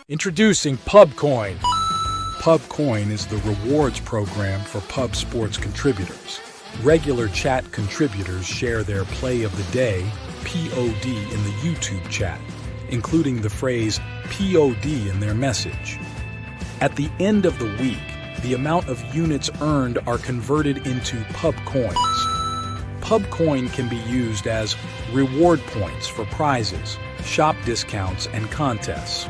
Introducing PubCoin. PubCoin is the rewards program for pub sports contributors. Regular chat contributors share their play of the day, POD, in the YouTube chat, including the phrase POD in their message. At the end of the week, the amount of units earned are converted into PubCoins. PubCoin can be used as reward points for prizes, shop discounts, and contests.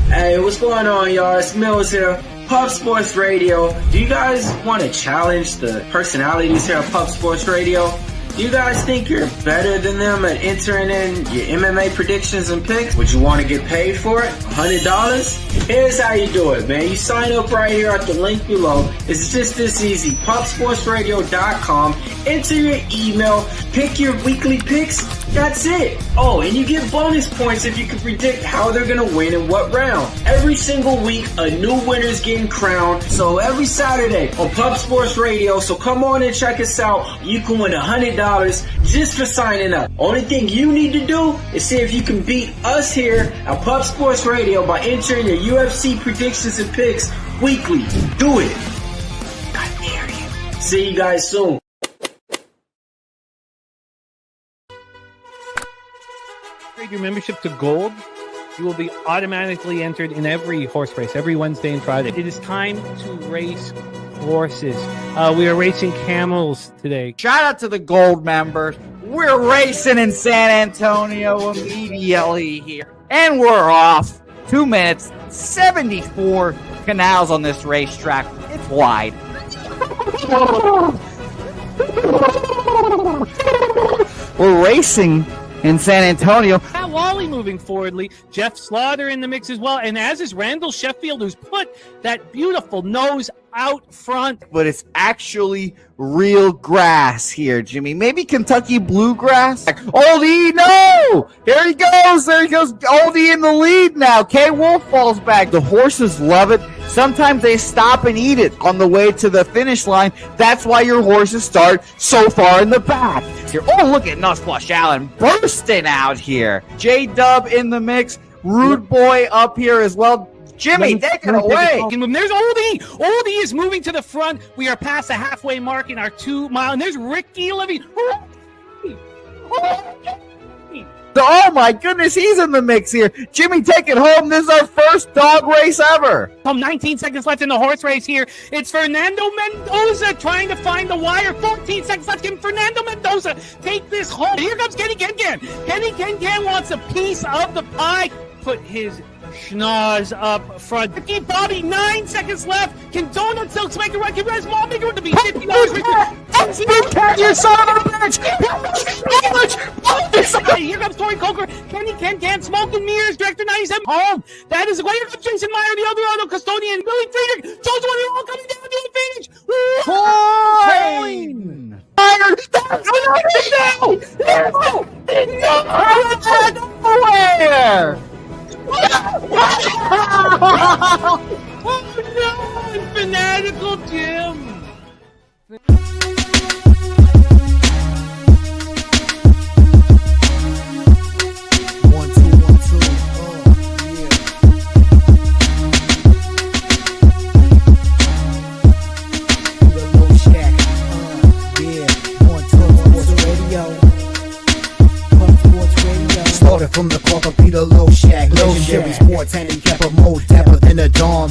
Hey, what's going on, y'all? It's Mills here, Pub Sports Radio. Do you guys want to challenge the personalities here at Pub Sports Radio? Do you guys think you're better than them at entering in your MMA predictions and picks? Would you want to get paid for it? $100? Here's how you do it, man. You sign up right here at the link below. It's just this easy. PubSportsRadio.com. Enter your email. Pick your weekly picks. That's it. Oh, and you get bonus points if you can predict how they're going to win in what round. Every single week, a new winner's getting crowned. So every Saturday on Pub Sports Radio. So come on and check us out. You can win $100 just for signing up. Only thing you need to do is see if you can beat us here at Pub Sports Radio by entering your UFC predictions and picks weekly. Do it. I dare you. See you guys soon. Your membership to Gold, you will be automatically entered in every horse race, every Wednesday and Friday. It is time to race horses. We are racing camels today. Shout out to the Gold members. We're racing in San Antonio immediately here. And we're off. 2 minutes, 74 canals on this racetrack. It's wide. We're racing in San Antonio. Matt Wally moving forwardly. Jeff Slaughter in the mix as well. And as is Randall Sheffield, who's put that beautiful nose out front. But it's actually real grass here, Jimmy. Maybe Kentucky bluegrass. Oldie, no! Here he goes. There he goes. Oldie in the lead now. K. Wolf falls back. The horses love it. Sometimes they stop and eat it on the way to the finish line. That's why your horses start so far in the back. Here, oh, look at Nussflush Allen bursting out here. J-Dub in the mix. Rude Boy up here as well. Jimmy, take it away. There's Oldie. Oldie is moving to the front. We are past the halfway mark in our 2 mile. And there's Ricky Levy. Oh my goodness, he's in the mix here. Jimmy, take it home. This is our first dog race ever. 19 seconds left in the horse race here. It's Fernando Mendoza trying to find the wire. 14 seconds left. Can Fernando Mendoza take this home? Here comes Kenny Can. Kenny Can wants a piece of the pie. Put his schnoz up front. Ricky Bobby, 9 seconds left. Can Donut Silks make a run? Can Res Mall make a run to be $50? You son of a bitch! Here comes Tori Coker. Kenny Can Smoking Mirrors. Director 97 home. That is great. Here comes Jason Meyer, the other auto custodian. Billy Friedrich. Joe's one. They're all coming down to the finish. Coin! Nowhere! Oh no! Fanatical Jim! From the Corker Peter Low Shack, legendary sports handicapper, more dapper than a Dom.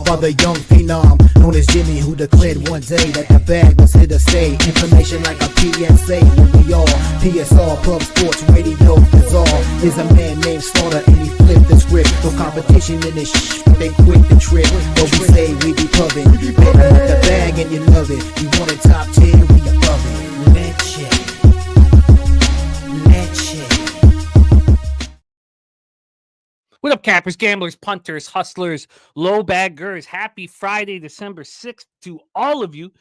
Father young phenom, known as Jimmy, who declared one day that the bag was here to stay. Information like a PSA, when we all PSR, Pub Sports Radio, bizarre. Is a man named Slaughter and he flipped the script. No competition in this they quit the trip. But we say we be pubbing, baby with the bag and you love it. You want a top 10, we above it. Let's check. What up, cappers, gamblers, punters, hustlers, low baggers? Happy Friday, December 6th to all of you.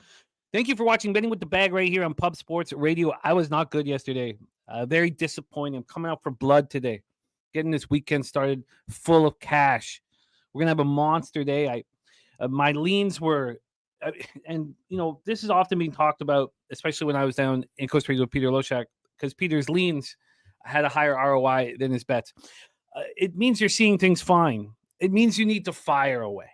Thank you for watching Betting with the Bag right here on Pub Sports Radio. I was not good yesterday. Very disappointing. I'm coming out for blood today. Getting this weekend started full of cash. We're gonna have a monster day. My leans were, and this is often being talked about, especially when I was down in Costa Rica with Peter Loshak, because Peter's leans had a higher ROI than his bets. It means you're seeing things fine. It means you need to fire away.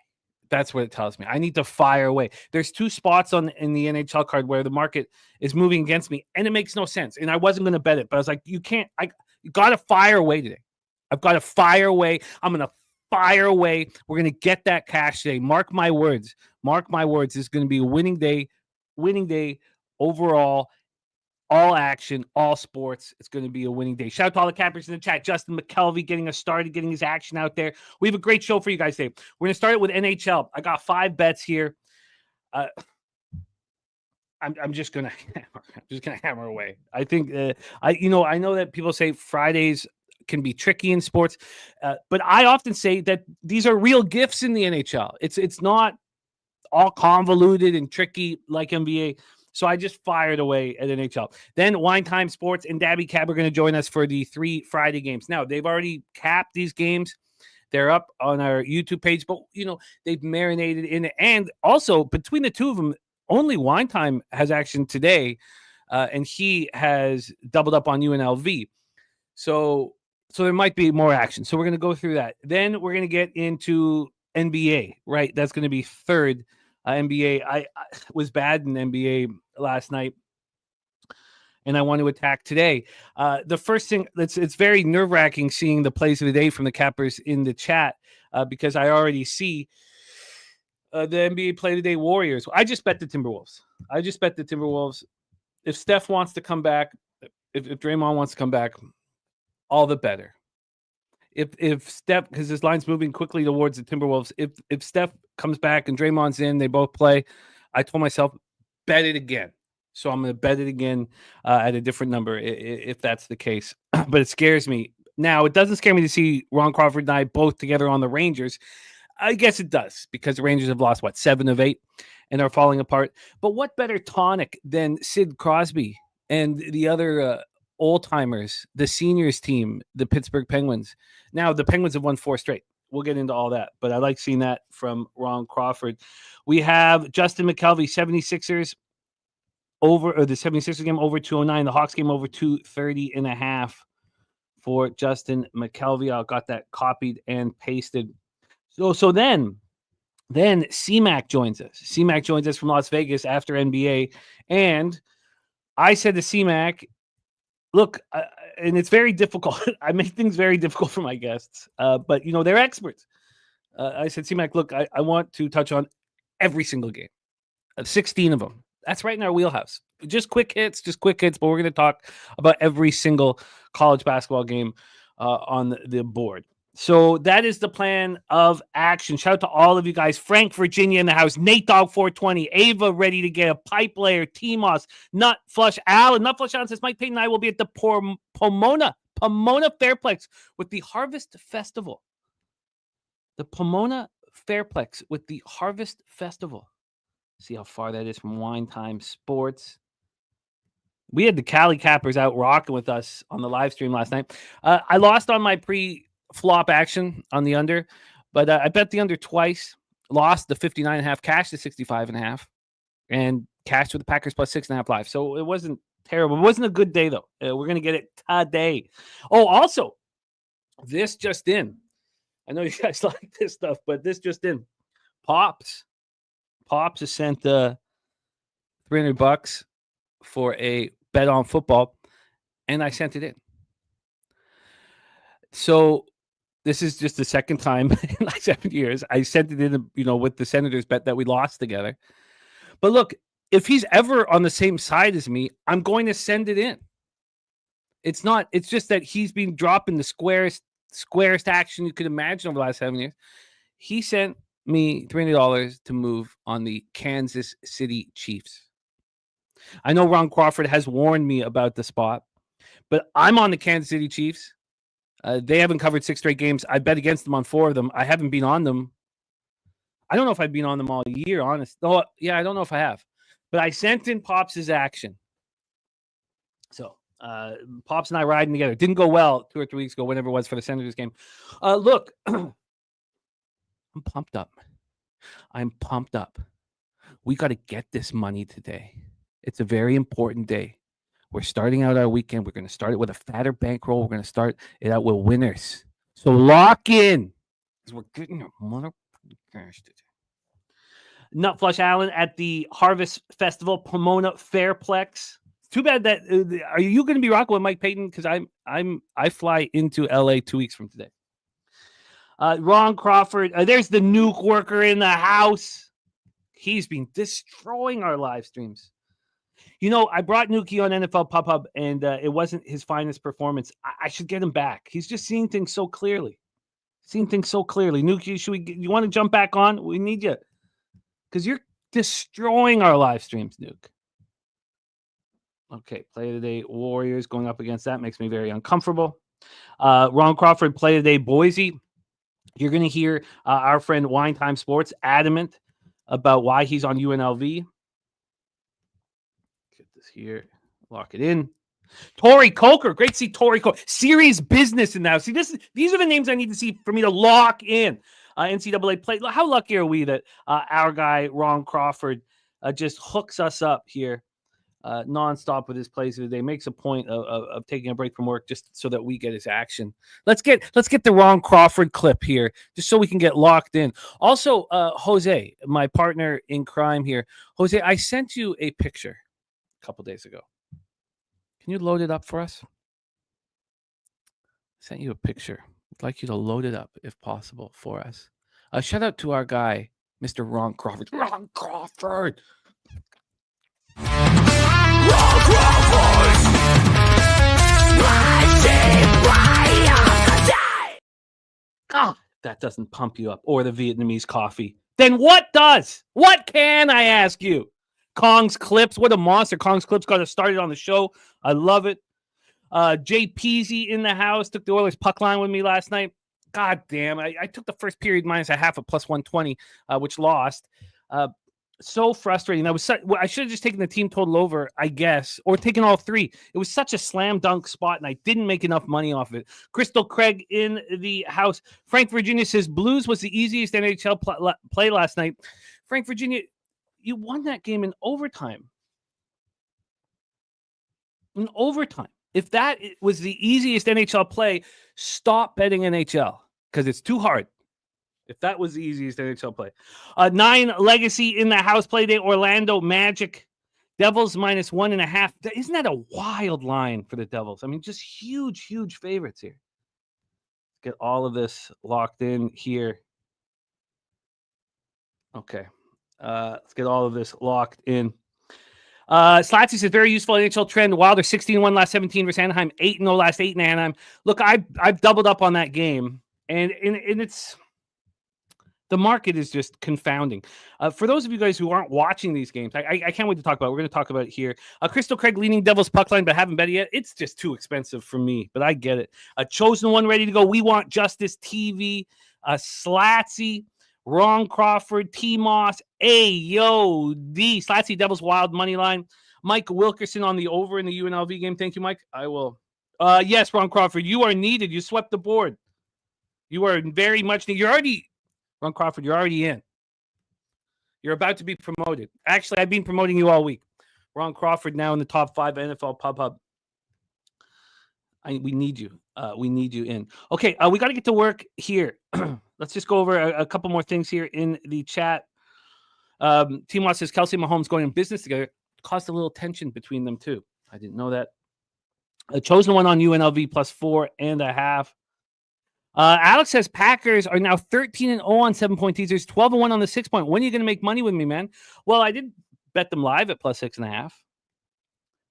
That's what it tells me. I need to fire away. There's 2 spots in the NHL card where the market is moving against me, and it makes no sense. And I wasn't going to bet it, but I was like, you got to fire away today. I've got to fire away. I'm going to fire away. We're going to get that cash today. Mark my words. Mark my words. It's going to be a winning day overall. All action, all sports. It's going to be a winning day. Shout out to all the cappers in the chat. Justin McKelvey getting us started, getting his action out there. We have a great show for you guys today. We're going to start it with NHL. I got 5 bets here. I'm just going to hammer away. I think I know that people say Fridays can be tricky in sports, but I often say that these are real gifts in the NHL. It's not all convoluted and tricky like NBA. So I just fired away at NHL. Then Wine Time Sports and Daby Cab are going to join us for the 3 Friday games. Now, they've already capped these games. They're up on our YouTube page, but, they've marinated in it. And also, between the 2 of them, only Wine Time has action today, and he has doubled up on UNLV. So there might be more action. So we're going to go through that. Then we're going to get into NBA, right? That's going to be third. NBA. I was bad in NBA last night, and I want to attack today. The first thing, it's very nerve-wracking seeing the plays of the day from the cappers in the chat, because I already see the NBA play of the day Warriors. I just bet the Timberwolves. If Steph wants to come back, if Draymond wants to come back, all the better. If Steph, because his line's moving quickly towards the Timberwolves, if Steph comes back and Draymond's in, they both play, I told myself, bet it again. So I'm going to bet it again at a different number if that's the case. But it scares me. Now, it doesn't scare me to see Ron Crawford and I both together on the Rangers. I guess it does, because the Rangers have lost, 7 of 8 and are falling apart. But what better tonic than Sid Crosby and the other old-timers, the seniors team, the Pittsburgh Penguins. Now, the Penguins have won 4 straight. We'll get into all that, but I like seeing that from Ron Crawford. We have Justin McKelvey, 76ers over, or the 76ers game over 209, the Hawks game over 230.5 for Justin McKelvey. I got that copied and pasted. So then C-Mac joins us. C-Mac joins us from Las Vegas after NBA, and I said to C-Mac, look, and it's very difficult. I make things very difficult for my guests, but, they're experts. I said, C-Mac, look, I want to touch on every single game, 16 of them. That's right in our wheelhouse. Just quick hits, but we're going to talk about every single college basketball game on the board. So that is the plan of action. Shout out to all of you guys. Frank, Virginia in the house. Nate Dog 420. Ava ready to get a pipe layer. T-Moss. Nut Flush Allen. Nut Flush Allen says Mike Payton and I will be at the Pomona Fairplex with the Harvest Festival. The Pomona Fairplex with the Harvest Festival. See how far that is from Wine Time Sports. We had the Cali Cappers out rocking with us on the live stream last night. I lost on my pre-flop action on the under, but I bet the under twice, lost the 59.5, cashed the 65.5, and cashed with the Packers plus 6.5 live. So it wasn't terrible. It wasn't a good day, though. We're going to get it today. Oh, also, this just in. I know you guys like this stuff, but this just in. Pops has sent $300 for a bet on football, and I sent it in. So this is just the second time in like 7 years. I sent it in, with the Senators bet that we lost together. But look, if he's ever on the same side as me, I'm going to send it in. It's just that he's been dropping the squarest action you could imagine over the last 7 years. He sent me $300 to move on the Kansas City Chiefs. I know Ron Crawford has warned me about the spot, but I'm on the Kansas City Chiefs. They haven't covered 6 straight games. I bet against them on 4 of them. I haven't been on them. I don't know if I've been on them all year, honest. Oh, yeah, I don't know if I have. But I sent in Pops' action. So Pops and I riding together. Didn't go well 2 or 3 weeks ago, whenever it was for the Senators game. Look, I'm pumped up. I'm pumped up. We got to get this money today. It's a very important day. We're starting out our weekend. We're going to start it with a fatter bankroll. We're going to start it out with winners. So lock in, because we're getting our motherfucking cash today. Nutflush Allen at the Harvest Festival, Pomona Fairplex. Too bad that are you going to be rocking with Mike Payton? Because I fly into LA 2 weeks from today. Ron Crawford, there's the nuke worker in the house. He's been destroying our live streams. You know, I brought Nuki on NFL Pub Hub, and it wasn't his finest performance. I should get him back. He's just seeing things so clearly. Nuki, you want to jump back on? We need you. Because you're destroying our live streams, Nuke. Okay, play of the day, Warriors going up against that makes me very uncomfortable. Ron Crawford, play of the day, Boise. You're going to hear our friend Wine Time Sports, Adamant, about why he's on UNLV. Get this here, lock it in. Tori Coker, great to see Tori Coker. Serious business in the house. See, these are the names I need to see for me to lock in. NCAA play. How lucky are we that our guy Ron Crawford just hooks us up here nonstop with his plays of the day, makes a point of taking a break from work just so that we get his action. Let's get the Ron Crawford clip here just so we can get locked in. Also, Jose, my partner in crime here. Jose, I sent you a picture a couple days ago. Can you load it up for us? I sent you a picture. I'd like you to load it up if possible for us. Shout out to our guy, Mr. Ron Crawford. Ron Crawford! God, that doesn't pump you up, or the Vietnamese coffee. Then what does? What can, I ask you? Kong's Clips, what a monster. Kong's Clips got us started on the show. I love it. Jay Peasy in the house, took the Oilers puck line with me last night. God damn, I took the first period minus a half at plus 120, which lost. So frustrating. I should have just taken the team total over, I guess, or taken all three. It was such a slam dunk spot, and I didn't make enough money off of it. Crystal Craig in the house. Frank Virginia says Blues was the easiest NHL play last night. Frank Virginia, you won that game in overtime. If that was the easiest NHL play, stop betting NHL because it's too hard. If that was the easiest NHL play. 9 Legacy in the house play day. Orlando Magic. Devils minus 1.5. Isn't that a wild line for the Devils? I mean, just huge, huge favorites here. Get all of this locked in here. Okay. Let's get all of this locked in. Slatsy says very useful NHL trend. Wilder 16-1 last 17 versus Anaheim, 8-0 last 8 in Anaheim. Look, I've doubled up on that game, and it's the market is just confounding. For those of you guys who aren't watching these games, I can't wait to talk about it. We're going to talk about it here. Crystal Craig leading Devils puck line, but haven't bet it yet. It's just too expensive for me, but I get it. Chosen one ready to go. We Want Justice TV. Slatsy. Ron Crawford, T-Moss, D. Slatsy Devils Wild money line. Mike Wilkerson on the over in the UNLV game. Thank you, Mike. I will. Yes, Ron Crawford, you are needed. You swept the board. You are very much needed. Ron Crawford, you're already in. You're about to be promoted. Actually, I've been promoting you all week. Ron Crawford now in the top 5 NFL Pub Hub. We need you. We need you in. Okay, we got to get to work here. Let's just go over a couple more things here in the chat. T-Moss says Kelsey Mahomes going in business together caused a little tension between them too. I didn't know that. Chosen one on UNLV plus 4.5. Alex says Packers are now 13-0 on 7-point teasers, 12-1 on the 6-point. When are you going to make money with me, man? Well, I did bet them live at plus 6.5,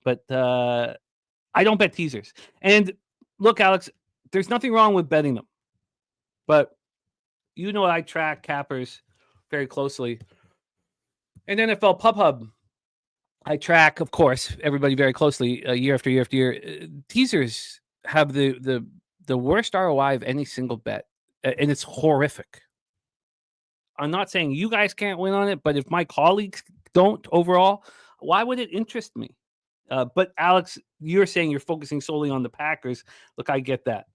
but I don't bet teasers. And look, Alex, there's nothing wrong with betting them, but you know I track cappers very closely. And NFL Pub Hub, I track, of course, everybody very closely year after year after year. Teasers have the worst ROI of any single bet, and it's horrific. I'm not saying you guys can't win on it, but if my colleagues don't overall, why would it interest me? But Alex, you're saying you're focusing solely on the Packers. Look, I get that.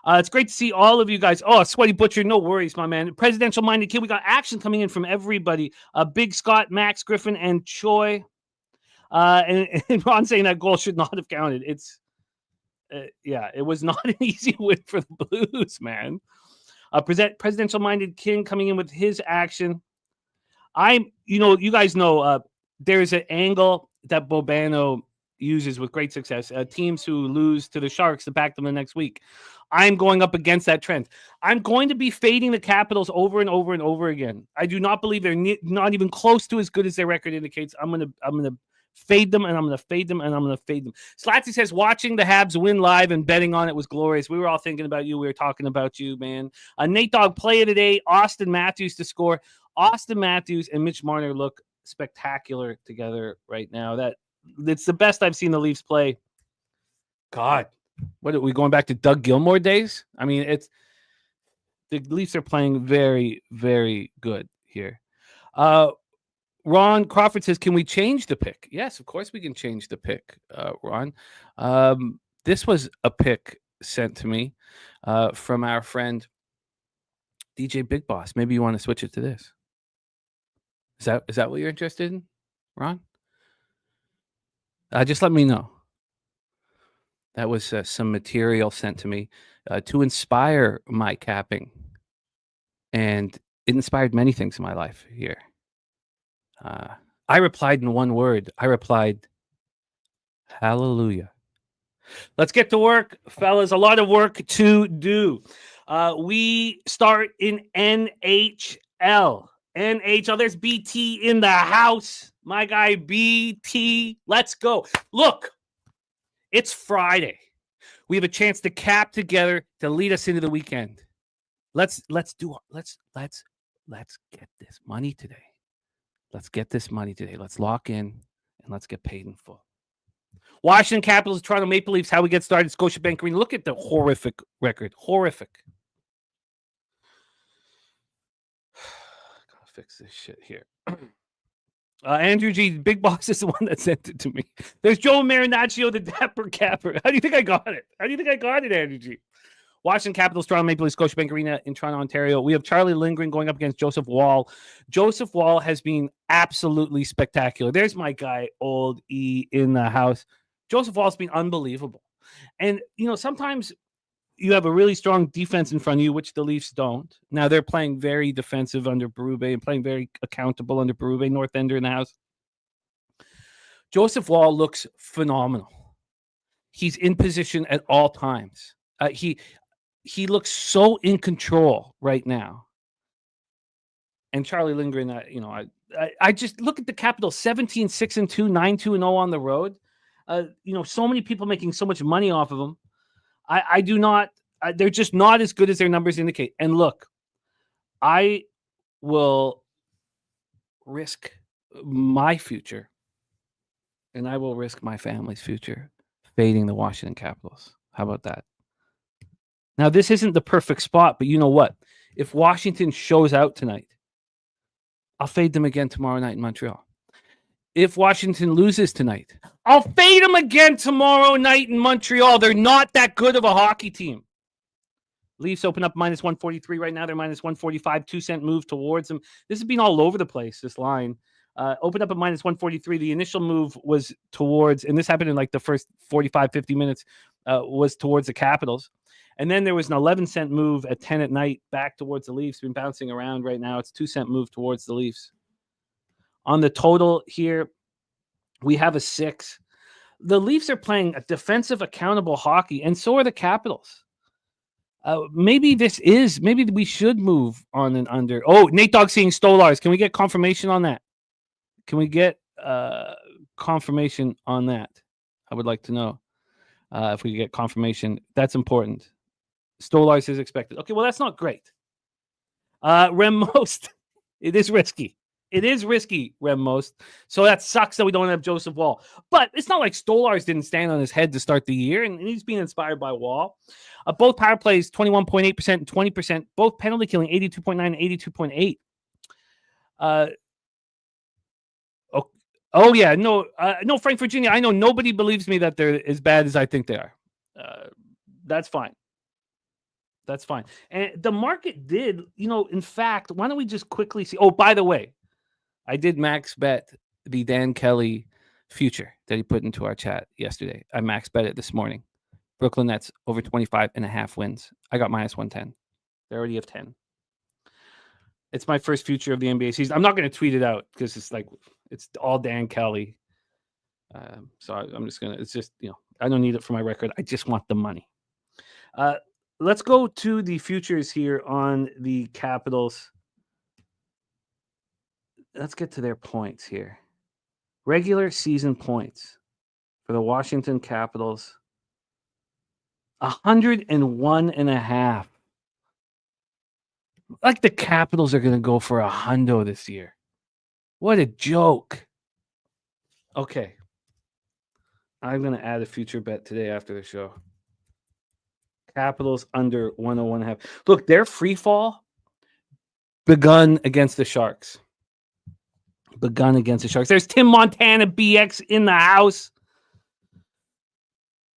It's great to see all of you guys. Oh, Sweaty Butcher, no worries, my man. Presidential Minded Kid, we got action coming in from everybody. Big Scott, Max, Griffin, and Choi. And Ron saying that goal should not have counted. It's, it was not an easy win for the Blues, man. Presidential Minded King coming in with his action. You guys know there's an angle that Bobano uses with great success. Teams who lose to the Sharks to back them the next week. I'm going up against that trend. I'm going to be fading the Capitals over and over and over again. I do not believe they're not even close to as good as their record indicates. I'm gonna fade them, and I'm gonna fade them, and I'm gonna fade them. Slatsy says watching the Habs win live and betting on it was glorious. We were all thinking about you. We were talking about you, man. Nate Dogg play of the day. Austin Matthews to score. Austin Matthews and Mitch Marner look spectacular together right now. It's the best I've seen the Leafs play. God, what are we going back to Doug Gilmour days? I mean, the Leafs are playing very, very good here. Ron Crawford says, can we change the pick? Yes, of course we can change the pick, Ron. This was a pick sent to me from our friend DJ Big Boss. Maybe you want to switch it to this. Is that what you're interested in, Ron? Just let me know. That was some material sent to me to inspire my capping. And it inspired many things in my life here. I replied in one word. I replied, hallelujah. Let's get to work, fellas. A lot of work to do. We start in NHL. There's BT in the house. My guy BT. Let's go. Look, it's Friday. We have a chance to cap together to lead us into the weekend. Let's get this money today. Let's lock in and let's get paid in full. Washington Capitals, Toronto Maple Leafs, how we get started, Scotiabank Arena. Look at the horrific record. Horrific. Gotta fix this shit here. Andrew G, Big Boss is the one that sent it to me. There's Joe Marinaccio, the Dapper Capper. How do you think I got it? Andrew G? Washington Capitals, Toronto Maple Leafs, Scotiabank Arena in Toronto, Ontario. We have Charlie Lindgren going up against Joseph Wall. Joseph Wall has been absolutely spectacular. There's my guy, Old E, in the house. Joseph Wall's been unbelievable. And, sometimes you have a really strong defense in front of you, which the Leafs don't. Now they're playing very defensive under Berube and playing very accountable under Berube, North Ender in the house. Joseph Wall looks phenomenal. He's in position at all times. He looks so in control right now. And Charlie Lindgren, I just look at the Capitals, 17-6-2, 9-2-0 on the road. So many people making so much money off of them. I do not, they're just not as good as their numbers indicate. And look, I will risk my future and I will risk my family's future fading the Washington Capitals. How about that? Now, this isn't the perfect spot, but you know what? If Washington shows out tonight, I'll fade them again tomorrow night in Montreal. If Washington loses tonight, I'll fade them again tomorrow night in Montreal. They're not that good of a hockey team. Leafs open up minus 143 right now. They're minus 145, 2-cent move towards them. This has been all over the place, this line. Open up at minus 143. The initial move was towards, and this happened in like the first 45, 50 minutes, was towards the Capitals. And then there was an 11-cent move at 10 at night back towards the Leafs. Been bouncing around right now. It's 2-cent move towards the Leafs. On the total here, we have a 6. The Leafs are playing a defensive, accountable hockey, and so are the Capitals. Maybe we should move on and under. Oh, Nate Dogg seeing Stolars. Can we get confirmation on that? Confirmation on that? I would like to know if we get confirmation. That's important. Stolars is expected. Okay, well, that's not great. Rem Most, it is risky. Rem Most. So that sucks that we don't have Joseph Wall. But it's not like Stolars didn't stand on his head to start the year, and he's being inspired by Wall. Both power plays, 21.8% and 20%. Both penalty killing, 82.9 and 82.8. Oh yeah, no, Frank, Virginia. I know nobody believes me that they're as bad as I think they are. That's fine. That's fine. And the market did, in fact, why don't we just quickly see? Oh, by the way, I did max bet the Dan Kelly future that he put into our chat yesterday. I max bet it this morning. Brooklyn Nets over 25.5 wins. I got minus 110. They already have 10. It's my first future of the NBA season. I'm not going to tweet it out because it's all Dan Kelly. So I'm just going to, it's just, I don't need it for my record. I just want the money. Let's go to the futures here on the Capitals. Let's get to their points here. Regular season points for the Washington Capitals. 101.5. Like the Capitals are going to go for $100 this year. What a joke. Okay. I'm going to add a future bet today after the show. Capitals under 101.5. Look, their free fall begun against the Sharks. There's Tim Montana BX in the house.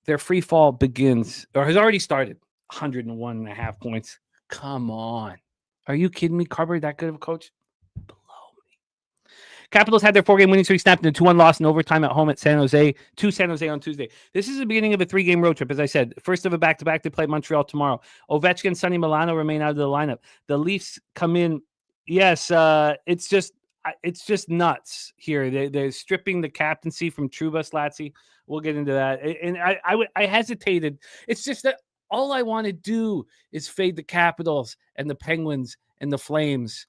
Their free fall begins, or has already started. 101.5 points. Come on. Are you kidding me? Carberry, that good of a coach? Blow me. Capitals had their 4-game winning streak snapped in a 2-1 loss in overtime at home at San Jose on Tuesday. This is the beginning of a 3-game road trip, as I said. First of a back-to-back, they play Montreal tomorrow. Ovechkin, Sonny Milano remain out of the lineup. The Leafs come in. Yes, it's just nuts here. They're stripping the captaincy from Trouba Slatzy. We'll get into that. And I hesitated. It's just that all I want to do is fade the Capitals and the Penguins and the Flames.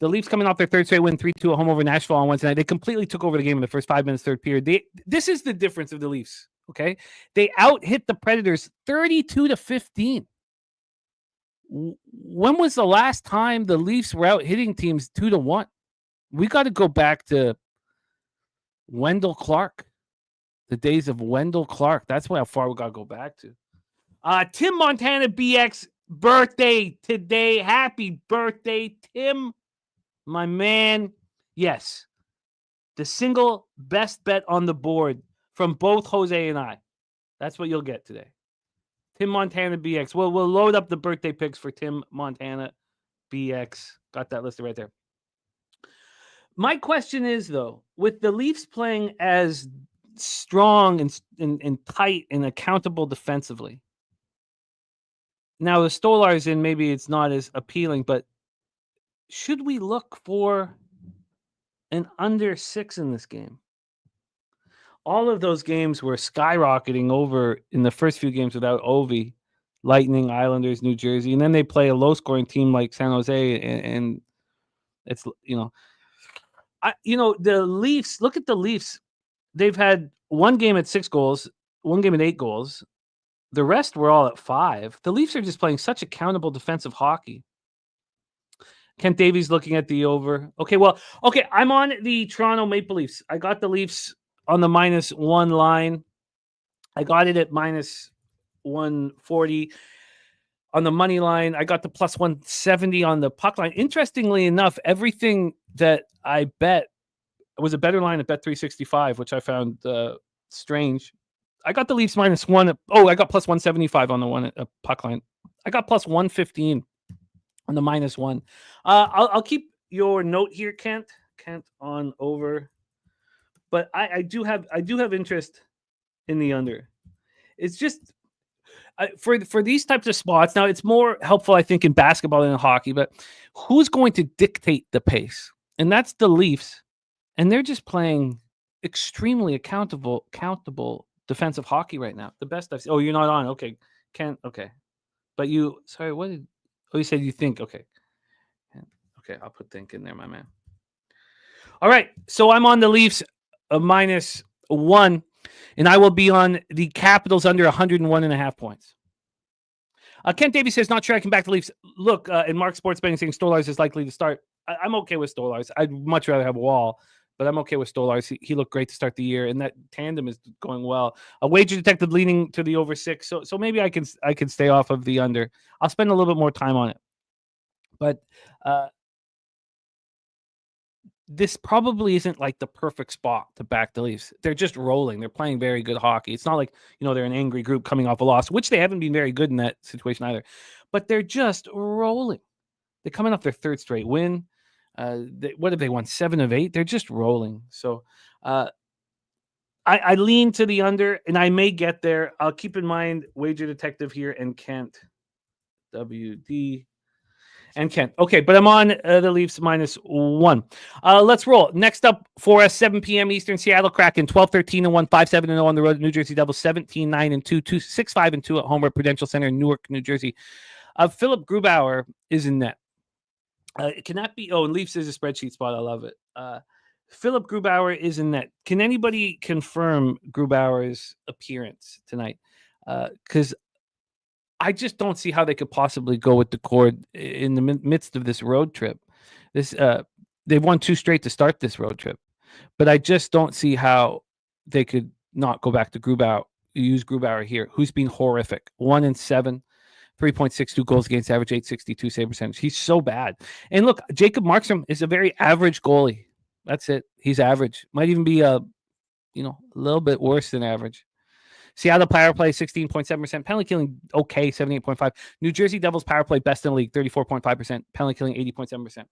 The Leafs coming off their third straight win, 3-2 at home over Nashville on Wednesday night. They completely took over the game in the first 5 minutes, third period. This is the difference of the Leafs, okay? They out-hit the Predators 32-15. When was the last time the Leafs were out-hitting teams 2-1? We got to go back to Wendell Clark. The days of Wendell Clark. That's how far we got to go back to. Tim Montana BX birthday today. Happy birthday, Tim, my man. Yes, the single best bet on the board from both Jose and I. That's what you'll get today. Tim Montana BX. We'll load up the birthday pics for Tim Montana BX. Got that listed right there. My question is, though, with the Leafs playing as strong and tight and accountable defensively. Now the Stolar's in, maybe it's not as appealing, but should we look for an under 6 in this game? All of those games were skyrocketing over in the first few games without Ovi, Lightning, Islanders, New Jersey, and then they play a low-scoring team like San Jose, and it's the Leafs. Look at the Leafs. They've had one game at 6 goals, one game at 8 goals. The rest were all at 5. The Leafs are just playing such accountable defensive hockey. Kent Davies looking at the over. Okay, I'm on the Toronto Maple Leafs. I got the Leafs on the -1 line. I got it at -140 on the money line. I got the +170 on the puck line. Interestingly enough, everything that I bet was a better line at Bet365, which I found strange. I got the Leafs -1. I got +175 on the one puck line. I got +115 on the -1. I'll keep your note here, Kent on over. But I do have interest in the under. It's just for these types of spots. Now it's more helpful, I think, in basketball than in hockey. But who's going to dictate the pace? And that's the Leafs. And they're just playing extremely accountable defensive hockey right now. The best I've seen. Oh, you're not on. Okay. Okay. But you said you think. Okay. Okay. I'll put think in there, my man. All right. So I'm on the Leafs -1, and I will be on the Capitals under 101.5 points. Kent Davies says, not sure I can back the Leafs. Look, in Mark Sports Betting saying Stolarz is likely to start. I'm okay with Stolarz. I'd much rather have Wall, but I'm okay with Stolarz. He looked great to start the year, and that tandem is going well. A wager detected leaning to the over 6, so maybe I can stay off of the under. I'll spend a little bit more time on it. But this probably isn't like the perfect spot to back the Leafs. They're just rolling. They're playing very good hockey. It's not like, they're an angry group coming off a loss, which they haven't been very good in that situation either. But they're just rolling. They're coming off their third straight win. What have they won? 7 of 8. They're just rolling. So I lean to the under, and I may get there. I'll keep in mind Wager Detective here and Kent. WD. And Kent. Okay, but I'm on the Leafs -1. Let's roll. Next up for us, 7 p.m. Eastern, Seattle Kraken 12-13-1, 5-7-0 on the road. New Jersey Devils 17-9-2, 6-5-2 at home at Prudential Center in Newark, New Jersey. Philip Grubauer is in net. Can that be? Oh, and Leafs is a spreadsheet spot. I love it. Philip Grubauer is in net. Can anybody confirm Grubauer's appearance tonight? Because I just don't see how they could possibly go with the cord in the midst of this road trip. They've won 2 straight to start this road trip, but I just don't see how they could not go back to Grubauer, use Grubauer here, who's been horrific. 1-7, 3.62 goals against average, 862 save percentage. He's so bad. And look, Jacob Markstrom is a very average goalie. That's it. He's average. Might even be a little bit worse than average. Seattle power play 16.7%, penalty killing okay 78.5%. New Jersey Devils power play best in the league 34.5%, penalty killing 80.7%.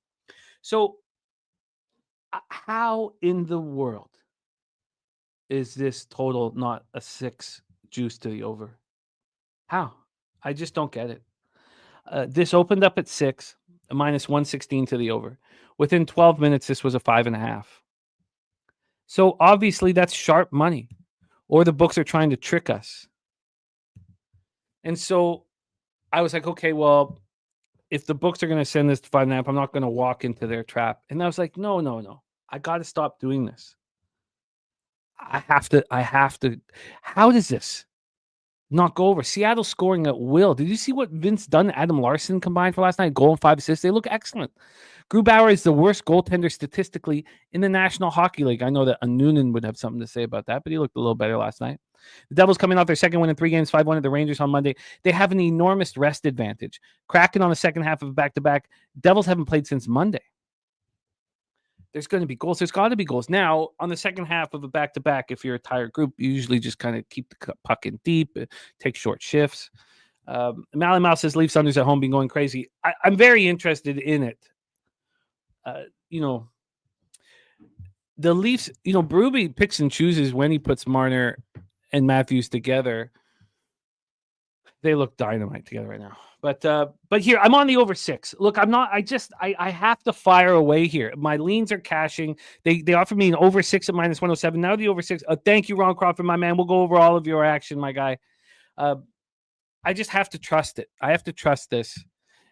So how in the world is this total not a 6 juice to the over? How? I just don't get it. This opened up at 6, a -116 to the over. Within 12 minutes, this was a 5.5. So obviously that's sharp money. Or the books are trying to trick us. And so I was like, okay, well, if the books are going to send this to 5.5, I'm not going to walk into their trap. And I was like, no. I got to stop doing this. I have to. How does this not go over? Seattle scoring at will. Did you see what Vince Dunn and Adam Larson combined for last night? Goal and 5 assists. They look excellent. Grubauer is the worst goaltender statistically in the National Hockey League. I know that Noonan would have something to say about that, but he looked a little better last night. The Devils coming off their second win in 3 games, 5-1 at the Rangers on Monday. They have an enormous rest advantage. Kraken on the second half of a back-to-back. Devils haven't played since Monday. There's going to be goals. There's got to be goals. Now, on the second half of a back-to-back, if you're a tired group, you usually just kind of keep the puck in deep, take short shifts. Mally Mouse says Leafs unders at home been going crazy. I'm very interested in it. The Leafs, Berube picks and chooses when he puts Marner and Matthews together. They look dynamite together right now. But here, I'm on the over 6. Look, I'm not, I have to fire away here. My leans are cashing. They offered me an over 6 at -107. Now the over 6. Thank you, Ron Crawford, my man. We'll go over all of your action, my guy. I just have to trust it. I have to trust this.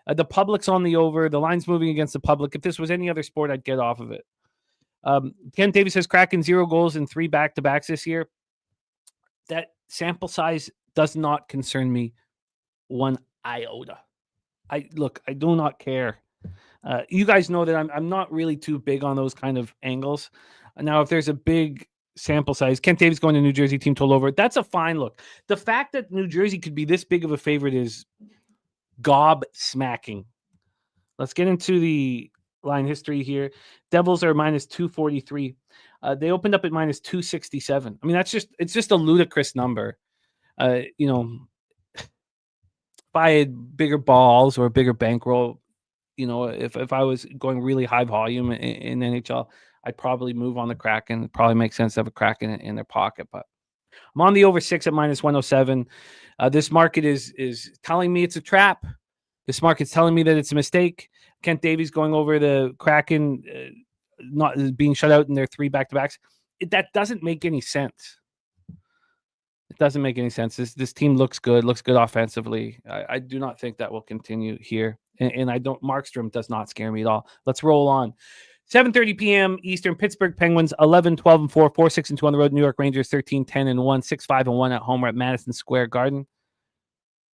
The public's on the over. The line's moving against the public. If this was any other sport, I'd get off of it. Ken Davis says Kraken 0 goals in 3 back-to-backs this year. That sample size does not concern me one iota. I do not care. You guys know that I'm not really too big on those kind of angles. Now, if there's a big sample size, Kent Davis going to New Jersey team total over, that's a fine look. The fact that New Jersey could be this big of a favorite is gob-smacking. Let's get into the line history here. Devils are -243. They opened up at -267. I mean, it's just a ludicrous number. If I had bigger balls or a bigger bankroll, if I was going really high volume in NHL, I'd probably move on the Kraken. It probably makes sense to have a Kraken in their pocket, but I'm on the over 6 at -107. This market is telling me it's a trap. This market's telling me that it's a mistake. Kent Davies going over the Kraken, not being shut out in their 3 back-to-backs. That doesn't make any sense. It doesn't make any sense. This team looks good offensively. I do not think that will continue here. And Markstrom does not scare me at all. Let's roll on. 7:30 p.m. Eastern, Pittsburgh Penguins 11-12-4, 4-6-2 on the road. New York Rangers 13-10-1, 6-5-1 at home. We're at Madison Square Garden.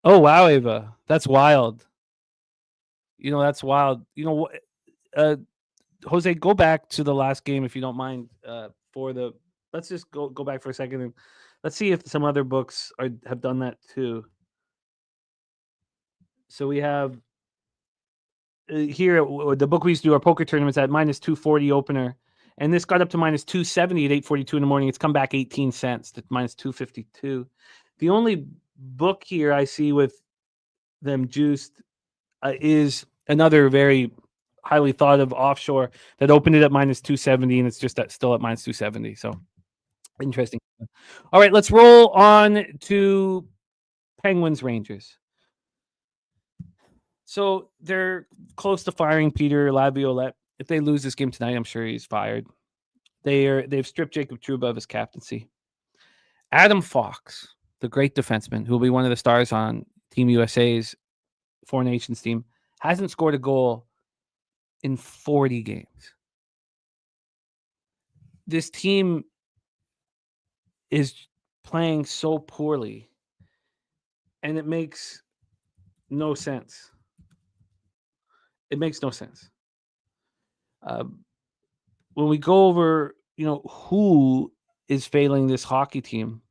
Oh, wow, Ava. That's wild. That's wild. Jose, go back to the last game if you don't mind. Let's just go back for a second and let's see if some other books have done that too. So we have here, the book we used to do our poker tournaments at minus 240 opener. And this got up to minus 270 at 8:42 in the morning. It's come back 18 cents to minus 252. The only book here I see with them juiced is another very highly thought of offshore that opened it at minus 270, and it's just still at minus 270. So interesting. All right, let's roll on to Penguins Rangers. So they're close to firing Peter Laviolette. If they lose this game tonight, I'm sure he's fired. They've stripped Jacob Trouba of his captaincy. Adam Fox, the great defenseman, who will be one of the stars on Team USA's Four Nations team, hasn't scored a goal in 40 games. This team is playing so poorly, and it makes no sense. It makes no sense. When we go over, who is failing this hockey team,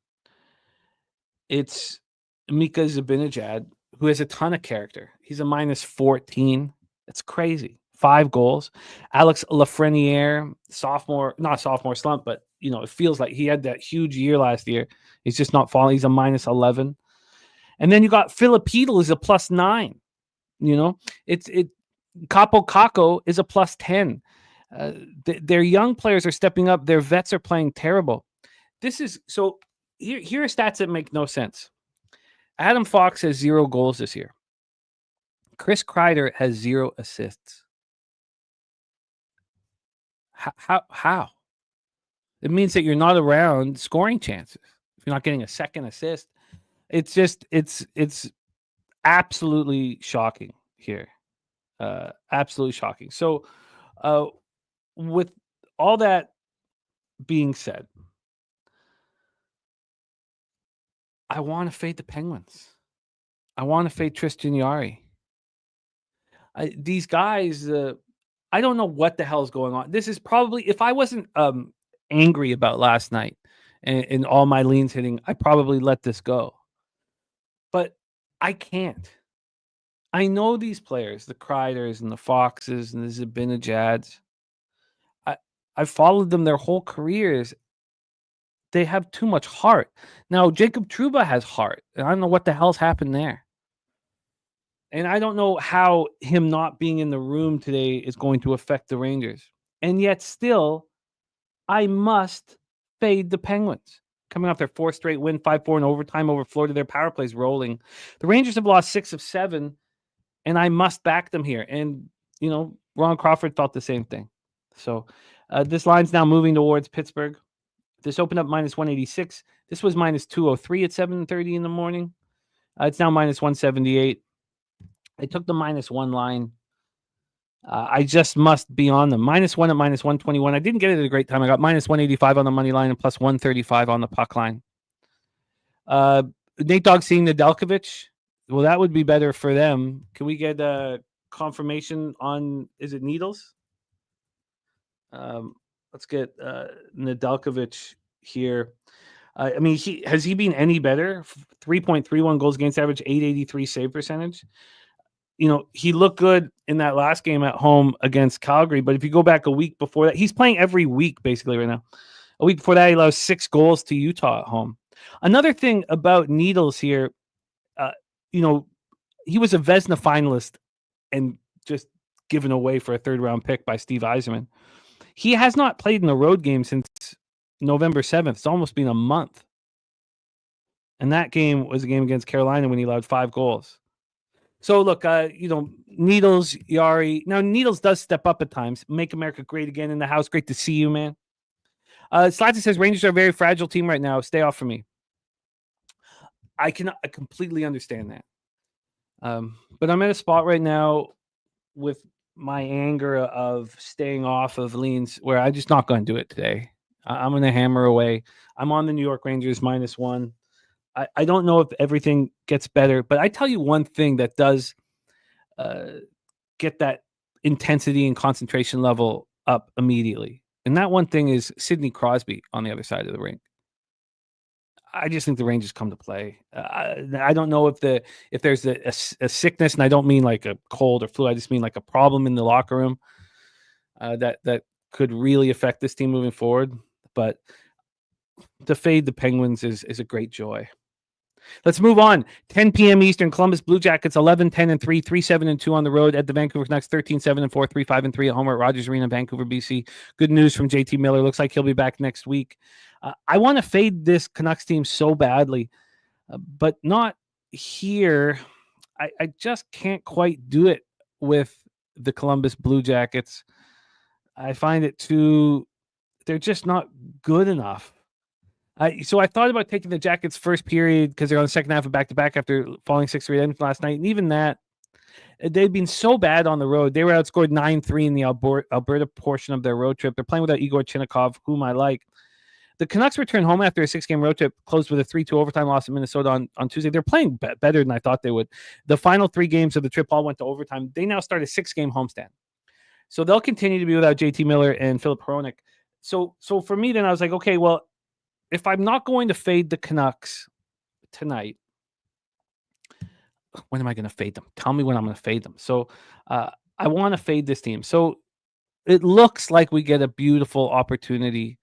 it's Mika Zibanejad, who has a ton of character. He's a minus 14. It's crazy. 5 goals. Alex Lafreniere, not sophomore slump, but it feels like he had that huge year last year. He's just not falling. He's a minus 11. And then you got Filipino is a plus 9. Capo Caco is a plus 10. Their young players are stepping up. Their vets are playing terrible. Here are stats that make no sense. Adam Fox has 0 goals this year. Chris Kreider has 0 assists. How? It means that you're not around scoring chances. If you're not getting a second assist, it's absolutely shocking here. Absolutely shocking. So, with all that being said, I want to fade the Penguins. I want to fade Tristan Jarry. These guys, I don't know what the hell is going on. This is probably, if I wasn't angry about last night and all my leans hitting, I probably let this go. But I can't. I know these players, the Kreiders and the Foxes and the Zibanejads. I've followed them their whole careers. They have too much heart. Now, Jacob Trouba has heart. And I don't know what the hell's happened there. And I don't know how him not being in the room today is going to affect the Rangers. And yet still, I must fade the Penguins. Coming off their 4th straight win, 5-4 in overtime over Florida. Their power play's rolling. The Rangers have lost 6 of 7, and I must back them here. And, Ron Crawford felt the same thing. So this line's now moving towards Pittsburgh. This opened up minus 186. This was minus 203 at 7:30 in the morning. It's now minus 178. I took the minus 1 line. I just must be on them. Minus 1 at minus 121. I didn't get it at a great time. I got minus 185 on the money line and plus 135 on the puck line. Nate Dogg seeing Nedeljkovic. Well, that would be better for them. Can we get a confirmation on, is it Needles? Let's get Nedeljkovic here. Has he been any better? 3.31 goals against average, 883 save percentage. He looked good in that last game at home against Calgary, but if you go back a week before that, he's playing every week basically right now. A week before that, he allows 6 goals to Utah at home. Another thing about Needles here, he was a Vezina finalist and just given away for a 3rd-round pick by Steve Yzerman. He has not played in a road game since November 7th. It's almost been a month. And that game was a game against Carolina when he allowed 5 goals. So look, Needles, Jarry. Now, Needles does step up at times. Make America great again in the house. Great to see you, man. Slatzy says, Rangers are a very fragile team right now. Stay off from me. I completely understand that. But I'm at a spot right now with my anger of staying off of leans where I'm just not going to do it today. I'm going to hammer away. I'm on the New York Rangers minus 1. I don't know if everything gets better, but I tell you one thing that does get that intensity and concentration level up immediately. And that one thing is Sidney Crosby on the other side of the rink. I just think the Rangers come to play. I don't know if there's a sickness, and I don't mean like a cold or flu. I just mean like a problem in the locker room that could really affect this team moving forward. But to fade the Penguins is a great joy. Let's move on. 10 p.m. Eastern, Columbus Blue Jackets 11-10-3, 3-7-2 on the road at the Vancouver Canucks 13-7-4, 3-5-3 at home at Rogers Arena, Vancouver, BC. Good news from JT Miller. Looks like he'll be back next week. I want to fade this Canucks team so badly, but not here. I just can't quite do it with the Columbus Blue Jackets. I find it they're just not good enough. So I thought about taking the Jackets first period because they're on the second half of back-to-back after falling 6-3 last night. And even that, they've been so bad on the road. They were outscored 9-3 in the Alberta portion of their road trip. They're playing without Igor Chinnikov, whom I like. The Canucks return home after a 6-game road trip, closed with a 3-2 overtime loss in Minnesota on Tuesday. They're playing better than I thought they would. The final 3 games of the trip all went to overtime. They now start a 6-game homestand. So they'll continue to be without JT Miller and Philip Hronek. So for me, then I was like, okay, well, if I'm not going to fade the Canucks tonight, when am I going to fade them? Tell me when I'm going to fade them. So I want to fade this team. So it looks like we get a beautiful opportunity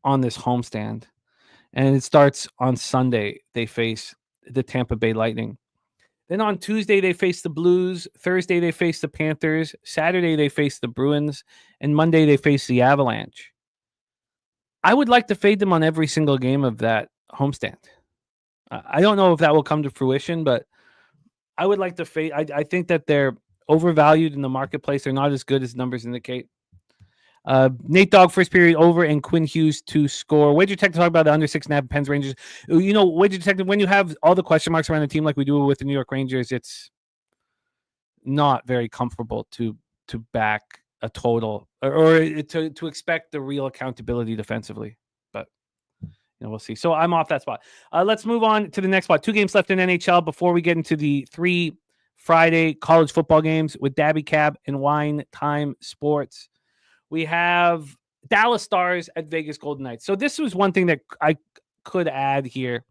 on this homestand. And it starts on Sunday. They face the Tampa Bay Lightning. Then on Tuesday, they face the Blues. Thursday, they face the Panthers. Saturday, they face the Bruins. And Monday, they face the Avalanche. I would like to fade them on every single game of that homestand. I don't know if that will come to fruition, but I would like to fade. I think that they're overvalued in the marketplace. They're not as good as numbers indicate. Nate Dogg, first period over, and Quinn Hughes to score. Wager Detective talk about the under 6.5 Pens Rangers. Wager Detective, when you have all the question marks around the team like we do with the New York Rangers, it's not very comfortable to back a total or to expect the real accountability defensively, but we'll see. So I'm off that spot. Let's move on to the next spot. 2 games left in NHL before we get into the 3 Friday college football games with Daby Cab and Wine Time Sports. We have Dallas Stars at Vegas Golden Knights. So this was one thing that I could add here.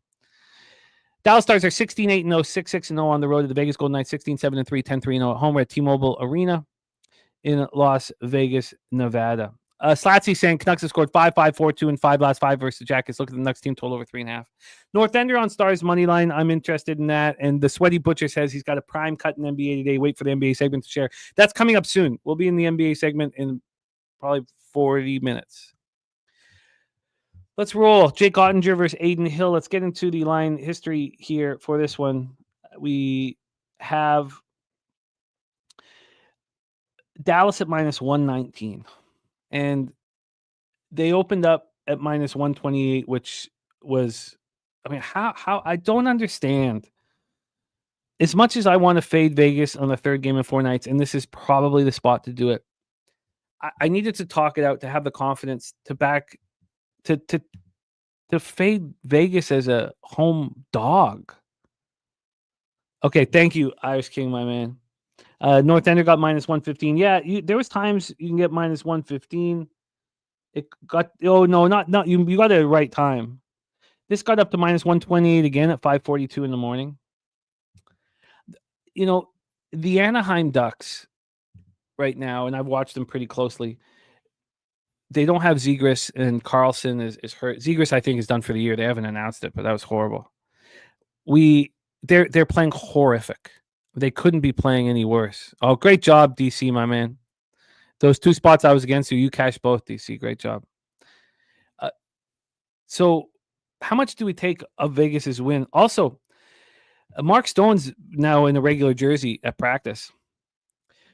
Dallas Stars are 16-8-0, 6-6-0 on the road to the Vegas Golden Knights, 16-7-3, 10-3-0 at home. We're at T-Mobile Arena in Las Vegas, Nevada. Slatsy saying Canucks have scored 5-5, 4-2, and 5 last 5 versus the Jackets. Look at the Canucks team total over 3.5. North Ender on Stars money line. I'm interested in that. And the Sweaty Butcher says he's got a prime cut in NBA today. Wait for the NBA segment to share. That's coming up soon. We'll be in the NBA segment in probably 40 minutes. Let's roll. Jake Ottinger versus Aiden Hill. Let's get into the line history here for this one. We have Dallas at minus 119. And they opened up at minus 128, which was, how I don't understand. As much as I want to fade Vegas on the third game in 4 nights, and this is probably the spot to do it, I needed to talk it out to have the confidence to back to fade Vegas as a home dog. Okay, thank you, Irish King, my man. North Ender got minus 115. Yeah, there was times you can get minus 115. It got not you got it at the right time. This got up to minus 128 again at 5:42 in the morning. The Anaheim Ducks right now, and I've watched them pretty closely. They don't have Zegras, and Carlson is hurt. Zegras, I think, is done for the year. They haven't announced it, but that was horrible. They're playing horrific. They couldn't be playing any worse. Oh, great job, DC, my man. Those 2 spots I was against you cashed both, DC. Great job. So how much do we take of Vegas's win? Also, Mark Stone's now in a regular jersey at practice.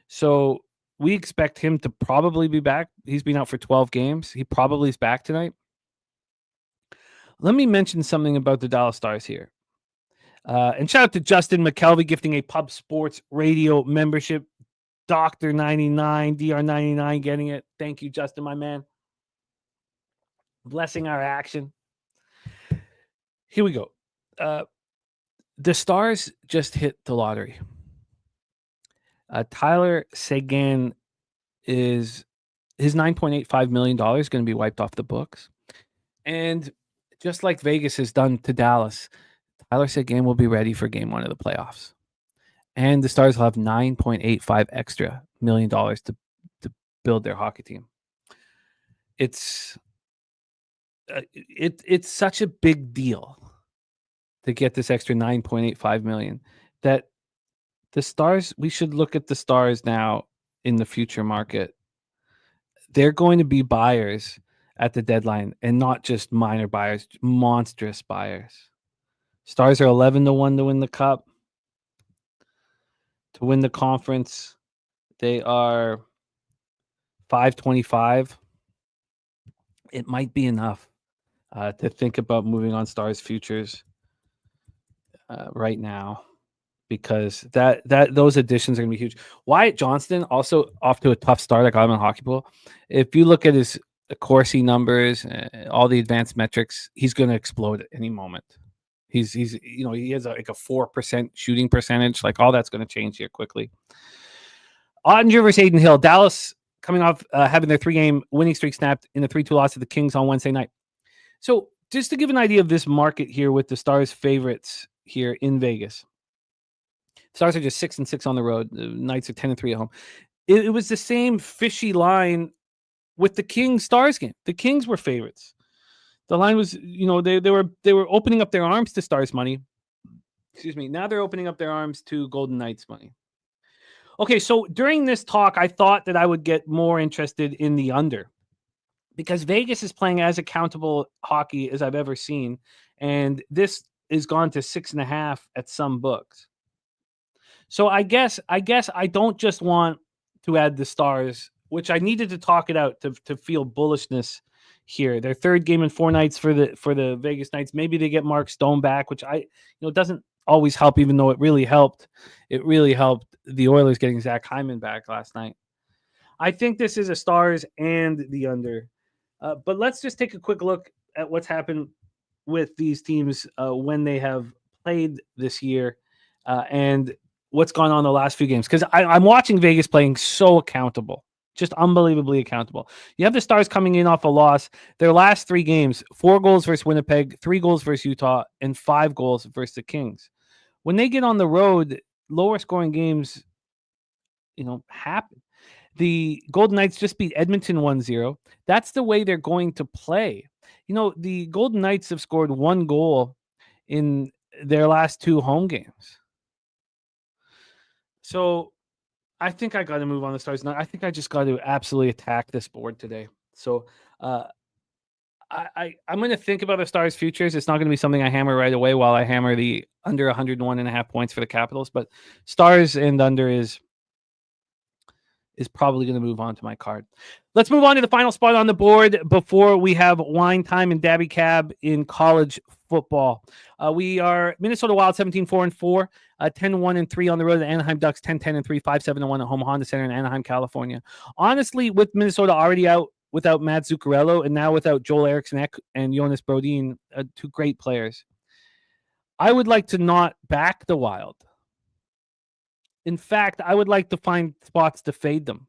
So we expect him to probably be back. He's been out for 12 games. He probably is back tonight. Let me mention something about the Dallas Stars here. And shout out to Justin McKelvey gifting a Pub Sports Radio membership. Dr. 99, DR 99 getting it. Thank you, Justin, my man. Blessing our action. Here we go. The Stars just hit the lottery. Tyler Seguin his $9.85 million going to be wiped off the books. And just like Vegas has done to Dallas. Tyler said game will be ready for game 1 of the playoffs. And the Stars will have $9.85 extra million to build their hockey team. It's such a big deal to get this extra $9.85 million that the Stars, we should look at the Stars now in the future market. They're going to be buyers at the deadline, and not just minor buyers, monstrous buyers. Stars are 11-1 to win the Cup. To win the conference, they are 525. It might be enough to think about moving on Stars futures right now, because those additions are going to be huge. Wyatt Johnston also off to a tough start. I got him in Hockey Pool. If you look at his Corsi numbers, all the advanced metrics, he's going to explode at any moment. He has like a 4% shooting percentage. Like, all that's going to change here quickly. Ottinger versus Adin Hill. Dallas coming off having their 3-game winning streak snapped in a 3-2 loss to the Kings on Wednesday night. So just to give an idea of this market here with the Stars favorites here in Vegas. Stars are just 6-6 on the road. The Knights are 10-3 at home. It was the same fishy line with the Kings Stars game. The Kings were favorites. The line was, they were opening up their arms to Stars money. Excuse me. Now they're opening up their arms to Golden Knights money. Okay, so during this talk, I thought that I would get more interested in the under, because Vegas is playing as accountable hockey as I've ever seen, and this is gone to 6.5 at some books. So I guess I don't just want to add the Stars, which I needed to talk it out to feel bullishness here. Their 3rd game in 4 nights for the Vegas Knights. Maybe they get Mark Stone back, which doesn't always help, even though it really helped. It really helped the Oilers getting Zach Hyman back last night. I think this is a Stars and the under. But let's just take a quick look at what's happened with these teams when they have played this year and what's gone on the last few games. Because I'm watching Vegas playing so accountable. Just unbelievably accountable. You have the Stars coming in off a loss. Their last 3 games, 4 goals versus Winnipeg, 3 goals versus Utah, and 5 goals versus the Kings. When they get on the road, lower scoring games, happen. The Golden Knights just beat Edmonton 1-0. That's the way they're going to play. The Golden Knights have scored 1 goal in their last 2 home games. So I think I got to move on the Stars. I think I just got to absolutely attack this board today. So I'm going to think about the Stars futures. It's not going to be something I hammer right away while I hammer the under 101.5 points for the Capitals. But Stars and under is probably going to move on to my card. Let's move on to the final spot on the board before we have Wine Time and Daby Cab in college football. We are Minnesota Wild 17-4-4, 10-1-3 on the road. The Anaheim Ducks 10-10-3, 5-7-1 at home Honda Center in Anaheim, California. Honestly, with Minnesota already out without Matt Zuccarello and now without Joel Eriksson and Jonas Brodin, 2 great players, I would like to not back the Wild. In fact, I would like to find spots to fade them.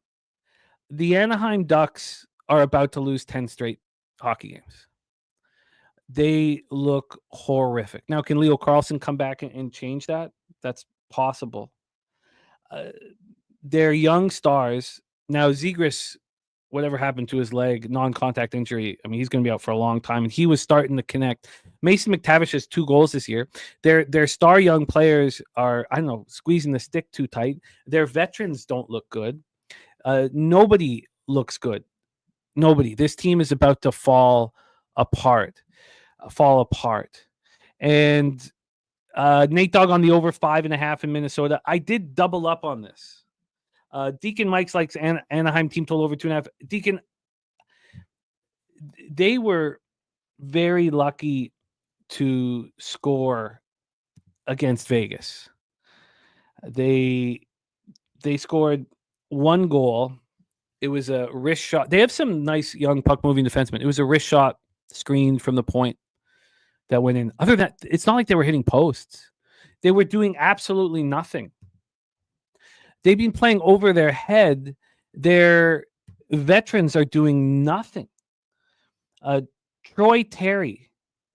The Anaheim Ducks are about to lose 10 straight hockey games. They look horrific. Now, can Leo Carlsson come back and change that? That's possible. They're young stars. Now, Zegras, whatever happened to his leg, non-contact injury, he's going to be out for a long time, and he was starting to connect. Mason McTavish has 2 goals this year. Their star young players are, squeezing the stick too tight. Their veterans don't look good. Nobody looks good. Nobody. This team is about to fall apart. And Nate Dogg on the over 5.5 in Minnesota. I did double up on this. Deacon Mike's likes Anaheim team total over 2.5. Deacon, they were very lucky to score against Vegas. They scored 1 goal. It was a wrist shot. They have some nice young puck moving defensemen. It was a wrist shot screened from the point that went in. Other than that, it's not like they were hitting posts. They were doing absolutely nothing. They've been playing over their head. Their veterans are doing nothing. Troy Terry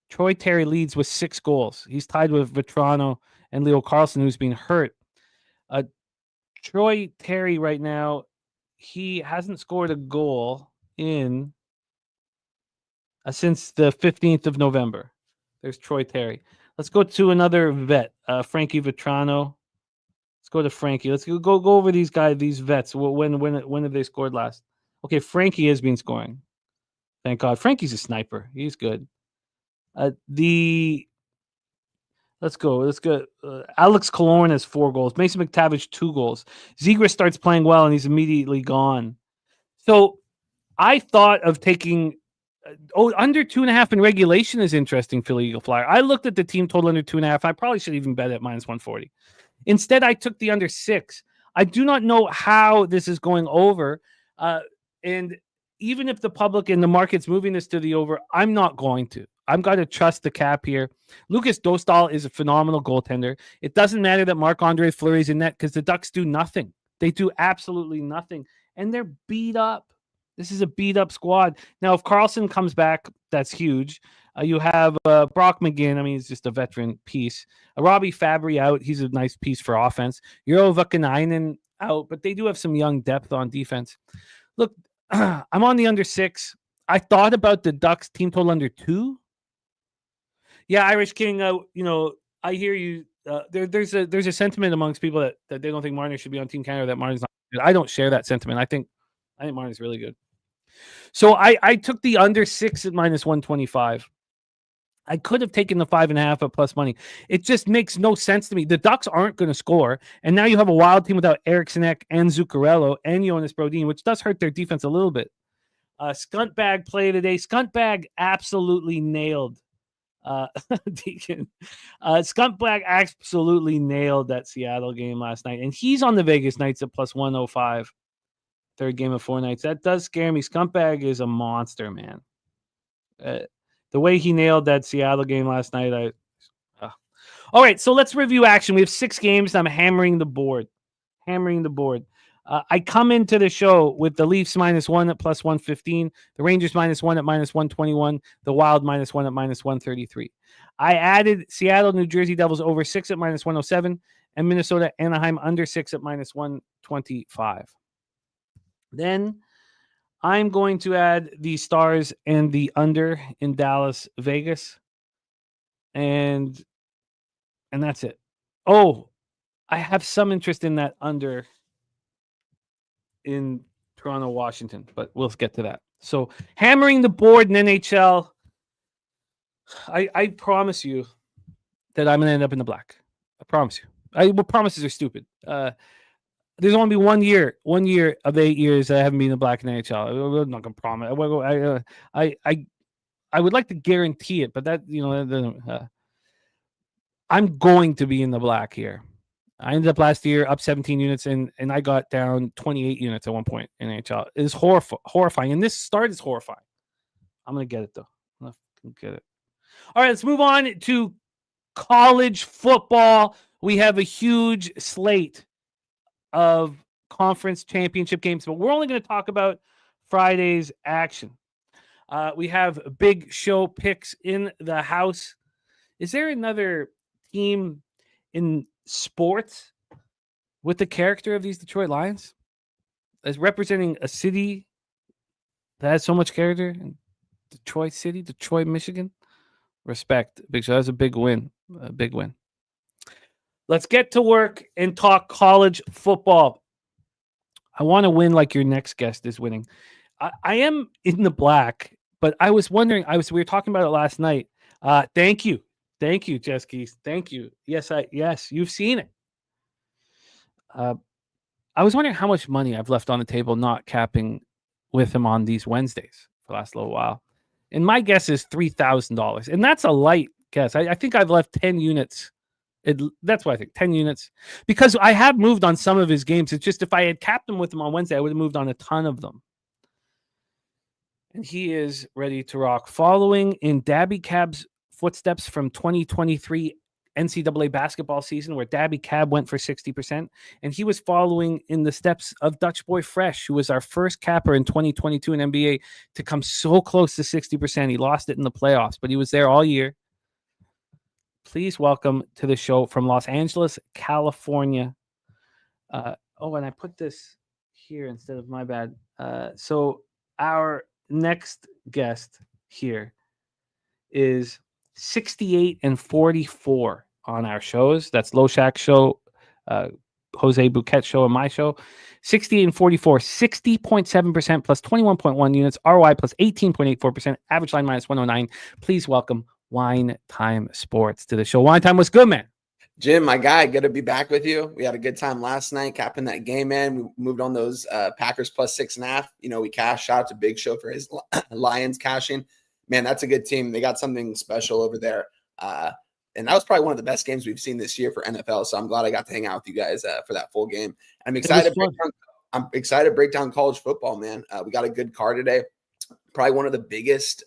Troy Terry leads with 6 goals. He's tied with Vetrano and Leo Carlson, who's been hurt. Troy Terry right now, he hasn't scored a goal in since the 15th of November. There's Troy Terry. Let's go to another vet, Frankie Vetrano. Let's go to Frankie. Let's go over these guys, these vets. When have they scored last? Okay, Frankie has been scoring. Thank God. Frankie's a sniper. He's good. Let's go. Alex Killorn has 4 goals. Mason McTavish 2 goals. Zegras starts playing well and he's immediately gone. So I thought of taking under 2.5 in regulation is interesting. Philly Eagle Flyer. I looked at the team total under 2.5. I probably should even bet at -140. Instead, I took the under 6. I do not know how this is going over. And even if the public and the market's moving this to the over, I'm not going to. I'm going to trust the cap here. Lucas Dostal is a phenomenal goaltender. It doesn't matter that Marc-Andre Fleury's in net because the Ducks do nothing. They do absolutely nothing. And they're beat up. This is a beat-up squad. Now, if Carlson comes back, that's huge. You have Brock McGinn. I mean, he's just a veteran piece. Robbie Fabry out. He's a nice piece for offense. Euro Vakanainen out, but they do have some young depth on defense. Look, I'm on the under 6. I thought about the Ducks team total under 2. Yeah, Irish King, I hear you. There's a sentiment amongst people that they don't think Marner should be on Team Canada, that Marner's not good. I don't share that sentiment. I think Marner's really good. So I took the under 6 at -125. I could have taken the 5.5 at plus money. It just makes no sense to me. The Ducks aren't going to score, and now you have a wild team without Eriksson Ek and Zuccarello and Jonas Brodin, which does hurt their defense a little bit. Scuntbag play today. Scuntbag absolutely nailed Deacon. Scuntbag absolutely nailed that Seattle game last night, and he's on the Vegas Knights at plus 105. Third game of 4 nights. That does scare me. Scuntbag is a monster, man. The way he nailed that Seattle game last night. All right, so let's review action. We have 6 games. I'm hammering the board. I come into the show with the Leafs -1 at plus 115, the Rangers -1 at -121, the Wild -1 at -133. I added Seattle, New Jersey Devils over 6 at -107, and Minnesota Anaheim under 6 at -125. Then I'm going to add the Stars and the under in Dallas, Vegas. And that's it. Oh, I have some interest in that under in Toronto, Washington, but we'll get to that. So hammering the board in NHL. I promise you that I'm going to end up in the black. I promise you. Promises are stupid. There's only been 1 year of 8 years that I haven't been in the black in NHL. I'm not going to promise. I would like to guarantee it, but that, I'm going to be in the black here. I ended up last year up 17 units, and I got down 28 units at one point in NHL. It is horrifying, and this start is horrifying. I'm going to get it, though. I'm going to get it. All right, let's move on to college football. We have a huge slate of conference championship games, but we're only going to talk about Friday's action. We have big show picks in the house. Is there another team in sports with the character of these Detroit Lions as representing a city that has so much character? Detroit City, Detroit, Michigan. Respect. Big show. That's a big win. A big win. Let's get to work and talk college football. I want to win like your next guest is winning. I am in the black, but I was wondering, we were talking about it last night. Thank you, Jess Keys. Thank you. Yes, you've seen it. I was wondering how much money I've left on the table not capping with him on these Wednesdays for the last little while. And my guess is $3,000. And that's a light guess. I think I've left 10 units. That's what I think, 10 units. Because I have moved on some of his games. It's just if I had capped him with him on Wednesday, I would have moved on a ton of them. And he is ready to rock. Following in Daby Cab's footsteps from 2023 NCAA basketball season where Daby Cab went for 60%, and he was following in the steps of Dutch Boy Fresh, who was our first capper in 2022 in NBA to come so close to 60%. He lost it in the playoffs, but he was there all year. Please welcome to the show from Los Angeles, California. And I put this here instead of my bad. So our next guest here is 68-44 on our shows. That's Low Shack show, Jose Bouquet show, and my show. 68-44, 60.7% plus 21.1 units, ROI plus 18.84%, average line minus 109. Please welcome Wine Time Sports to the show. Wine Time, what's good, man? Jim, my guy, good to be back with you. We had a good time last night, capping that game, man. We moved on those Packers plus 6.5. You know, we cashed. Shout out to Big Show for his Lions cashing. Man, that's a good team. They got something special over there. And that was probably one of the best games we've seen this year for NFL. So I'm glad I got to hang out with you guys for that full game. I'm excited. I'm excited to break down college football, man. We got a good card today. Probably one of the biggest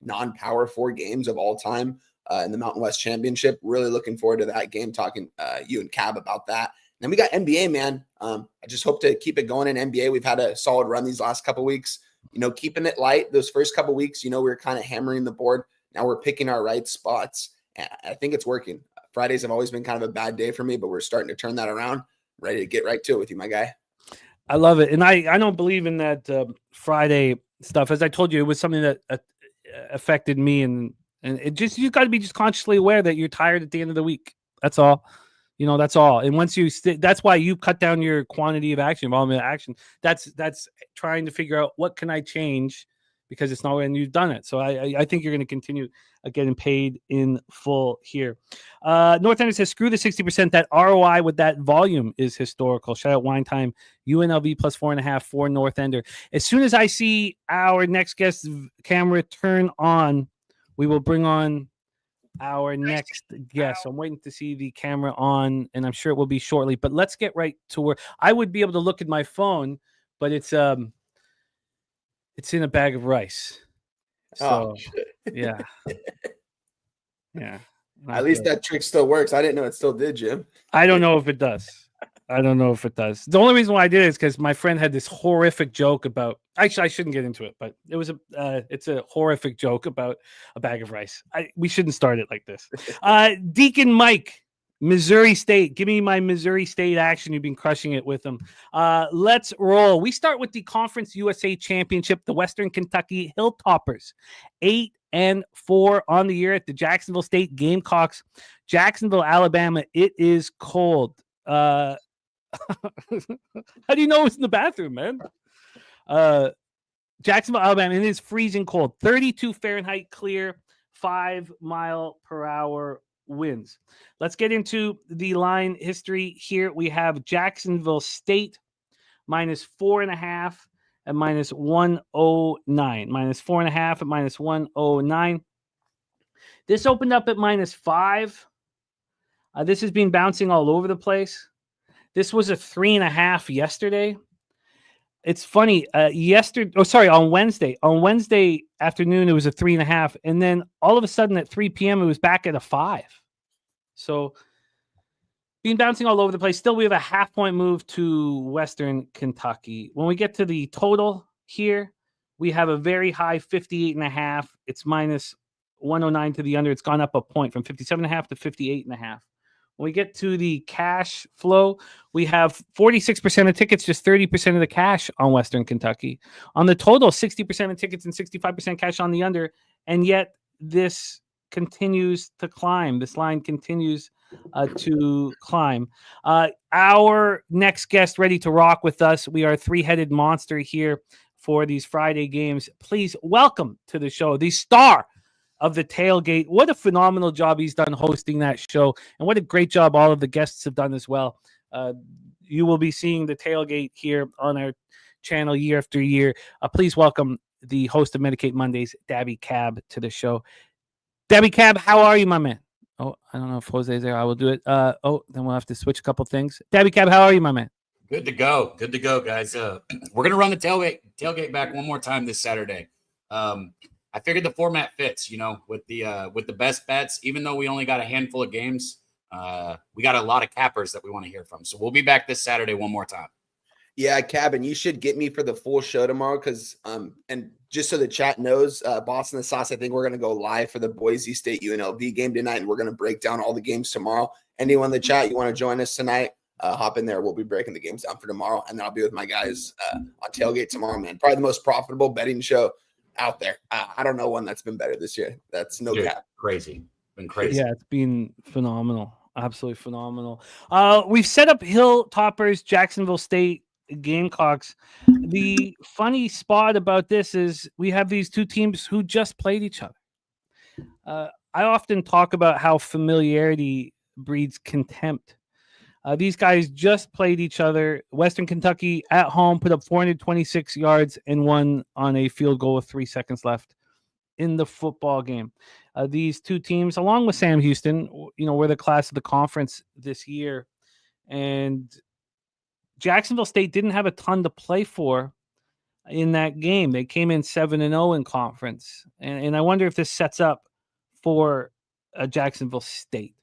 non-power 4 games of all time in the Mountain West Championship. Really looking forward to that game, talking you and Cab about that. And then we got NBA, man. I just hope to keep it going in NBA. We've had a solid run these last couple weeks. You know, keeping it light. Those first couple weeks, you know, we were kind of hammering the board. Now we're picking our right spots. And I think it's working. Fridays have always been kind of a bad day for me, but we're starting to turn that around. Ready to get right to it with you, my guy. I love it. And I don't believe in that Friday stuff. As I told you, it was something that affected me. And it just, you got to be just consciously aware that you're tired at the end of the week. That's all. You know, that's all. And once you that's why you cut down your quantity of action, involvement of action. That's trying to figure out what can I change, because it's not when you've done it. So I think you're going to continue getting paid in full here. North Ender says, screw the 60%. That ROI with that volume is historical. Shout out Wine Time. UNLV plus 4.5 for North Ender. As soon as I see our next guest camera turn on, we will bring on our next guest. So I'm waiting to see the camera on, and I'm sure it will be shortly. But let's get right to where I would be able to look at my phone, but it's in a bag of rice. So yeah. At least that trick still works. I didn't know it still did, Jim. I don't know if it does. The only reason why I did it is because my friend had this horrific joke about. Actually, I shouldn't get into it, but it was it's a horrific joke about a bag of rice. We shouldn't start it like this. Deacon Mike, Missouri State. Give me my Missouri State action. You've been crushing it with them. Let's roll. We start with the Conference USA Championship. The Western Kentucky Hilltoppers, 8-4 on the year at the Jacksonville State Gamecocks. Jacksonville, Alabama. It is cold. How do you know it's in the bathroom, man? Jacksonville, Alabama, it is freezing cold. 32 Fahrenheit clear, 5 mile per hour winds. Let's get into the line history here. We have Jacksonville State minus 4.5 at minus 109. Minus 4.5 at minus 109. This opened up at minus 5. This has been bouncing all over the place. This was a 3.5 yesterday. It's funny. On Wednesday. On Wednesday afternoon, it was a 3.5. And then all of a sudden at 3 p.m., it was back at a 5. So been bouncing all over the place. Still, we have a half-point move to Western Kentucky. When we get to the total here, we have a very high 58.5. It's minus 109 to the under. It's gone up a point from 57.5 to 58.5. When we get to the cash flow, we have 46% of tickets, just 30% of the cash on Western Kentucky. On the total, 60% of tickets and 65% cash on the under. And yet this continues to climb. This line continues to climb. Our next guest ready to rock with us. We are a 3-headed monster here for these Friday games. Please welcome to the show the star of the tailgate. What a phenomenal job he's done hosting that show, and what a great job all of the guests have done as well. You will be seeing the tailgate here on our channel year after year. Please welcome the host of Medicate Mondays, Daby Cab, to the show. Daby Cab, how are you, my man? Oh, I don't know if Jose's there. I will do it. Then we'll have to switch a couple things. Daby Cab, how are you, my man? Good to go, guys. We're gonna run the tailgate back one more time this Saturday. I figured the format fits, with the best bets. Even though we only got a handful of games, We got a lot of cappers that we want to hear from. So we'll be back this Saturday one more time. Yeah, Cabin, you should get me for the full show tomorrow because, and just so the chat knows, Boston the Sauce, I think we're going to go live for the Boise State UNLV game tonight, and we're going to break down all the games tomorrow. Anyone in the chat, you want to join us tonight, hop in there. We'll be breaking the games down for tomorrow, and then I'll be with my guys on Tailgate tomorrow, man. Probably the most profitable betting show out there. I don't know one that's been better this year. That's no cap. Crazy. Been crazy. Yeah, it's been phenomenal. Absolutely phenomenal. We've set up Hilltoppers, Jacksonville State, Gamecocks. The funny spot about this is we have these two teams who just played each other. I often talk about how familiarity breeds contempt. These guys just played each other. Western Kentucky at home put up 426 yards and won on a field goal with 3 seconds left in the football game. These two teams, along with Sam Houston, were the class of the conference this year. And Jacksonville State didn't have a ton to play for in that game. They came in 7-0 in conference. And I wonder if this sets up for Jacksonville State.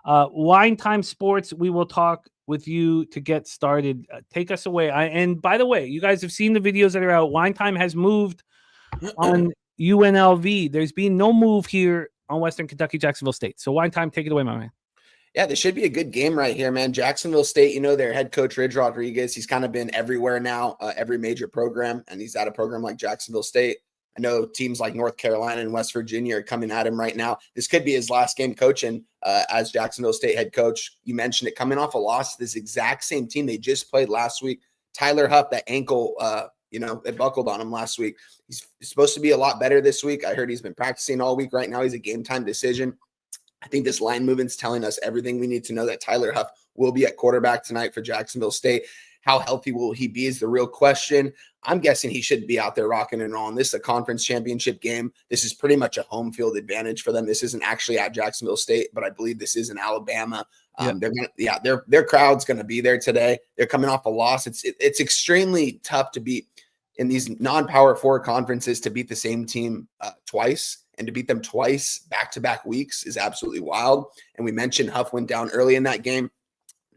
Wine Time Sports, we will talk with you to get started. Take us away. And by the way, you guys have seen the videos that are out. Wine Time has moved on UNLV. There's been no move here on Western Kentucky, Jacksonville State. So Wine Time, take it away, my man. Yeah, this should be a good game right here, man. Jacksonville State, their head coach, Ridge Rodriguez, he's kind of been everywhere now, every major program, and he's at a program like Jacksonville State. I know teams like North Carolina and West Virginia are coming at him right now. This could be his last game coaching as Jacksonville State head coach. You mentioned it, coming off a loss to this exact same team they just played last week. Tyler Huff, that ankle, it buckled on him last week. He's supposed to be a lot better this week. I heard he's been practicing all week. Right now, he's a game-time decision. I think this line movement's telling us everything we need to know that Tyler Huff will be at quarterback tonight for Jacksonville State. How healthy will he be is the real question. I'm guessing he should be out there rocking and rolling. This is a conference championship game. This is pretty much a home field advantage for them. This isn't actually at Jacksonville State, but I believe this is in Alabama. Their crowd's going to be there today. They're coming off a loss. It's extremely tough to beat in these non-power 4 conferences, to beat the same team twice. And to beat them twice back-to-back weeks is absolutely wild. And we mentioned Huff went down early in that game.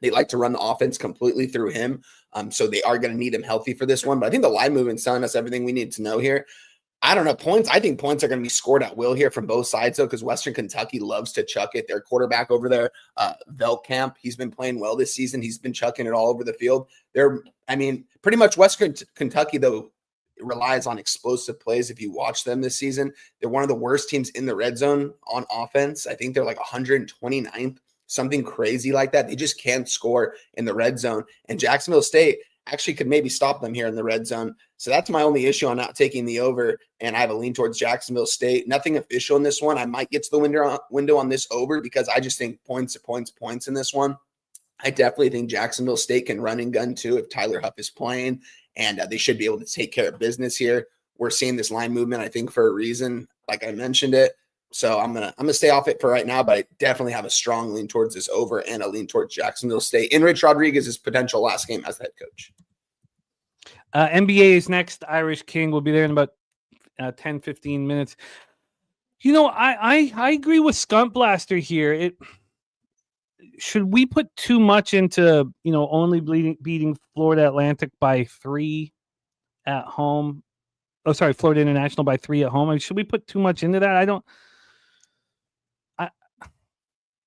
They like to run the offense completely through him. So they are going to need him healthy for this one. But I think the line movement's telling us everything we need to know here. I don't know, points. I think points are going to be scored at will here from both sides, though, because Western Kentucky loves to chuck it. Their quarterback over there, Velkamp, he's been playing well this season. He's been chucking it all over the field. Pretty much Western Kentucky, though, relies on explosive plays. If you watch them this season, they're one of the worst teams in the red zone on offense. I think they're like 129th, something crazy like that. They just can't score in the red zone. And Jacksonville State actually could maybe stop them here in the red zone. So that's my only issue on not taking the over. And I have a lean towards Jacksonville State. Nothing official in this one. I might get to the window on this over because I just think points in this one. I definitely think Jacksonville State can run and gun too if Tyler Huff is playing. And they should be able to take care of business here. We're seeing this line movement, I think, for a reason, like I mentioned it. So I'm gonna stay off it for right now, but I definitely have a strong lean towards this over and a lean towards Jacksonville State in Rich Rodriguez's potential last game as the head coach. NBA is next. Irish King will be there in about 10, 15 minutes. I agree with Skunt Blaster here. Should we put too much into, only beating Florida Atlantic by 3 at home? Oh, sorry, Florida International by 3 at home. Should we put too much into that?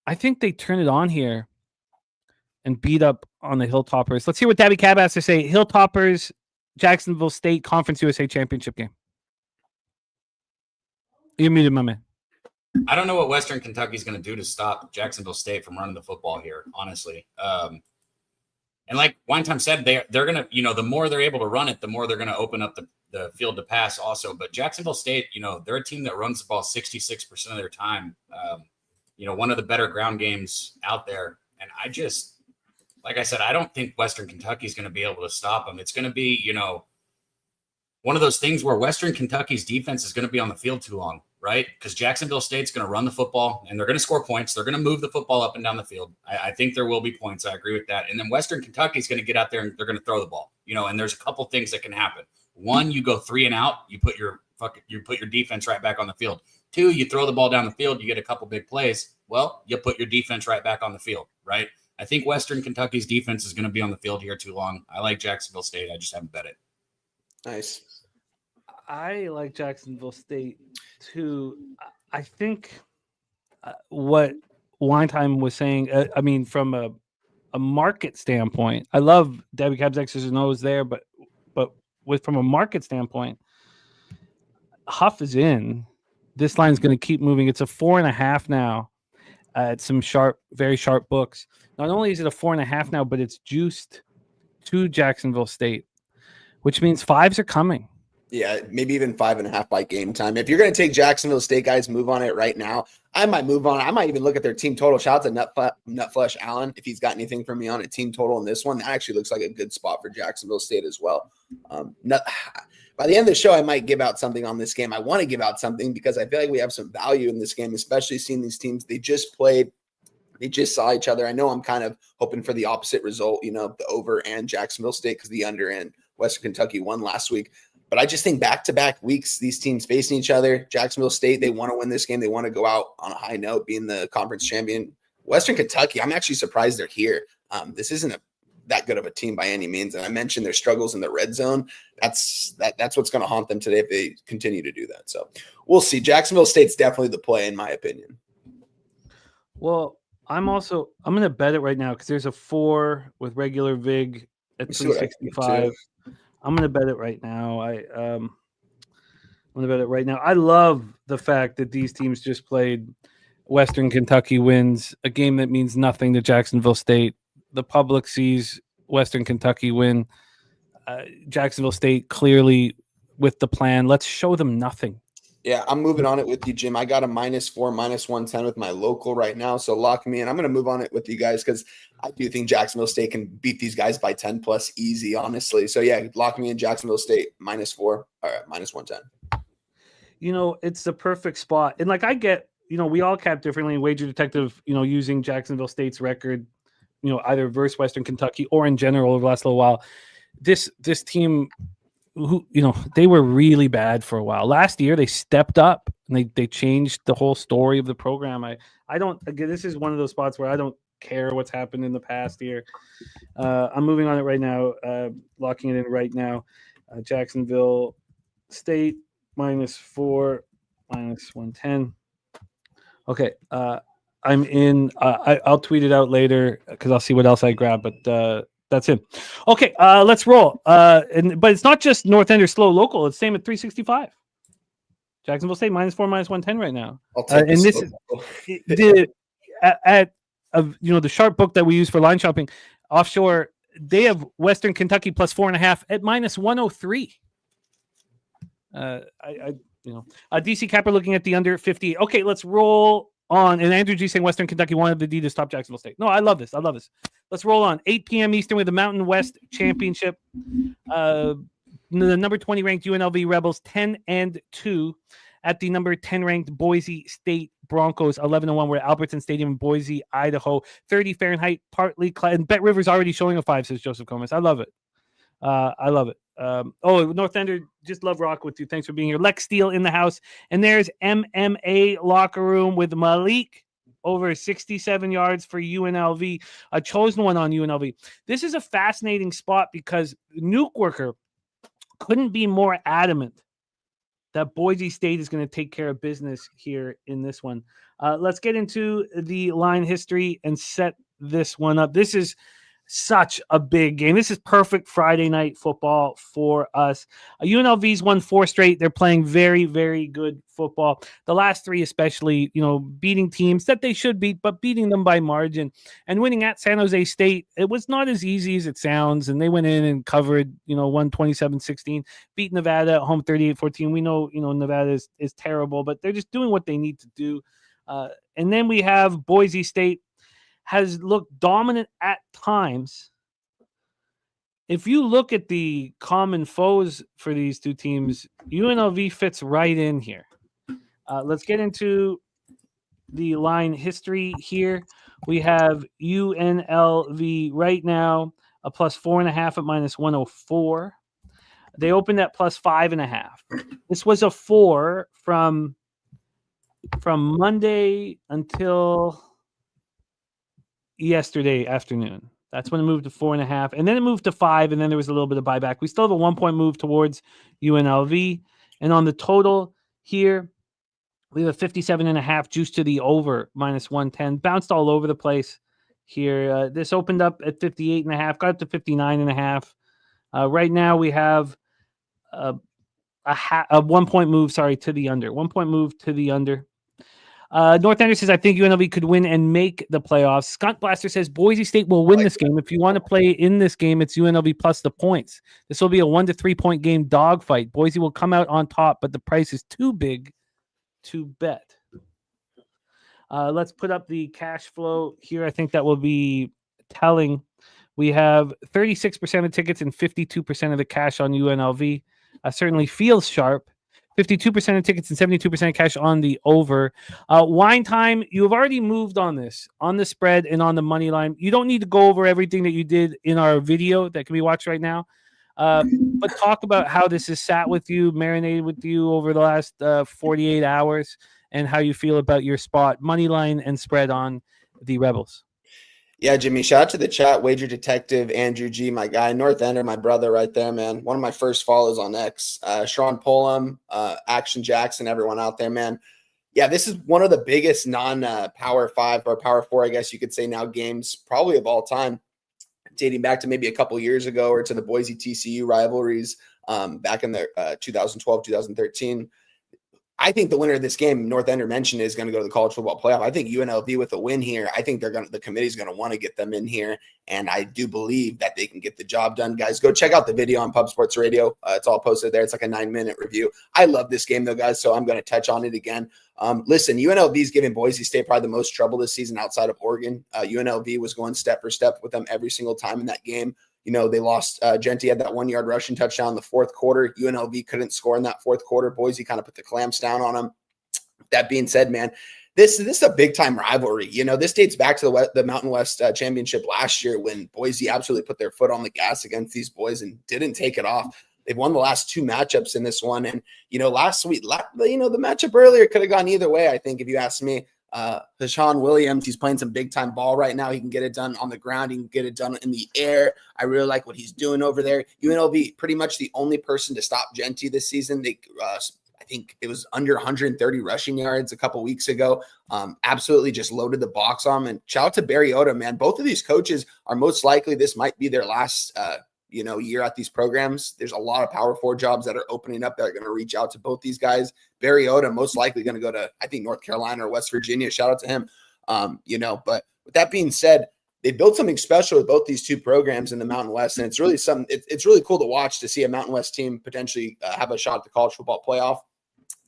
I think they turn it on here and beat up on the Hilltoppers. Let's hear what Daby Cab has to say. Hilltoppers, Jacksonville State Conference USA Championship game. You're muted, my man. I don't know what Western Kentucky is going to do to stop Jacksonville State from running the football here, honestly. And like Wine Time said, they're going to, the more they're able to run it, the more they're going to open up the field to pass also. But Jacksonville State, they're a team that runs the ball 66% of their time. One of the better ground games out there. And like I said, I don't think Western Kentucky is going to be able to stop them. It's going to be, one of those things where Western Kentucky's defense is going to be on the field too long, right? Because Jacksonville State's going to run the football and they're going to score points. They're going to move the football up and down the field. I think there will be points. I agree with that. And then Western Kentucky is going to get out there and they're going to throw the ball, and there's a couple things that can happen. One, you go 3 and out, you put your defense right back on the field. 2, you throw the ball down the field, you get a couple big plays. Well, you put your defense right back on the field, right? I think Western Kentucky's defense is going to be on the field here too long. I like Jacksonville State. I just haven't bet it. Nice. I like Jacksonville State too. I think what Wine Time was saying, I mean, from a market standpoint, I love Daby Cab's X's and O's there, but from a market standpoint, Huff is in. This line's going to keep moving. It's a 4.5 now at some very sharp books. Not only is it a 4.5 now, but it's juiced to Jacksonville State, which means 5s are coming. Yeah, maybe even 5.5 by game time. If you're going to take Jacksonville State, guys, move on it right now. I might move on. I might even look at their team total. Shout out to Nutflesh Allen if he's got anything for me on a team total in this one. That actually looks like a good spot for Jacksonville State as well. By the end of the show, I might give out something on this game. I want to give out something because I feel like we have some value in this game, especially seeing these teams. They just played. They just saw each other. I know I'm kind of hoping for the opposite result, the over and Jacksonville State because the under and Western Kentucky won last week. But I just think back-to-back weeks, these teams facing each other. Jacksonville State, they want to win this game. They want to go out on a high note, being the conference champion. Western Kentucky, I'm actually surprised they're here. This isn't that good of a team by any means. And I mentioned their struggles in the red zone. That's what's going to haunt them today if they continue to do that. So we'll see. Jacksonville State's definitely the play, in my opinion. Well, I'm going to bet it right now because there's a 4 with regular VIG at 365. I'm going to bet it right now. I'm going to bet it right now. I love the fact that these teams just played. Western Kentucky wins a game that means nothing to Jacksonville State. The public sees Western Kentucky win. Jacksonville State clearly with the plan. Let's show them nothing. Yeah, I'm moving on it with you, Jim. I got a -4, -110 with my local right now. So lock me in. I'm going to move on it with you guys because I do think Jacksonville State can beat these guys by 10 plus easy, honestly. So yeah, lock me in Jacksonville State -4 or -110. It's the perfect spot. And I get, we all cap differently. Wager Detective, using Jacksonville State's record, either versus Western Kentucky or in general over the last little while. This team, who they were really bad for a while. Last year they stepped up and they changed the whole story of the program. This is one of those spots where I don't care what's happened in the past year. I'm moving on it right now, locking it in right now. Jacksonville State -4, -110. Okay, I'm in. I'll tweet it out later because I'll see what else I grab, but that's it. Okay, let's roll. But it's not just North End or slow local. It's same at 365. Jacksonville State -4, -110 right now. And this is the sharp book that we use for line shopping offshore. They have Western Kentucky +4.5 at -103. DC Capper looking at the under 50. Okay, let's roll on. And Andrew G saying Western Kentucky wanted the D to stop Jacksonville State. No, I love this. Let's roll on. 8 p.m. Eastern with the Mountain West Championship. The number 20 ranked UNLV Rebels 10-2 at the number 10 ranked Boise State Broncos 11-1. We're at Albertson Stadium in Boise, Idaho. 30 Fahrenheit, partly cloudy. And Bet River's already showing a 5, says Joseph Comas. I love it. North Ender, just love rock with you. Thanks for being here. Lex Steele in the house. And there's MMA Locker Room with Malik over 67 yards for UNLV, a chosen one on UNLV. This is a fascinating spot because Nuke Worker couldn't be more adamant that Boise State is going to take care of business here in this one. Let's get into the line history and set this one up. This is such a big game. This is perfect Friday night football for us. UNLV's won 4 straight. They're playing very, very good football. The last 3 especially, beating teams that they should beat, but beating them by margin. And winning at San Jose State, it was not as easy as it sounds. And they went in and covered, won 27-16, beat Nevada at home 38-14. We know, Nevada is terrible, but they're just doing what they need to do. And then we have Boise State has looked dominant at times. If you look at the common foes for these two teams, UNLV fits right in here. Let's get into the line history here. We have UNLV right now a +4.5 at -104. They opened at +5.5. This was a 4 from from Monday until yesterday afternoon. That's when it moved to 4.5, and then it moved to 5, and then there was a little bit of buyback. We still have a 1-point move towards UNLV, and on the total here, we have a 57.5 juice to the over -110. Bounced all over the place here. This opened up at 58.5, got up to 59.5. Right now we have a 1-point move, to the under. 1-point move to the under. North Ender says, I think UNLV could win and make the playoffs. Scott Blaster says, Boise State will win this game. If you want to play in this game, it's UNLV plus the points. This will be a 1 to 3 point game dogfight. Boise will come out on top, but the price is too big to bet. Let's put up the cash flow here. I think that will be telling. We have 36% of tickets and 52% of the cash on UNLV. Certainly feels sharp. 52% of tickets and 72% of cash on the over. Wine Time, you have already moved on this, on the spread and on the money line. You don't need to go over everything that you did in our video that can be watched right now. But talk about how this has sat with you, marinated with you over the last 48 hours, and how you feel about your spot, money line and spread on the Rebels. Yeah, Jimmy, shout out to the chat, Wager Detective, Andrew G, my guy, North Ender, my brother right there, man. One of my first follows on X. Sean Pullum, Action Jackson, everyone out there, man. Yeah, this is one of the biggest non-Power 5 or Power 4, I guess you could say now, games probably of all time, dating back to maybe a couple years ago or to the Boise TCU rivalries back in the 2012, 2013. I think the winner of this game, North Ender mentioned, is going to go to the college football playoff. I think UNLV with a win here, I think the committee's going to want to get them in here. And I do believe that they can get the job done. Guys, go check out the video on Pub Sports Radio. It's all posted there. It's like a 9-minute review. I love this game though, guys. So I'm going to touch on it again. Listen, UNLV is giving Boise State probably the most trouble this season outside of Oregon. UNLV was going step for step with them every single time in that game. You know, they lost. Genty had that 1-yard rushing touchdown in the fourth quarter. UNLV couldn't score in that fourth quarter. Boise kind of put the clamps down on them. That being said, man, this is a big time rivalry. You know, this dates back to the Mountain West Championship last year when Boise absolutely put their foot on the gas against these boys and didn't take it off. They've won the last 2 matchups in this one. And, you know, last week, the matchup earlier could have gone either way, I think, if you ask me. Hashawn Williams, he's playing some big time ball right now. He can get it done on the ground. He can get it done in the air. I really like what he's doing over there. UNLV, pretty much the only person to stop Genty this season. They, I think it was under 130 rushing yards a couple weeks ago. Absolutely just loaded the box on him. And shout out to Barry Odom, man. Both of these coaches are most likely, this might be their last, year at these programs. There's a lot of Power 4 jobs that are opening up that are going to reach out to both these guys. Barry Odom most likely going to go to, I think, North Carolina or West Virginia. Shout out to him. But with that being said, they built something special with both these two programs in the Mountain West, and it's really it's really cool to watch, to see a Mountain West team potentially have a shot at the college football playoff.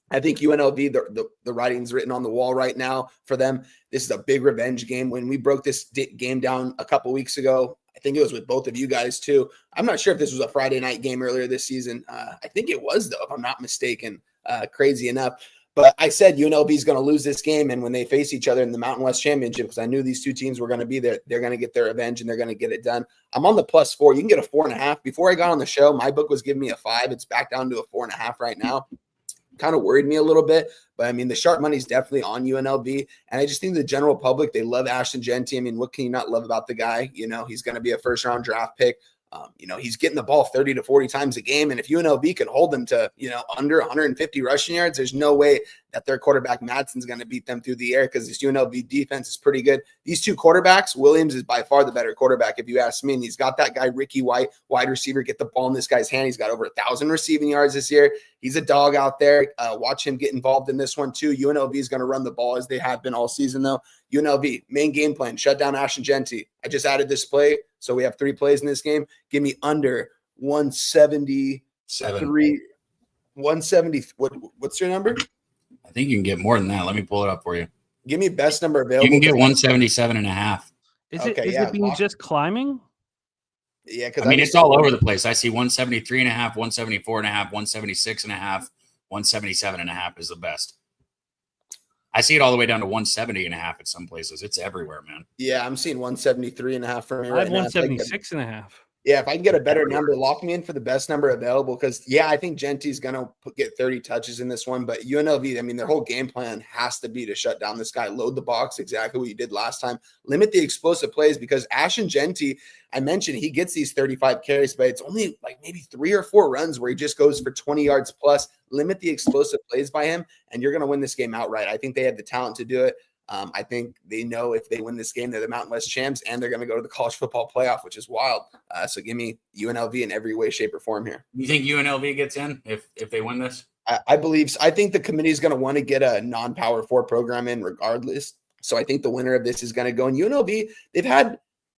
I think UNLV, the writing's written on the wall right now for them. This is a big revenge game. When we broke this game down a couple weeks ago, I think it was with both of you guys too. I'm not sure if this was a Friday night game earlier this season. I think it was, though, if I'm not mistaken, crazy enough. But I said UNLV is going to lose this game, and when they face each other in the Mountain West Championship, because I knew these two teams were going to be there, they're going to get their revenge and they're going to get it done. I'm on the +4. You can get a 4.5. Before I got on the show, my book was giving me a 5. It's back down to a 4.5 right now. Kind of worried me a little bit, but I mean, the sharp money is definitely on UNLV. And I just think the general public, they love Ashton Genty. I mean, what can you not love about the guy? You know, he's going to be a first-round draft pick. He's getting the ball 30 to 40 times a game. And if UNLV can hold them to, under 150 rushing yards, there's no way that their quarterback Madsen's going to beat them through the air, because this UNLV defense is pretty good. These two quarterbacks, Williams is by far the better quarterback, if you ask me. And he's got that guy, Ricky White, wide receiver, get the ball in this guy's hand. He's got over 1,000 receiving yards this year. He's a dog out there. Watch him get involved in this one too. UNLV is going to run the ball as they have been all season, though. UNLV, main game plan, shut down Ashton Genty. I just added this play, so we have 3 plays in this game. Give me under 173. 170. What's your number? I think you can get more than that. Let me pull it up for you. Give me best number available. You can get 177.5. Is it being just climbing? Yeah, because I mean, it's all over the place. I see 173.5, 174.5, 176.5, 177.5 is the best. I see it all the way down to 170.5 at some places. It's everywhere, man. Yeah, I'm seeing 173.5 for me right now. I have 176.5. Yeah, if I can get a better number, lock me in for the best number available. Because, yeah, I think Genty's going to get 30 touches in this one. But UNLV, I mean, their whole game plan has to be to shut down this guy, load the box, exactly what you did last time, limit the explosive plays. Because Ashton Genty, I mentioned, he gets these 35 carries, but it's only like maybe 3 or 4 runs where he just goes for 20 yards plus. Limit the explosive plays by him, and you're going to win this game outright. I think they have the talent to do it. I think they know if they win this game, they're the Mountain West champs, and they're going to go to the college football playoff, which is wild. So give me UNLV in every way, shape, or form here. You think UNLV gets in if they win this? I believe so. I think the committee is going to want to get a non-Power 4 program in regardless. So I think the winner of this is going to go. And UNLV, they've had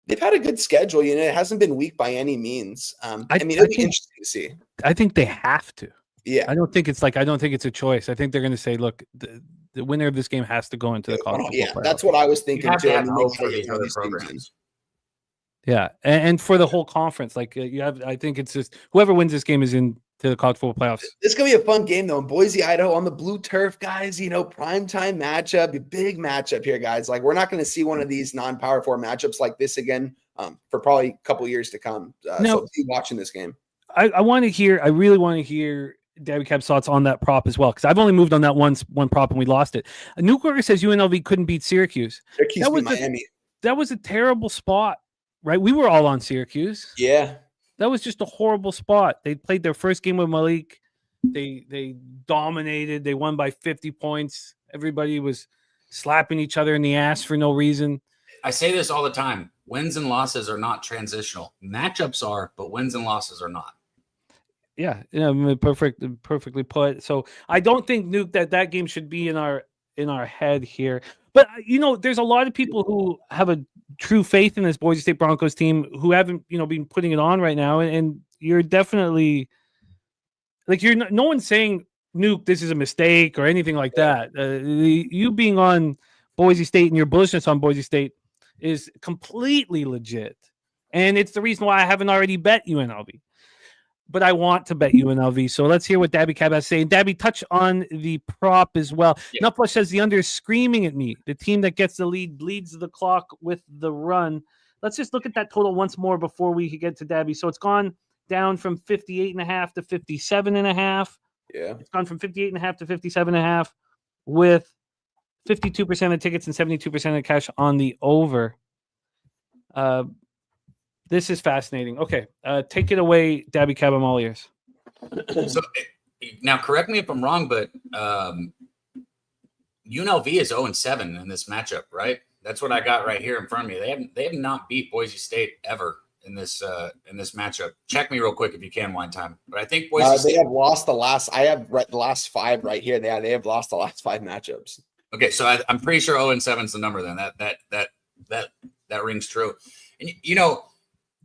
a good schedule. You know, it hasn't been weak by any means. I mean, it'll be interesting to see. I think they have to. Yeah. I don't think it's a choice. I think they're going to say, look, the winner of this game has to go into the college. Yeah, that's what I was thinking too. Yeah, and for the whole conference, like you have, I think it's just whoever wins this game is in to the college football playoffs. This is gonna be a fun game though. In Boise, Idaho, on the blue turf, guys. You know, primetime matchup, a big matchup here, guys. Like we're not going to see one of these non-Power 4 matchups like this again for probably a couple years to come. So keep watching this game. I really want to hear Daby Cab's thoughts on that prop as well, because I've only moved on that one prop and we lost it. Newkirk says UNLV couldn't beat Syracuse. Syracuse beat Miami. That was a terrible spot, right? We were all on Syracuse. Yeah. That was just a horrible spot. They played their first game with Malik. They dominated. They won by 50 points. Everybody was slapping each other in the ass for no reason. I say this all the time. Wins and losses are not transitional. Matchups are, but wins and losses are not. Yeah, perfectly put. So I don't think, Nuke, that game should be in our head here. But you know, there's a lot of people who have a true faith in this Boise State Broncos team who haven't, been putting it on right now. And you're definitely like no one's saying, Nuke, this is a mistake or anything like that. You being on Boise State and your bullishness on Boise State is completely legit, and it's the reason why I haven't already bet UNLV. But I want to bet UNLV. So let's hear what Daby Cab has to say. And Daby, touch on the prop as well. Yeah. Nutflush says the under is screaming at me. The team that gets the lead leads the clock with the run. Let's just look at that total once more before we get to Daby. So it's gone down from 58.5 to 57.5. Yeah. It's gone from 58.5 to 57.5 with 52% of tickets and 72% of cash on the over. This is fascinating. Okay, take it away, Daby Cab. I'm all ears. So now, correct me if I'm wrong, but UNLV is 0-7 in this matchup, right? That's what I got right here in front of me. They have not beat Boise State ever in this matchup. Check me real quick if you can, Wine Time. But I think Boise State, they have lost the last. I have the last 5 right here. They have lost the last 5 matchups. Okay, so I'm pretty sure 0-7 is the number. Then that rings true. And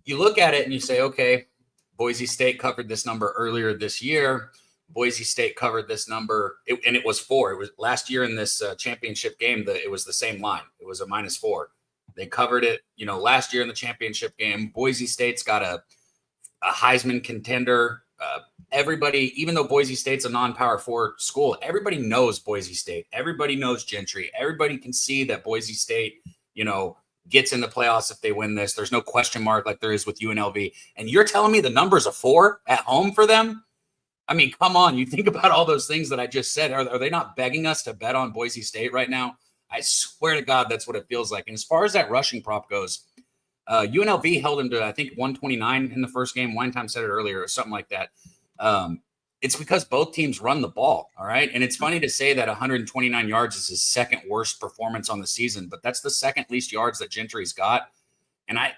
you look at it and you say, okay, Boise State covered this number earlier this year. Boise State covered this number, and it was 4. It was last year in this championship game. It was the same line. It was a -4. They covered it, last year in the championship game. Boise State's got a Heisman contender. Everybody, even though Boise State's a non-Power 4 school, everybody knows Boise State. Everybody knows Gentry. Everybody can see that Boise State, gets in the playoffs if they win this. There's no question mark like there is with UNLV. And you're telling me the number's a 4 at home for them? I mean, come on. You think about all those things that I just said. Are they not begging us to bet on Boise State right now? I swear to God, that's what it feels like. And as far as that rushing prop goes, UNLV held him to, I think, 129 in the first game. Wine Time said it earlier or something like that. It's because both teams run the ball, all right? And it's funny to say that 129 yards is his second worst performance on the season, but that's the second least yards that Gentry's got. And I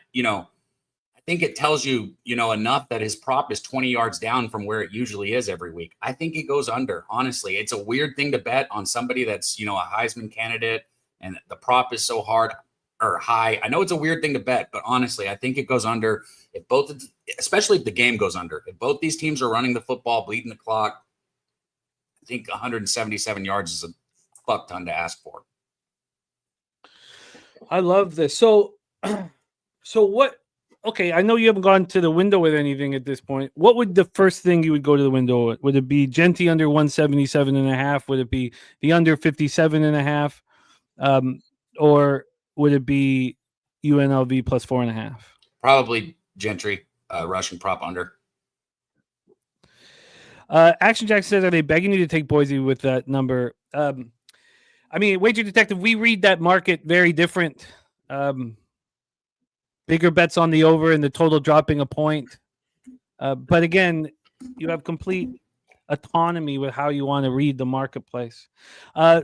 think it tells you, enough that his prop is 20 yards down from where it usually is every week. I think it goes under, honestly. It's a weird thing to bet on somebody that's, a Heisman candidate, and the prop is so high. I know it's a weird thing to bet, but honestly, I think it goes under. Especially if the game goes under. If both these teams are running the football, bleeding the clock, I think 177 yards is a fuck ton to ask for. I love this. So what? Okay, I know you haven't gone to the window with anything at this point. What would the first thing you would go to the window with? Would it be Genty under 177.5? Would it be the under 57.5? Or would it be UNLV plus 4.5? Probably Gentry. rushing prop under. Action Jack says, are they begging you to take Boise with that number? I mean, Wager Detective, we read that market very different. Bigger bets on the over and the total dropping a point. But again, you have complete autonomy with how you want to read the marketplace.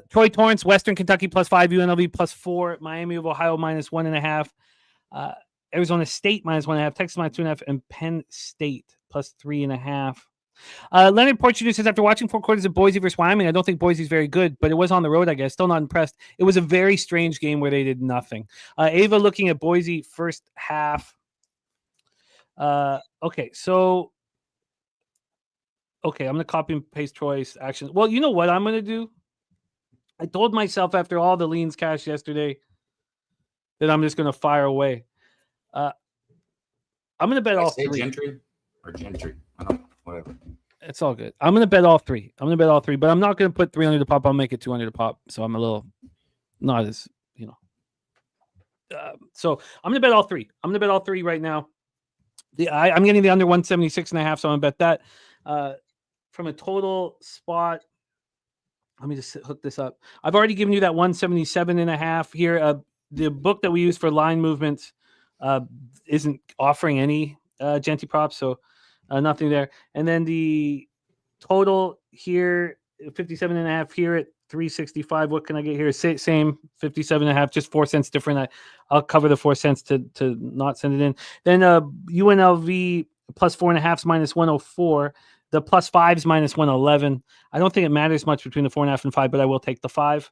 Troy Torrance, Western Kentucky +5, UNLV +4, Miami of Ohio -1.5, Arizona State -1.5, Texas -2.5, and Penn State +3.5. Leonard Portuguese says, after watching 4 quarters of Boise versus Wyoming, I don't think Boise's very good, but it was on the road, I guess. Still not impressed. It was a very strange game where they did nothing. Ava looking at Boise first half. Okay, I'm going to copy and paste Troy's actions. Well, you know what I'm going to do? I told myself after all the leans cash yesterday that I'm just going to fire away. I'm going to bet all 3. Gentry or Gentry? I don't know. Whatever. It's all good. I'm going to bet all 3. But I'm not going to put 300 to pop. I'll make it 200 to pop. So I'm a little not as, so I'm going to bet all 3. I'm going to bet all 3 right now. I'm getting the under 176.5, so I'm going to bet that. From a total spot, let me just hook this up. I've already given you that 177.5 here. The book that we use for line movements isn't offering any Genty props, so nothing there. And then the total here, 57.5 here at 365. What can I get here? Same 57.5, just 4 cents different. I'll cover the 4 cents to not send it in. Then UNLV +4.5 -104. The +5's -111. I don't think it matters much between the 4.5 and 5, but I will take the 5.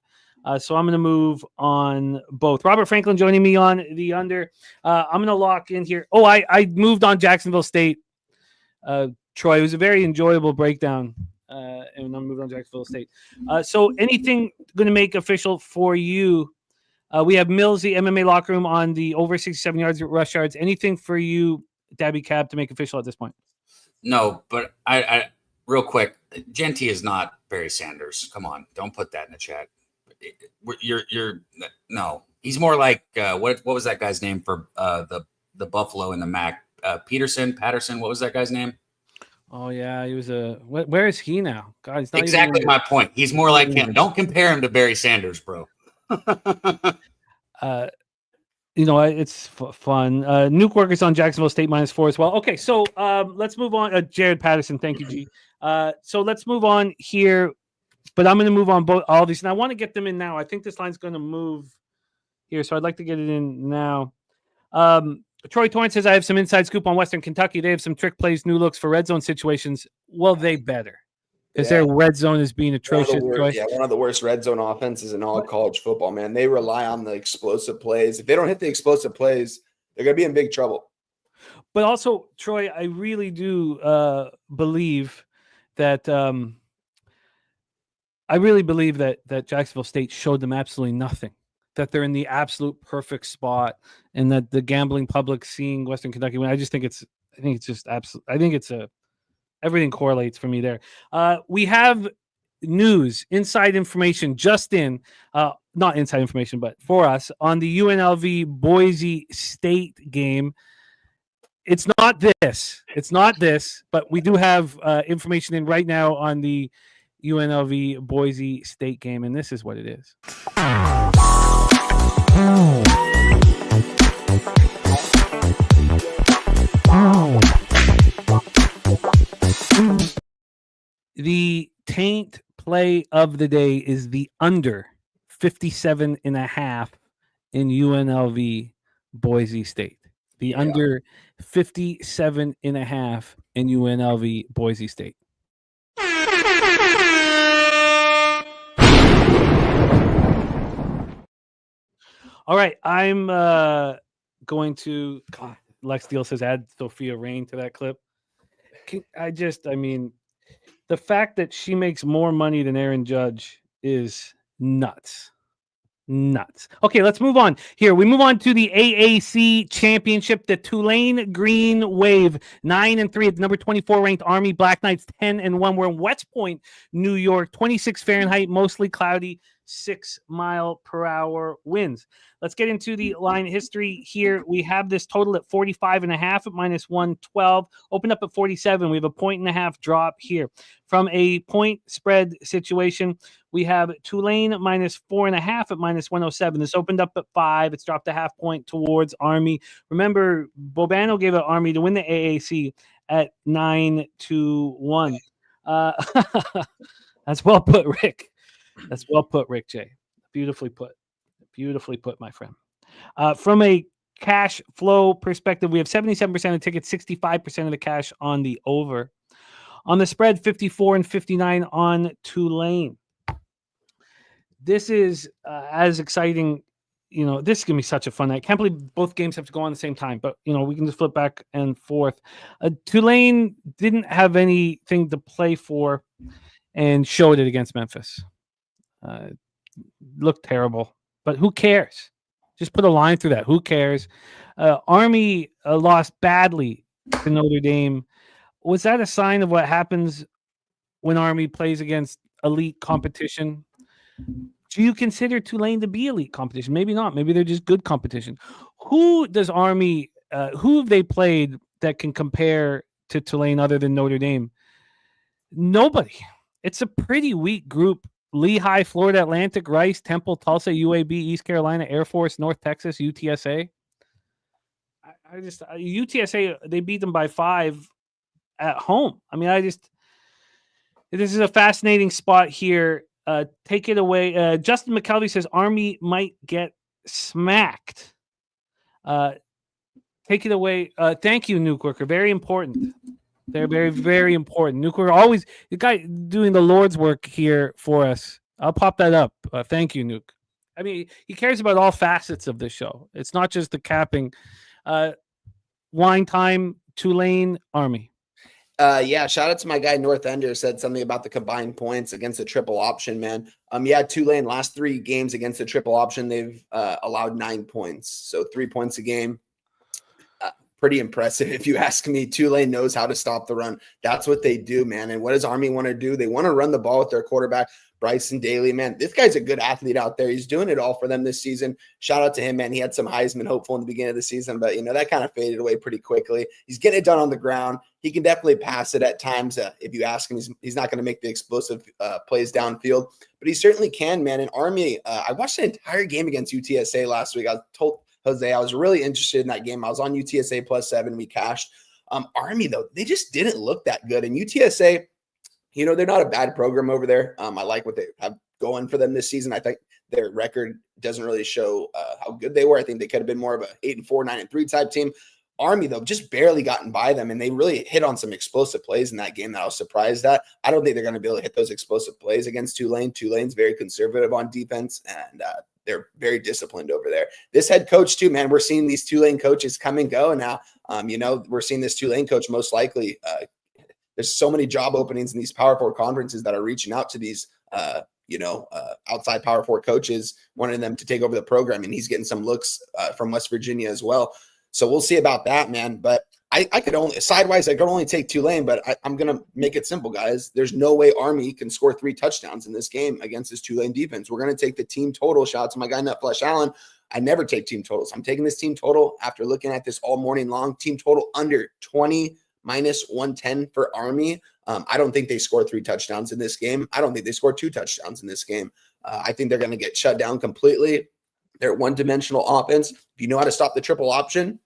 So I'm going to move on both. Robert Franklin joining me on the under. I'm going to lock in here. Oh, I moved on Jacksonville State. Troy, it was a very enjoyable breakdown. And I'm moving on Jacksonville State. So anything going to make official for you? We have Millsy MMA locker room on the over 67 yards rush yards. Anything for you, Daby Cab, to make official at this point? No, but I real quick, Genty is not Barry Sanders. Come on, don't put that in the chat. You're no. He's more like what was that guy's name for the Buffalo and the Mac? Patterson. What was that guy's name? Oh yeah, he was where is he now? God, he's not exactly my point. He's more like him. Don't compare him to Barry Sanders, bro. It's fun. Nuke workers on Jacksonville State -4 as well. Okay, so let's move on. Jared Patterson, thank you, G. So let's move on here, but I'm going to move on all these, and I want to get them in now. I think this line's going to move here, so I'd like to get it in now. Troy Torrance says, I have some inside scoop on Western Kentucky. They have some trick plays, new looks for red zone situations. Well, they better. Because their red zone is being atrocious. One of the worst red zone offenses in all of college football, man. They rely on the explosive plays. If they don't hit the explosive plays, they're going to be in big trouble. But also, Troy, I really do believe that Jacksonville State showed them absolutely nothing. That they're in the absolute perfect spot, and that the gambling public seeing Western Kentucky win. I think it's just absolute. I think it's everything correlates for me there. We have news, inside information, just in, not inside information, but for us on the UNLV Boise State game. It's not this, but we do have information in right now on the UNLV Boise State game, and this is what it is. The taint play of the day is the under 57.5 in UNLV Boise State. The under 57.5 in UNLV Boise State. All right, I'm going to. God, Lex Deal says add Sophia Rain to that clip. The fact that she makes more money than Aaron Judge is nuts. Okay, let's move on. Here, we move on to the AAC Championship. The Tulane Green Wave, 9-3 at number 24 ranked Army Black Knights, 10-1. We're in West Point, New York, 26 Fahrenheit, mostly cloudy. 6-mile-per-hour winds. Let's get into the line history here. We have this total at 45.5 at -112. Opened up at 47. We have a 1.5 drop here. From a point spread situation, we have Tulane -4.5 at -107. This opened up at 5. It's dropped a half point towards Army. Remember, Bobano gave it Army to win the AAC at 9-1. That's well put, Rick. That's well put, Rick J. Beautifully put. Beautifully put, my friend. From a cash flow perspective, we have 77% of tickets, 65% of the cash on the over. On the spread, 54 and 59 on Tulane. This is as exciting. This is going to be such a fun night. I can't believe both games have to go on at the same time, but, we can just flip back and forth. Tulane didn't have anything to play for and showed it against Memphis. Looked terrible, but who cares? Just put a line through that. Who cares? Army lost badly to Notre Dame. Was that a sign of what happens when Army plays against elite competition? Do you consider Tulane to be elite competition? Maybe not. Maybe they're just good competition. Who does Army, who have they played that can compare to Tulane other than Notre Dame? Nobody. It's a pretty weak group. Lehigh, Florida Atlantic, Rice, Temple, Tulsa, UAB, East Carolina, Air Force, North Texas, UTSA. UTSA, they beat them by 5 at home. This is a fascinating spot here. Take it away. Justin McKelvey says Army might get smacked. Take it away. Thank you, Nuke Worker. Very important. They're very, very important. Nuke Worker, always the guy doing the Lord's work here for us. I'll pop that up. Thank you, Nuke. He cares about all facets of this show. It's not just the capping. Wine Time, Tulane, Army. Shout out to my guy North Ender, said something about the combined points against the triple option, man. Tulane last 3 games against the triple option, they've allowed 9 points, so 3 points a game. Pretty impressive, if you ask me. Tulane knows how to stop the run. That's what they do, man. And what does Army want to do? They want to run the ball with their quarterback, Bryson Daly, man. This guy's a good athlete out there. He's doing it all for them this season. Shout out to him, man. He had some Heisman hopeful in the beginning of the season, but, that kind of faded away pretty quickly. He's getting it done on the ground. He can definitely pass it at times. If you ask him, he's not going to make the explosive plays downfield, but he certainly can, man. And Army, I watched the entire game against UTSA last week. I was told Jose, I was really interested in that game. I was on UTSA +7. We cashed. Army, though, they just didn't look that good. And UTSA, they're not a bad program over there. I like what they have going for them this season. I think their record doesn't really show how good they were. I think they could have been more of a 8-4, 9-3 type team. Army, though, just barely gotten by them, and they really hit on some explosive plays in that game that I was surprised at. I don't think they're going to be able to hit those explosive plays against Tulane. Tulane's very conservative on defense, and they're very disciplined over there. This head coach, too, man, we're seeing these Tulane coaches come and go now. We're seeing this Tulane coach most likely. There's so many job openings in these Power 4 conferences that are reaching out to these, outside Power 4 coaches, wanting them to take over the program, and he's getting some looks from West Virginia as well. So we'll see about that, man. But I could only take Tulane, but I'm going to make it simple, guys. There's no way Army can score 3 touchdowns in this game against this Tulane defense. We're going to take the team total. Shout out to my guy, Nutflesh Allen. I never take team totals. I'm taking this team total after looking at this all morning long. Team total under 20 -110 for Army. I don't think they score 3 touchdowns in this game. I don't think they score 2 touchdowns in this game. I think they're going to get shut down completely. They're one-dimensional offense. If you know how to stop the triple option,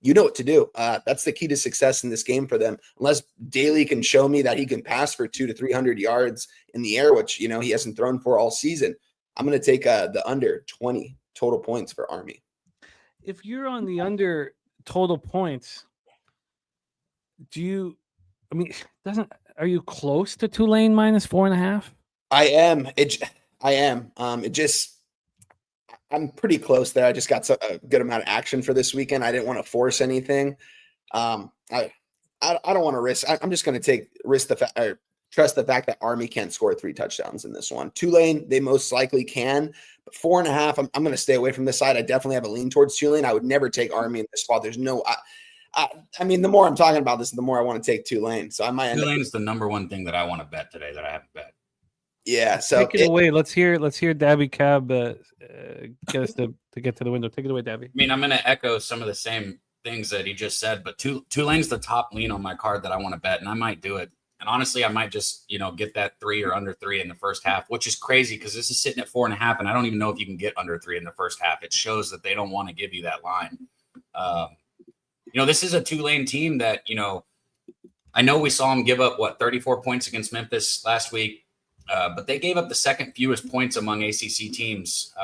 you know what to do. That's the key to success in this game for them. Unless Daly can show me that he can pass for 200 to 300 yards in the air, which, he hasn't thrown for all season, I'm going to take the under 20 total points for Army. If you're on the under total points, are you close to Tulane -4.5? I am. I'm pretty close there. I just got a good amount of action for this weekend. I didn't want to force anything. I don't want to risk. I'm just going to trust the fact that Army can't score 3 touchdowns in this one. Tulane, they most likely can, but 4.5. I'm going to stay away from this side. I definitely have a lean towards Tulane. I would never take Army in this spot. There's no. The more I'm talking about this, the more I want to take Tulane. So I might. Tulane is the number one thing that I want to bet today that I haven't bet. Yeah. So Take it away. Let's hear Daby Cab get us to get to the window. Take it away, Daby. I mean, I'm going to echo some of the same things that he just said, but Tulane's the top lean on my card that I want to bet, and I might do it. And honestly, I might just, get that 3 or under 3 in the first half, which is crazy because this is sitting at 4.5, and I don't even know if you can get under 3 in the first half. It shows that they don't want to give you that line. This is a Tulane team that, I know we saw them give up 34 points against Memphis last week, but they gave up the second fewest points among ACC teams.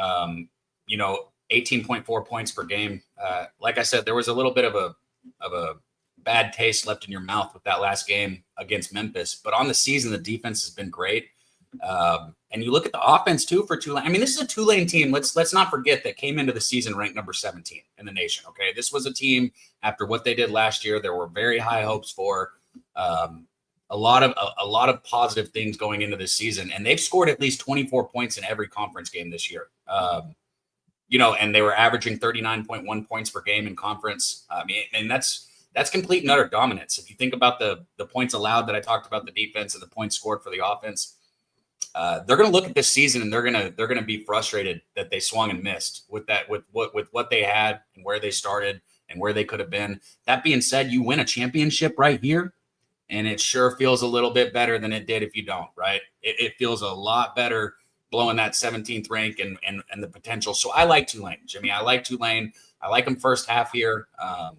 18.4 points per game. Like I said, there was a little bit of a bad taste left in your mouth with that last game against Memphis, but on the season, the defense has been great. And you look at the offense too for Tulane. I mean, this is a Tulane team. Let's not forget that came into the season ranked number 17 in the nation. Okay. This was a team after what they did last year. There were very high hopes for, a lot of positive things going into this season, and they've scored at least 24 points in every conference game this year. And they were averaging 39.1 points per game in conference. And that's complete and utter dominance. If you think about the points allowed that I talked about, the defense and the points scored for the offense, they're going to look at this season and they're going to be frustrated that they swung and missed with what they had and where they started and where they could have been. That being said, you win a championship right here, and it sure feels a little bit better than it did if you don't, right? It feels a lot better blowing that 17th rank and the potential. So I like Tulane, Jimmy. I like Tulane. I like them first half here. Wow.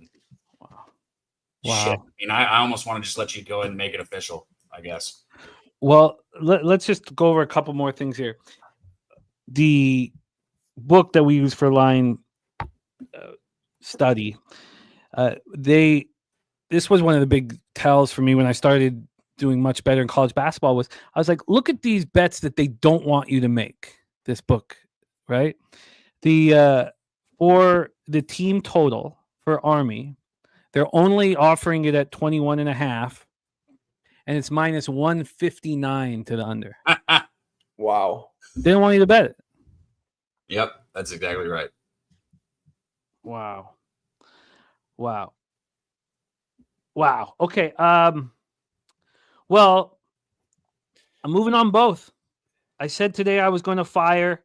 Shit. I almost want to just let you go ahead and make it official, I guess. Well, let's just go over a couple more things here. The book that we use for line study, this was one of the big tells for me when I started doing much better in college basketball. I was like, look at these bets that they don't want you to make. This book, right? For the team total for Army, they're only offering it at 21.5, and it's minus 159 to the under. Wow. They don't want you to bet it. Yep, that's exactly right. Wow. Okay. Well, I'm moving on both. I said today I was going to fire.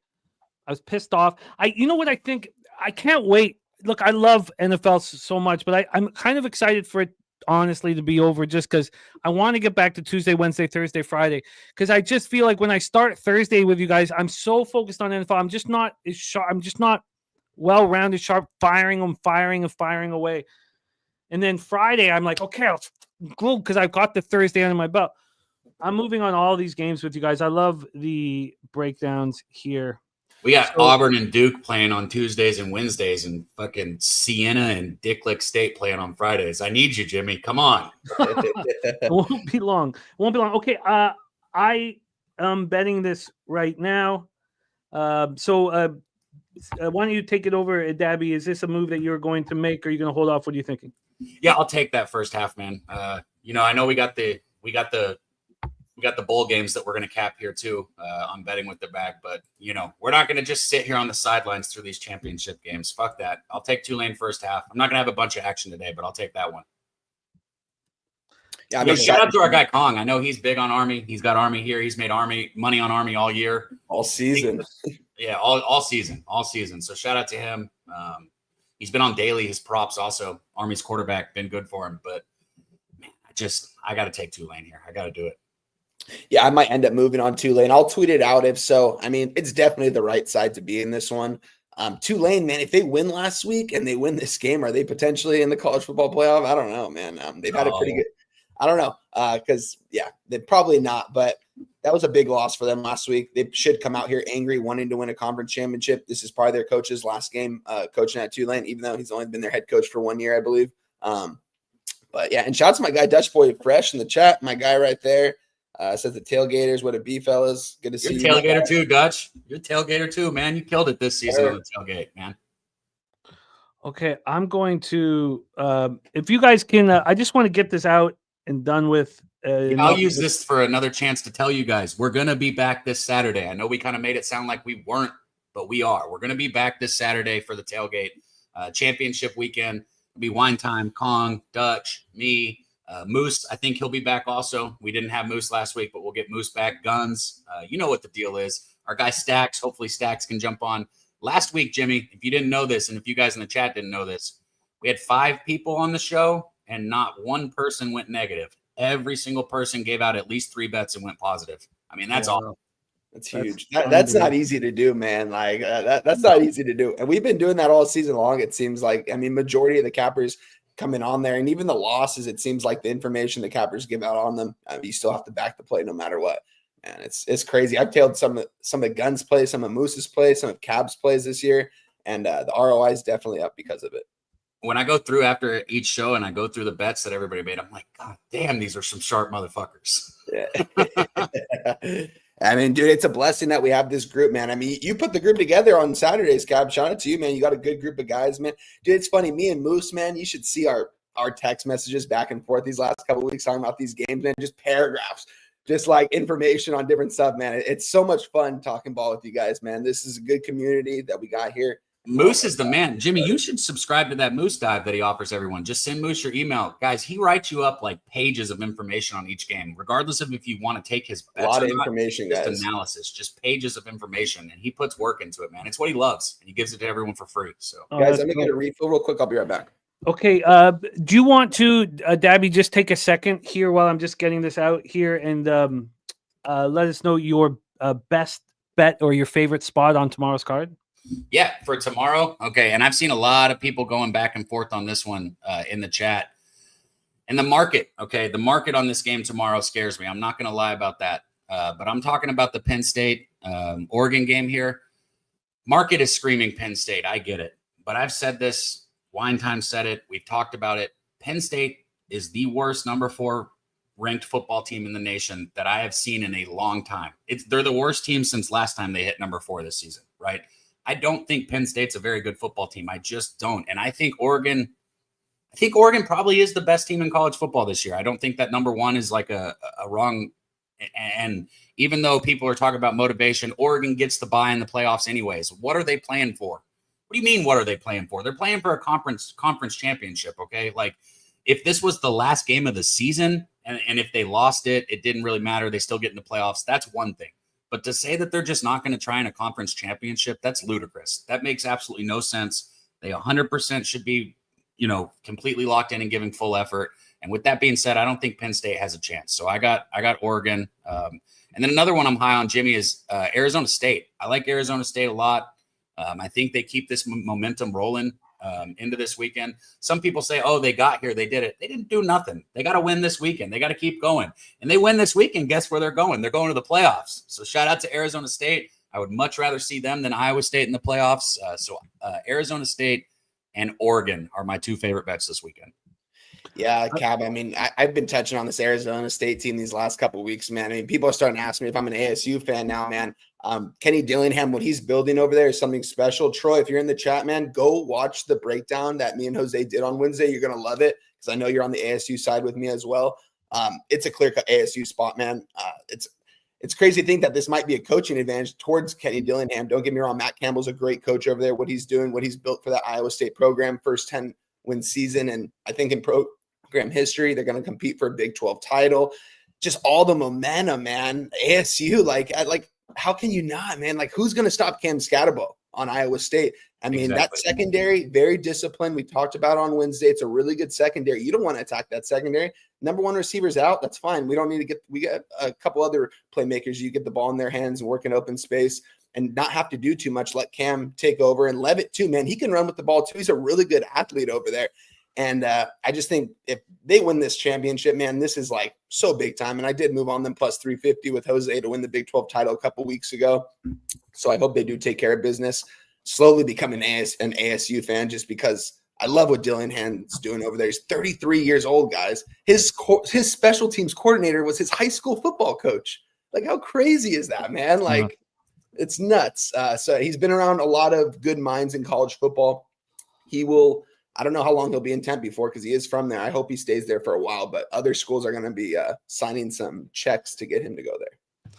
I was pissed off. You know what I think? I can't wait. Look, I love NFL so much, but I'm kind of excited for it, honestly, to be over just because I want to get back to Tuesday, Wednesday, Thursday, Friday. Because I just feel like when I start Thursday with you guys, I'm so focused on NFL. I'm just not as sharp. I'm just not well-rounded, sharp, firing away. And then Friday, I'm like, okay, I'll go because I've got the Thursday under my belt. I'm moving on all these games with you guys. I love the breakdowns here. We got Auburn and Duke playing on Tuesdays and Wednesdays, and fucking Siena and Dick Lick State playing on Fridays. I need you, Jimmy. Come on. It won't be long. Okay, I am betting this right now. So why don't you take it over, Daby? Is this a move that you're going to make, or are you going to hold off? What are you thinking? Yeah, I'll take that first half, man. I know we got the bowl games that we're going to cap here too on betting with the bag, but we're not going to just sit here on the sidelines through these championship games. Fuck that. I'll take Tulane first half. I'm not going to have a bunch of action today, but I'll take that one. Yeah, shout out to our guy Kong. I know he's big on Army. He's got Army here. He's made money on Army all year, all season. Yeah, all season. So shout out to him. He's been on daily. His props also. Army's quarterback been good for him, but man, I got to take Tulane here. I got to do it. Yeah, I might end up moving on Tulane. I'll tweet it out if so. I mean, it's definitely the right side to be in this one. Tulane, man, if they win last week and they win this game, are they potentially in the college football playoff? I don't know, man. They've had a pretty good – I don't know because, they're probably not. But that was a big loss for them last week. They should come out here angry, wanting to win a conference championship. This is probably their coach's last game coaching at Tulane, even though he's only been their head coach for 1 year, I believe. But, yeah, and shout out to my guy Dutch Boy Fresh in the chat, my guy right there. Says the tailgaters, what a B, fellas. Good to see you. Tailgater too, Dutch. You're tailgater too, man. You killed it this season on the tailgate, man. Okay, I'm going to if you guys can I just want to get this out and done with. I'll use this for another chance to tell you guys we're going to be back this Saturday. I know we kind of made it sound like we weren't, but we are. We're going to be back this Saturday for the tailgate championship weekend. It'll be wine time. Kong, Dutch, me, Moose, I think he'll be back also. We didn't have Moose last week, but we'll get Moose back. Guns, you know what the deal is. Our guy Stacks, hopefully Stacks can jump on. Last week, Jimmy, if you didn't know this, and if you guys in the chat didn't know this, we had 5 people on the show, and not one person went negative. Every single person gave out at least 3 bets and went positive. I mean, that's awesome. That's huge. That's not easy to do, man. Like that's not easy to do. And we've been doing that all season long. It seems like, I mean, majority of the cappers coming on there, and even the losses, it seems like the information the cappers give out on them, you still have to back the play no matter what. Man, it's crazy. I've tailed some of Guns' plays, some of Moose's plays, some of Cab's plays this year, and the ROI is definitely up because of it. When I go through after each show and I go through the bets that everybody made, I'm like, God damn, these are some sharp motherfuckers. Yeah. I mean, dude, it's a blessing that we have this group, man. I mean, you put the group together on Saturdays, Cab. Shout out to you, man. You got a good group of guys, man. Dude, it's funny. Me and Moose, man, you should see our text messages back and forth these last couple of weeks talking about these games, man. Just paragraphs, just like information on different stuff, man. It's so much fun talking ball with you guys, man. This is a good community that we got here. Moose is the man. Jimmy, you should subscribe to that Moose Dive that he offers everyone. Just send Moose your email. Guys, he writes you up like pages of information on each game, regardless of if you want to take his bets. A lot of information, just guys. Analysis, just pages of information. And he puts work into it, man. It's what he loves. And he gives it to everyone for free. So, guys, let me get a refill real quick. I'll be right back. Okay. Do you want to, Daby, just take a second here while I'm just getting this out here and let us know your best bet or your favorite spot on tomorrow's card? Yeah, for tomorrow. Okay. And I've seen a lot of people going back and forth on this one in the chat. And the market, okay, the market on this game tomorrow scares me. I'm not going to lie about that. But I'm talking about the Penn State Oregon game here. Market is screaming Penn State. I get it. But I've said this. Wine Time said it. We've talked about it. Penn State is the worst number 4 ranked football team in the nation that I have seen in a long time. They're the worst team since last time they hit number 4 this season, right? I don't think Penn State's a very good football team. I just don't. And I think Oregon probably is the best team in college football this year. I don't think that number 1 is like a wrong. And even though people are talking about motivation, Oregon gets the bye in the playoffs anyways. What are they playing for? What do you mean, what are they playing for? They're playing for a conference championship, okay? Like, if this was the last game of the season and if they lost it, it didn't really matter. They still get in the playoffs. That's one thing. But to say that they're just not going to try in a conference championship, that's ludicrous. That makes absolutely no sense. They 100% should be, completely locked in and giving full effort. And with that being said, I don't think Penn State has a chance. So I got Oregon. And then another one I'm high on, Jimmy, is Arizona State. I like Arizona State a lot. I think they keep this momentum rolling into this weekend. Some people say, oh, they got here. They did it. They didn't do nothing. They got to win this weekend. They got to keep going. And they win this weekend. Guess where they're going? They're going to the playoffs. So shout out to Arizona State. I would much rather see them than Iowa State in the playoffs. So Arizona State and Oregon are my 2 favorite bets this weekend. Yeah, Cab. I mean, I've been touching on this Arizona State team these last couple of weeks, man. I mean, people are starting to ask me if I'm an ASU fan now, man. Kenny Dillingham, what he's building over there is something special. Troy, if you're in the chat, man, go watch the breakdown that me and Jose did on Wednesday. You're going to love it because I know you're on the ASU side with me as well. It's a clear-cut ASU spot, man. It's crazy to think that this might be a coaching advantage towards Kenny Dillingham. Don't get me wrong. Matt Campbell's a great coach over there. What he's doing, what he's built for that Iowa State program, first 10-win season. And I think in program history, they're going to compete for a Big 12 title. Just all the momentum, man. ASU, like how can you not, man? Like, who's going to stop Cam Scatterbo on Iowa State? I mean, That secondary, very disciplined. We talked about on Wednesday. It's a really good secondary. You don't want to attack that secondary. Number 1 receiver's out. That's fine. We don't need to we got a couple other playmakers. You get the ball in their hands and work in open space and not have to do too much. Let Cam take over, and Levitt too, man. He can run with the ball too. He's a really good athlete over there. And I just think if they win this championship, man, this is like so big time. And I did move on them plus 350 with Jose to win the Big 12 title a couple weeks ago. So I hope they do take care of business. Slowly become an ASU fan just because I love what Dillingham's doing over there. He's 33 years old, guys. His special teams coordinator was his high school football coach. Like, how crazy is that, man? Like, it's nuts. So he's been around a lot of good minds in college football. I don't know how long he'll be in Tempe for because he is from there. I hope he stays there for a while, but other schools are going to be signing some checks to get him to go there.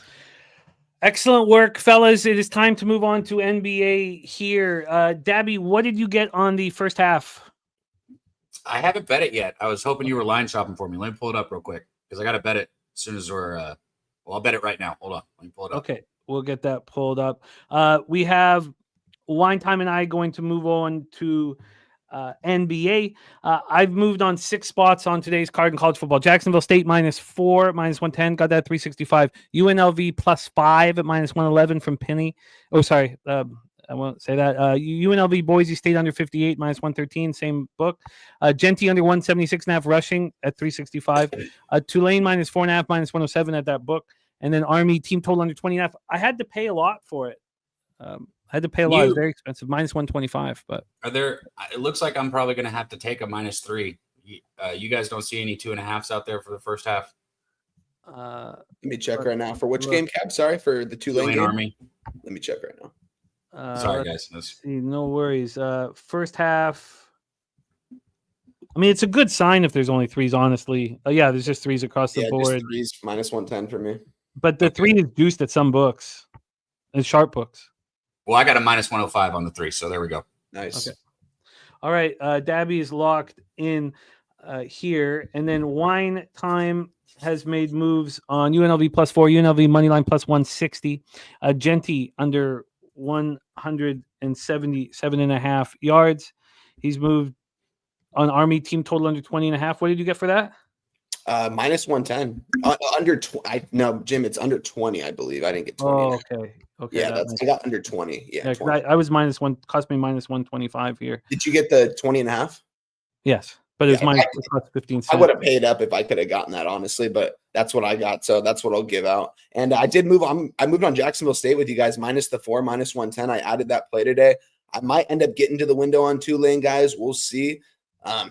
Excellent work, fellas. It is time to move on to NBA here. Daby, what did you get on the first half? I haven't bet it yet. I was hoping you were line shopping for me. Let me pull it up real quick because I got to bet it as soon as we're. Well, I'll bet it right now. Hold on. Let me pull it up. Okay, we'll get that pulled up. We have Wine Time and I going to move on to NBA. I've moved on 6 spots on today's card in college football. Jacksonville State -4, -110, got that at 365. UNLV +5 at -111 from Penny. Oh, sorry. I won't say that. UNLV Boise State under 58, -113, same book. Genty under 176.5 rushing at 365. Tulane -4.5, -107 at that book. And then Army team total under 20.5. I had to pay a lot for it. I had to pay a lot. It's very expensive, -125. But are there? It looks like I'm probably going to have to take a -3. You guys don't see any 2.5s out there for the first half. Let me check right now. For which game, Cab? Sorry, for the Tulane game? Army. Let me check right now. Sorry, guys. See, no worries. First half. I mean, it's a good sign if there's only 3s, honestly. Yeah, there's just 3s across the board. Just 3s, -110 for me. But the 3 is juiced at some books, and sharp books. Well, I got a -105 on the 3, so there we go. Nice. Okay. All right. Daby is locked in here, and then Wine Time has made moves on UNLV +4, UNLV moneyline +160, Genty under 177.5 yards. He's moved on Army team total under 20.5. What did you get for that? -110. Under 20. No, Jim, it's under 20, I believe. I didn't get 20. Oh, okay. Yeah, I got under 20. Yeah, 20. I was -1, cost me -125 here. Did you get the 20.5? Yes, but it was cost 15 cents. I would have paid up if I could have gotten that, honestly, but that's what I got, so that's what I'll give out. And I did move on. I moved on Jacksonville State with you guys, -4, -110. I added that play today. I might end up getting to the window on Tulane, guys. We'll see. I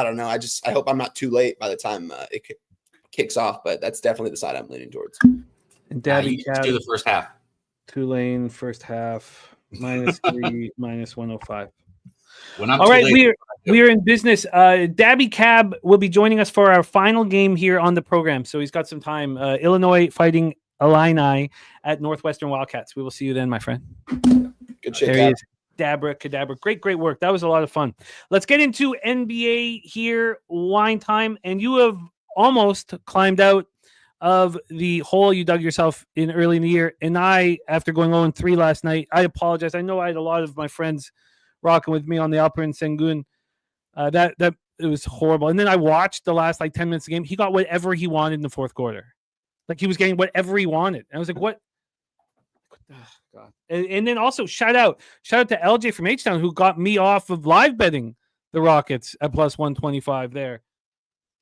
don't know. I hope I'm not too late by the time it kicks off, but that's definitely the side I'm leaning towards. And Daby Cab, do the first half. Tulane first half -3, -105. All right, we are in business. Daby Cab will be joining us for our final game here on the program, so he's got some time. Illinois fighting Illini at Northwestern Wildcats. We will see you then, my friend. Good shit. There he is. Cadabra. Great work. That was a lot of fun. Let's get into NBA here, Wine Time. And you have almost climbed out of the hole you dug yourself in early in the year. And I, after going 0-3 last night, I apologize. I know I had a lot of my friends rocking with me on the Alper and Sengun. That it was horrible. And then I watched the last 10 minutes of the game. He got whatever he wanted in the fourth quarter. He was getting whatever he wanted. And I was like, what? Oh, God. And then also shout out to LJ from H-Town who got me off of live betting the Rockets at +125 there.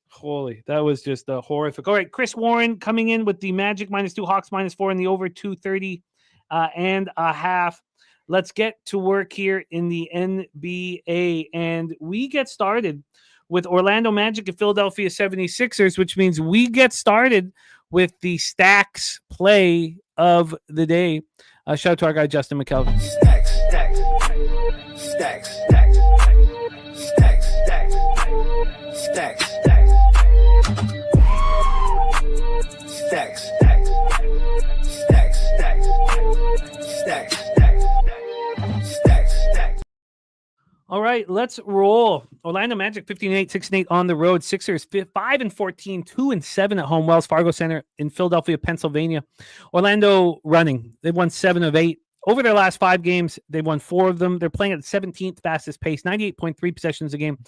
Holy, that was just horrific. All right, Chris Warren coming in with the Magic -2, Hawks -4, and the over 230 and a half. Let's get to work here in the NBA, and we get started with Orlando Magic and Philadelphia 76ers, which means we get started with the stacks play of the day. Shout out to our guy Justin McKelvey. Stacks. All right, let's roll. Orlando Magic 15-8, 6-8 on the road. Sixers 5-14, 2-7 at home. Wells Fargo Center in Philadelphia, Pennsylvania. Orlando running. They've won 7 of 8. Over their last 5 games, they've won 4 of them. They're playing at the 17th fastest pace, 98.3 possessions a game.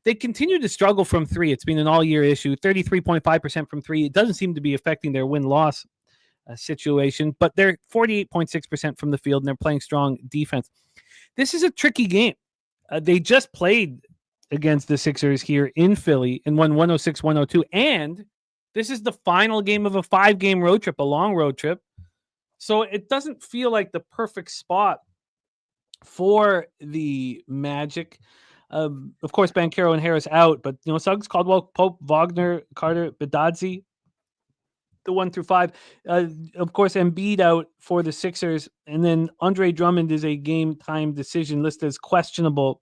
They continue to struggle from 3. It's been an all-year issue, 33.5% from 3. It doesn't seem to be affecting their win-loss situation, but they're 48.6% from the field, and they're playing strong defense. This is a tricky game. They just played against the Sixers here in Philly and won 106-102, and this is the final game of a 5-game road trip, a long road trip. So it doesn't feel like the perfect spot for the Magic. Of course, Banchero and Harris out, but Suggs, Caldwell, Pope, Wagner, Carter, Bedadzi, the 1 through 5. Of course, Embiid out for the Sixers, and then Andre Drummond is a game time decision listed as questionable.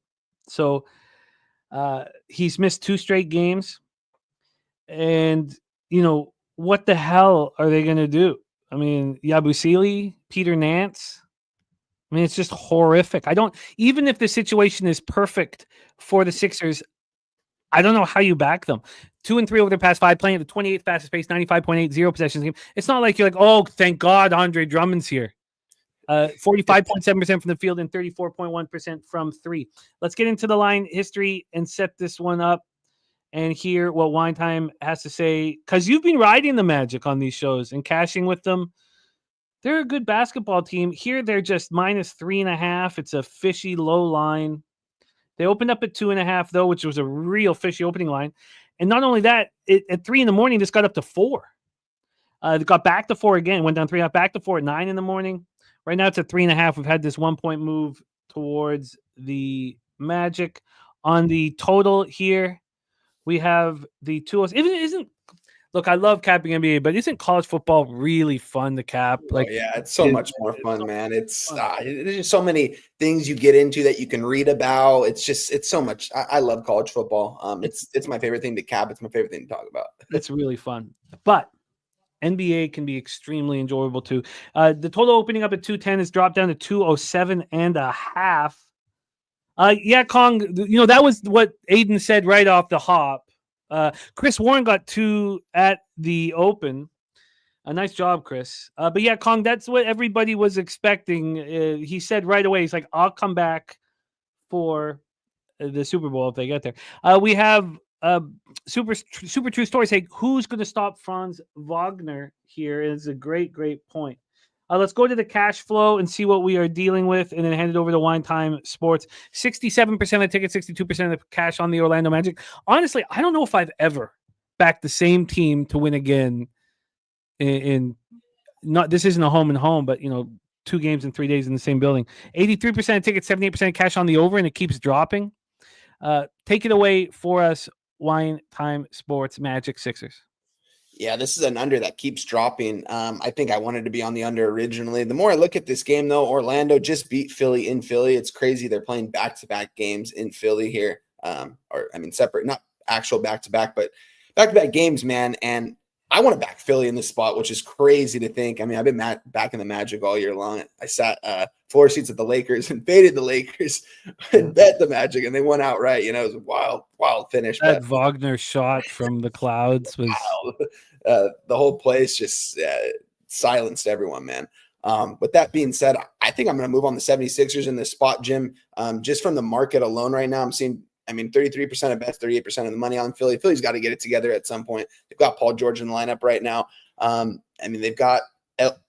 So he's missed 2 straight games, and what the hell are they going to do? I mean, Yabusele, Peter Nance. I mean, it's just horrific. Even if the situation is perfect for the Sixers, I don't know how you back them. 2-3 over their past 5, playing at the 28th fastest pace, 95.80 possessions game. It's not like you're like, oh, thank God Andre Drummond's here. 45.7% from the field and 34.1% from 3. Let's get into the line history and set this one up and hear what Wine Time has to say, because you've been riding the Magic on these shows and cashing with them. They're a good basketball team. Here they're just -3.5. It's a fishy low line. They opened up at 2.5 though, which was a real fishy opening line. And not only that, at 3 in the morning, this got up to 4. It got back to 4 again, went down 3.5, back to 4 at 9 in the morning. Right now it's at 3.5. We've had this 1-point move towards the Magic. On the total here, we have the 2. Look, I love capping NBA, but isn't college football really fun to cap? Like, yeah, it's so much more fun, man. There's just so many things you get into that you can read about. It's so much. I love college football. It's my favorite thing to cap. It's my favorite thing to talk about. It's really fun, but NBA can be extremely enjoyable too. The total opening up at 210 has dropped down to 207.5. Yeah, Kong. That was what Aiden said right off the hop. Chris Warren got 2 at the open. A nice job, Chris. But yeah, Kong, that's what everybody was expecting. He said right away, he's like, I'll come back for the Super Bowl if they get there. We have super true story saying, who's going to stop Franz Wagner here is a great point. Let's go to the cash flow and see what we are dealing with, and then hand it over to Wine Time Sports. 67% of tickets, 62% of cash on the Orlando Magic. Honestly, I don't know if I've ever backed the same team to win again. This isn't a home and home, but 2 games in 3 days in the same building. 83% of tickets, 78% of cash on the over, and it keeps dropping. Take it away for us, Wine Time Sports, Magic Sixers. Yeah, this is an under that keeps dropping. I think I wanted to be on the under originally. The more I look at this game, though, Orlando just beat Philly in Philly. It's crazy. They're playing back-to-back games in Philly here. Separate, not actual back-to-back, but back-to-back games, man. And I want to back Philly in this spot, which is crazy to think. I mean, I've been back in the Magic all year long. I sat floor seats at the Lakers and faded the Lakers and bet the Magic, and they won outright. It was a wild finish. That Wagner shot from the clouds was the whole place just silenced everyone, man. With that being said, I think I'm going to move on the 76ers in this spot, Jim. Just from the market alone right now, I'm seeing 33% of bets, 38% of the money on Philly. Philly's got to get it together at some point. They've got Paul George in the lineup right now. They've got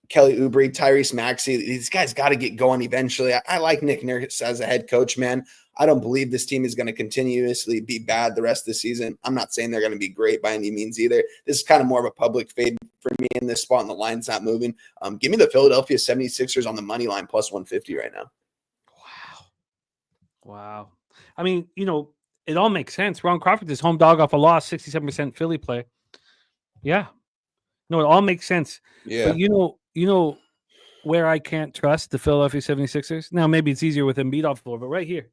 Kelly Oubre, Tyrese Maxey. These guys got to get going eventually. I like Nick Nurse as a head coach, man. I don't believe this team is going to continuously be bad the rest of the season. I'm not saying they're going to be great by any means either. This is kind of more of a public fade for me in this spot, and the line's not moving. Give me the Philadelphia 76ers on the money line plus 150 right now. Wow. It all makes sense. Ron Crawford is home dog off a loss, 67% Philly play. Yeah. No, it all makes sense. Yeah. But where I can't trust the Philadelphia 76ers? Now, maybe it's easier with Embiid off the floor, but right here.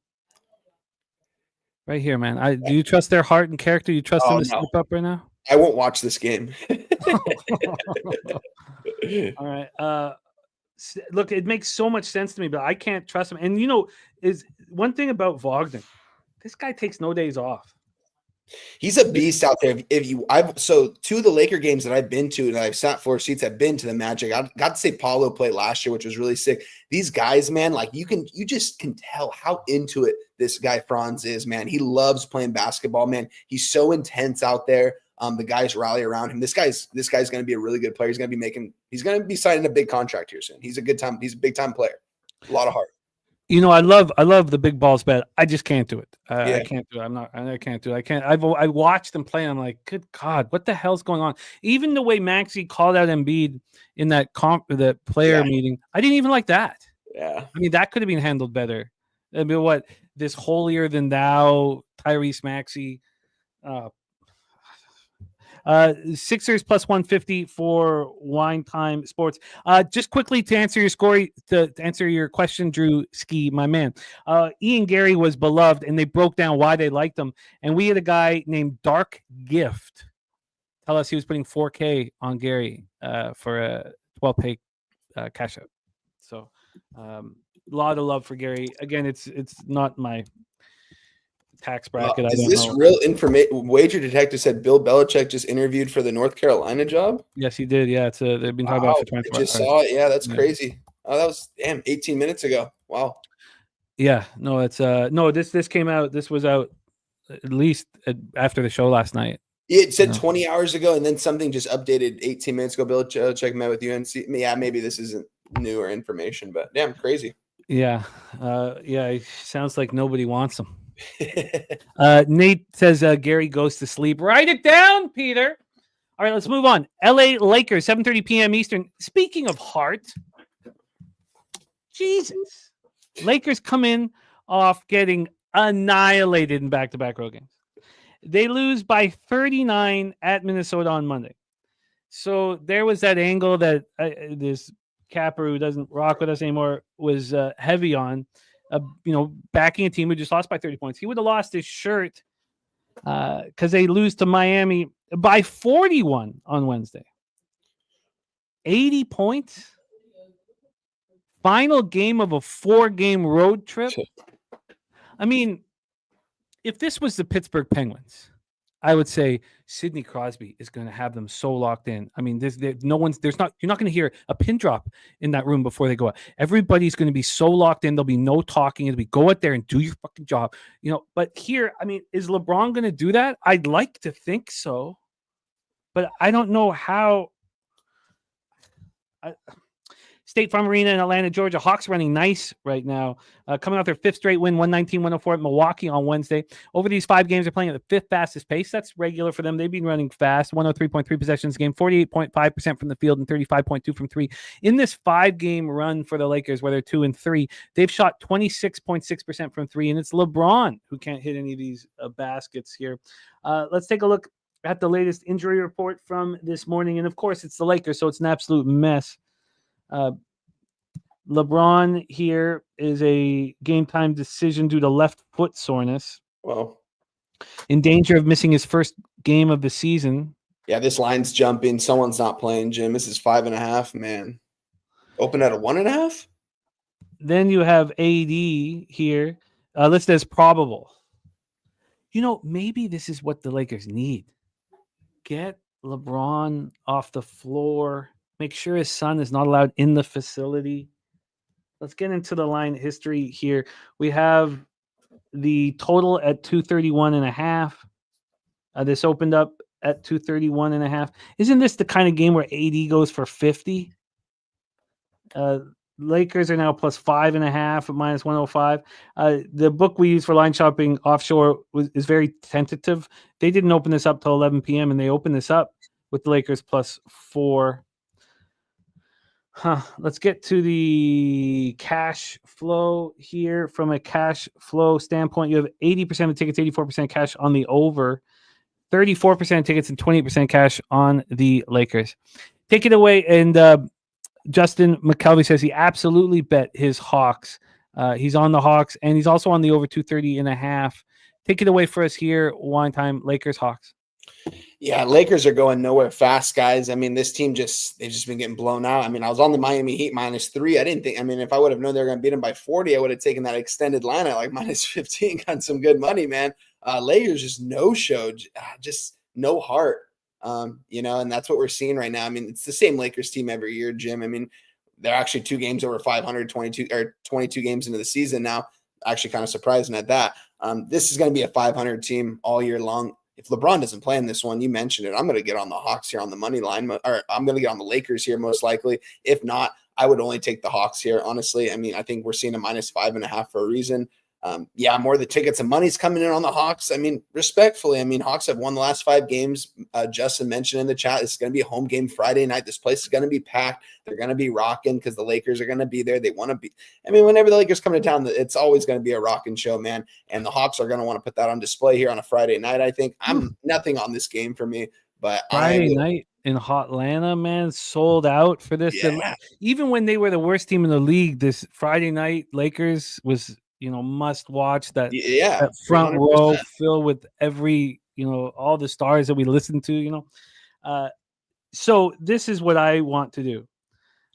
Right here, man. Do you trust their heart and character? You trust them to step up right now? I won't watch this game. All right. Look, it makes so much sense to me, but I can't trust him. And is one thing about Wagner. This guy takes no days off. He's a beast out there. So 2 of the Laker games that I've been to, and I've sat 4 seats, I've been to the Magic. I got to say Paulo played last year, which was really sick. These guys, man, you just can tell how into it this guy Franz is, man. He loves playing basketball, man. He's so intense out there. The guys rally around him. This guy's going to be a really good player. He's going to be signing a big contract here soon. He's a big time player. A lot of heart. I love the big balls bet. I just can't do it. I can't do it. I can't do it. I can't. I watched them play. And I'm like, good God, what the hell's going on? Even the way Maxey called out Embiid in that player meeting, I didn't even like that. Yeah. That could have been handled better. This holier than thou Tyrese Maxey. Sixers plus 150 for Wine Time Sports. Just quickly to answer your score, to answer your question, Drew Ski, my man. Ian Gary was beloved, and they broke down why they liked him. And we had a guy named Dark Gift tell us he was putting 4K on Gary for a 12-pay cash out. So a lot of love for Gary. Again, it's not my tax bracket. I Is don't this know. real information? Wager Detective said Bill Belichick just interviewed for the North Carolina job. Yes, he did. Yeah, they've been talking about it for 24 I just hours. saw it. Yeah, that's Yeah. crazy. Oh, that was 18 minutes ago. Wow. Yeah, no, it's no. This came out. This was out at least after the show last night. It said No. 20 hours ago, and then something just updated 18 minutes ago. Bill Belichick met with UNC. Yeah, maybe this isn't newer information, but damn, crazy. Yeah, yeah. It sounds like nobody wants him. Nate says Gary goes to sleep. Write it down, Peter. All right, let's move on. LA Lakers, 7:30 p.m. Eastern. Speaking of heart, Jesus, Lakers come in off getting annihilated in back-to-back road games. They lose by 39 at Minnesota on Monday. So there was that angle that this Capper, who doesn't rock with us anymore, was heavy on. Backing a team who just lost by 30 points. He would have lost his shirt because they lose to Miami by 41 on Wednesday. 80 points. Final game of a 4-game road trip. I mean, if this was the Pittsburgh Penguins, I would say Sidney Crosby is going to have them so locked in. I mean, you're not going to hear a pin drop in that room before they go out. Everybody's going to be so locked in. There'll be no talking. It'll be go out there and do your fucking job. But here, I mean, is LeBron going to do that? I'd like to think so, but I don't know how. State Farm Arena in Atlanta, Georgia. Hawks running nice right now. Coming off their 5th straight win, 119-104 at Milwaukee on Wednesday. Over these 5 games, they're playing at the 5th fastest pace. That's regular for them. They've been running fast. 103.3 possessions a game, 48.5% from the field, and 35.2 from 3. In this 5-game run for the Lakers, where they're 2-3, they've shot 26.6% from 3, and it's LeBron who can't hit any of these baskets here. Let's take a look at the latest injury report from this morning. And, of course, it's the Lakers, so it's an absolute mess. LeBron here is a game time decision due to left foot soreness. Wow. In danger of missing his first game of the season. Yeah, this line's jumping. Someone's not playing, Jim. This is 5.5, man. Open at a 1.5? Then you have AD here listed as probable. Maybe this is what the Lakers need. Get LeBron off the floor. Make sure his son is not allowed in the facility. Let's get into the line history here. We have the total at 231.5. This opened up at 231.5. Isn't this the kind of game where AD goes for 50? Lakers are now plus 5.5 at minus 105. The book we use for line shopping offshore is very tentative. They didn't open this up till 11 p.m. and they opened this up with the Lakers plus 4. Let's get to the cash flow here. From a cash flow standpoint, you have 80% of tickets, 84% cash on the over, 34% of tickets, and 28% cash on the Lakers. Take it away. And Justin McKelvey says he absolutely bet his Hawks. He's on the Hawks, and he's also on the over 230.5. Take it away for us here. Wine time, Lakers, Hawks. Yeah, Lakers are going nowhere fast, guys. I mean, this team they've just been getting blown out. I mean, I was on the Miami Heat -3. If I would have known they were going to beat them by 40, I would have taken that extended line at like -15, got some good money, man. Lakers just no-showed, just no heart, and that's what we're seeing right now. I mean, it's the same Lakers team every year, Jim. I mean, they're actually 2 games over 500, 22 games into the season now. Actually kind of surprising at that. This is going to be a 500 team all year long. If LeBron doesn't play in this one, you mentioned it, I'm going to get on the Hawks here on the money line, or I'm going to get on the Lakers here most likely. If not, I would only take the Hawks here, honestly. I mean, I think we're seeing a -5.5 for a reason. More of the tickets and money's coming in on the Hawks. I mean, respectfully, Hawks have won the last 5 games. Justin mentioned in the chat, this is going to be a home game Friday night. This place is going to be packed. They're going to be rocking because the Lakers are going to be there. They want to be. Whenever the Lakers come to town, it's always going to be a rocking show, man. And the Hawks are going to want to put that on display here on a Friday night, I think. I'm nothing on this game for me, but Friday night in Hotlanta, man, sold out for this. Yeah. Even when they were the worst team in the league, this Friday night Lakers was must watch. That front 100%. Row filled with every all the stars that we listen to. So this is what I want to do.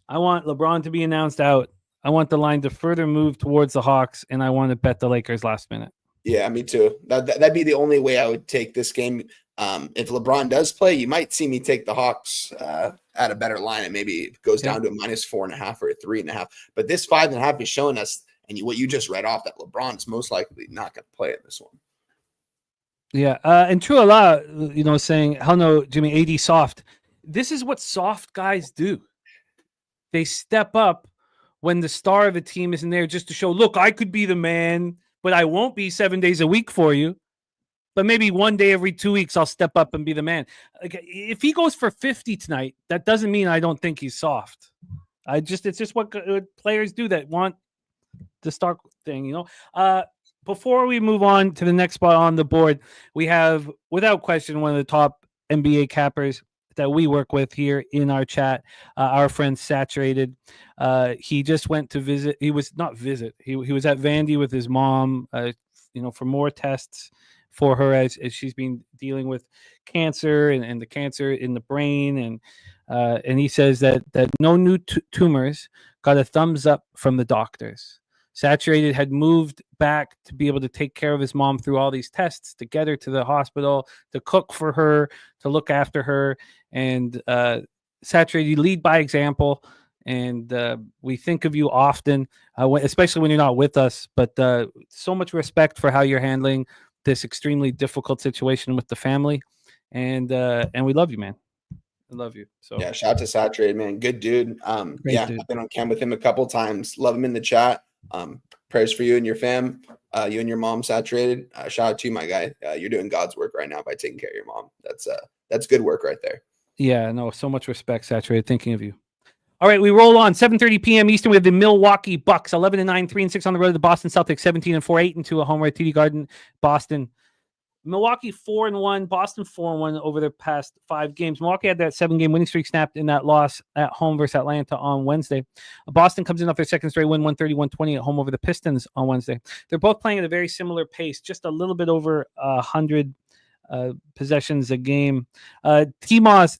I want LeBron to be announced out. I want the line to further move towards the Hawks, and I want to bet the Lakers last minute. Yeah, me too. That'd be the only way I would take this game. If LeBron does play, you might see me take the Hawks at a better line, and maybe it goes down to a -4.5 or a 3.5. But this 5.5 is showing us, and what you just read off, that LeBron is most likely not going to play in this one. Yeah, and True Allah, saying, "Hell no, Jimmy, AD soft." This is what soft guys do. They step up when the star of a team isn't there, just to show, look, I could be the man, but I won't be 7 days a week for you. But maybe one day every 2 weeks, I'll step up and be the man. Like, if he goes for 50 tonight, that doesn't mean I don't think he's soft. It's just what players do that want the star thing, Before we move on to the next spot on the board, we have, without question, one of the top NBA cappers that we work with here in our chat, our friend Saturated. He just went to visit. He was not visit. He was at Vandy with his mom, for more tests for her as she's been dealing with cancer and the cancer in the brain. And he says that no new tumors, got a thumbs up from the doctors. Saturated had moved back to be able to take care of his mom through all these tests, to get her to the hospital, to cook for her, to look after her. And Saturated, you lead by example. And we think of you often, especially when you're not with us. But so much respect for how you're handling this extremely difficult situation with the family. And we love you, man. I love you. So yeah, shout out to Saturated, man. Good dude. Dude. I've been on cam with him a couple times. Love him in the chat. Prayers for you and your fam, you and your mom, Saturated. Shout out to you, my guy. You're doing God's work right now by taking care of your mom. That's good work right there. Yeah, no, so much respect, Saturated. Thinking of you. All right, we roll on. 7:30 p.m. Eastern. We have the Milwaukee Bucks, 11-9, 3-6 on the road to the Boston Celtics, 17-4, 8-2 at home at TD Garden, Boston. Milwaukee 4-1, Boston 4-1 over their past 5 games. Milwaukee had that 7-game winning streak snapped in that loss at home versus Atlanta on Wednesday. Boston comes in off their second straight win, 130-120 at home over the Pistons on Wednesday. They're both playing at a very similar pace, just a little bit over 100 possessions a game. T-Moss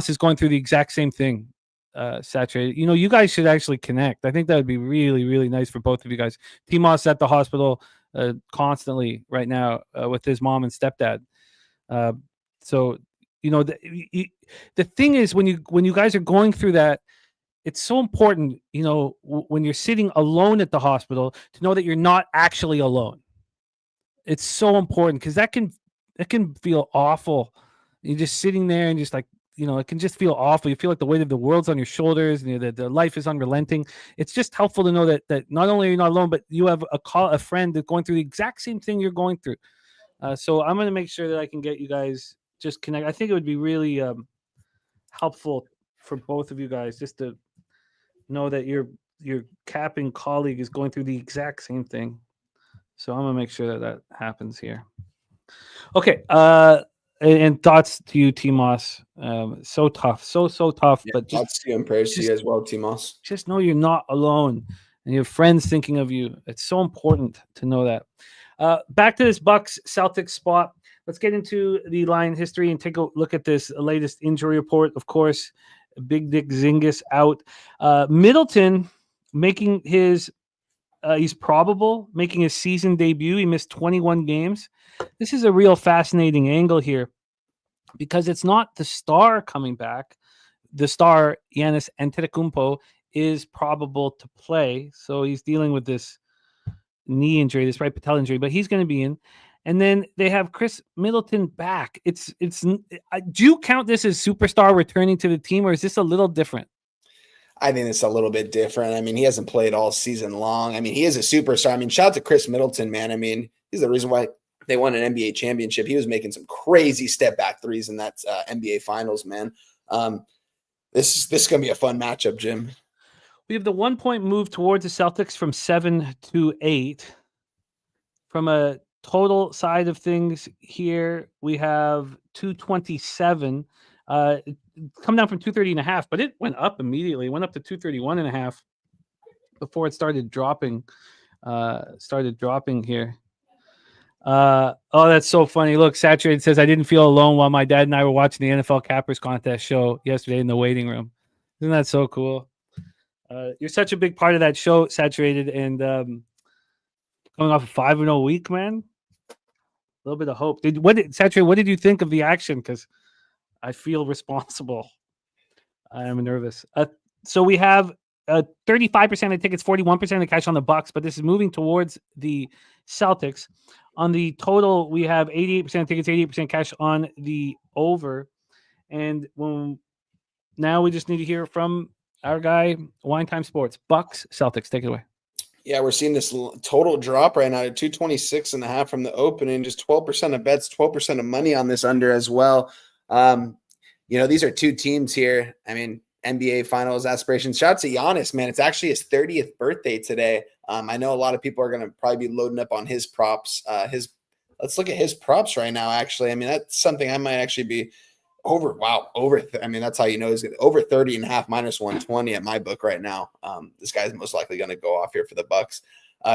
is going through the exact same thing. Saturated. You guys should actually connect. I think that would be really, really nice for both of you guys. T-Moss at the hospital constantly right now with his mom and stepdad. So the thing is, when you guys are going through that, it's so important, when you're sitting alone at the hospital, to know that you're not actually alone. It's so important, because that can feel awful. You're just sitting there and just like, it can just feel awful. You feel like the weight of the world's on your shoulders, and that the life is unrelenting. It's just helpful to know that not only are you not alone, but you have a friend that's going through the exact same thing you're going through. So I'm going to make sure that I can get you guys just connect. I think it would be really helpful for both of you guys just to know that your capping colleague is going through the exact same thing. So I'm going to make sure that happens here. Okay. And thoughts to you, T-Moss. So tough, so tough. Yeah, but thoughts to you and prayers to you as well, T-Moss. Just know you're not alone, and you have friends thinking of you. It's so important to know that. Back to this Bucks Celtics spot. Let's get into the line history and take a look at this latest injury report. Of course, Big Dick Zingis out. Middleton making his he's probable making his season debut. He missed 21 games. This is a real fascinating angle here, because it's not the star coming back. The star, Giannis Antetokounmpo, is probable to play. So he's dealing with this knee injury, this right patella injury, but he's going to be in. And then they have Chris Middleton back. Do you count this as superstar returning to the team, or is this a little different? I think it's a little bit different. I mean, he hasn't played all season long. I mean, he is a superstar. I mean, shout out to Chris Middleton, man. I mean, he's the reason why they won an NBA championship. He was making some crazy step back threes in that NBA finals, man. This is going to be a fun matchup, Jim. We have the 1 point move towards the Celtics from 7 to 8. From a total side of things here, we have 227. Come down from 230.5, but it went up immediately. It went up to 231.5 before it started dropping. Here. Oh, that's so funny. Look, Saturated says, I didn't feel alone while my dad and I were watching the NFL Cappers Contest show yesterday in the waiting room. Isn't that so cool? You're such a big part of that show, Saturated, and coming off a 5-0 week, man. little bit of hope. Satchel, what did you think of the action? Because I feel responsible. I am nervous. So we have 35% of tickets, 41% of the cash on the Bucks, but this is moving towards the Celtics. On the total, we have 88% of tickets, 88% cash on the over. And now we just need to hear from our guy, Wine Time Sports. Bucks, Celtics, take it away. Yeah, we're seeing this total drop right now to 226.5 from the opening. Just 12% of bets, 12% of money on this under as well. These are two teams here. I mean, NBA Finals aspirations. Shout out to Giannis, man. It's actually his 30th birthday today. I know a lot of people are going to probably be loading up on his props. Let's look at his props right now, actually. I mean, that's something I might actually be over. Wow. That's how you know he's over 30.5 minus 120 at my book right now. This guy's most likely going to go off here for the Bucks.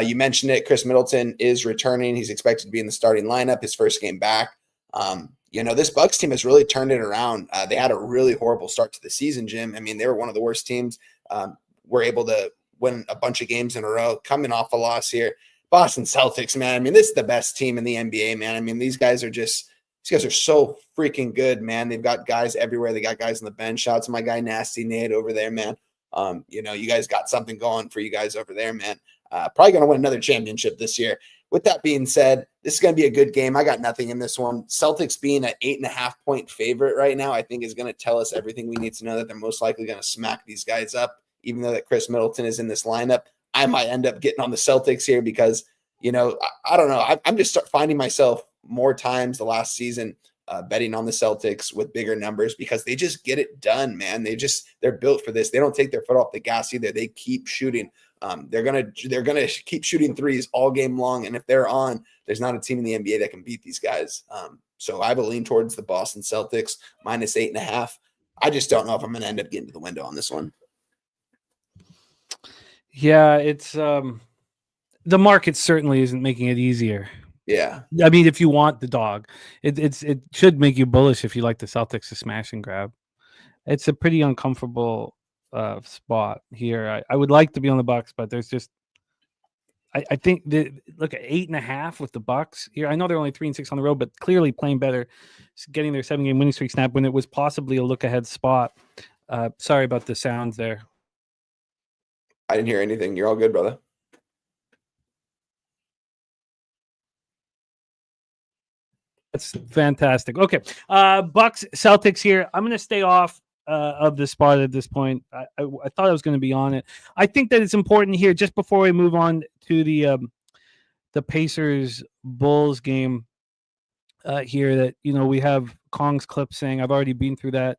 You mentioned it. Chris Middleton is returning. He's expected to be in the starting lineup, his first game back. This Bucks team has really turned it around. They had a really horrible start to the season, Jim. I mean, they were one of the worst teams. Were able to win a bunch of games in a row, coming off a loss here. Boston Celtics, man. I mean, this is the best team in the NBA, man. I mean, these guys are so freaking good, man. They've got guys everywhere. They got guys on the bench. Shout out to my guy, Nasty Nate, over there, man. You guys got something going for you guys over there, man. Probably going to win another championship this year. With that being said, this is going to be a good game. I got nothing in this one. Celtics being an 8.5-point favorite right now, I think is going to tell us everything we need to know that they're most likely going to smack these guys up, even though that Chris Middleton is in this lineup. I might end up getting on the Celtics here because, I don't know. I'm just finding myself more times the last season betting on the Celtics with bigger numbers because they just get it done, man. They're built for this. They don't take their foot off the gas either. They keep shooting. They're gonna keep shooting threes all game long, and if they're on, there's not a team in the NBA that can beat these guys. So I will lean towards the Boston Celtics minus 8.5. I just don't know if I'm gonna end up getting to the window on this one. Yeah, it's the market certainly isn't making it easier. Yeah, I mean, if you want the dog, it should make you bullish if you like the Celtics to smash and grab. It's a pretty uncomfortable spot here. I would like to be on the Bucks, but there's just I think look at 8.5 with the Bucks here. I know they're only 3-6 on the road, but clearly playing better, getting their 7-game winning streak snap when it was possibly a look ahead spot. Sorry about the sounds there. I didn't hear anything. You're all good, brother. That's fantastic. Okay, Bucks Celtics here. I'm going to stay off of the spot at this point. I thought I was going to be on it. I think that it's important here, just before we move on to the Pacers Bulls game here, that we have Kong's clip saying, "I've already been through that."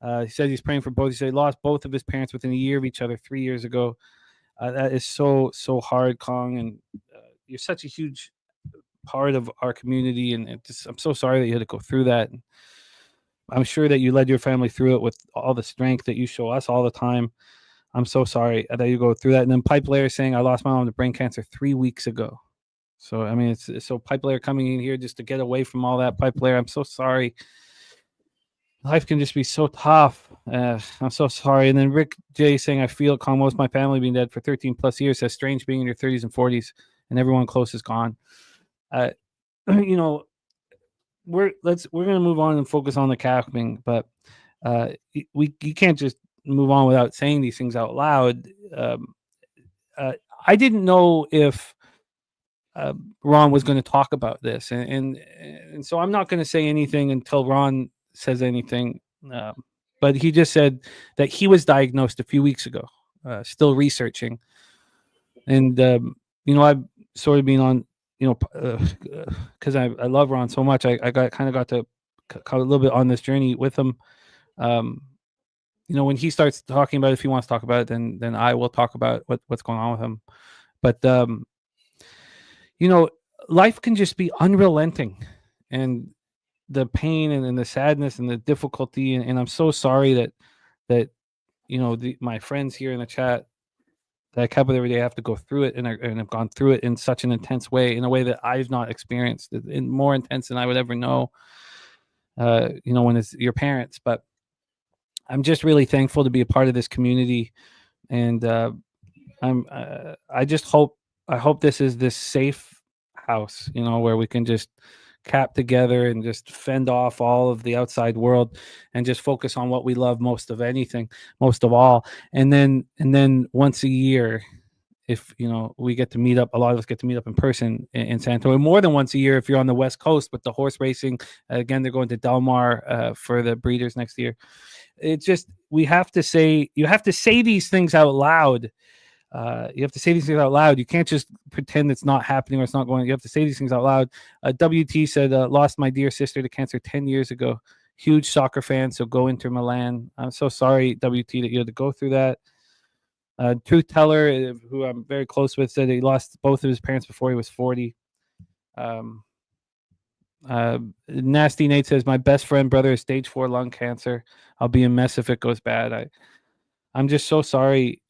He says he's praying for both. He said he lost both of his parents within a year of each other 3 years ago. That is so hard, Kong, and you're such a huge part of our community, and I'm so sorry that you had to go through that. I'm sure that you led your family through it with all the strength that you show us all the time. I'm so sorry that you go through that. And then Pipe Layer saying, "I lost my mom to brain cancer 3 weeks ago." So, I mean, it's so Pipe Layer coming in here just to get away from all that. Pipe Layer, I'm so sorry. Life can just be so tough. I'm so sorry. And then Rick J saying, "I feel calm. Most of my family being dead for 13 plus years. Says strange being in your 30s and 40s and everyone close is gone." We're going to move on and focus on the capping, but you can't just move on without saying these things out loud. I didn't know if Ron was going to talk about this, and so I'm not going to say anything until Ron says anything. But he just said that he was diagnosed a few weeks ago, still researching, and I've sort of been on. Because I love Ron so much, I got to a little bit on this journey with him. When he starts talking about it, if he wants to talk about it, then I will talk about what's going on with him. But life can just be unrelenting, and the pain and the sadness and the difficulty, and I'm so sorry that my friends here in the chat that I kept with every day have to go through it, and have gone through it in such an intense way, in a way that I've not experienced, in more intense than I would ever know. When it's your parents. But I'm just really thankful to be a part of this community, and I hope this is this safe house, where we can just cap together and just fend off all of the outside world and just focus on what we love most of all. And then once a year, if we get to meet up, a lot of us get to meet up in person in San Antonio more than once a year. If you're on the West Coast with the horse racing, again, they're going to Del Mar for the breeders next year. It's just, you have to say these things out loud. You have to say these things out loud. You can't just pretend it's not happening or it's not going. You have to say these things out loud. WT said, lost my dear sister to cancer 10 years ago. Huge soccer fan, so go Inter Milan. I'm so sorry, WT, that you had to go through that. Truth Teller, who I'm very close with, said he lost both of his parents before he was 40. Nasty Nate says, my best friend brother is stage 4 lung cancer. I'll be a mess if it goes bad. I'm just so sorry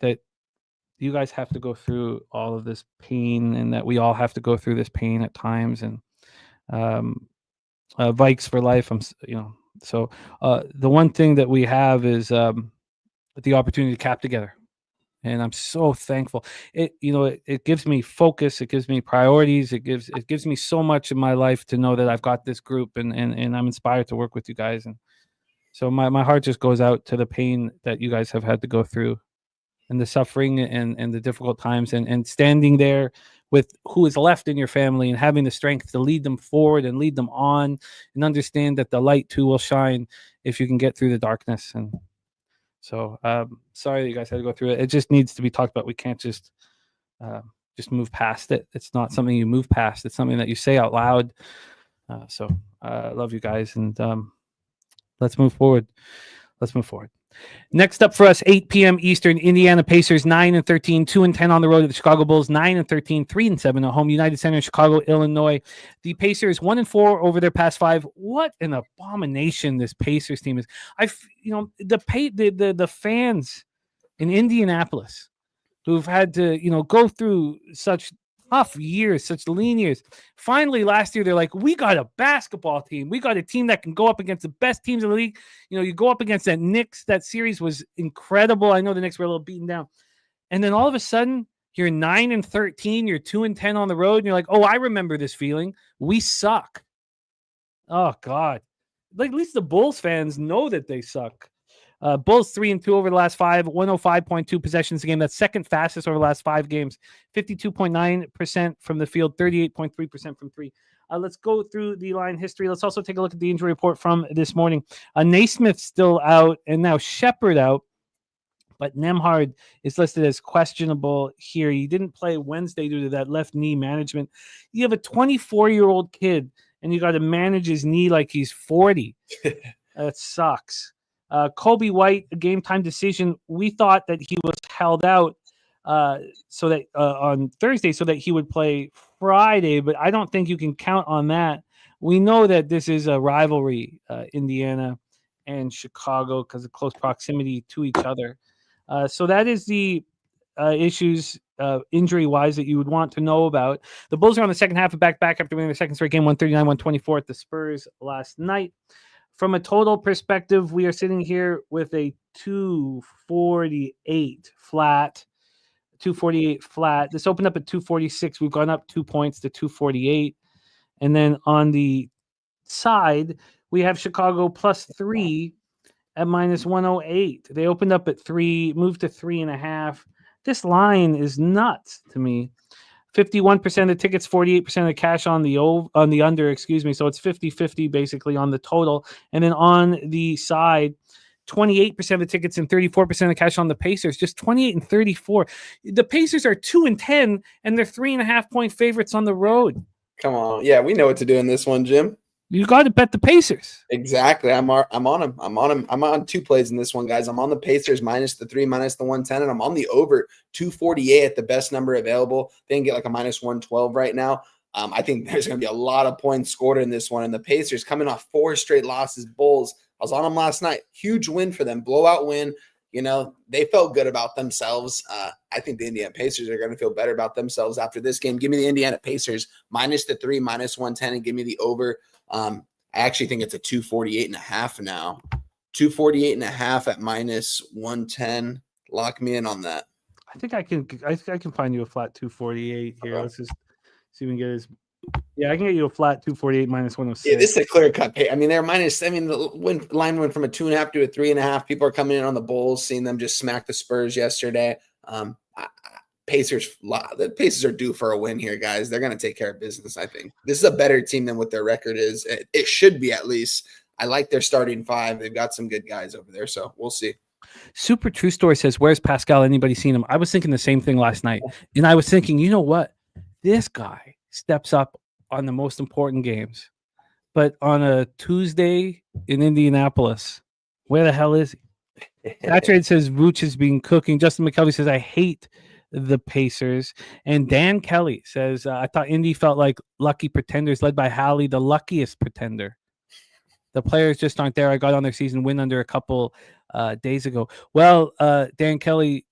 that you guys have to go through all of this pain, and that we all have to go through this pain at times. And Vikes for life. So the one thing that we have is the opportunity to cap together. And I'm so thankful. It gives me focus. It gives me priorities. It gives me so much in my life to know that I've got this group, and I'm inspired to work with you guys. And so my heart just goes out to the pain that you guys have had to go through, and the suffering and the difficult times, and standing there with who is left in your family and having the strength to lead them forward and lead them on, and understand that the light too will shine if you can get through the darkness. And so sorry that you guys had to go through it. It just needs to be talked about. We can't just move past it. It's not something you move past. It's something that you say out loud. So I love you guys, and let's move forward. Next up for us, 8 p.m. Eastern, Indiana Pacers 9-13, 2-10 on the road to the Chicago Bulls, 9-13, 3-7 at home. United Center in Chicago, Illinois. The Pacers 1-4 over their past 5. What an abomination this Pacers team is. The fans in Indianapolis who've had to go through such tough years, such lean years. Finally, last year, they're like, we got a basketball team. We got a team that can go up against the best teams in the league. You go up against that Knicks. That series was incredible. I know the Knicks were a little beaten down. And then all of a sudden, you're 9-13. You're 2-10 on the road. And you're like, oh, I remember this feeling. We suck. Oh, God. Like, at least the Bulls fans know that they suck. Bulls 3-2 over the last 5, 105.2 possessions a game. That's second fastest over the last 5 games. 52.9% from the field, 38.3% from 3. Let's go through the line history. Let's also take a look at the injury report from this morning. Naismith's still out, and now Shepard out, but Nemhard is listed as questionable here. He didn't play Wednesday due to that left knee management. You have a 24-year-old kid, and you got to manage his knee like he's 40. That sucks. Kobe White, a game time decision. We thought that he was held out so that on Thursday so that he would play Friday, but I don't think you can count on that. We know that this is a rivalry, Indiana and Chicago, because of close proximity to each other. So that is the issues injury-wise that you would want to know about. The Bulls are on the second half of back-to-back after winning their second straight game, 139-124 at the Spurs last night. From a total perspective, we are sitting here with a 248 flat. This opened up at 246. We've gone up 2 points to 248. And then on the side, we have Chicago +3 at -108. They opened up at 3, moved to 3.5. This line is nuts to me. 51% of the tickets, 48% of the cash on the under, excuse me. So it's 50-50 basically on the total. And then on the side, 28% of the tickets and 34% of the cash on the Pacers, just 28 and 34. The Pacers are 2-10 and they're 3.5-point favorites on the road. Come on. Yeah, we know what to do in this one, Jim. You got to bet the Pacers. Exactly. I'm on them. I'm on 2 plays in this one, guys. I'm on the Pacers -3, -110, and I'm on the over 248 at the best number available. They can get like a -112 right now. I think there's going to be a lot of points scored in this one. And the Pacers coming off 4 straight losses. Bulls, I was on them last night. Huge win for them. Blowout win. They felt good about themselves. I think the Indiana Pacers are going to feel better about themselves after this game. Give me the Indiana Pacers -3, -110, and give me the over. I actually think it's a 248.5 now. 248.5 at -110. Lock me in on that. I think I can find you a flat 248 here. Let's just see if we can get his Yeah, I can get you a flat 248 minus 106. Yeah, this is a clear cut pay. I mean, they're minus. I mean, the line went from a 2.5 to a 3.5. People are coming in on the Bulls, seeing them just smack the Spurs yesterday. Pacers, the Pacers are due for a win here, guys. They're going to take care of business. I think this is a better team than what their record is. It should be, at least. I like their starting five. They've got some good guys over there, so we'll see. Super True Story says, "Where's Pascal? Anybody seen him?" I was thinking the same thing last night, and I was thinking, you know what? This guy steps up on the most important games, but on a Tuesday in Indianapolis, where the hell is he? Saturate says Vooch has been cooking. Justin McKelvey says, "I hate the Pacers." And Dan Kelly says, "I thought Indy felt like lucky pretenders led by Hallie, the luckiest pretender. The players just aren't there. I got on their season win under a couple days ago." Well, Dan Kelly,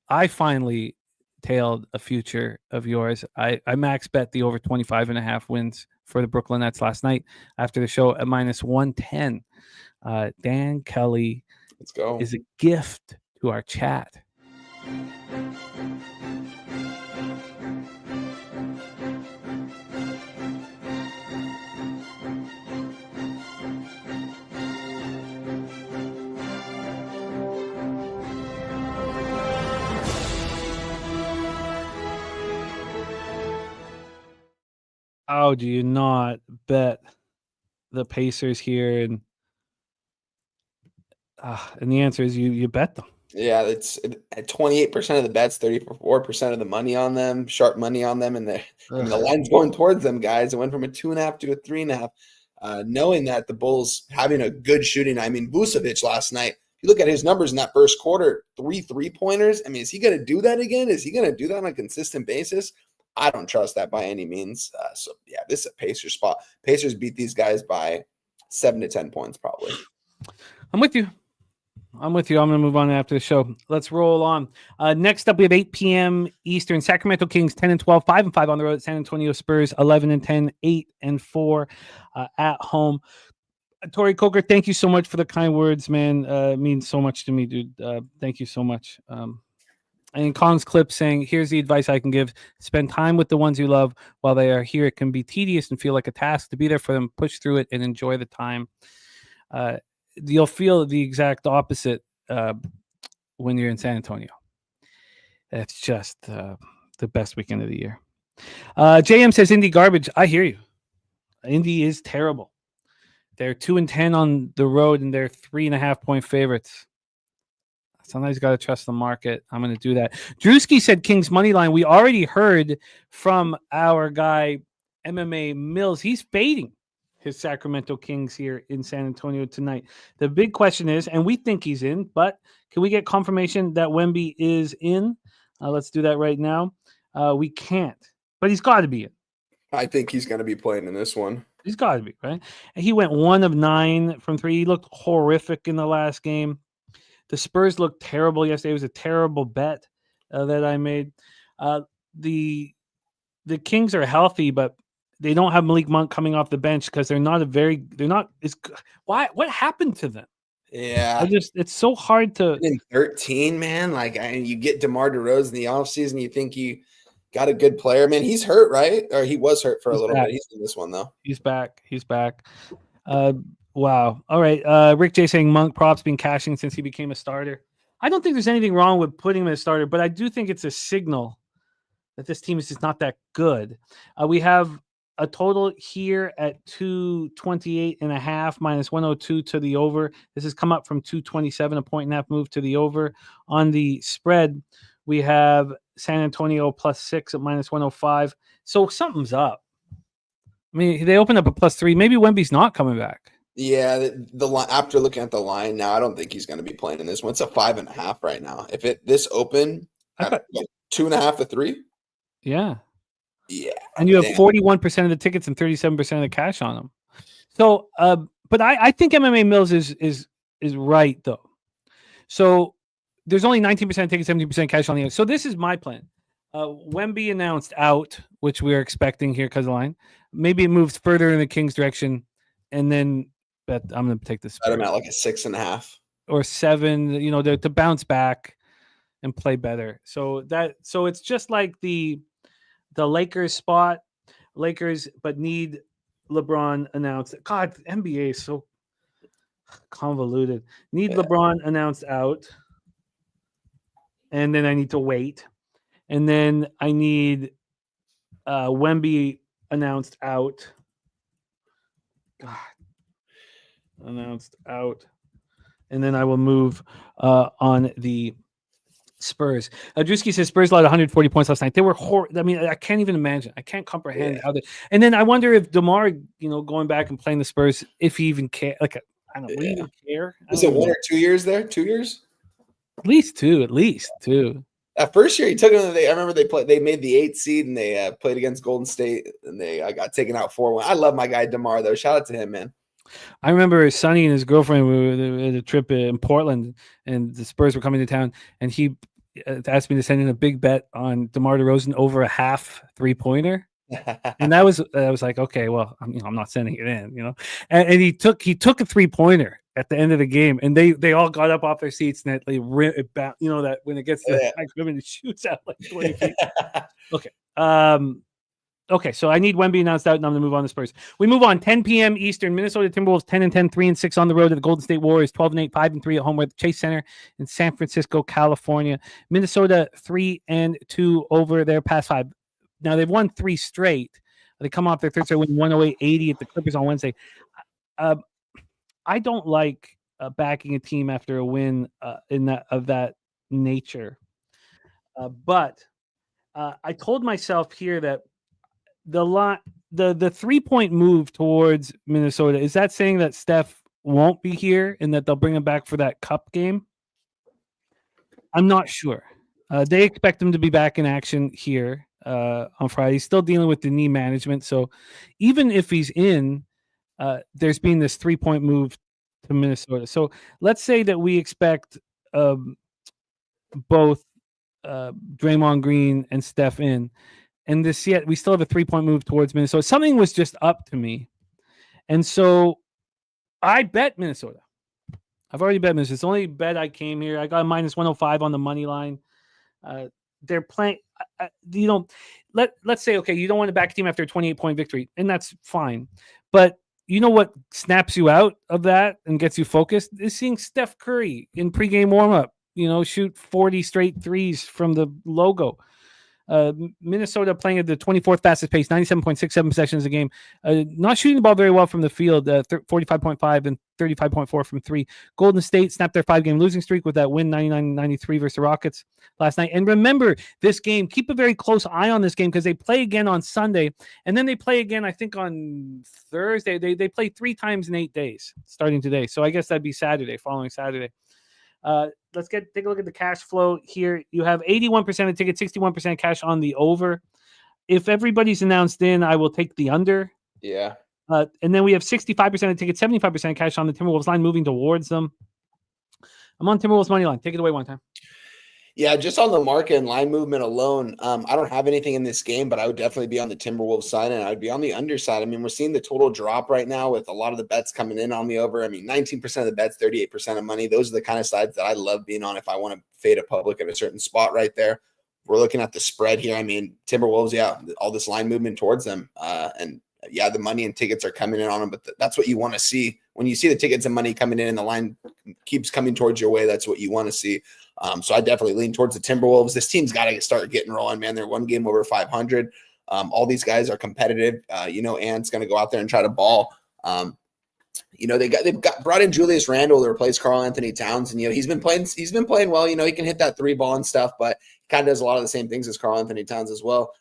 I finally tailed a future of yours. I max bet the over 25.5 wins for the Brooklyn Nets last night after the show at minus 110. Dan Kelly, let's go, is a gift to our chat. How do you not bet the Pacers here? And the answer is you bet them. Yeah, it's at 28% of the bets, 34% of the money on them, sharp money on them, and the line's going towards them, guys. It went from a 2.5 to a 3.5. Knowing that the Bulls having a good shooting, I mean, Vucevic last night, if you look at his numbers in that first quarter, 3 3-pointers. I mean, is he going to do that again? Is he going to do that on a consistent basis? I don't trust that by any means. So, yeah, this is a Pacers spot. Pacers beat these guys by 7 to 10 points probably. I'm with you. I'm going to move on after the show. Let's roll on. Next up, we have 8 p.m. Eastern. Sacramento Kings 10-12, 5-5 on the road. San Antonio Spurs 11-10, 8-4 at home. Tori Coker, thank you so much for the kind words, man. It means so much to me, dude. Thank you so much. And Kong's clip saying, "Here's the advice I can give. Spend time with the ones you love while they are here. It can be tedious and feel like a task to be there for them. Push through it and enjoy the time." You'll feel the exact opposite when you're in San Antonio. It's just the best weekend of the year. JM says, "Indy garbage." I hear you. Indy is terrible. They're 2-10 on the road, and they're 3.5-point favorites. Sometimes you got to trust the market. I'm going to do that. Drewski said Kings money line. We already heard from our guy, MMA Mills. He's fading his Sacramento Kings here in San Antonio tonight. The big question is, and we think he's in, but can we get confirmation that Wemby is in? Let's do that right now. We can't, but he's got to be in. I think he's going to be playing in this one. He's got to be, right? And he went 1 of 9 from 3. He looked horrific in the last game. The Spurs looked terrible yesterday. It was a terrible bet that I made. The Kings are healthy, but they don't have Malik Monk coming off the bench because what happened to them? Yeah. It's so hard to. In 13, man. You get DeMar DeRozan in the offseason, you think you got a good player. Man, he's hurt, right? Or he was hurt for a little bit. He's in this one, though. He's back. Wow. All right. Rick J saying Monk props been cashing since he became a starter. I don't think there's anything wrong with putting him as a starter, but I do think it's a signal that this team is just not that good. We have a total here at 228.5 minus 102 to the over. This has come up from 227, a 1.5 move to the over. On the spread, we have San Antonio +6 at minus 105. So something's up. I mean, they opened up a +3. Maybe Wemby's not coming back. Yeah, the after looking at the line now, I don't think he's going to be playing in this one. It's a 5.5 right now. If this open at 2.5 to 3, yeah, yeah, and you have 41% of the tickets and 37% of the cash on them. So, but I think MMA Mills is right though. So there's only 19% tickets, 17% cash on the. So this is my plan. Wemby announced out, which we are expecting here because of the line. Maybe it moves further in the Kings direction, and then. Bet I'm going to take this. I'm at like a 6.5 or 7. You know, to bounce back and play better. So it's just like the Lakers spot. Lakers, but need LeBron announced. God, NBA is so convoluted. Need LeBron announced out. And then I need to wait. And then I need Wemby announced out. God. Announced out. And then I will move on the Spurs. Drewski says Spurs allowed 140 points last night. They were horrible. I mean, I can't even imagine. I can't comprehend how they. And then I wonder if DeMar, going back and playing the Spurs, if he even care. Like, I don't know. Would he even care? Was it 1 or 2 years there? 2 years? At least two. That first year he took them. I remember they made the 8th seed and they played against Golden State and they got taken out 4-1. I love my guy DeMar though. Shout out to him, man. I remember Sonny and his girlfriend were at a trip in Portland, and the Spurs were coming to town, and he asked me to send in a big bet on DeMar DeRozan over a half 3-pointer. And I was like, okay, well, I'm not sending it in, And he took a 3-pointer at the end of the game, and they all got up off their seats and they that when it gets to the back rim, it shoots out like 20 feet. Okay. Okay, so I need Wemby announced out, and I'm going to move on to Spurs. We move on. 10 p.m. Eastern. Minnesota Timberwolves 10-10, 3-6 on the road to the Golden State Warriors. 12-8, 5-3 at home with Chase Center in San Francisco, California. Minnesota 3-2 over their past 5. Now they've won 3 straight. They come off their third straight win 108-80 at the Clippers on Wednesday. I don't like backing a team after a win of that nature, but I told myself here that. The 3-point move towards Minnesota, is that saying that Steph won't be here and that they'll bring him back for that cup game? I'm not sure. They expect him to be back in action here on Friday. He's still dealing with the knee management. So even if he's in, there's been this 3-point move to Minnesota. So let's say that we expect both Draymond Green and Steph in. And we still have a 3-point move towards Minnesota. Something was just up to me. And so I bet Minnesota. I've already bet Minnesota. It's the only bet I came here. I got a minus 105 on the money line. They're playing, let's say, okay, you don't want to back a team after a 28-point victory, and that's fine. But you know what snaps you out of that and gets you focused is seeing Steph Curry in pregame warmup, shoot 40 straight threes from the logo. Minnesota playing at the 24th fastest pace, 97.67 possessions a game. Not shooting the ball very well from the field, 45.5 and 35.4 from 3. Golden State snapped their 5-game losing streak with that win 99-93 versus the Rockets last night. And remember this game, keep a very close eye on this game because they play again on Sunday. And then they play again, I think, on Thursday. They play 3 times in 8 days starting today. So I guess that'd be following Saturday. Let's take a look at the cash flow here. You have 81% of tickets, 61% cash on the over. If everybody's announced in, I will take the under. Yeah. And then we have 65% of tickets, 75% cash on the Timberwolves line moving towards them. I'm on Timberwolves money line. Take it away one time. Yeah, just on the market and line movement alone, I don't have anything in this game, but I would definitely be on the Timberwolves side, and I would be on the underside. I mean, we're seeing the total drop right now with a lot of the bets coming in on the over. I mean, 19% of the bets, 38% of money. Those are the kind of sides that I love being on if I want to fade a public at a certain spot right there. We're looking at the spread here. I mean, Timberwolves, yeah, all this line movement towards them. And yeah, the money and tickets are coming in on them, but that's what you want to see. When you see the tickets and money coming in and the line keeps coming towards your way, that's what you want to see. So I definitely lean towards the Timberwolves. This team's got to start getting rolling, man. They're 1 game over 500. All these guys are competitive. Ant's going to go out there and try to ball. They've brought in Julius Randle to replace Karl Anthony Towns, and he's been playing well. He can hit that 3 ball and stuff, but he kind of does a lot of the same things as Karl Anthony Towns as well.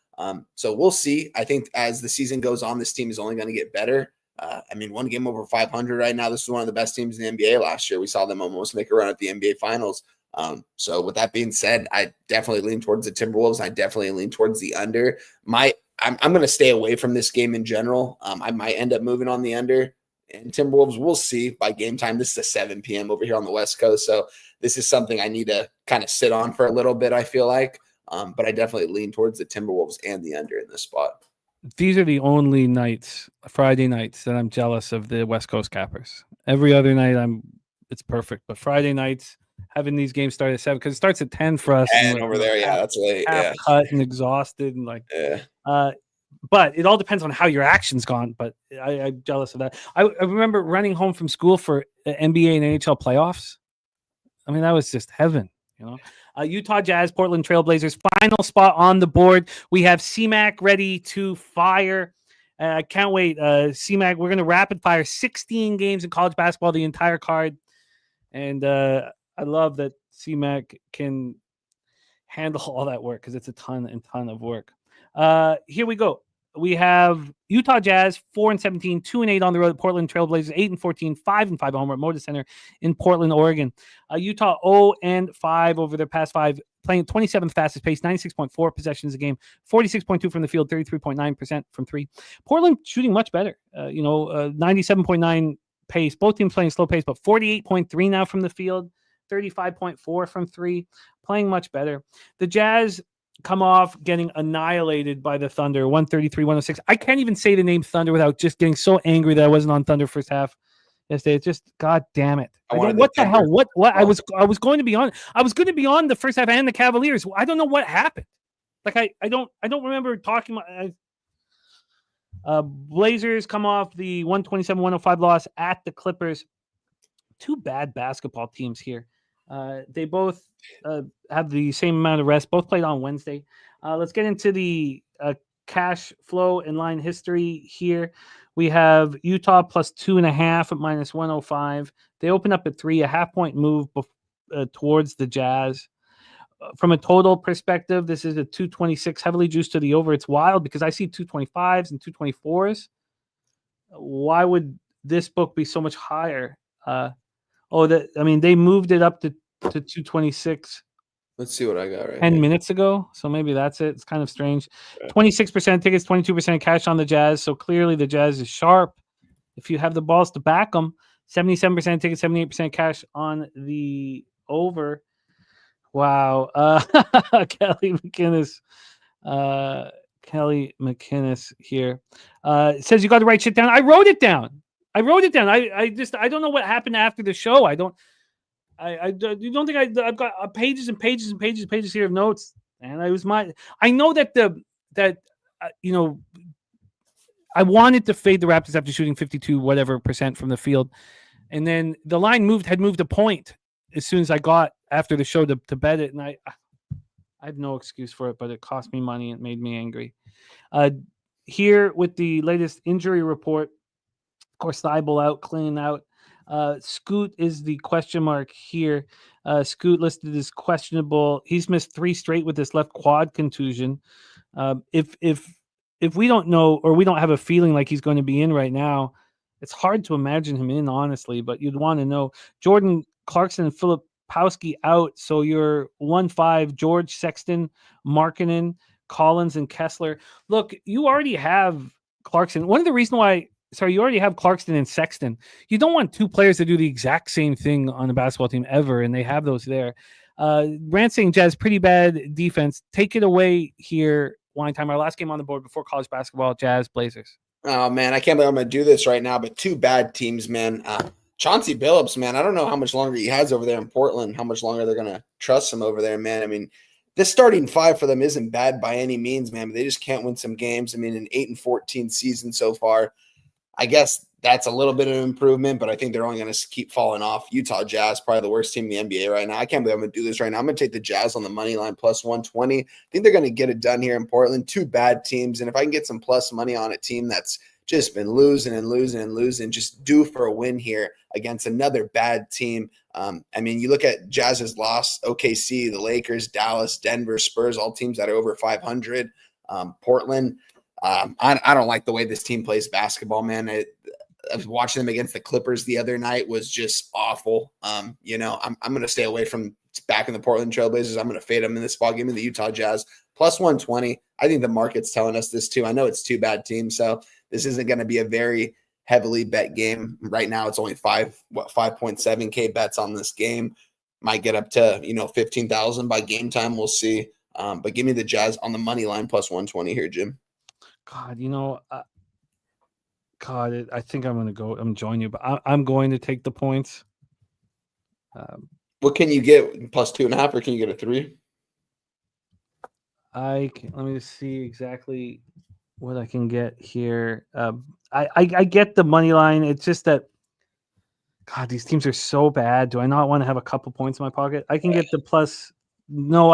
So we'll see. I think as the season goes on, this team is only going to get better. 1 game over 500 right now. This is one of the best teams in the NBA last year. We saw them almost make a run at the NBA Finals. So with that being said, I definitely lean towards the Timberwolves. I definitely lean towards the under. I'm going to stay away from this game in general. I might end up moving on the under. And Timberwolves, we'll see by game time. This is a 7 p.m. over here on the West Coast. So this is something I need to kind of sit on for a little bit, I feel like. But I definitely lean towards the Timberwolves and the under in this spot. These are the only Friday nights, that I'm jealous of the West Coast Cappers. Every other night, it's perfect. But Friday nights, having these games start at 7, because it starts at 10 for us. And over there, yeah, that's late. Half cut and exhausted. And But it all depends on how your action's gone. But I'm jealous of that. I remember running home from school for NBA and NHL playoffs. I mean, that was just heaven, you know. Utah Jazz, Portland Trailblazers, final spot on the board. We have CMAC ready to fire. I can't wait. CMAC, we're going to rapid fire 16 games in college basketball, the entire card. And I love that CMAC can handle all that work because it's a ton and ton of work. Here we go. We have Utah Jazz 4-17, 2-8 on the road. Portland Trailblazers 8-14, 5-5 at home at Moda Center in Portland, Oregon. Utah 0-5 over their past 5, playing 27th fastest pace, 96.4 possessions a game, 46.2 from the field, 33.9% from three. Portland shooting much better. 97.9 pace. Both teams playing slow pace, but 48.3 now from the field, 35.4 from three. Playing much better. The Jazz come off getting annihilated by the Thunder, 133-106. I can't even say the name Thunder without just getting so angry that I wasn't on Thunder first half yesterday. It's just, God damn it! What the hell? What? I was going to be on. I was going to be on the first half and the Cavaliers. I don't know what happened. Like I don't remember talking. Blazers come off the 127-105 loss at the Clippers. Two bad basketball teams here. They both have the same amount of rest. Both played on Wednesday. Let's get into the cash flow and line history here. We have Utah plus 2.5 at -105. They open up at 3, a half-point move towards the Jazz. From a total perspective, this is a 226, heavily juiced to the over. It's wild because I see 225s and 224s. Why would this book be so much higher? They moved it up to 226. Let's see what I got right 10 here. minutes ago. So maybe that's it. It's kind of strange. 26% tickets, 22% cash on the Jazz. So clearly the Jazz is sharp. If you have the balls to back them, 77% tickets, 78% cash on the over. Wow. Kelly McInnes here. Says you got to write shit down. I wrote it down. I don't know what happened after the show. You don't think I've got pages and pages and pages and pages here of notes. And I know that I wanted to fade the Raptors after shooting 52% from the field. And then the line had moved a point as soon as I got after the show to bet it. And I have no excuse for it, but it cost me money. It made me angry. Here with the latest injury report, of course, Thibault out, clean out. Scoot is the question mark here. Scoot listed as questionable. He's missed 3 straight with this left quad contusion. If we don't know or we don't have a feeling like he's going to be in right now, it's hard to imagine him in, honestly, but you'd want to know. Jordan Clarkson and Filipowski out. So you're 1-5, George, Sexton, Markkanen, Collins, and Kessler. Look, you already have Clarkson. One of the reasons why you already have Clarkson and Sexton. You don't want 2 players to do the exact same thing on a basketball team ever, and they have those there. Rand saying Jazz, pretty bad defense. Take it away here, Wine Time. Our last game on the board before college basketball, Jazz, Blazers. Oh, man, I can't believe I'm going to do this right now, but 2 bad teams, man. Chauncey Billups, man, I don't know how much longer he has over there in Portland, how much longer they're going to trust him over there, man. I mean, this starting 5 for them isn't bad by any means, man, but they just can't win some games. I mean, an 8-14 season so far. I guess that's a little bit of an improvement, but I think they're only going to keep falling off. Utah Jazz, probably the worst team in the NBA right now. I can't believe I'm going to do this right now. I'm going to take the Jazz on the money line plus 120. I think they're going to get it done here in Portland. 2 bad teams, and if I can get some plus money on a team that's just been losing and losing and losing, just due for a win here against another bad team. I mean, you look at Jazz's loss, OKC, the Lakers, Dallas, Denver, Spurs, all teams that are over 500. Portland, I don't like the way this team plays basketball, man. I was watching them against the Clippers the other night, was just awful. I'm going to stay away from back in the Portland Trailblazers. I'm going to fade them in this ball game in the Utah Jazz plus 120. I think the market's telling us this too. I know it's 2 bad teams, so this isn't going to be a very heavily bet game. Right now, it's only 5.7K bets on this game. Might get up to 15,000 by game time. We'll see. But give me the Jazz on the money line plus 120 here, Jim. God, I think I'm going to go. I'm joining you, but I'm going to take the points. What can you get? Plus 2.5, or can you get a 3? Let me see exactly. what I can get here. I get the money line. It's just that, God, these teams are so bad. Do I not want to have a couple points in my pocket? I can get the plus. No,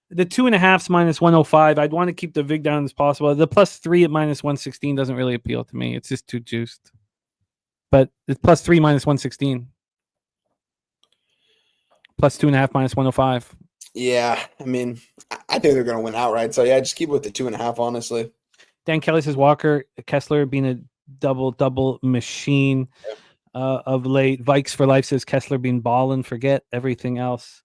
the 2.5s minus 105. I'd want to keep the vig down as possible. The +3 at minus 116 doesn't really appeal to me. It's just too juiced. But it's +3 minus 116. +2.5 minus 105. Yeah, I mean, I think they're going to win outright. So yeah, just keep it with the 2.5. Honestly, Dan Kelly says Walker Kessler being a double machine of late. Vikes for life says Kessler being balling. Forget everything else.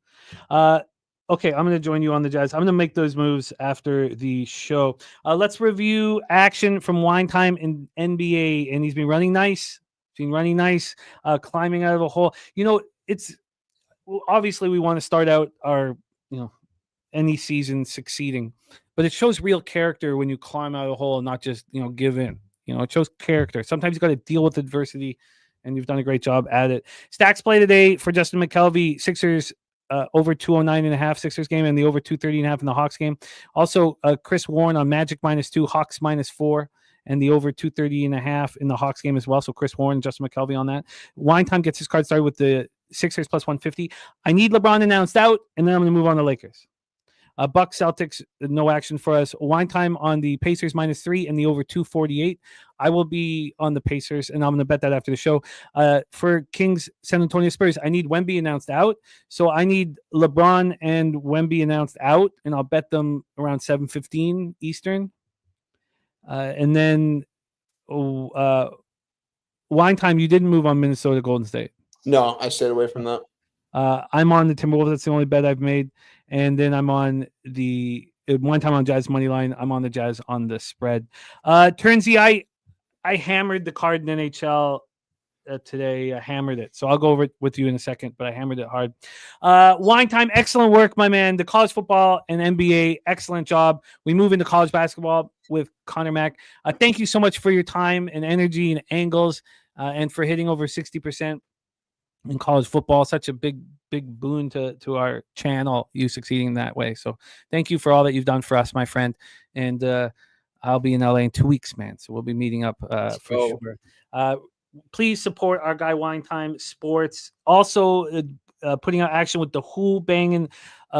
Okay, I'm going to join you on the Jazz. I'm going to make those moves after the show. Let's review action from Wine Time in NBA, and he's been running nice. Climbing out of a hole. It's obviously we want to start out our any season succeeding, but it shows real character when you climb out of a hole and not just give in. It shows character. Sometimes you got to deal with adversity, and you've done a great job at it. Stacks play today for Justin McKelvey. Sixers over 209.5 Sixers game, and the over 230.5 in the Hawks game. Also, Chris Warren on Magic -2, Hawks -4, and the over 230.5 in the Hawks game as well. So Chris Warren, Justin McKelvey on that. Wine Time gets his card started with the Sixers +150. I need LeBron announced out, and then I'm going to move on to Lakers. Bucks Celtics, no action for us. Wine Time on the Pacers -3 and the over 248. I will be on the Pacers, and I'm going to bet that after the show. For Kings San Antonio Spurs, I need Wemby announced out. So I need LeBron and Wemby announced out, and I'll bet them around 7:15 Eastern. And then Wine Time, you didn't move on Minnesota Golden State. no, I stayed away from that. I'm on the Timberwolves. That's the only bet I've made. And then I'm on the One Time on Jazz money line. I'm on the Jazz on the spread. Turnsy, I hammered the card in NHL today. I hammered it. So I'll go over it with you in a second, but I hammered it hard. Wine Time, excellent work, my man. The college football and NBA, excellent job. We move into college basketball with Conor Mac. Thank you so much for your time and energy and angles and for hitting over 60% in college football. Such a big boon to our channel, you succeeding that way. So thank you for all that you've done for us, my friend. And I'll be in LA in 2 weeks, man. So we'll be meeting up for sure. Please support our guy Wine Time Sports. Also putting out action with the Who Bangin'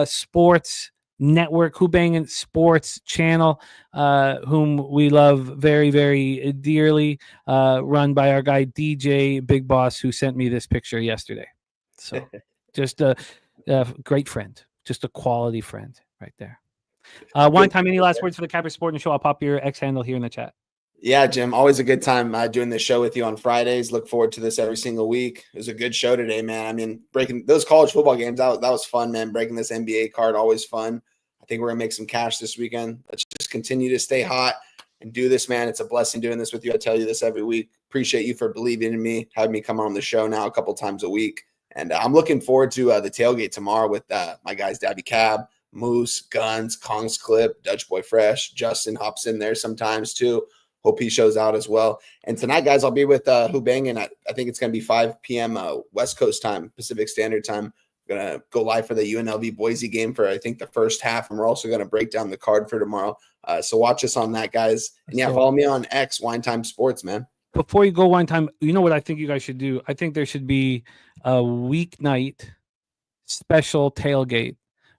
Sports Network, Who Bangin' Sports channel, whom we love very, very dearly, run by our guy DJ Big Boss, who sent me this picture yesterday. So just a great friend, just a quality friend right there. Wine Time, any last words for the Capper Sport and Show? I'll pop your X handle here in the chat. Yeah, Jim, always a good time doing this show with you on Fridays. Look forward to this every single week. It was a good show today, man. I mean, breaking those college football games, that was fun, man. Breaking this NBA card, always fun. I think we're going to make some cash this weekend. Let's just continue to stay hot and do this, man. It's a blessing doing this with you. I tell you this every week. Appreciate you for believing in me, having me come on the show now a couple times a week. And I'm looking forward to the tailgate tomorrow with my guys, Daby Cab, Moose, Guns, Kong's Clip, Dutch Boy Fresh. Justin hops in there sometimes too. Hope he shows out as well. And tonight, guys, I'll be with Who Bangin'. I think it's going to be 5 p.m. West Coast time, Pacific Standard Time. We're going to go live for the UNLV Boise game for, I think, the first half. And we're also going to break down the card for tomorrow. So watch us on that, guys. And yeah, follow me on X, Wine Time Sports, man. Before you go, Wine Time, you know what I think you guys should do? I think there should be a weeknight special tailgate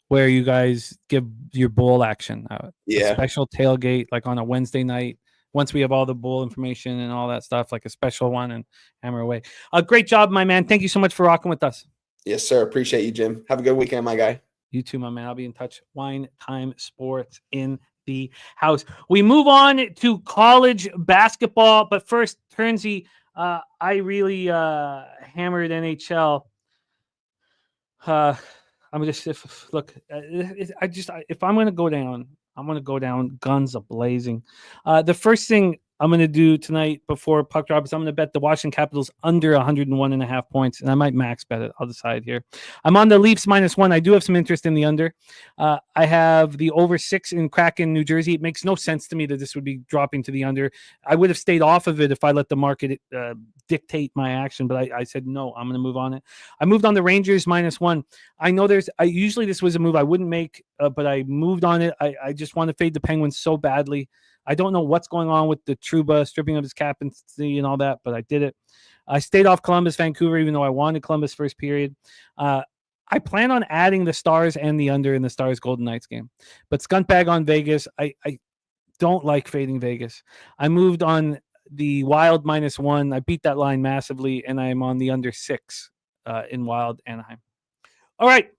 where you guys give your bowl action out. Yeah. A special tailgate, like on a Wednesday night. Once we have all the bowl information and all that stuff, like a special one, and hammer away. Great job, my man. Thank you so much for rocking with us. Yes, sir. Appreciate you, Jim. Have a good weekend, my guy. You too, my man. I'll be in touch. Wine Time Sports in the house. We move on to college basketball, but first, Turnsy, I really hammered NHL. I'm just if I'm going to go down, I'm going to go down guns a-blazing. The first thing I'm going to do tonight before puck drop is I'm going to bet the Washington Capitals under 101.5 points, and I might max bet it. I'll decide here. I'm on the Leafs -1. I do have some interest in the under. I have the over 6 in Kraken, New Jersey. It makes no sense to me that this would be dropping to the under. I would have stayed off of it if I let the market dictate my action, but I said no, I'm going to move on it. I moved on the Rangers -1. I know usually this was a move I wouldn't make, but I moved on it. I just want to fade the Penguins so badly. I don't know what's going on with the Trouba stripping of his captaincy and all that, but I did it. I stayed off Columbus, Vancouver, even though I wanted Columbus first period. I plan on adding the Stars and the under in the Stars Golden Knights game. But Scuntbag on Vegas, I don't like fading Vegas. I moved on the Wild -1. I beat that line massively, and I'm on the under 6 in Wild Anaheim. All right.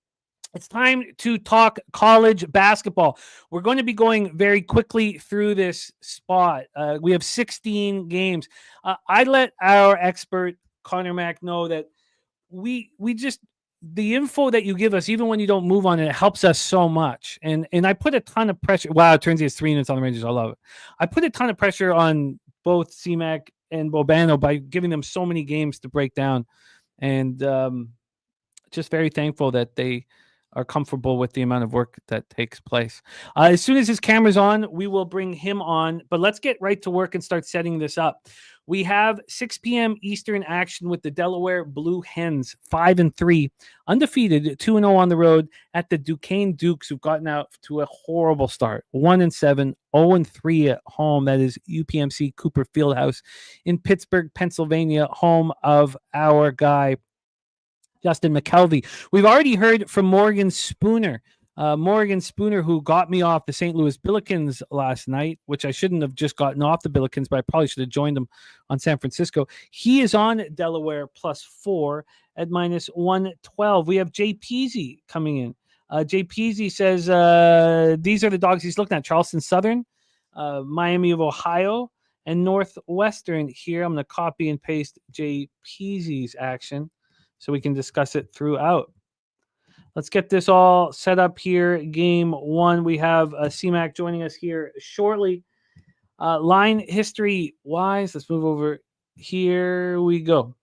It's time to talk college basketball. We're going to be going very quickly through this spot. We have 16 games. I let our expert, Conor Mac, know that we just, the info that you give us, even when you don't move on it, helps us so much. And I put a ton of pressure. Wow, it turns out it's 3 minutes on the Rangers. I love it. I put a ton of pressure on both CMAC and Bobano by giving them so many games to break down. And just very thankful that they are comfortable with the amount of work that takes place. As soon as his camera's on, we will bring him on. But let's get right to work and start setting this up. We have 6 p.m. Eastern action with the Delaware Blue Hens, 5-3, undefeated, 2-0 on the road at the Duquesne Dukes, who've gotten out to a horrible start, 1-7, 0-3 at home. That is UPMC Cooper Fieldhouse in Pittsburgh, Pennsylvania, home of our guy, Justin McKelvey. We've already heard from Morgan Spooner. Morgan Spooner, who got me off the St. Louis Billikens last night, which I shouldn't have just gotten off the Billikens, but I probably should have joined them on San Francisco. He is on Delaware +4 at -112. We have Jay Peasy coming in. Jay Peasy says these are the dogs he's looking at: Charleston Southern, Miami of Ohio, and Northwestern. Here, I'm going to copy and paste Jay Peasy's action so we can discuss it throughout. Let's get this all set up here. Game 1, we have CMAC joining us here shortly. Line history-wise, let's move over. Here we go.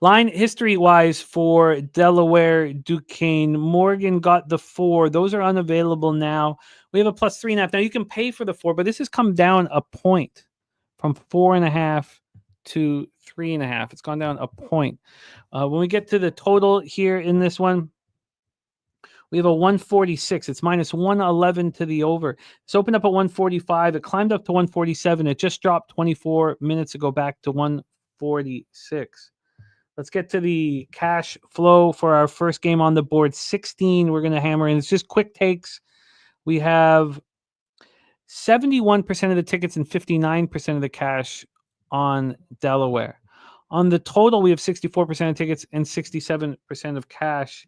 Line history-wise for Delaware, Duquesne. Morgan got the 4. Those are unavailable now. We have a +3.5. Now, you can pay for the 4, but this has come down a point from 4.5 to 3.5. It's gone down a point. When we get to the total here in this one, we have a 146. It's -111 to the over. It's opened up at 145. It climbed up to 147. It just dropped 24 minutes ago back to 146. Let's get to the cash flow for our first game on the board. 16 we're going to hammer in. It's just quick takes. We have 71% of the tickets and 59% of the cash on Delaware. On the total, we have 64% of tickets and 67% of cash.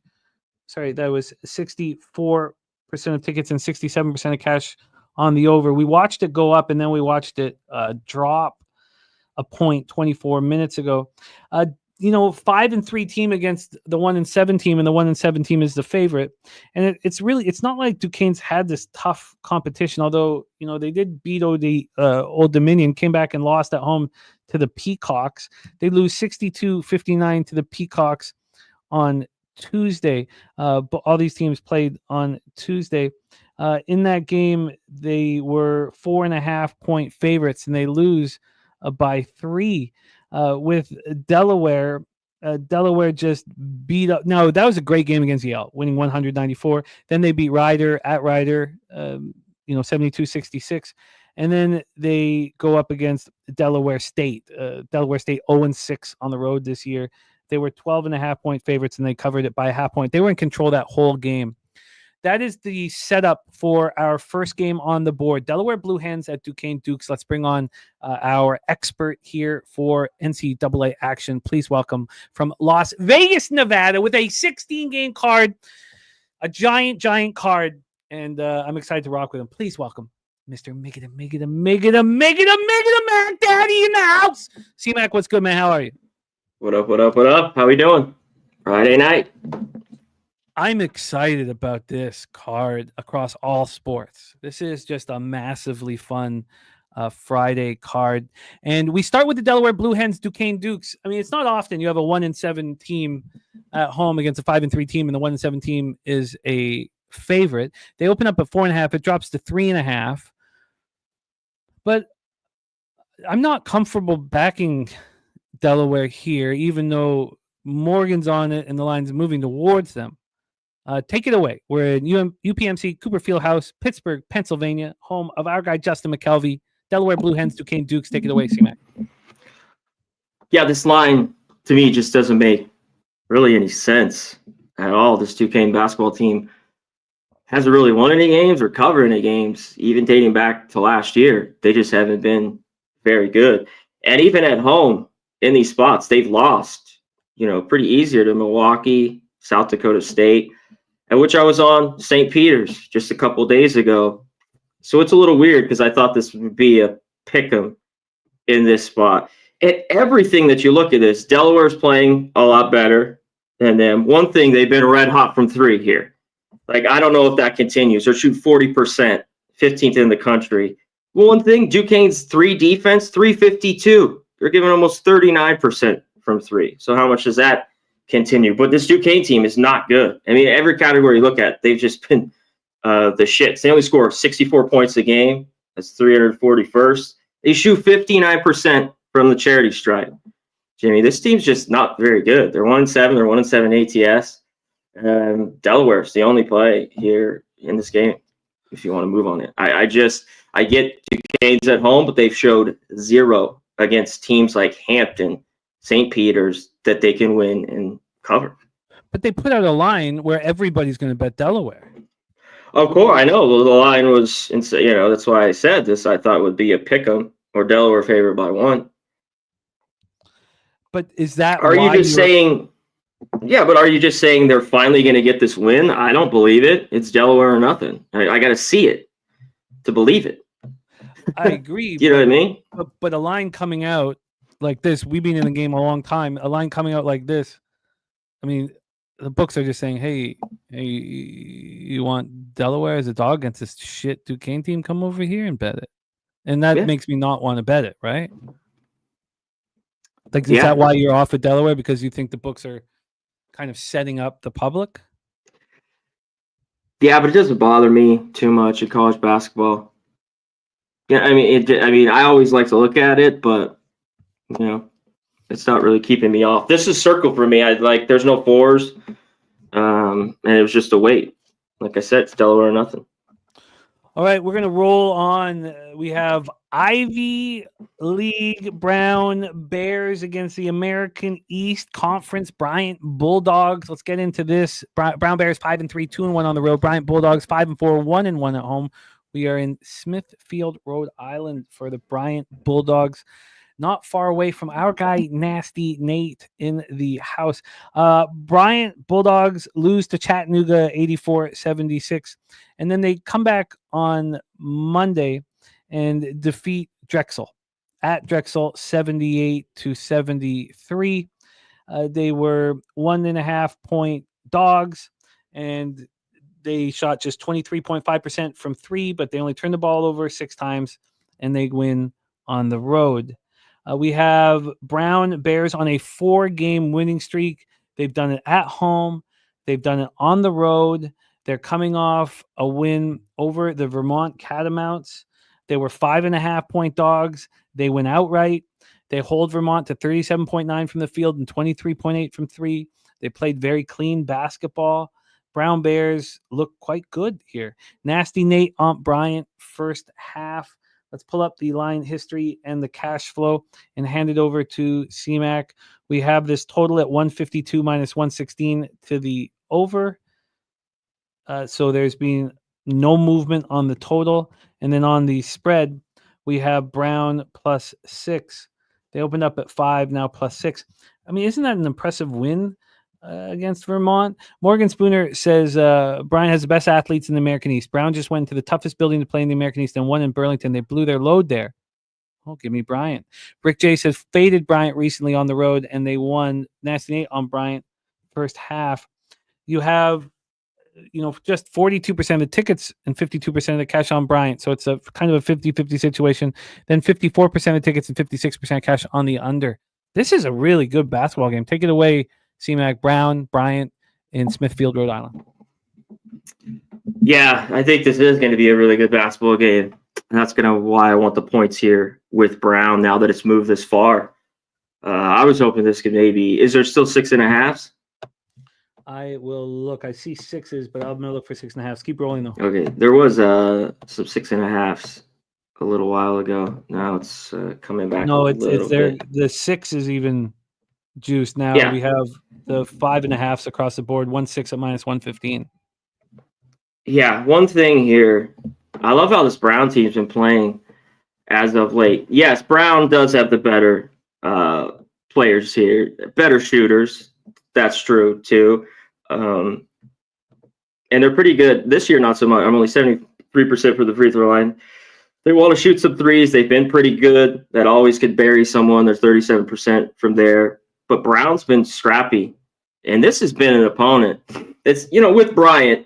Sorry, that was 64% of tickets and 67% of cash on the over. We watched it go up, and then we watched it drop a point 24 minutes ago. 5-3 team against the 1-7 team, and the 1-7 team is the favorite. And it's not like Duquesne's had this tough competition, although, they did beat Old Dominion, came back and lost at home to the Peacocks. They lose 62-59 to the Peacocks on Tuesday. But all these teams played on Tuesday. In that game, they were 4.5-point favorites, and they lose by 3. With Delaware, Delaware just beat up. No, that was a great game against Yale, winning 194. Then they beat Ryder at Ryder, 72-66. And then they go up against Delaware State. Delaware State 0-6 on the road this year. They were 12.5-point favorites, and they covered it by a half point. They were in control that whole game. That is the setup for our first game on the board. Delaware Blue Hens at Duquesne Dukes. Let's bring on our expert here for NCAA action. Please welcome from Las Vegas, Nevada, with a 16-game card, a giant card, and I'm excited to rock with him. Please welcome Mr. Megida Mac Daddy in the house. C-Mac, what's good, man? How are you? What up? How we doing? Friday night. I'm excited about this card across all sports. This is just a massively fun Friday card. And we start with the Delaware Blue Hens, Duquesne Dukes. I mean, it's not often you have a 1-7 team at home against a 5-3 team, and the 1-7 team is a favorite. They open up at 4.5. It drops to 3.5. But I'm not comfortable backing Delaware here, even though Morgan's on it and the line's moving towards them. Take it away. We're in UPMC Cooper Fieldhouse, Pittsburgh, Pennsylvania, home of our guy Justin McKelvey. Delaware Blue Hens, Duquesne Dukes. Take it away, C-Mac. Yeah, this line to me just doesn't make really any sense at all. This Duquesne basketball team hasn't really won any games or covered any games, even dating back to last year. They just haven't been very good. And even at home in these spots, they've lost, pretty easier to Milwaukee, South Dakota State, at which I was on St. Peter's just a couple days ago. So it's a little weird because I thought this would be a pick 'em in this spot. And everything that you look at this, Delaware's playing a lot better than them. One thing, they've been red hot from three here. Like, I don't know if that continues. They're shooting 40%, 15th in the country. One thing, Duquesne's three defense, 352. They're giving almost 39% from three. So how much does that continue? But this Duquesne team is not good. I mean, every category you look at, they've just been the shits. They only score 64 points a game. That's 341st. They shoot 59% from the charity stripe. Jimmy, this team's just not very good. They're 1-7. They're 1-7 ATS. Delaware's the only play here in this game, if you want to move on it. I get Duquesne's at home, but they've showed zero against teams like Hampton, St. Peter's, that they can win and cover. But they put out a line where everybody's going to bet Delaware. Of course, I know. The line was, that's why I said this. I thought would be a pick 'em or Delaware favored by 1. But is that Are you just saying? Yeah, but are you just saying they're finally going to get this win? I don't believe it. It's Delaware or nothing. I got to see it to believe it. I agree. You know what I mean? But a line coming out like this, we've been in the game a long time. A line coming out like this, I mean, the books are just saying, hey, you want Delaware as a dog against this shit Duquesne team? Come over here and bet it. And that makes me not want to bet it, right? Like, is that why you're off at Delaware? Because you think the books are kind of setting up the public? Yeah, but it doesn't bother me too much in college basketball. Yeah, I mean, I always like to look at it, but it's not really keeping me off. This is circle for me. There's no 4s, and it was just a wait. Like I said, it's Delaware or nothing. All right, we're going to roll on. We have Ivy League Brown Bears against the American East Conference Bryant Bulldogs. Let's get into this. Brown Bears 5-3, 2-1 on the road. Bryant Bulldogs 5-4, 1-1 at home. We are in Smithfield, Rhode Island for the Bryant Bulldogs. Not far away from our guy, Nasty Nate, in the house. Bryant Bulldogs lose to Chattanooga 84-76. And then they come back on Monday and defeat Drexel at Drexel 78-73. They were 1.5 point dogs, and they shot just 23.5% from three, but they only turned the ball over 6 times, and they win on the road. We have Brown Bears on a 4-game winning streak. They've done it at home. They've done it on the road. They're coming off a win over the Vermont Catamounts. They were 5.5 point dogs. They went outright. They hold Vermont to 37.9 from the field and 23.8 from three. They played very clean basketball. Brown Bears look quite good here. Nasty Nate on Bryant first half. Let's pull up the line history and the cash flow and hand it over to CMAC. We have this total at 152 minus 116 to the over. So there's been no movement on the total. And then on the spread, we have Brown +6. They opened up at 5, now +6. I mean, isn't that an impressive win against Vermont? Morgan Spooner says Brown has the best athletes in the American East. Brown just went to the toughest building to play in the American East and won in Burlington. They blew their load there. Oh, give me Bryant. Brick J says faded Bryant recently on the road, and they won Nasty Nate on Bryant first half. You have, just 42% of the tickets and 52% of the cash on Bryant. So it's a kind of a 50-50 situation. Then 54% of tickets and 56% cash on the under. This is a really good basketball game. Take it away, CMAC. Brown, Bryant in Smithfield, Rhode Island. Yeah, I think this is going to be a really good basketball game. And that's why I want the points here with Brown now that it's moved this far. I was hoping this could is there still 6.5s? I will look. I see 6s, but I'm going to look for 6.5s. Keep rolling, though. Okay. There was some 6.5s a little while ago. Now it's coming back. No, a it's little there. bit. The 6 is even juiced now. Yeah. We have the 5.5s across the board. 1.6 at -115. Yeah, one thing here, I love how this Brown team's been playing as of late. Yes, Brown does have the better players here, better shooters. That's true too. And they're pretty good this year. Not so much. I'm only 73% for the free throw line. They want to shoot some threes. They've been pretty good. That always could bury someone. They're 37% from there. But Brown's been scrappy, and this has been an opponent. It's with Bryant.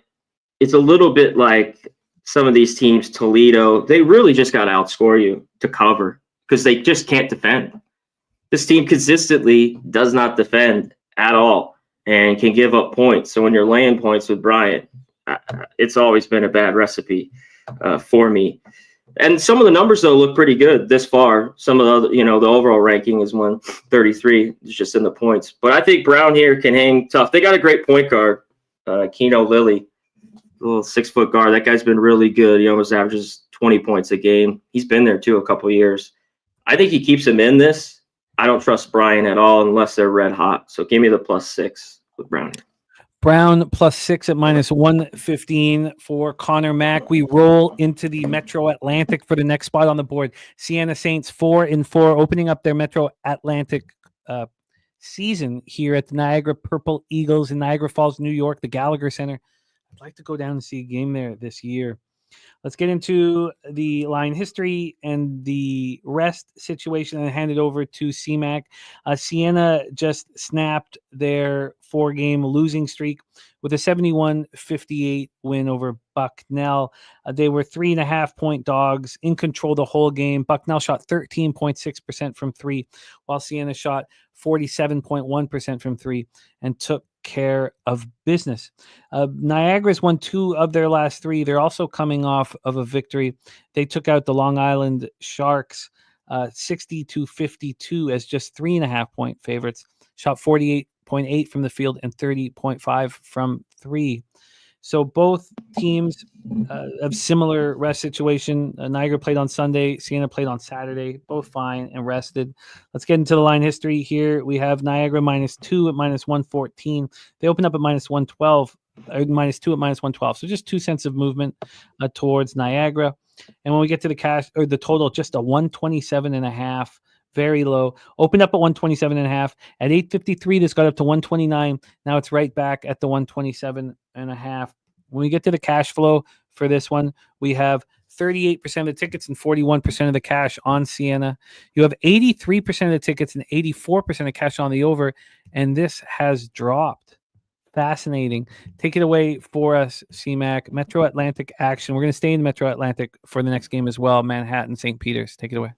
It's a little bit like some of these teams, Toledo, they really just got to outscore you to cover because they just can't defend. This team consistently does not defend at all and can give up points. So when you're laying points with Bryant, it's always been a bad recipe for me. And some of the numbers, though, look pretty good this far. Some of the other, the overall ranking is 133. It's just in the points. But I think Brown here can hang tough. They got a great point guard, Keno Lilly. Little 6-foot guard. That guy's been really good. He almost averages 20 points a game. He's been there too a couple of years. I think he keeps him in this. I don't trust Brian at all unless they're red hot. So give me the +6 with Brown. Brown +6 at -115 for Conor Mac. We roll into the Metro Atlantic for the next spot on the board. Siena Saints 4-4, opening up their Metro Atlantic season here at the Niagara Purple Eagles in Niagara Falls, New York, the Gallagher Center. I'd like to go down and see a game there this year. Let's get into the line history and the rest situation and hand it over to CMAC. Siena just snapped their 4-game losing streak with a 71-58 win over Bucknell. They were 3.5-point dogs in control the whole game. Bucknell shot 13.6% from 3, while Siena shot 47.1% from 3 and took care of business. Niagara's won 2 of their last 3. They're also coming off of a victory. They took out the Long Island Sharks 60-52 as just 3.5-point favorites. Shot 48.8 from the field and 30.5 from 3. So both teams have similar rest situation. Niagara played on Sunday. Siena played on Saturday. Both fine and rested. Let's get into the line history here. We have Niagara -2 at -114. They opened up at -112, or -2 at -112. So just 2 cents of movement towards Niagara. And when we get to the cash or the total, just a 127.5. Very low. Opened up at 127.5. At 8:53, this got up to 129. Now it's right back at the 127.5. When we get to the cash flow for this one, we have 38% of the tickets and 41% of the cash on Siena. You have 83% of the tickets and 84% of cash on the over, and this has dropped. Fascinating. Take it away for us, CMAC. Metro Atlantic action. We're going to stay in Metro Atlantic for the next game as well. Manhattan, St. Peter's. Take it away.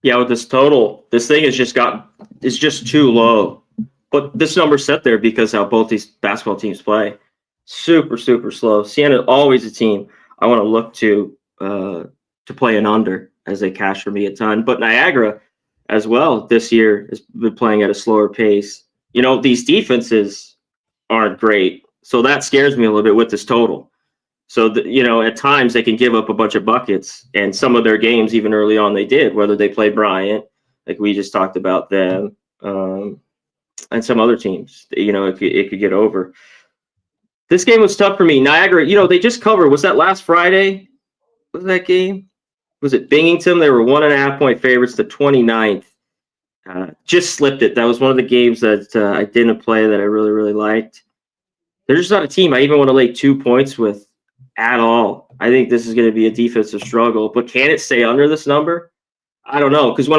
Yeah, with this total, this thing is just too low. But this number's set there because how both these basketball teams play. Super, super slow. Siena always a team I want to look to play an under as they cash for me a ton. But Niagara as well this year has been playing at a slower pace. These defenses aren't great. So that scares me a little bit with this total. So, at times they can give up a bunch of buckets, and some of their games, even early on, they did, whether they play Bryant, like we just talked about them, and some other teams, it could get over. This game was tough for me. Niagara, they just covered. Was that last Friday? Was that game? Was it Binghamton? They were 1.5-point favorites to 29th. Just slipped it. That was one of the games that I didn't play that I really, really liked. They're just not a team I even want to lay 2 points with at all. I think this is going to be a defensive struggle, but can it stay under this number? I don't know, because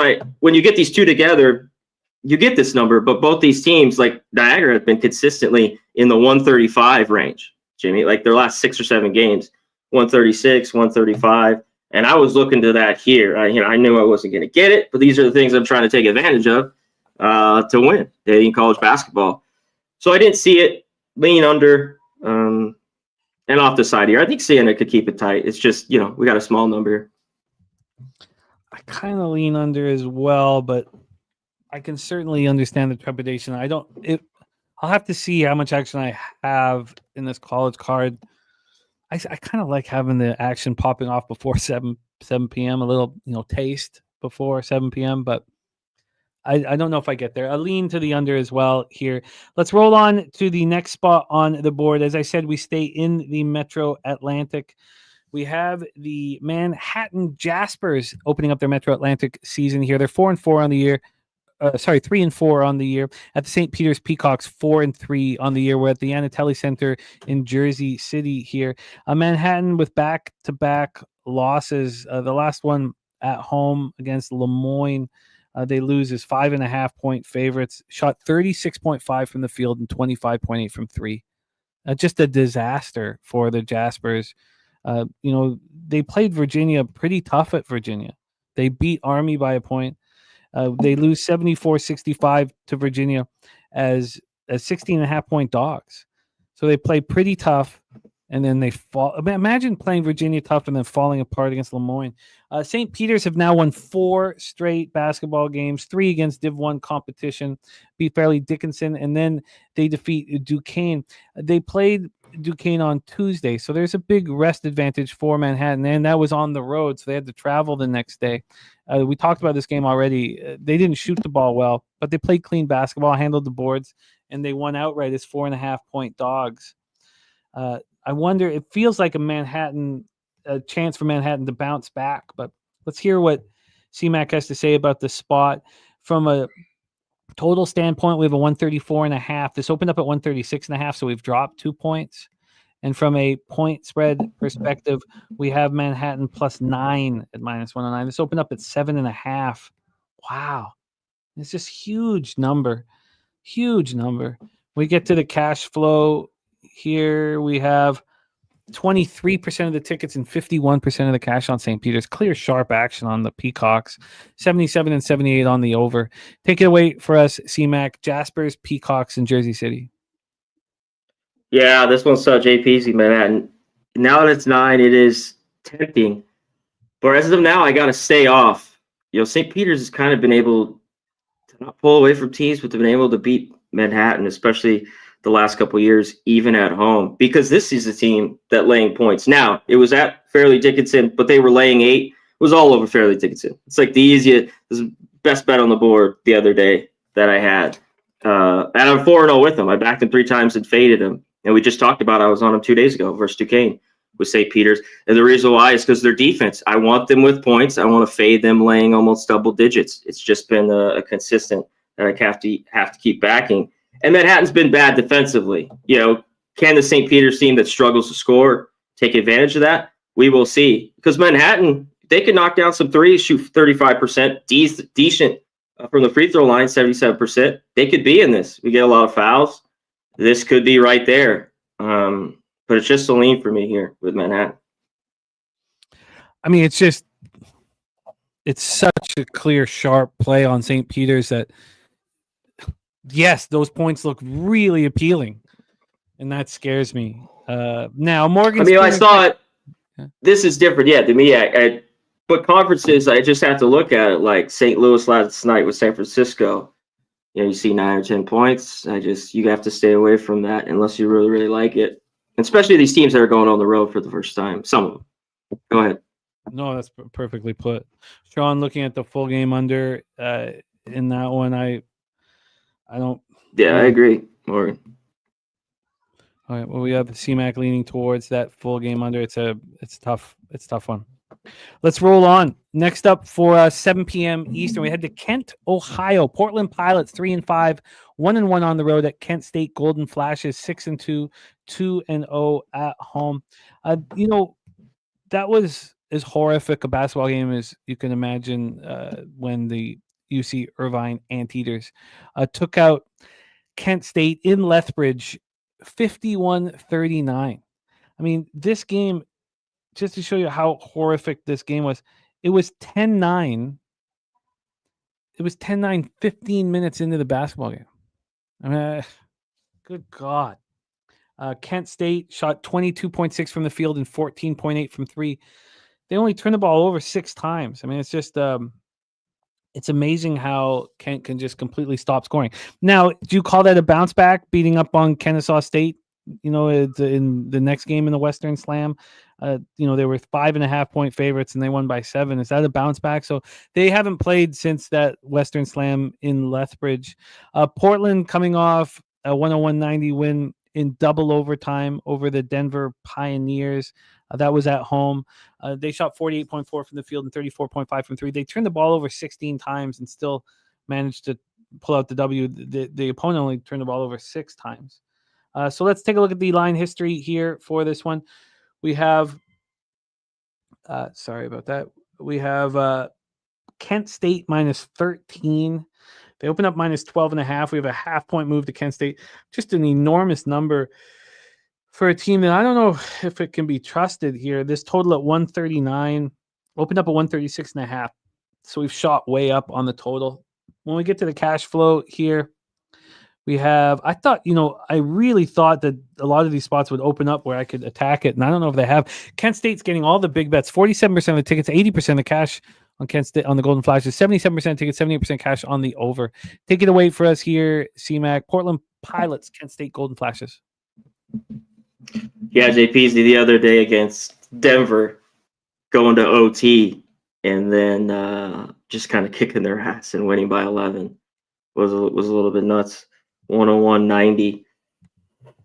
when you get these two together, you get this number, but both these teams, like Niagara, have been consistently in the 135 range, Jimmy, like their last 6 or 7 games, 136, 135, and I was looking to that here. I knew I wasn't going to get it, but these are the things I'm trying to take advantage of to win in college basketball. So I didn't see it, lean under, and off the side here. I think Siena could keep it tight. It's just, we got a small number. I kind of lean under as well, but I can certainly understand the trepidation. I'll have to see how much action I have in this college card. I kind of like having the action popping off before 7 7 p.m. A little, taste before 7 p.m. But I don't know if I get there. I lean to the under as well here. Let's roll on to the next spot on the board. As I said, we stay in the Metro Atlantic. We have the Manhattan Jaspers opening up their Metro Atlantic season here. They're 4-4 on the year. 3-4 on the year. At the St. Peter's Peacocks, 4-3 on the year. We're at the Anatelli Center in Jersey City here. Manhattan with back-to-back losses. The last one at home against Lemoyne. They lose as 5.5-point favorites. Shot 36.5 from the field and 25.8 from three. Just a disaster for the Jaspers. They played Virginia pretty tough at Virginia. They beat Army by a point. They lose 74-65 to Virginia as 16.5-point dogs. So they play pretty tough, and then they fall. Imagine playing Virginia tough and then falling apart against Lemoyne. St. Peter's have now won 4 straight basketball games, 3 against Div 1 competition, beat Fairleigh Dickinson, and then they defeat Duquesne. They played Duquesne on Tuesday, so there's a big rest advantage for Manhattan, and that was on the road, so they had to travel the next day. We talked about this game already. They didn't shoot the ball well, but they played clean basketball, handled the boards, and they won outright as 4.5-point dogs. I wonder, it feels like a chance for Manhattan to bounce back, but let's hear what CMAC has to say about the spot. From a total standpoint, we have a 134.5. This opened up at 136.5, so we've dropped 2 points. And from a point spread perspective, we have Manhattan +9 at -109. This opened up at 7.5. Wow. It's just huge number. Huge number. We get to the cash flow here. We have 23% of the tickets and 51% of the cash on St. Peter's. Clear, sharp action on the Peacocks. 77 and 78 on the over. Take it away for us, CMAC. Jaspers, Peacocks, and Jersey City. Yeah, this one's such JP's Manhattan. Now that it's 9, it is tempting. But as of now, I got to stay off. St. Peter's has kind of been able to not pull away from teams, but they've been able to beat Manhattan, especially the last couple of years, even at home, because this is a team that laying points. Now, it was at Fairleigh Dickinson, but they were laying 8. It was all over Fairleigh Dickinson. It's like the best bet on the board the other day that I had. And I'm 4-0 with them. I backed them 3 times and faded them. And we just talked about I was on them 2 days ago versus Duquesne with St. Peter's. And the reason why is because their defense. I want them with points. I want to fade them laying almost double digits. It's just been a consistent that I have to keep backing. And Manhattan's been bad defensively. Can the St. Peter's team that struggles to score take advantage of that? We will see. Because Manhattan, they can knock down some threes, shoot 35%, decent from the free throw line, 77%. They could be in this. We get a lot of fouls. This could be right there. But it's just a lean for me here with Manhattan. I mean, it's such a clear, sharp play on St. Peter's that, yes, those points look really appealing, and that scares me. Now, Morgan. I saw it. This is different. Yeah, to me, but conferences, I just have to look at it like St. Louis last night with San Francisco. You see 9 or 10 points. You have to stay away from that unless you really, really like it. And especially these teams that are going on the road for the first time. Some of them. Go ahead. No, that's perfectly put. Sean, looking at the full game under in that one, I don't. Yeah, I agree, Morgan. All right. Well, we have CMAC leaning towards that full game under. It's tough. It's a tough one. Let's roll on. Next up for 7 p.m. Eastern, we head to Kent, Ohio. Portland Pilots 3-5, 1-1 on the road at Kent State. Golden Flashes 6-2, 2-0 at home. That was as horrific a basketball game as you can imagine when the UC Irvine Anteaters took out Kent State in Lethbridge 51-39. I mean, this game, just to show you how horrific this game was, it was 10-9. It was 10-9, 15 minutes into the basketball game. I mean, good God. Kent State shot 22.6 from the field and 14.8 from three. They only turned the ball over 6 times. I mean, it's just it's amazing how Kent can just completely stop scoring. Now, do you call that a bounce back, beating up on Kennesaw State, in the next game in the Western Slam? They were 5.5-point favorites and they won by 7. Is that a bounce back? So they haven't played since that Western Slam in Lethbridge. Portland coming off a 101-90 win in double overtime over the Denver Pioneers. That was at home. They shot 48.4 from the field and 34.5 from three. They turned the ball over 16 times and still managed to pull out the W. The opponent only turned the ball over 6 times. So let's take a look at the line history here for this one. We have, sorry about that. We have Kent State minus 13. They open up minus 12.5. We have a half-point move to Kent State. Just an enormous number for a team that I don't know if it can be trusted here. This total at 139, opened up at 136.5. So we've shot way up on the total. When we get to the cash flow here, we have, I really thought that a lot of these spots would open up where I could attack it. And I don't know if they have. Kent State's getting all the big bets, 47% of the tickets, 80% of cash on Kent State on the Golden Flashes, 77% tickets, 78% cash on the over. Take it away for us here, CMAC. Portland Pilots, Kent State Golden Flashes. Yeah, JP's the other day against Denver, going to OT and then just kind of kicking their ass and winning by 11 was a little bit nuts. 101-90.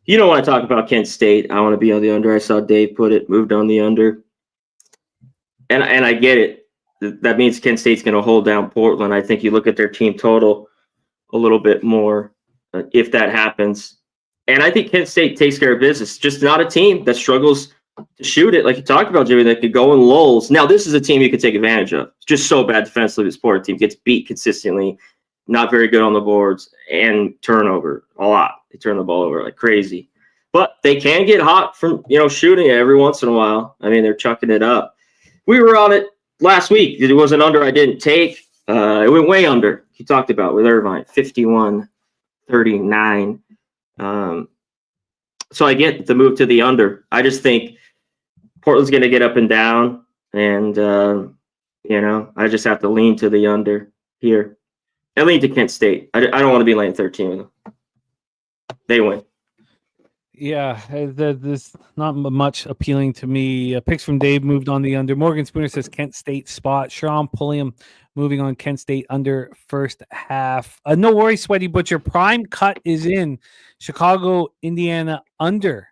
You don't want to talk about Kent State. I want to be on the under. I saw Dave put it, moved on the under. And I get it. That means Kent State's going to hold down Portland. I think you look at their team total a little bit more if that happens. And I think Kent State takes care of business. Just not a team that struggles to shoot it. Like you talked about, Jimmy, that could go in lulls. Now, this is a team you could take advantage of. It's just so bad defensively. This Portland team gets beat consistently. Not very good on the boards and turnover a lot. They turn the ball over like crazy. But they can get hot from, shooting it every once in a while. I mean, they're chucking it up. We were on it last week. It was an under I didn't take. It went way under. He talked about with Irvine, 51-39. So I get the move to the under. I just think Portland's going to get up and down. And, I just have to lean to the under here. I lean to Kent State. I don't want to be laying 13 with them. They win. Yeah, there's not much appealing to me. Picks from Dave moved on the under. Morgan Spooner says Kent State spot. Sean Pulliam moving on Kent State under first half. No worries, Sweaty Butcher. Prime cut is in. Chicago, Indiana under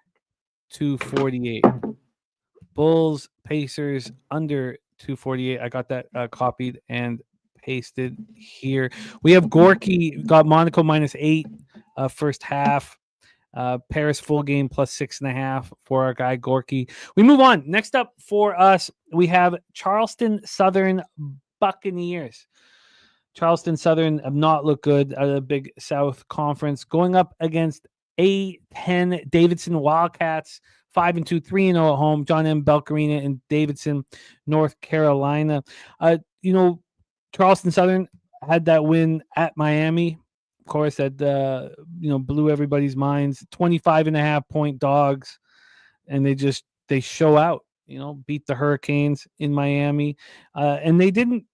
248. Bulls, Pacers under 248. I got that copied and pasted here. We have Gorky got Monaco minus 8 first half. Paris full game plus 6.5 for our guy Gorky. We move on. Next up for us, we have Charleston Southern Buccaneers. Charleston Southern have not looked good at a Big South Conference, going up against A10 Davidson Wildcats, 5-2, 3-0 at home. John M. Belcarina in Davidson, North Carolina. Charleston Southern had that win at Miami. Of course, that blew everybody's minds. 25.5-point dogs, and they show out. Beat the Hurricanes in Miami, and they didn't.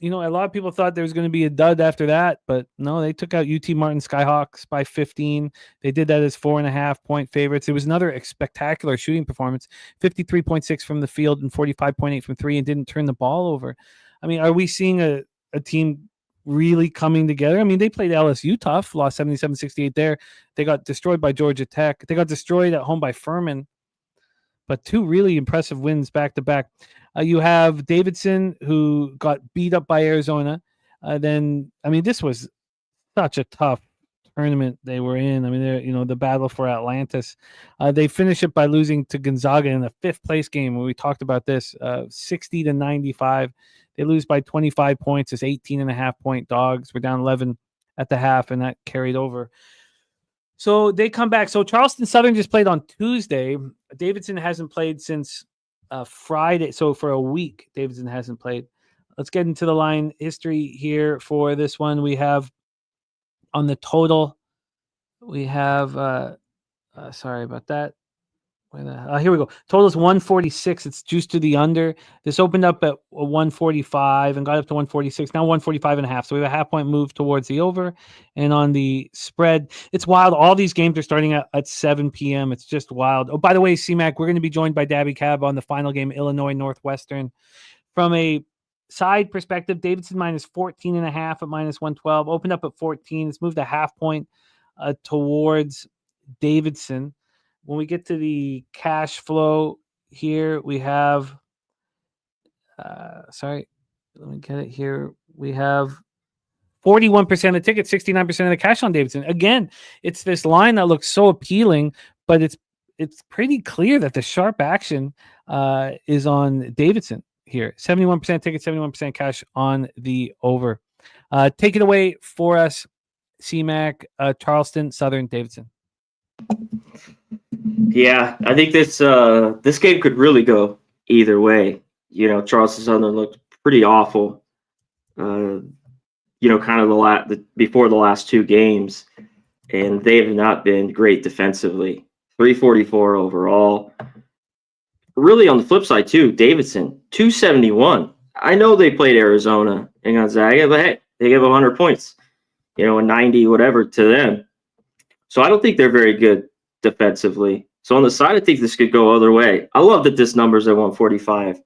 A lot of people thought there was going to be a dud after that, but no, they took out UT Martin Skyhawks by 15. They did that as 4.5-point favorites. It was another spectacular shooting performance: 53.6 from the field and 45.8 from three, and didn't turn the ball over. I mean, are we seeing a team really coming together? I mean, they played LSU tough, lost 77-68 there. They got destroyed by Georgia Tech. They got destroyed at home by Furman, but 2 really impressive wins back to back. You have Davidson, who got beat up by Arizona. This was such a tough tournament they were in. I mean, the battle for Atlantis. They finish it by losing to Gonzaga in the 5th place game, where we talked about this, 60-95. They lose by 25 points as 18.5-point dogs. We're down 11 at the half, and that carried over. So they come back. So Charleston Southern just played on Tuesday. Davidson hasn't played since Friday. So for a week, Davidson hasn't played. Let's get into the line history here for this one. We have on the total, we have, sorry about that. Here we go. Total is 146. It's juiced to the under. This opened up at 145 and got up to 146. Now 145.5. So we have a half point move towards the over. And on the spread, it's wild. All these games are starting at 7 p.m. It's just wild. Oh, by the way, C-Mac, we're going to be joined by Daby Cab on the final game, Illinois Northwestern. From a side perspective, Davidson minus 14.5 at minus 112. Opened up at 14. It's moved a half point towards Davidson. When we get to the cash flow here, we have, let me get it here. We have 41% of tickets, 69% of the cash on Davidson. Again, it's this line that looks so appealing, but it's pretty clear that the sharp action is on Davidson here. 71% tickets, 71% cash on the over. Take it away for us, C-Mac, Charleston, Southern, Davidson. Yeah, I think this game could really go either way. Charleston Southern looked pretty awful. Kind of before the last two games, and they have not been great defensively. 344 overall. Really, on the flip side too, Davidson 271. I know they played Arizona and Gonzaga, but hey, they gave 100 points, and 90 whatever to them. So I don't think they're very good defensively. So on the side, I think this could go other way. I love that this number's at 145.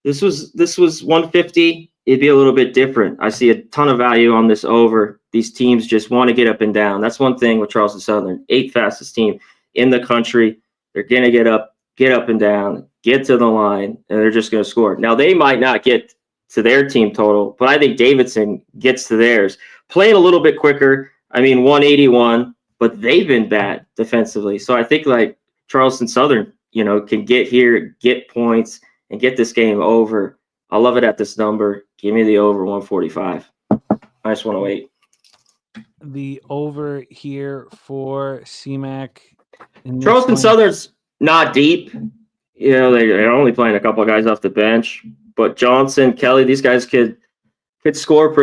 This was 150. It'd be a little bit different. I see a ton of value on this over. These teams just want to get up and down. That's one thing with Charleston Southern, 8th fastest team in the country. They're gonna get up and down, get to the line, and they're just gonna score. Now they might not get to their team total, but I think Davidson gets to theirs. Playing a little bit quicker. 181. But they've been bad defensively. So I think like Charleston Southern, can get here, get points, and get this game over. I love it at this number. Give me the over 145. Minus 108. The over here for C-Mac. Charleston Southern's not deep. They're only playing a couple of guys off the bench. But Johnson, Kelly, these guys could score,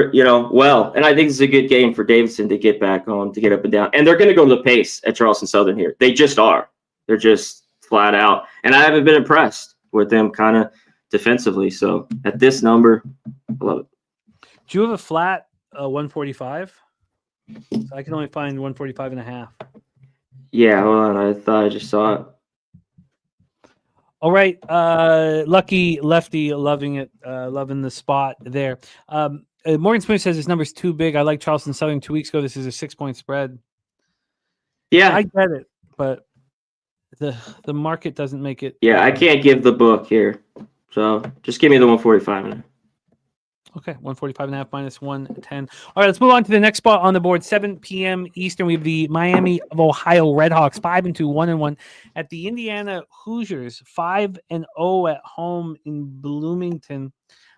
well. And I think it's a good game for Davidson to get back on, to get up and down. And they're going to go to the pace at Charleston Southern here. They just are. They're just flat out. And I haven't been impressed with them kind of defensively. So at this number, I love it. Do you have a flat 145? So I can only find 145.5. Yeah, hold on. I thought I just saw it. All right, Lucky Lefty, loving it, loving the spot there. Morgan Smith says this number's too big. I like Charleston Southern 2 weeks ago. This is a 6-point spread. Yeah, I get it, but the market doesn't make it. Yeah, I can't give the book here, so just give me the 145. Okay, 145.5 minus 110. All right, let's move on to the next spot on the board. 7 p.m. Eastern. We have the Miami of Ohio Redhawks 5-2, 1-1 at the Indiana Hoosiers 5-0 at home in Bloomington.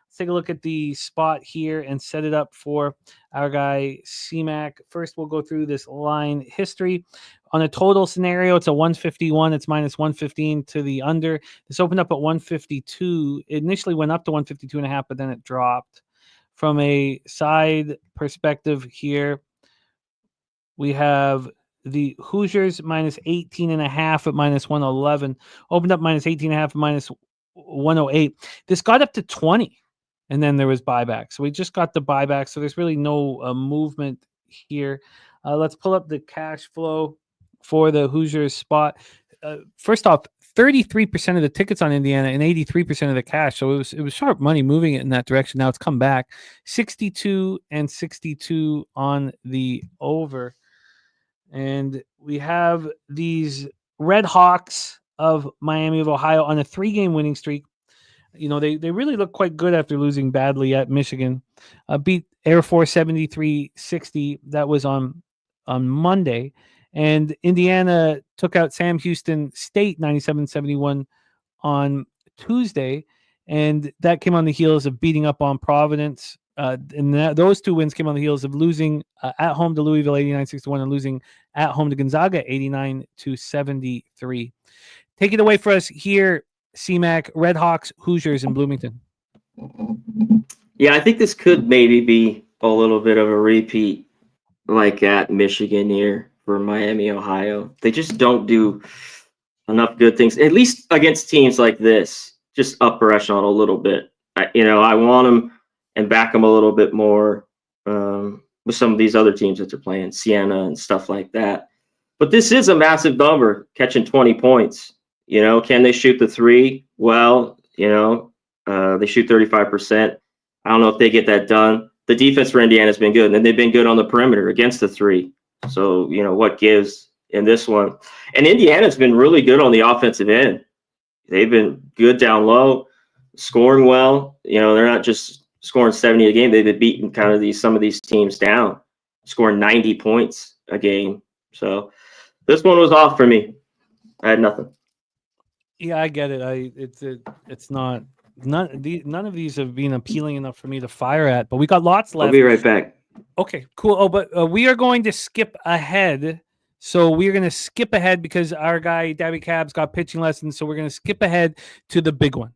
Let's take a look at the spot here and set it up for our guy C-Mac. First, we'll go through this line history. On a total scenario, it's a 151. It's minus 115 to the under. This opened up at 152. It initially went up to 152.5, but then it dropped. From a side perspective here, we have the Hoosiers minus 18.5 at minus 111. Opened up minus 18.5 at minus 108. This got up to 20, and then there was buyback. So we just got the buyback, so there's really no movement here. Let's pull up the cash flow for the Hoosiers spot. First off, 33% of the tickets on Indiana and 83% of the cash. So it was sharp money moving it in that direction. Now it's come back. 62 and 62 on the over. And we have these Red Hawks of Miami of Ohio on a 3-game winning streak. They really look quite good after losing badly at Michigan. Beat Air Force 73-60. That was on Monday. And Indiana took out Sam Houston State 97-71 on Tuesday. And that came on the heels of beating up on Providence. Those 2 wins came on the heels of losing at home to Louisville 89-61 and losing at home to Gonzaga 89-73. Take it away for us here, C-Mac, Red Hawks, Hoosiers in Bloomington. Yeah, I think this could maybe be a little bit of a repeat like at Michigan here for Miami, Ohio. They just don't do enough good things, at least against teams like this, just upper echelon a little bit. I want them and back them a little bit more with some of these other teams that they're playing, Siena and stuff like that. But this is a massive number, catching 20 points. Can they shoot the three? Well, they shoot 35%. I don't know if they get that done. The defense for Indiana has been good, and they've been good on the perimeter against the three. So, what gives in this one? And Indiana's been really good on the offensive end. They've been good down low, scoring well. They're not just scoring 70 a game. They've been beating kind of some of these teams down, scoring 90 points a game. So this one was off for me. I had nothing. Yeah, I get it. It's not none of these have been appealing enough for me to fire at. But we got lots left. I'll be right back. Okay, cool. Oh, but we are going to skip ahead. So we're going to skip ahead because our guy Daby Cab's got pitching lessons. So we're going to skip ahead to the big one.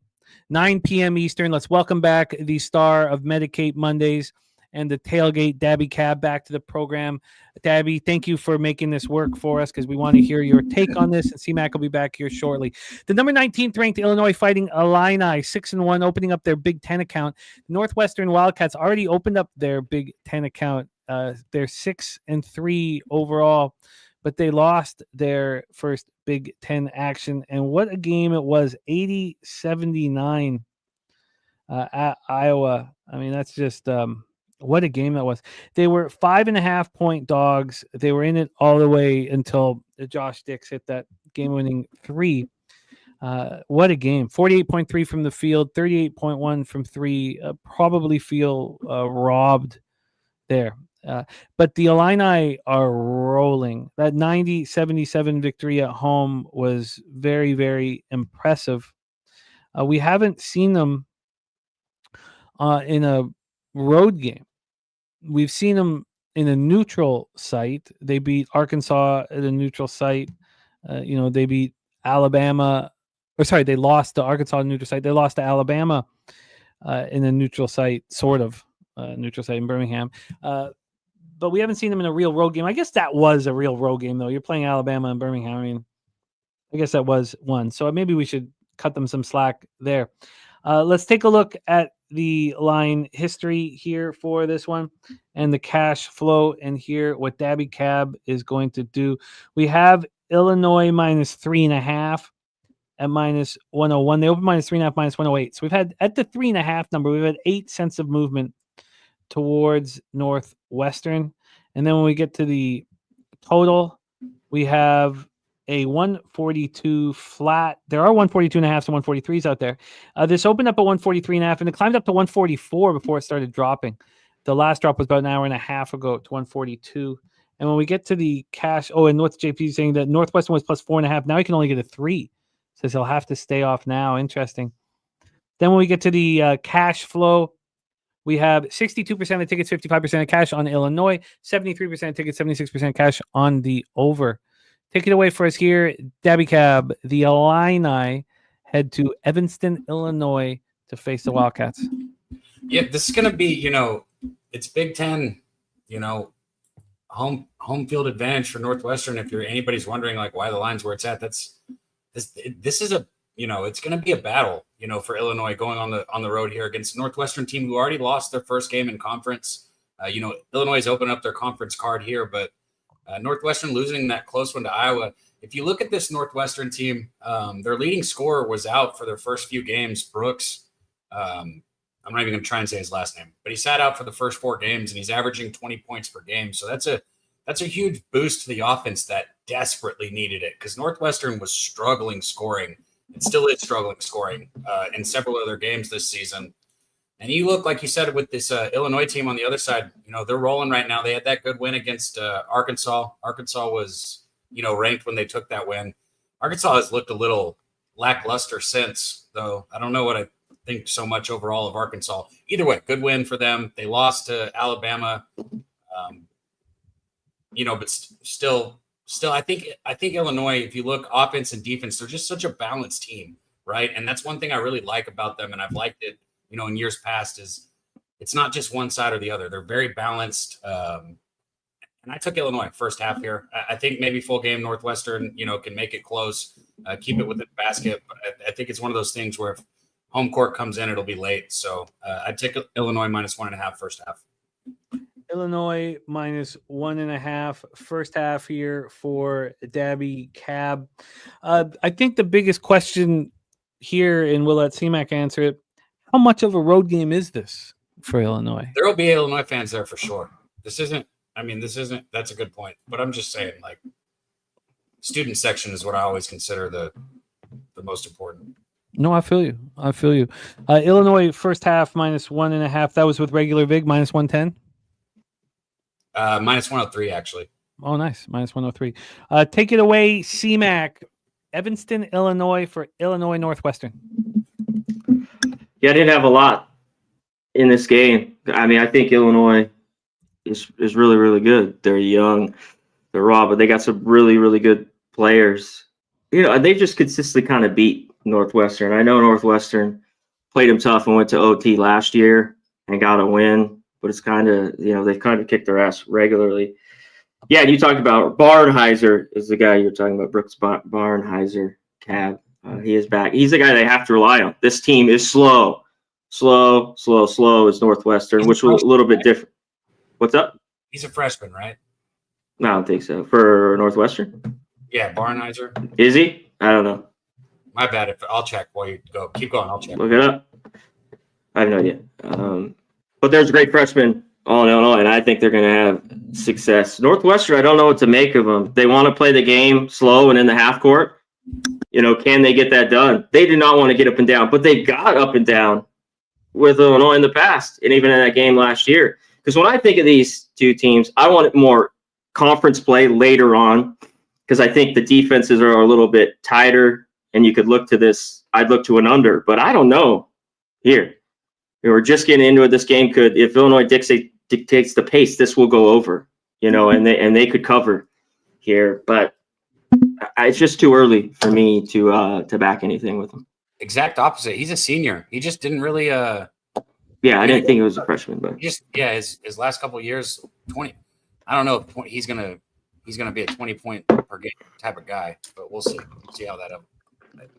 9 p.m. Eastern. Let's welcome back the star of Medicate Mondays and the tailgate, Daby Cab, back to the program. Daby, thank you for making this work for us because we want to hear your take on this. And C-Mac will be back here shortly. The number 19th ranked Illinois Fighting Illini, 6-1, opening up their Big Ten account. Northwestern Wildcats already opened up their Big Ten account. They're 6-3 overall, but they lost their first Big Ten action. And what a game it was, 80-79 at Iowa. I mean, that's just what a game that was. They were 5.5-point dogs. They were in it all the way until Josh Dix hit that game-winning three. What a game. 48.3 from the field, 38.1 from three. Probably feel robbed there. But the Illini are rolling. That 90-77 victory at home was very, very impressive. We haven't seen them in a road game. We've seen them in a neutral site. They beat Arkansas at a neutral site. They beat Alabama. They lost to Arkansas neutral site. They lost to Alabama in a neutral site, sort of neutral site in Birmingham. But we haven't seen them in a real road game. I guess that was a real road game, though. You're playing Alabama and Birmingham. I mean, I guess that was one. So maybe we should cut them some slack there. Let's take a look at the line history here for this one and the cash flow and here what Daby Cab is going to do. We have Illinois -3.5 at -101. They opened -3.5, -108. So we've had at the 3.5 number, we've had 8 cents of movement towards Northwestern. And then when we get to the total, we have a 142 flat. There are 142.5s and 143s out there. This opened up at 143.5 and it climbed up to 144 before it started dropping. The last drop was about an hour and a half ago to 142. And when we get to the cash, and North JP saying that Northwestern was +4.5. Now he can only get a 3. Says he'll have to stay off now. Interesting. Then when we get to the cash flow, we have 62% of tickets, 55% of cash on Illinois, 73% of tickets, 76% cash on the over. Take it away for us here, Daby Cab. The Illini head to Evanston, Illinois to face the Wildcats. Yeah, this is going to be, it's Big Ten, home field advantage for Northwestern. If anybody's wondering like why the line's where it's at, this is a, it's going to be a battle, for Illinois going on the road here against a Northwestern team who already lost their first game in conference. Illinois has opened up their conference card here, but Northwestern losing that close one to Iowa. If you look at this Northwestern team, their leading scorer was out for their first few games, Brooks. I'm not even going to try and say his last name, but he sat out for the first 4 games and he's averaging 20 points per game. So that's a huge boost to the offense that desperately needed it because Northwestern was struggling scoring and still is struggling scoring in several other games this season. And you look, like you said, with this Illinois team on the other side, they're rolling right now. They had that good win against Arkansas. Arkansas was, ranked when they took that win. Arkansas has looked a little lackluster since, though. I don't know what I think so much overall of Arkansas. Either way, good win for them. They lost to Alabama, but still, I think Illinois, if you look offense and defense, they're just such a balanced team, right? And that's one thing I really like about them, and I've liked it, in years past, is it's not just one side or the other. They're very balanced. And I took Illinois first half here. I think maybe full game Northwestern, can make it close, keep it within the basket. But I think it's one of those things where if home court comes in, it'll be late. So I'd take Illinois -1.5 first half. Illinois -1.5 first half here for Daby Cab. I think the biggest question here, and we'll let CMAC answer it, how much of a road game is this for Illinois? There will be Illinois fans there for sure. That's a good point. But I'm just saying, like, student section is what I always consider the most important. No, I feel you. Illinois first half -1.5. That was with regular VIG -110. -103 actually. Oh, nice. -103. Take it away, CMAC. Evanston, Illinois for Illinois Northwestern. Yeah, I didn't have a lot in this game. I mean, I think Illinois is really, really good. They're young, they're raw, but they got some really, really good players. They just consistently kind of beat Northwestern. I know Northwestern played them tough and went to OT last year and got a win, but it's kind of, they've kind of kicked their ass regularly. Yeah, and you talked about Barnheiser is the guy you're talking about, Brooks Barnheiser, Cab. He is back. He's the guy they have to rely on. This team is slow as Northwestern, which was a little bit different. What's up? He's a freshman, right? No, I don't think so. For Northwestern? Yeah, Barnheiser. Is he? I don't know. My bad. I'll check while you go. Keep going. I'll check. Look it up. I have no idea. But there's a great freshman all in Illinois, and I think they're going to have success. Northwestern, I don't know what to make of them. They want to play the game slow and in the half court. Can they get that done? They do not want to get up and down, but they got up and down with Illinois in the past, and even in that game last year. Because when I think of these two teams, I want more conference play later on, because I think the defenses are a little bit tighter, and you could look to this. I'd look to an under, but I don't know here. We're just getting into it. This game could, if Illinois dictates the pace, this will go over, and they could cover here. But it's just too early for me to back anything with him. Exact opposite. He's a senior. He just didn't really. Yeah, I didn't think he was a freshman, but his last couple of years, 20. I don't know if he's gonna be a 20-point per game type of guy, but we'll see. We'll see how that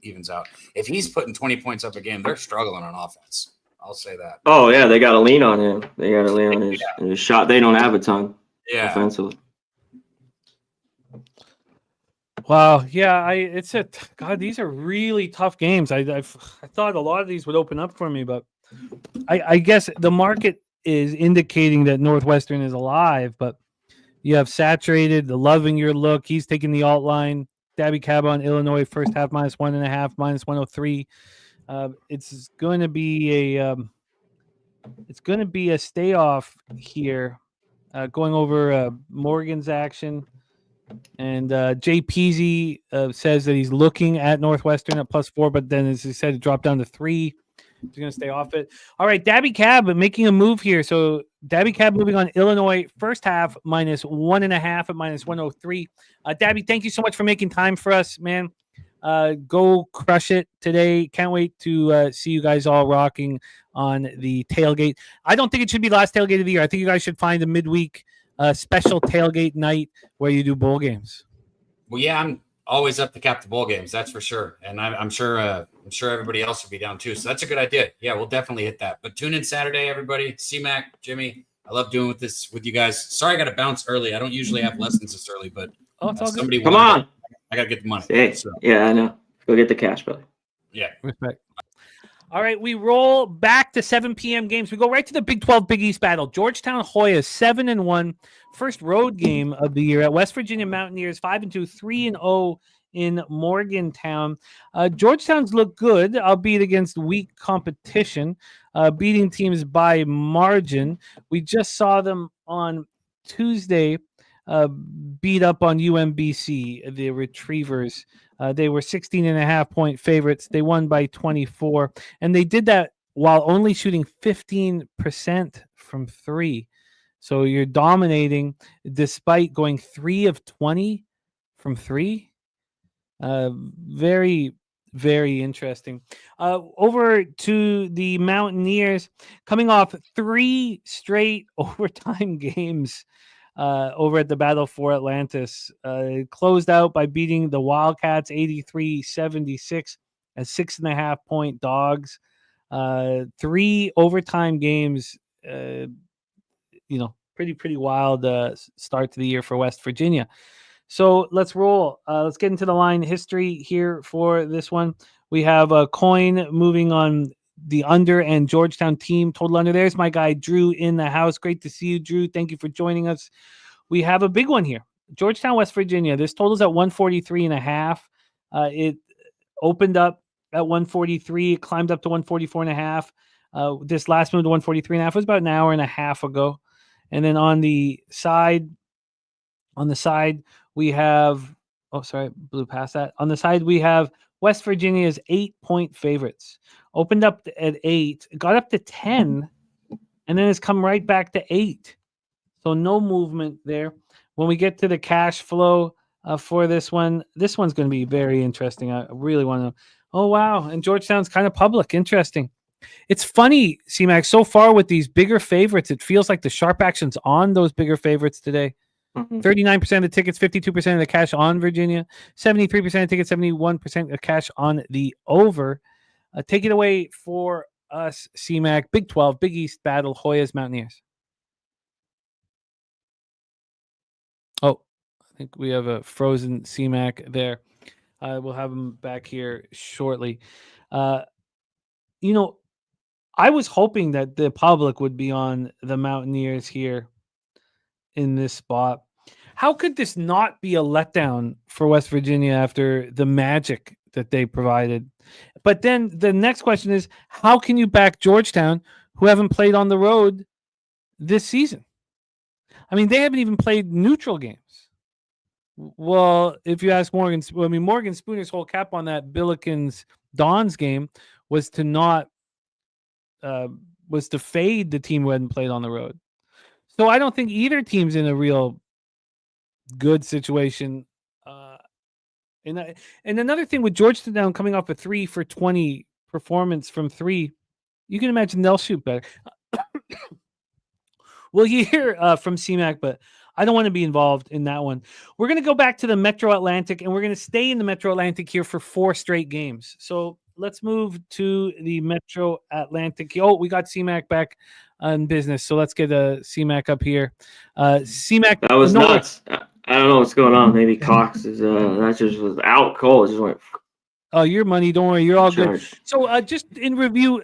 evens out. If he's putting 20 points up a game, they're struggling on offense. I'll say that. Oh yeah, they got to lean on him. They got to lean on his shot. They don't have a ton offensively. Wow, yeah, God, these are really tough games. I thought a lot of these would open up for me, but I guess the market is indicating that Northwestern is alive, but you have Saturated, loving your look. He's taking the alt line. Daby Cab on Illinois first half -1.5, -103. It's going to be a stay off here. Going over Morgan's action. And Jay Peasy says that he's looking at Northwestern at +4, but then, as he said, it dropped down to 3. He's going to stay off it. All right, Daby Cab making a move here. So Daby Cab moving on Illinois first half -1.5 at -103. Daby, thank you so much for making time for us, man. Go crush it today. Can't wait to see you guys all rocking on the tailgate. I don't think it should be the last tailgate of the year. I think you guys should find a midweek special tailgate night where you do bowl games. Well, yeah, I'm always up to cap the bowl games. That's for sure. And I'm sure everybody else will be down too. So that's a good idea. Yeah, we'll definitely hit that. But tune in Saturday, everybody. CMAC, Jimmy, I love doing this with you guys. Sorry, I got to bounce early. I don't usually have lessons this early, but it's all somebody come on. I got to get the money. Hey, so. Yeah, I know. Go get the cash, brother. Yeah. Respect. All right, we roll back to 7 p.m. games. We go right to the Big 12 Big East battle. Georgetown Hoya 7-1, first road game of the year at West Virginia Mountaineers 5-2, 3-0 in Morgantown. Georgetown's look good, albeit against weak competition, beating teams by margin. We just saw them on Tuesday beat up on UMBC, the Retrievers. They were 16.5-point favorites. They won by 24, and they did that while only shooting 15% from 3. So you're dominating despite going 3 of 20 from 3. Very, very interesting. Over to the Mountaineers, coming off 3 straight overtime games. over at the Battle for Atlantis. Closed out by beating the Wildcats 83-76 as 6.5-point dogs. 3 overtime games. Pretty wild start to the year for West Virginia. So let's roll. Let's get into the line history here for this one. We have a coin moving on the under and Georgetown team total under. There's my guy Drew in the house. Great to see you, Drew. Thank you for joining us. We have a big one here. Georgetown, West Virginia. This total's at 143.5. It opened up at 143. It climbed up to 144.5. This last move to 143.5 was about an hour and a half ago. And then on the side, we have, blew past that. On the side, we have West Virginia's 8-point favorites. Opened up at 8, got up to 10, and then it's come right back to 8. So no movement there. When we get to the cash flow for this one's going to be very interesting. I really want to know. Oh, wow. And Georgetown's kind of public. Interesting. It's funny, C-Mac, so far with these bigger favorites, it feels like the sharp action's on those bigger favorites today. 39% of the tickets, 52% of the cash on Virginia, 73% of tickets, 71% of cash on the over. Take it away for us, C-Mac. Big 12, Big East battle, Hoyas, Mountaineers. Oh, I think we have a frozen C-Mac there. We'll have him back here shortly. I was hoping that the public would be on the Mountaineers here in this spot. How could this not be a letdown for West Virginia after the magic that they provided? But then the next question is, how can you back Georgetown, who haven't played on the road this season? I mean, they haven't even played neutral games. Well, if you ask Morgan Spooner's whole cap on that Billikens Dons game was to fade the team who hadn't played on the road. So I don't think either team's in a real good situation. And another thing with Georgetown coming off a 3 for 20 performance from 3, you can imagine they'll shoot better. We'll hear from C-Mac, but I don't want to be involved in that one. We're going to go back to the Metro Atlantic, and we're going to stay in the Metro Atlantic here for 4 straight games. So let's move to the Metro Atlantic. Oh, we got C-Mac back on business, so let's get C-Mac up here. C-Mac, that was nuts. I don't know what's going on. Maybe Cox is that just was out cold. It just went. Oh, your money. Don't worry, you're all good. So just in review,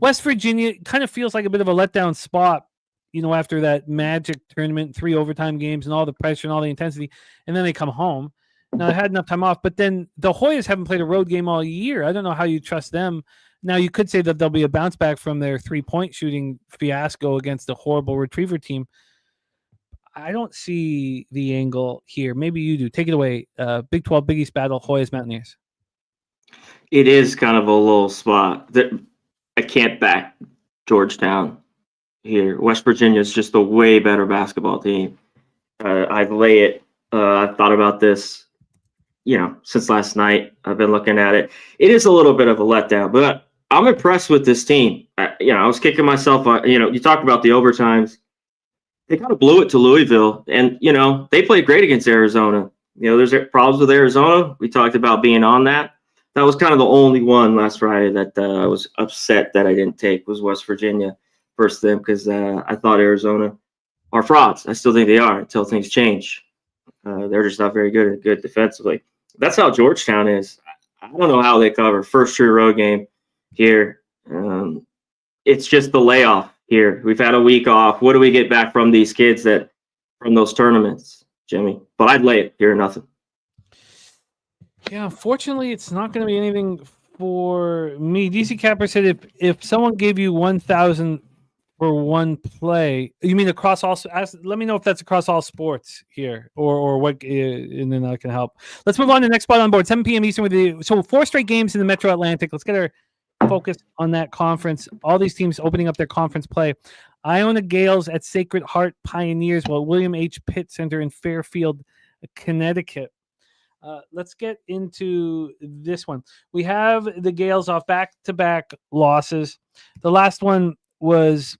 West Virginia kind of feels like a bit of a letdown spot. After that magic tournament, 3 overtime games and all the pressure and all the intensity, and then they come home. Now, they had enough time off, but then the Hoyas haven't played a road game all year. I don't know how you trust them. Now, you could say that there'll be a bounce back from their 3-point shooting fiasco against a horrible Retriever team. I don't see the angle here. Maybe you do. Take it away. Big 12, Big East battle, Hoyas, Mountaineers. It is kind of a low spot. I can't back Georgetown here. West Virginia is just a way better basketball team. I'd lay it. I've thought about this, since last night. I've been looking at it. It is a little bit of a letdown, but I'm impressed with this team. I was kicking myself. You talked about the overtimes. They kind of blew it to Louisville, and they played great against Arizona. There's problems with Arizona. We talked about being on that. That was kind of the only one last Friday that I was upset that I didn't take was West Virginia versus them because I thought Arizona are frauds. I still think they are until things change. They're just not very good defensively. That's how Georgetown is. I don't know how they cover. First true road game here. It's just the layoff here. We've had a week off. What do we get back from these kids from those tournaments, Jimmy? But I'd lay it here, nothing. Yeah, unfortunately, it's not going to be anything for me. DC Capper said if someone gave you 1,000 for one play, you mean across all? Let me know if that's across all sports here, or what, and then I can help. Let's move on to the next spot on board. 7 p.m. Eastern so 4 straight games in the Metro Atlantic. Let's get our focus on that conference. All these teams opening up their conference play. Iona Gales at Sacred Heart Pioneers, while William H. Pitt Center in Fairfield, Connecticut. Let's get into this one. We have the Gales off back-to-back losses. The last one was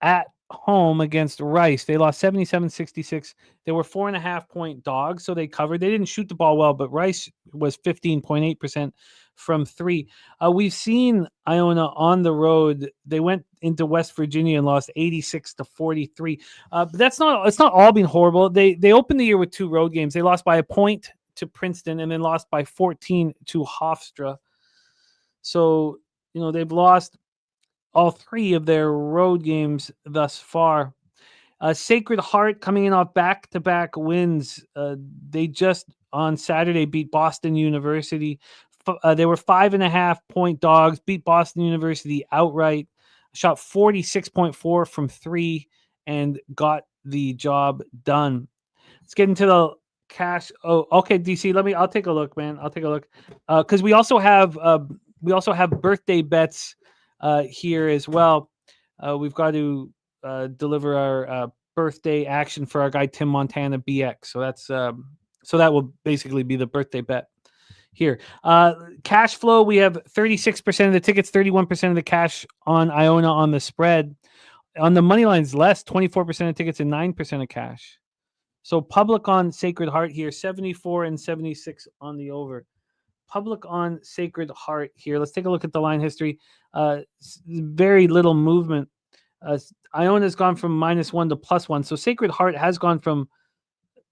at home against Rice. They lost 77-66. They were 4.5-point dogs, so they covered. They didn't shoot the ball well, but Rice was 15.8% from three. We've seen Iona on the road. They went into West Virginia and lost 86-43. But it's not all been horrible. They opened the year with 2 road games. They lost by a point to Princeton and then lost by 14 to Hofstra. So, they've lost all 3 of their road games thus far. Sacred Heart coming in off back-to-back wins. They just on Saturday beat Boston University. They were 5.5-point dogs, beat Boston University outright, shot 46.4 from 3, and got the job done. Let's get into the cash. Oh, okay, DC. I'll take a look, man. I'll take a look. Because we also have birthday bets here as well. We've got to deliver our birthday action for our guy Tim Montana BX. So that's so that will basically be the birthday bet here. Cash flow, we have 36% of the tickets, 31% of the cash on Iona on the spread. On the money lines, less, 24% of tickets and 9% of cash. So public on Sacred Heart here, 74 and 76 on the over. Public on Sacred Heart here. Let's take a look at the line history. Very little movement. Iona's gone from -1 to +1. So Sacred Heart has gone from,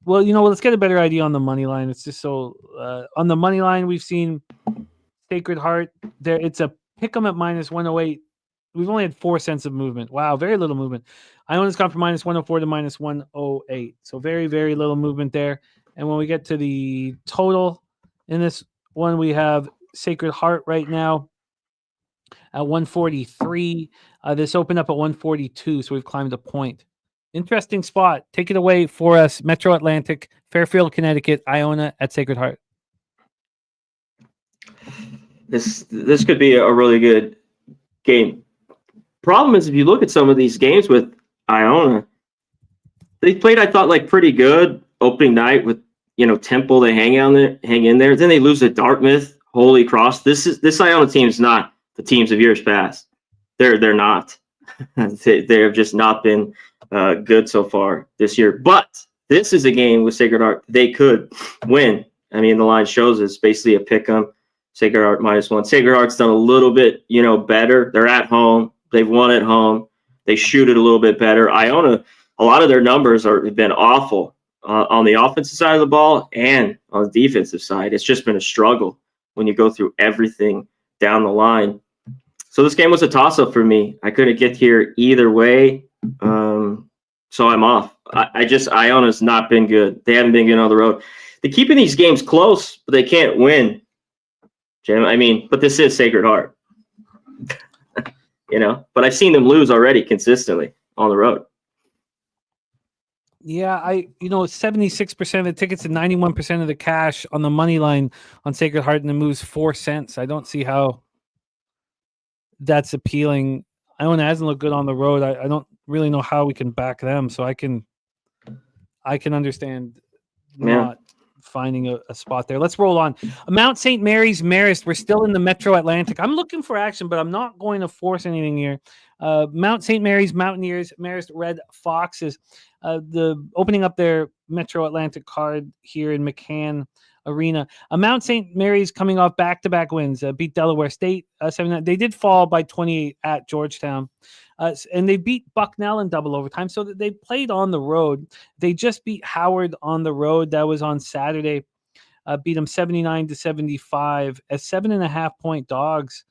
well, let's get a better idea on the money line. It's just so on the money line, we've seen Sacred Heart there. It's a pick 'em at -108. We've only had 4 cents of movement. Wow, very little movement. Iona's gone from -104 to -108. So very, very little movement there. And when we get to the total in this one, we have Sacred Heart right now at 143. This opened up at 142, so we've climbed a point. Interesting spot. Take it away for us, Metro Atlantic, Fairfield, Connecticut, Iona at Sacred Heart. This could be a really good game. Problem is, if you look at some of these games with Iona, they played, I thought, like pretty good opening night with Temple. They hang in there. Then they lose to Dartmouth, Holy Cross. This Iona team is not the teams of years past. They're not. They have just not been good so far this year. But this is a game with Sacred Heart they could win. I mean, the line shows it's basically a pick 'em. Sacred Heart -1. Sacred Heart's done a little bit, better. They're at home. They've won at home. They shoot it a little bit better. Iona, a lot of their numbers have been awful on the offensive side of the ball and on the defensive side. It's just been a struggle when you go through everything down the line. So this game was a toss-up for me. I couldn't get here either way, so I'm off. Iona's not been good. They haven't been good on the road. They're keeping these games close, but they can't win, Jim. I mean, but this is Sacred Heart. But I've seen them lose already consistently on the road. Yeah, 76% of the tickets and 91% of the cash on the money line on Sacred Heart, and it moves 4 cents. I don't see how that's appealing. Iona hasn't looked good on the road. I don't really know how we can back them, so I can understand not finding a spot there. Let's roll on. Mount St. Mary's Marist. We're still in the Metro Atlantic. I'm looking for action, but I'm not going to force anything here. Mount St. Mary's Mountaineers, Marist Red Foxes. The opening up their Metro Atlantic card here in McCann Arena. Mount St. Mary's coming off back-to-back wins. Beat Delaware State 7-9. They did fall by 28 at Georgetown. And they beat Bucknell in double overtime. So they played on the road. They just beat Howard on the road. That was on Saturday. Beat them 79-75 as 7.5-point dogs.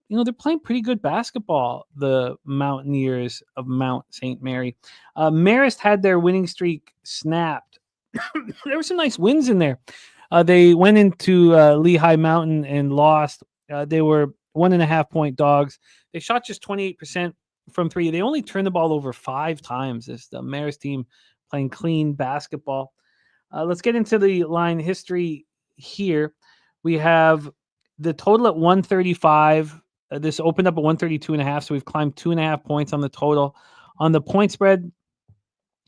They're playing pretty good basketball, the Mountaineers of Mount St. Mary. Marist had their winning streak snapped. There were some nice wins in there. They went into Lehigh Mountain and lost. They were 1.5-point dogs. They shot just 28% from 3. They only turned the ball over 5 times. It's the Marist team playing clean basketball. Let's get into the line history here. We have the total at 135. This opened up at 132.5, so we've climbed 2.5 points on the total. On the point spread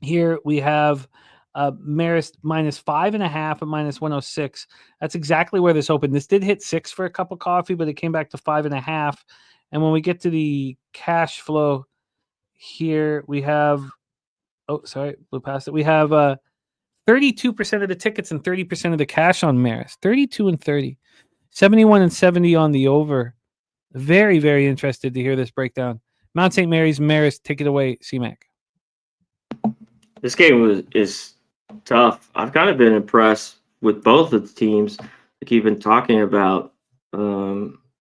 here, we have Marist -5.5 at -106. That's exactly where this opened. This did hit 6 for a cup of coffee, but it came back to 5.5. And when we get to the cash flow here we have, blew past it. We have 32% of the tickets and 30% of the cash on Marist. 32 and 30. 71 and 70 on the over. Very, very interested to hear this breakdown. Mount St. Mary's, Marist, take it away, C-Mac. This game is tough. I've kind of been impressed with both of the teams like you've been talking about.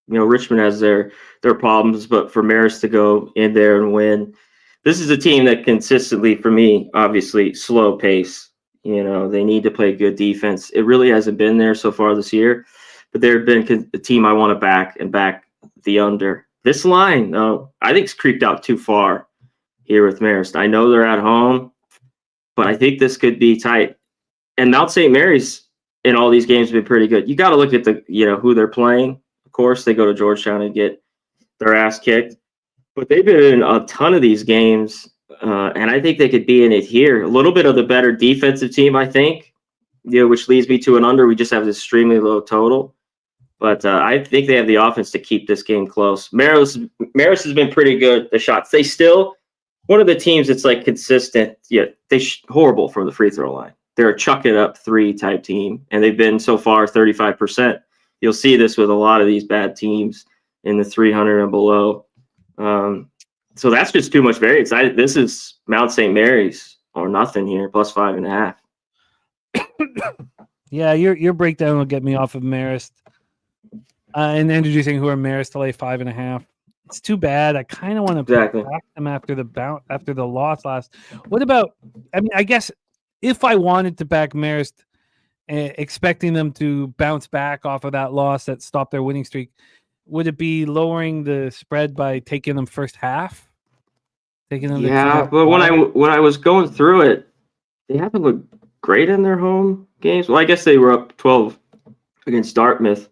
Richmond has their problems, but for Marist to go in there and win, this is a team that consistently, for me, obviously slow pace. They need to play good defense. It really hasn't been there so far this year, but they've been a team I want to back the under. This line, though, I think it's creeped out too far here with Marist. I know they're at home, but I think this could be tight. And Mount St. Mary's in all these games have been pretty good. You got to look at who they're playing. Of course, they go to Georgetown and get their ass kicked, but they've been in a ton of these games, and I think they could be in it here. A little bit of the better defensive team, I think, which leads me to an under. We just have this extremely low total, but I think they have the offense to keep this game close. Marist has been pretty good. The shots, they still one of the teams that's like consistent. Yeah, horrible from the free throw line. They're a chuck it up 3 type team, and they've been so far 35%. You'll see this with a lot of these bad teams in the 300 and below. So that's just too much variance. This is Mount St. Mary's or nothing here, plus 5.5. Yeah, your breakdown will get me off of Marist. And introducing who are Marist to lay 5.5. It's too bad. I kind of want to back them after the loss last. What about? I mean, I guess if I wanted to back Marist, expecting them to bounce back off of that loss that stopped their winning streak, would it be lowering the spread by taking them first half? Taking them. Yeah, but when I was going through it, they haven't looked great in their home games. Well, I guess they were up 12 against Dartmouth.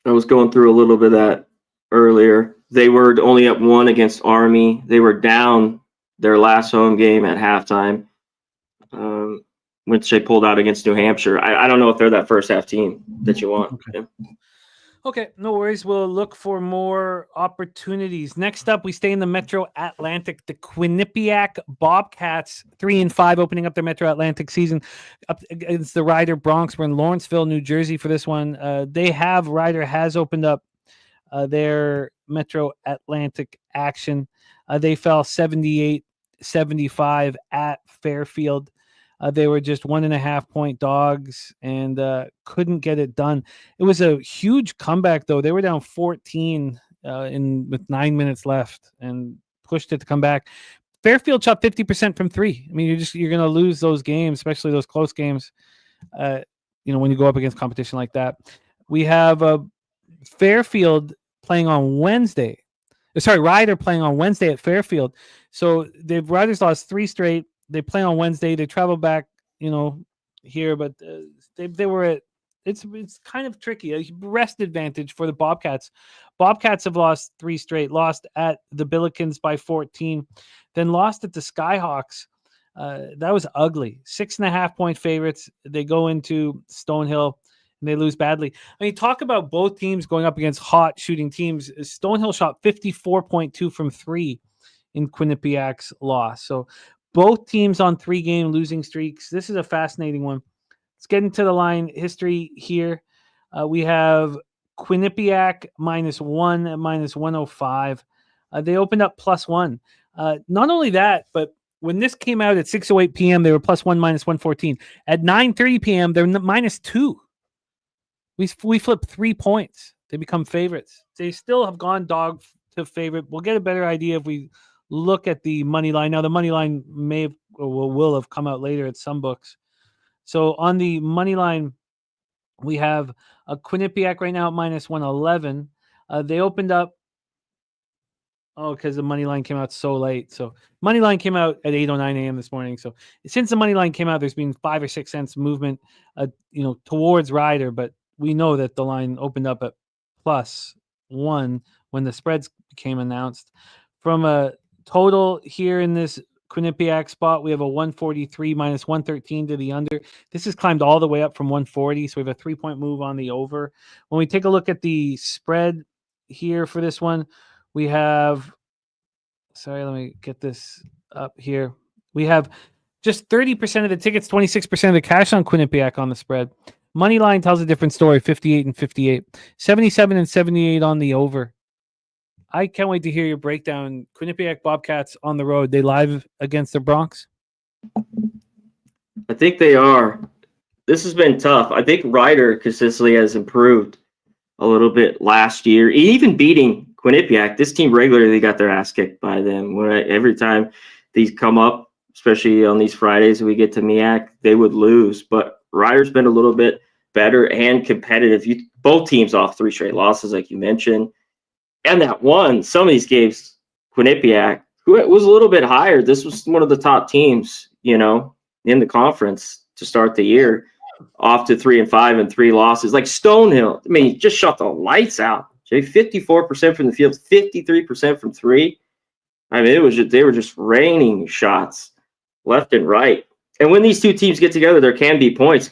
I was going through a little bit of that earlier. They were only up 1 against Army. They were down their last home game at halftime, which they pulled out against New Hampshire. I don't know if they're that first half team that you want. Okay. Yeah. Okay, no worries. We'll look for more opportunities. Next up, we stay in the Metro Atlantic. The Quinnipiac Bobcats, 3-5, opening up their Metro Atlantic season up against the Ryder Bronx. We're in Lawrenceville, New Jersey for this one. Ryder has opened up their Metro Atlantic action. They fell 78-75 at Fairfield. They were just 1.5 point dogs and couldn't get it done. It was a huge comeback, though. They were down 14 with 9 minutes left and pushed it to come back. Fairfield shot 50% from 3. I mean, you're going to lose those games, especially those close games. When you go up against competition like that. We have Fairfield playing on Wednesday. Ryder playing on Wednesday at Fairfield. So the Riders lost 3 straight. They play on Wednesday. They travel back, here, but they were at. It's kind of tricky. A rest advantage for the Bobcats. Bobcats have lost 3 straight. Lost at the Billikens by 14, then lost at the Skyhawks. That was ugly. 6.5 point favorites. They go into Stonehill and they lose badly. I mean, talk about both teams going up against hot shooting teams. Stonehill shot 54.2 from 3 in Quinnipiac's loss. So both teams on 3-game losing streaks. This is a fascinating one. Let's get into the line history here. We have Quinnipiac -1 at -105. They opened up +1. Not only that, but when this came out at 6:08 p.m., they were +1 -114. At 9:30 p.m., they're -2. We flipped 3 points. They become favorites. They still have gone dog to favorite. We'll get a better idea if we look at the money line. Now, the money line will have come out later at some books. So on the money line, we have a Quinnipiac right now at -111. They opened up. Because the money line came out so late. So money line came out at 8:09 a.m. this morning. So since the money line came out, there's been 5 or 6 cents movement, towards Ryder. But we know that the line opened up at +1 when the spreads became announced. From a total here in this Quinnipiac spot, we have a 143 -113 to the under. This has climbed all the way up from 140, so we have a 3-point move on the over. When we take a look at the spread here for this one, we have Sorry, let me get this up here. We have just 30% of the tickets, 26% of the cash on Quinnipiac on the spread. Money line tells a different story, 58 and 58. 77 and 78 on the over. I can't wait to hear your breakdown. Quinnipiac Bobcats on the road. They live against the Bronx? I think they are. This has been tough. I think Ryder consistently has improved a little bit last year. Even beating Quinnipiac, this team regularly got their ass kicked by them. Every time these come up, especially on these Fridays we get to MEAC, they would lose. But Ryder's been a little bit better and competitive. Both teams off 3 straight losses, like you mentioned. And that one, some of these games, Quinnipiac, who was a little bit higher. This was one of the top teams, in the conference to start the year, off to 3-5 and 3 losses. Like Stonehill, I mean, just shut the lights out. 54% from the field, 53% from 3. I mean, they were just raining shots left and right. And when these two teams get together, there can be points.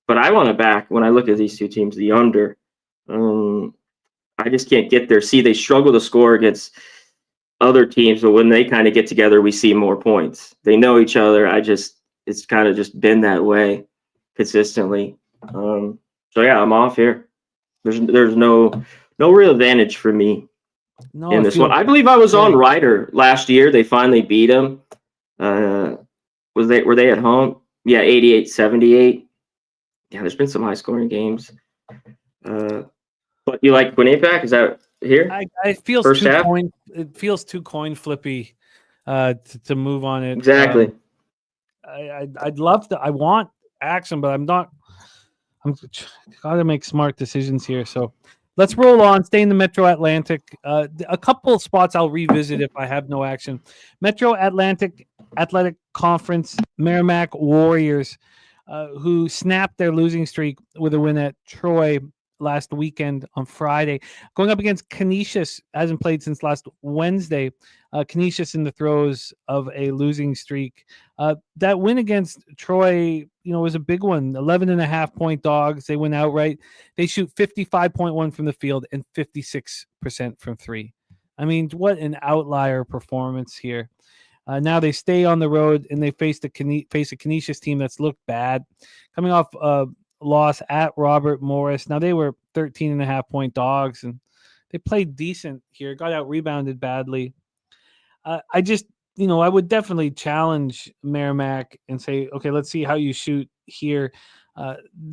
But I want to back, when I look at these two teams, the under. I just can't get there. See, they struggle to score against other teams, but when they kind of get together, we see more points. They know each other. It's kind of just been that way consistently. So yeah, I'm off here. There's no real advantage for me in this one. I believe I was on Ryder last year. They finally beat them. Were they at home? Yeah, 88-78. Yeah, there's been some high scoring games. But you like Quinnipiac? Is that here? It feels too coin flippy to move on it. Exactly. I'd love to. I want action, but I'm gotta make smart decisions here. So let's roll on. Stay in the Metro Atlantic. A couple of spots I'll revisit if I have no action. Metro Atlantic Athletic Conference, Merrimack Warriors, who snapped their losing streak with a win at Troy last weekend on Friday, going up against Canisius. Hasn't played since last Wednesday. Canisius in the throes of a losing streak. That win against Troy, was a big one. 11.5-point dogs. They win outright. They shoot 55.1 from the field and 56% from 3. I mean, what an outlier performance here. Now they stay on the road and they face a Canisius team that's looked bad, coming off loss at Robert Morris. Now they were 13.5-point dogs and they played decent here, got out rebounded badly. I would definitely challenge Merrimack and say, okay, let's see how you shoot here.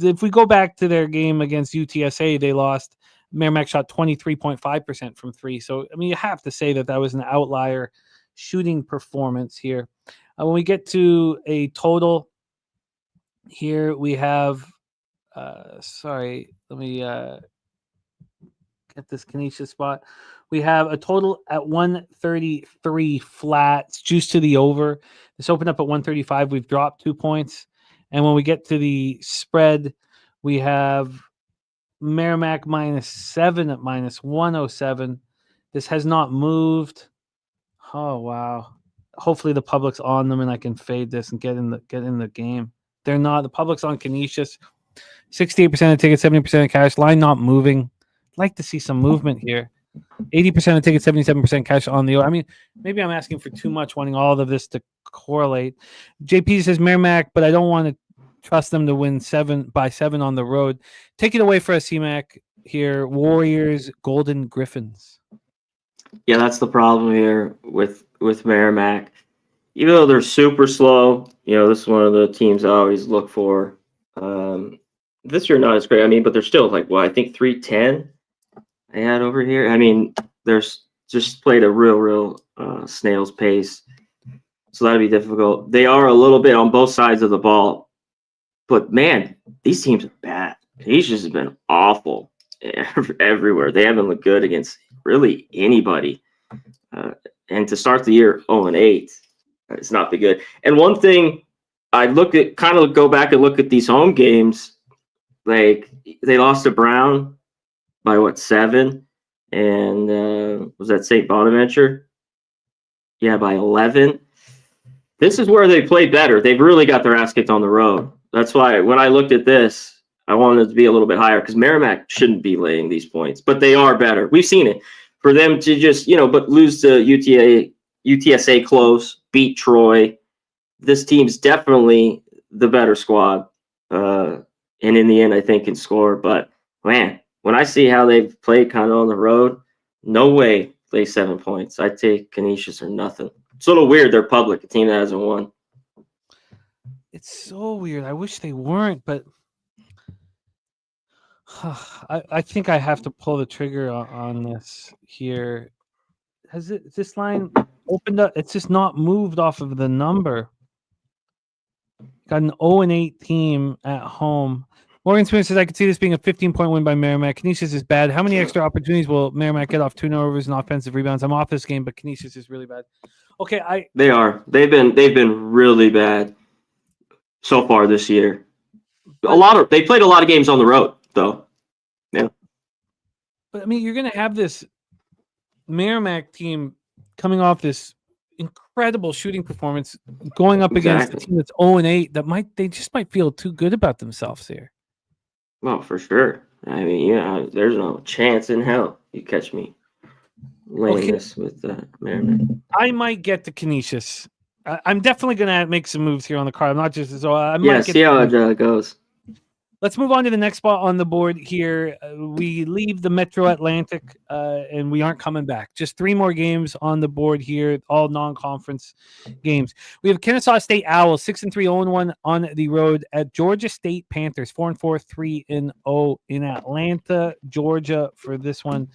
If we go back to their game against UTSA, they lost. Merrimack shot 23.5% from 3. So, I mean, you have to say that was an outlier shooting performance here. When we get to a total here, we have let me get this Canisius spot. We have a total at 133 flat. It's juiced to the over. This opened up at 135. We've dropped 2 points. And when we get to the spread, we have Merrimack -7 at -107. This has not moved. Oh, wow. Hopefully the public's on them and I can fade this and get in the game. They're not. The public's on Canisius. 68% of tickets, 70% of cash. Line not moving. I'd like to see some movement here. 80% of tickets, 77% cash on the. I mean, maybe I'm asking for too much, wanting all of this to correlate. JP says Merrimack, but I don't want to trust them to win 7 on the road. Take it away for us, CMAC here. Warriors, Golden Griffins. Yeah, that's the problem here with Merrimack. Even though they're super slow, this is one of the teams I always look for. This year not as great. I mean, but they're still I think 310 I had over here. I mean, there's just played a real snail's pace. So that'd be difficult. They are a little bit on both sides of the ball. But man, these teams are bad. Canisius has been awful everywhere. They haven't looked good against really anybody. And to start the year 0-8, it's not been good. And one thing I go back and look at these home games. They lost to Brown by 7, and was that St. Bonaventure? Yeah, by 11. This is where they play better. They've really got their ass kicked on the road. That's why when I looked at this, I wanted it to be a little bit higher because Merrimack shouldn't be laying these points, but they are better. We've seen it. For them to just, but lose to UTA UTSA close, beat Troy. This team's definitely the better squad. And in the end, I think can score. But, man, when I see how they've played kind of on the road, no way lay 7 points. I take Canisius or nothing. It's a little weird they're public, a team that hasn't won. It's so weird. I wish they weren't, but I think I have to pull the trigger on this here. This line opened up? It's just not moved off of the number. Got an 0-8 team at home. Morgan Smith says, I could see this being a 15-point win by Merrimack. Canisius is bad. How many extra opportunities will Merrimack get off turnovers and offensive rebounds? I'm off this game, but Canisius is really bad. Okay, They are. They've been really bad so far this year. They played a lot of games on the road, though. Yeah. But I mean, you're going to have this Merrimack team coming off this incredible shooting performance, going up against a team that's 0-8. They just might feel too good about themselves here. Well, for sure. I mean, there's no chance in hell you catch me laying this with Merrimack. I might get to Canisius. I'm definitely going to make some moves here on the card. I'm not just so. See how it goes. Let's move on to the next spot on the board here. We leave the Metro Atlantic, and we aren't coming back. Just 3 more games on the board here, all non-conference games. We have Kennesaw State Owls, 6-3, 0-1 on the road at Georgia State Panthers, 4-4, 3-0 in Atlanta, Georgia for this one.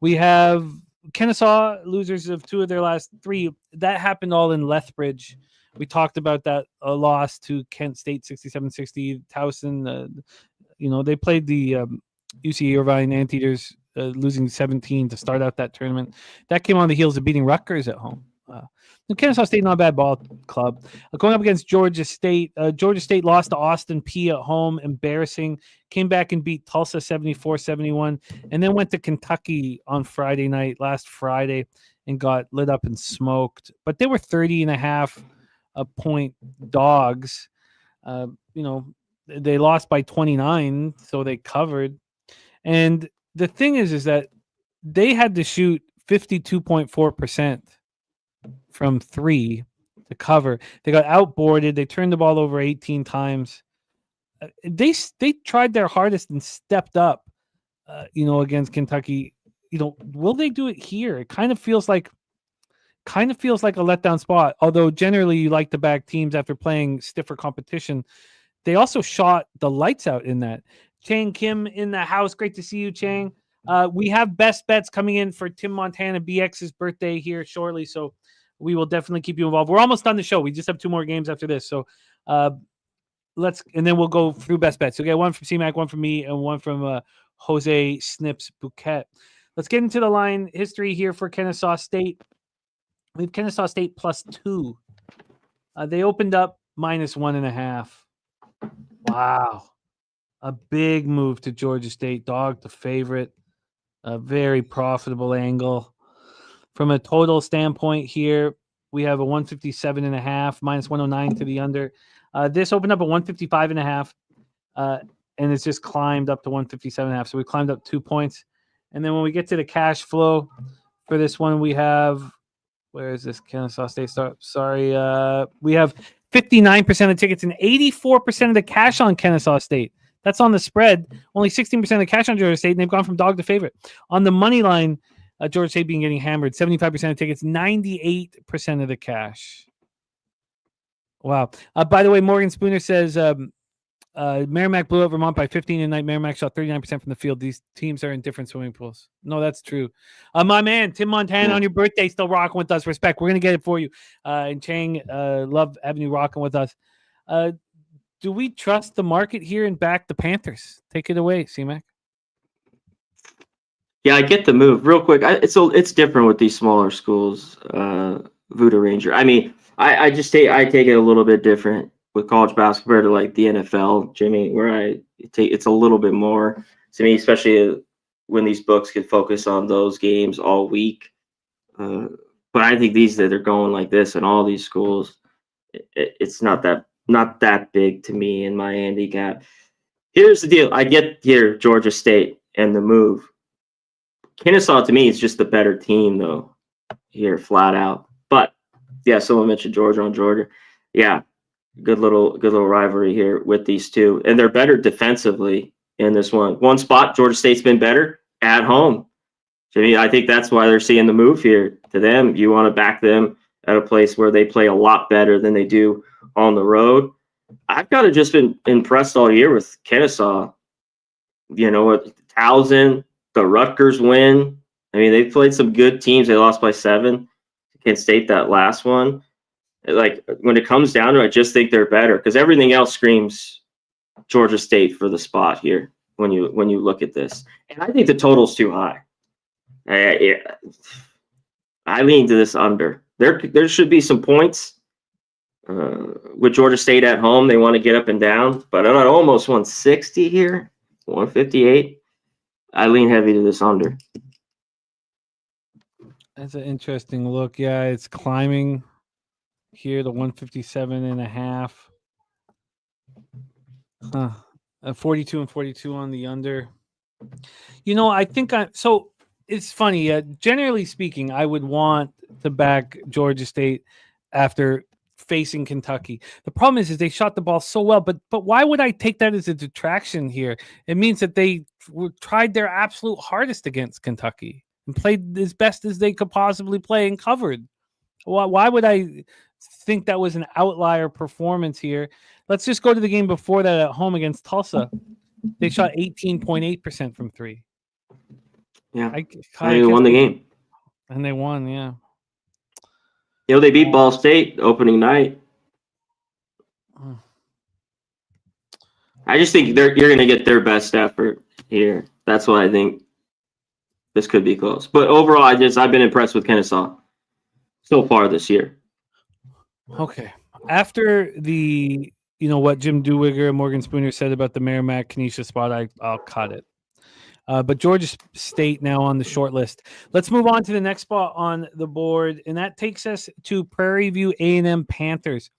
We have Kennesaw, losers of 2 of their last 3. That happened all in Lethbridge. We talked about that loss to Kent State, 67-60. Towson, they played the UC Irvine Anteaters, losing 17 to start out that tournament. That came on the heels of beating Rutgers at home. Kennesaw State, not a bad ball club. Going up against Georgia State. Georgia State lost to Austin P at home, embarrassing. Came back and beat Tulsa 74-71, and then went to Kentucky on Friday night, last Friday, and got lit up and smoked. But they were 30.5 point dogs. They lost by 29, so they covered. And the thing is that they had to shoot 52.4% from 3 to cover. They got outboarded. They turned the ball over 18 times. They tried their hardest and stepped up, against Kentucky. Will they do it here? It kind of feels like a letdown spot, although generally you like to back teams after playing stiffer competition. They also shot the lights out in that. Chang Kim in the house. Great to see you, Chang. We have best bets coming in for Tim Montana BX's birthday here shortly, so we will definitely keep you involved. We're almost done the show. We just have 2 more games after this, so and then we'll go through best bets. So, one from CMAC, one from me, and one from Jose Snips Bouquet. Let's get into the line history here for Kennesaw State. We have Kennesaw State +2. They opened up -1.5. Wow. A big move to Georgia State. Dog the favorite. A very profitable angle. From a total standpoint here, we have a 157.5, -109 to the under. This opened up at 155.5, and it's just climbed up to 157.5. So we climbed up 2 points. And then when we get to the cash flow for this one, we have... Where is this Kennesaw State start? Sorry. We have 59% of tickets and 84% of the cash on Kennesaw State. That's on the spread. Only 16% of the cash on Georgia State, and they've gone from dog to favorite. On the money line, Georgia State being getting hammered. 75% of tickets, 98% of the cash. Wow. By the way, Morgan Spooner says Merrimack blew out Vermont by 15 tonight. Merrimack shot 39% from the field. These teams are in different swimming pools. No, that's true. My man, Tim Montana, on your birthday, still rocking with us. Respect. We're going to get it for you. And Chang, love having you rocking with us. Do we trust the market here and back the Panthers? Take it away, C-Mac. Yeah, I get the move. Real quick, it's different with these smaller schools, Voodoo Ranger. I mean, I take it a little bit different with college basketball to like the NFL, Jimmy, where it's a little bit more to me, especially when these books can focus on those games all week. But I think that they're going like this in all these schools. It's not that big to me in my handicap. Here's the deal. I get here Georgia State and the move. Kennesaw to me is just the better team though. Here, flat out. But yeah, someone mentioned Georgia on Georgia. Yeah, good little rivalry here with these two, and they're better defensively in this one spot. Georgia State's been better at home. Jimmy, I think that's why they're seeing the move here to them. You want to back them at a place where they play a lot better than they do on the road. I've kind of just been impressed all year with Kennesaw. You know, with Towson, the Rutgers win. I mean, they played some good teams. They lost by 7. Kent State that last one. Like, when it comes down to it, I just think they're better because everything else screams Georgia State for the spot here when you look at this. And I think the total's too high. I lean to this under. There should be some points with Georgia State at home. They want to get up and down, but I'm at almost 160 here, 158. I lean heavy to this under. That's an interesting look. Yeah, it's climbing here to 157.5. Huh. 42 and 42 on the under. You know, I think so it's funny. Generally speaking, I would want to back Georgia State after facing Kentucky. The problem is they shot the ball so well, but why would I take that as a detraction here? It means that they tried their absolute hardest against Kentucky and played as best as they could possibly play and covered. Why would I think that was an outlier performance here? Let's just go to the game before that at home against Tulsa. They shot 18.8% from 3. Yeah, they won the game. And they won, yeah. You know, they beat Ball State opening night. I just think you're going to get their best effort here. That's why I think this could be close. But overall, I've been impressed with Kennesaw so far this year. Okay. After what Jim Duwigger and Morgan Spooner said about the Merrimack Kenesha spot, I'll cut it. But Georgia State now on the short list. Let's move on to the next spot on the board, and that takes us to Prairie View A&M Panthers.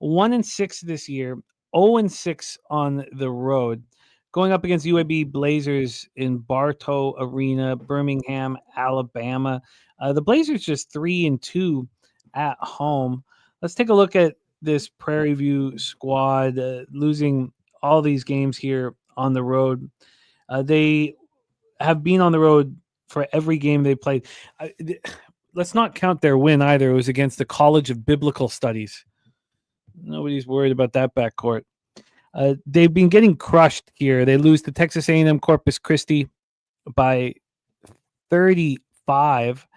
1-6 this year, 0-6 on the road, going up against UAB Blazers in Bartow Arena, Birmingham, Alabama. The Blazers just 3-2 at home. Let's take a look at this Prairie View squad, losing all these games here on the road. They have been on the road for every game they played. Let's not count their win either. It was against the College of Biblical Studies. Nobody's worried about that backcourt. They've been getting crushed here. They lose to Texas A&M Corpus Christi by 35.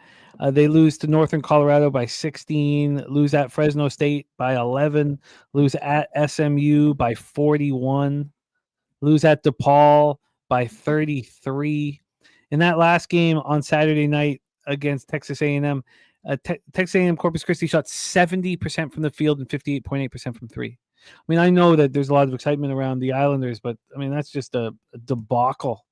They lose to Northern Colorado by 16, lose at Fresno State by 11, lose at SMU by 41, lose at DePaul by 33. In that last game on Saturday night against Texas A&M, Texas A&M Corpus Christi shot 70% from the field and 58.8% from 3. I mean, I know that there's a lot of excitement around the Islanders, but I mean, that's just a debacle.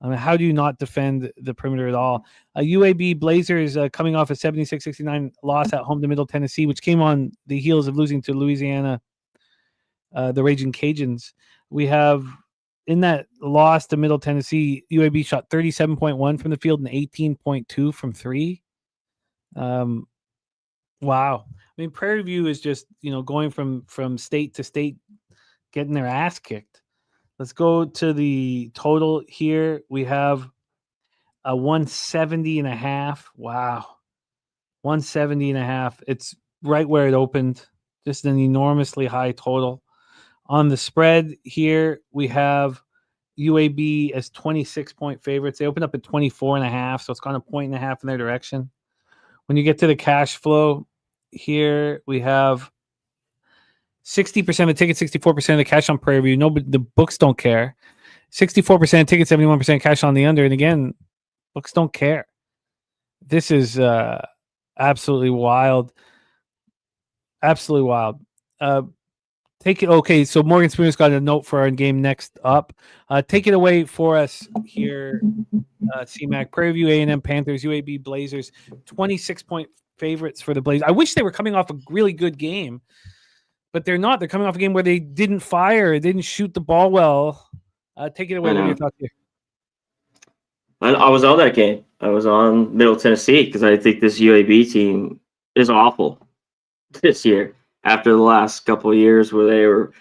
I mean, how do you not defend the perimeter at all? UAB Blazers coming off a 76-69 loss at home to Middle Tennessee, which came on the heels of losing to Louisiana, the Raging Cajuns. We have, in that loss to Middle Tennessee, UAB shot 37.1 from the field and 18.2 from 3. Wow. I mean, Prairie View is just, going from state to state, getting their ass kicked. Let's go to the total here. We have a 170.5. Wow. 170.5. It's right where it opened. Just an enormously high total. On the spread here, we have UAB as 26-point favorites. They opened up at 24.5, so it's gone a 1.5 in their direction. When you get to the cash flow here, we have 60% of the tickets, 64% of the cash on Prairie View. No, but the books don't care. 64% tickets, 71% cash on the under. And again, books don't care. This is absolutely wild. Absolutely wild. Take it. Okay, so Morgan Spooner's got a note for our game next up. Take it away for us here, CMAC. Prairie View A&M Panthers, UAB Blazers, 26-point favorites for the Blazers. I wish they were coming off a really good game, but they're not. They're coming off a game where they didn't fire, didn't shoot the ball well. Take it away. What are your thoughts here? I was on that game. I was on Middle Tennessee because I think this UAB team is awful this year. After the last couple of years where they were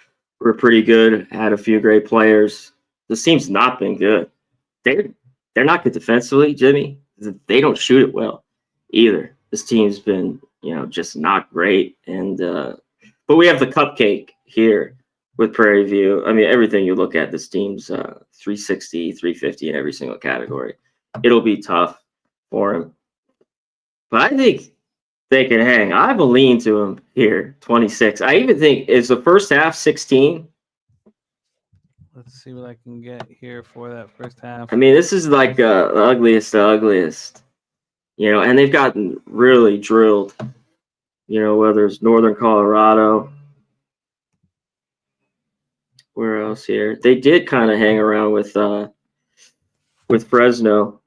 pretty good, had a few great players, this team's not been good. They're not good defensively, Jimmy. They don't shoot it well either. This team's been, just not great. And but we have the cupcake here with Prairie View. I mean, everything you look at, this team's 360, 350 in every single category. It'll be tough for them. But I think they can hang. I have a lean to them here, 26. I even think, is the first half 16? Let's see what I can get here for that first half. I mean, this is like the ugliest of ugliest, and they've gotten really drilled, whether it's Northern Colorado. Where else here? They did kind of hang around with Fresno.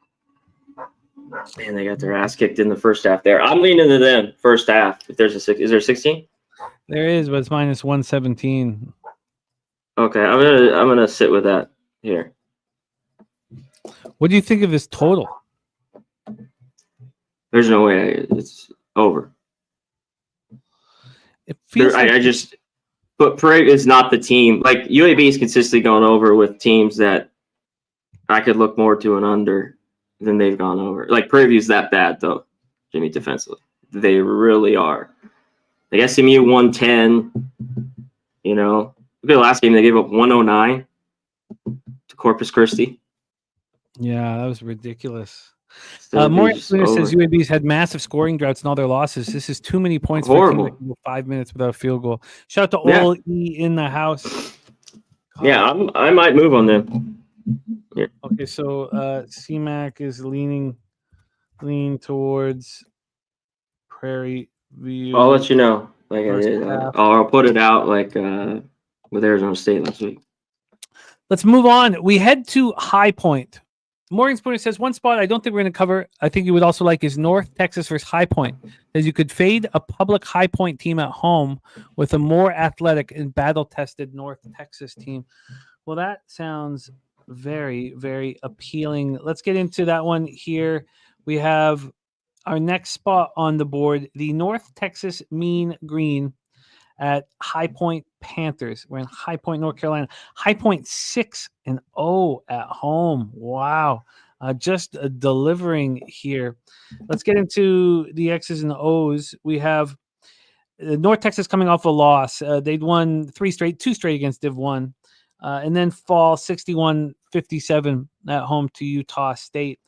Man, they got their ass kicked in the first half there. I'm leaning to them first half. If there's is there 16? There is, but it's minus 117. Okay, I'm gonna sit with that here. What do you think of this total? There's no way it's over. It feels But Prairie is not the team. Like, UAB is consistently going over with teams that I could look more to an under than they've gone over. Like, Prairie View's that bad, though, Jimmy, defensively. They really are. Like, SMU 110, Look at the last game. They gave up 109 to Corpus Christi. Yeah, that was ridiculous. Morgan says UAB's had massive scoring droughts in all their losses. This is too many points Horrible. for a team that can go 5 minutes without a field goal. Shout out to Ole E in the house. God. Yeah, I might move on them. Yeah. Okay, so CMAC is leaning towards Prairie View. I'll let you know. Like I did. I'll put it out like with Arizona State last week. Let's move on. We head to High Point. Morgan Spooner says one spot I don't think we're going to cover. I think you would also like is North Texas versus High Point, as you could fade a public High Point team at home with a more athletic and battle-tested North Texas team. Well, that sounds very, very appealing. Let's get into that one here. We have our next spot on the board, the North Texas Mean Green at High Point Panthers. We're in High Point, North Carolina. High Point 6-0 at home. Wow. Just delivering here. Let's get into the X's and the O's. We have North Texas coming off a loss. They'd won two straight against Div 1, and then fall 61-57 at home to Utah State.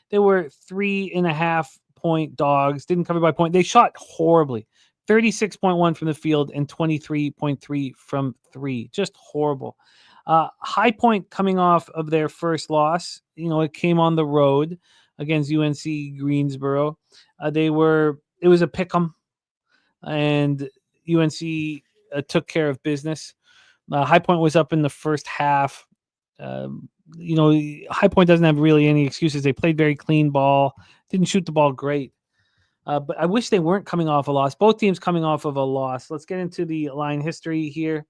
They were 3.5-point dogs, didn't cover by point. They shot horribly. 36.1 from the field and 23.3 from three. Just horrible. High Point coming off of their first loss. It came on the road against UNC Greensboro. It was a pick'em, and UNC took care of business. High Point was up in the first half. High Point doesn't have really any excuses. They played very clean ball, didn't shoot the ball great. But I wish they weren't coming off a loss. Both teams coming off of a loss. Let's get into the line history here.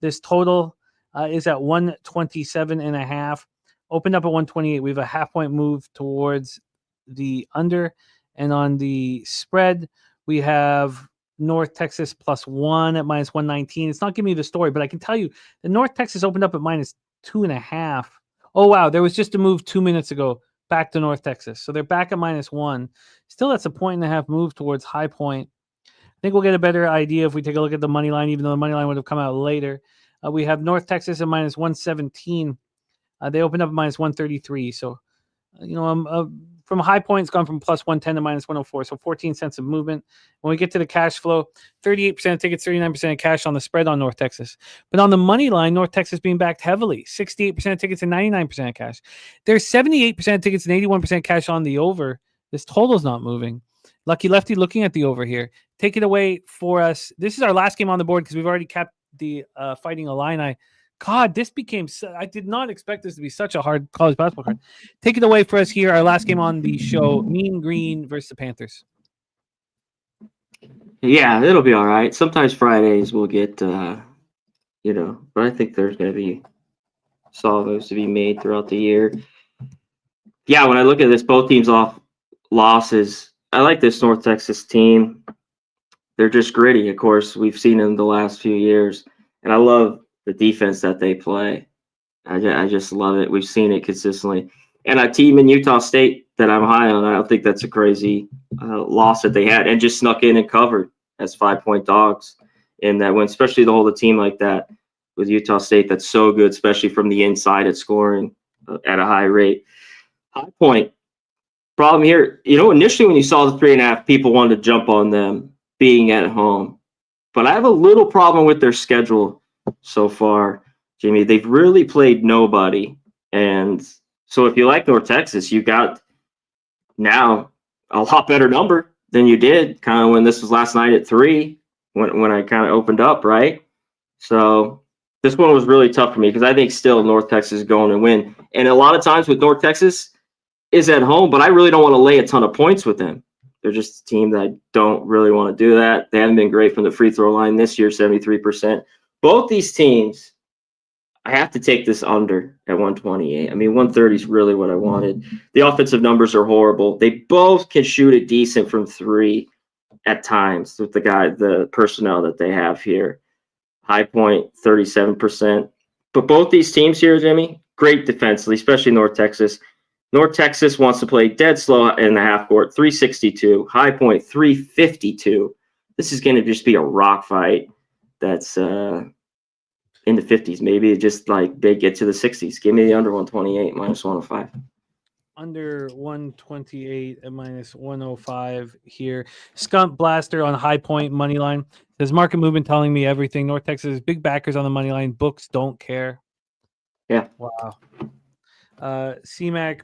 This total is at 127.5. Opened up at 128. We have a half-point move towards the under. And on the spread, we have North Texas +1 at minus 119. It's not giving me the story, but I can tell you that North Texas opened up at minus 2.5. Oh, wow. There was just a move 2 minutes ago back to North Texas. So they're back at -1. Still, that's a 1.5 move towards High Point. I think we'll get a better idea if we take a look at the money line, even though the money line would have come out later. We have North Texas at -117. They opened up at -133. So, from High Point, it's gone from +110 to -104. So 14 cents of movement. When we get to the cash flow, 38% of tickets, 39% of cash on the spread on North Texas. But on the money line, North Texas being backed heavily, 68% of tickets and 99% of cash. There's 78% of tickets and 81% cash on the over. This total's not moving. Lucky Lefty looking at the over here. Take it away for us. This is our last game on the board because we've already capped the Fighting Illini. God, I did not expect this to be such a hard college basketball card. Take it away for us here. Our last game on the show, Mean Green versus the Panthers. Yeah, it'll be all right. Sometimes Fridays we'll get, but I think there's going to be salvos to be made throughout the year. Yeah, when I look at this, both teams off losses. I like this North Texas team. they're just gritty. Of course, we've seen them the last few years, and I love the defense that they play. I just love it. We've seen it consistently. And a team in Utah State that I'm high on, I don't think that's a crazy loss that they had, and just snuck in and covered as 5-point dogs in that win, especially to hold a team like that with Utah State that's so good, especially from the inside at scoring at a high rate. High Point. Problem here, initially when you saw the 3.5, people wanted to jump on them being at home. But I have a little problem with their schedule so far, Jimmy. They've really played nobody. And so if you like North Texas, you got now a lot better number than you did kind of when this was last night at 3, when I kind of opened up, right? So this one was really tough for me because I think still North Texas is going to win. And a lot of times with North Texas is at home, but I really don't want to lay a ton of points with them. They're just a team that I don't really want to do that. They haven't been great from the free throw line this year, 73%. Both these teams, I have to take this under at 128. I mean, 130 is really what I wanted. The offensive numbers are horrible. They both can shoot it decent from 3 at times with the personnel that they have here. High Point, 37%. But both these teams here, Jimmy, great defensively, especially North Texas. North Texas wants to play dead slow in the half court, 362. High Point, 352. This is going to just be a rock fight that's in the 50s. Maybe just like they get to the 60s. Give me the under 128, minus 105. Under 128 at minus 105 here. Skunk Blaster on High Point money line. There's market movement telling me everything. North Texas big backers on the money line. Books don't care. Yeah. Wow. CMAC.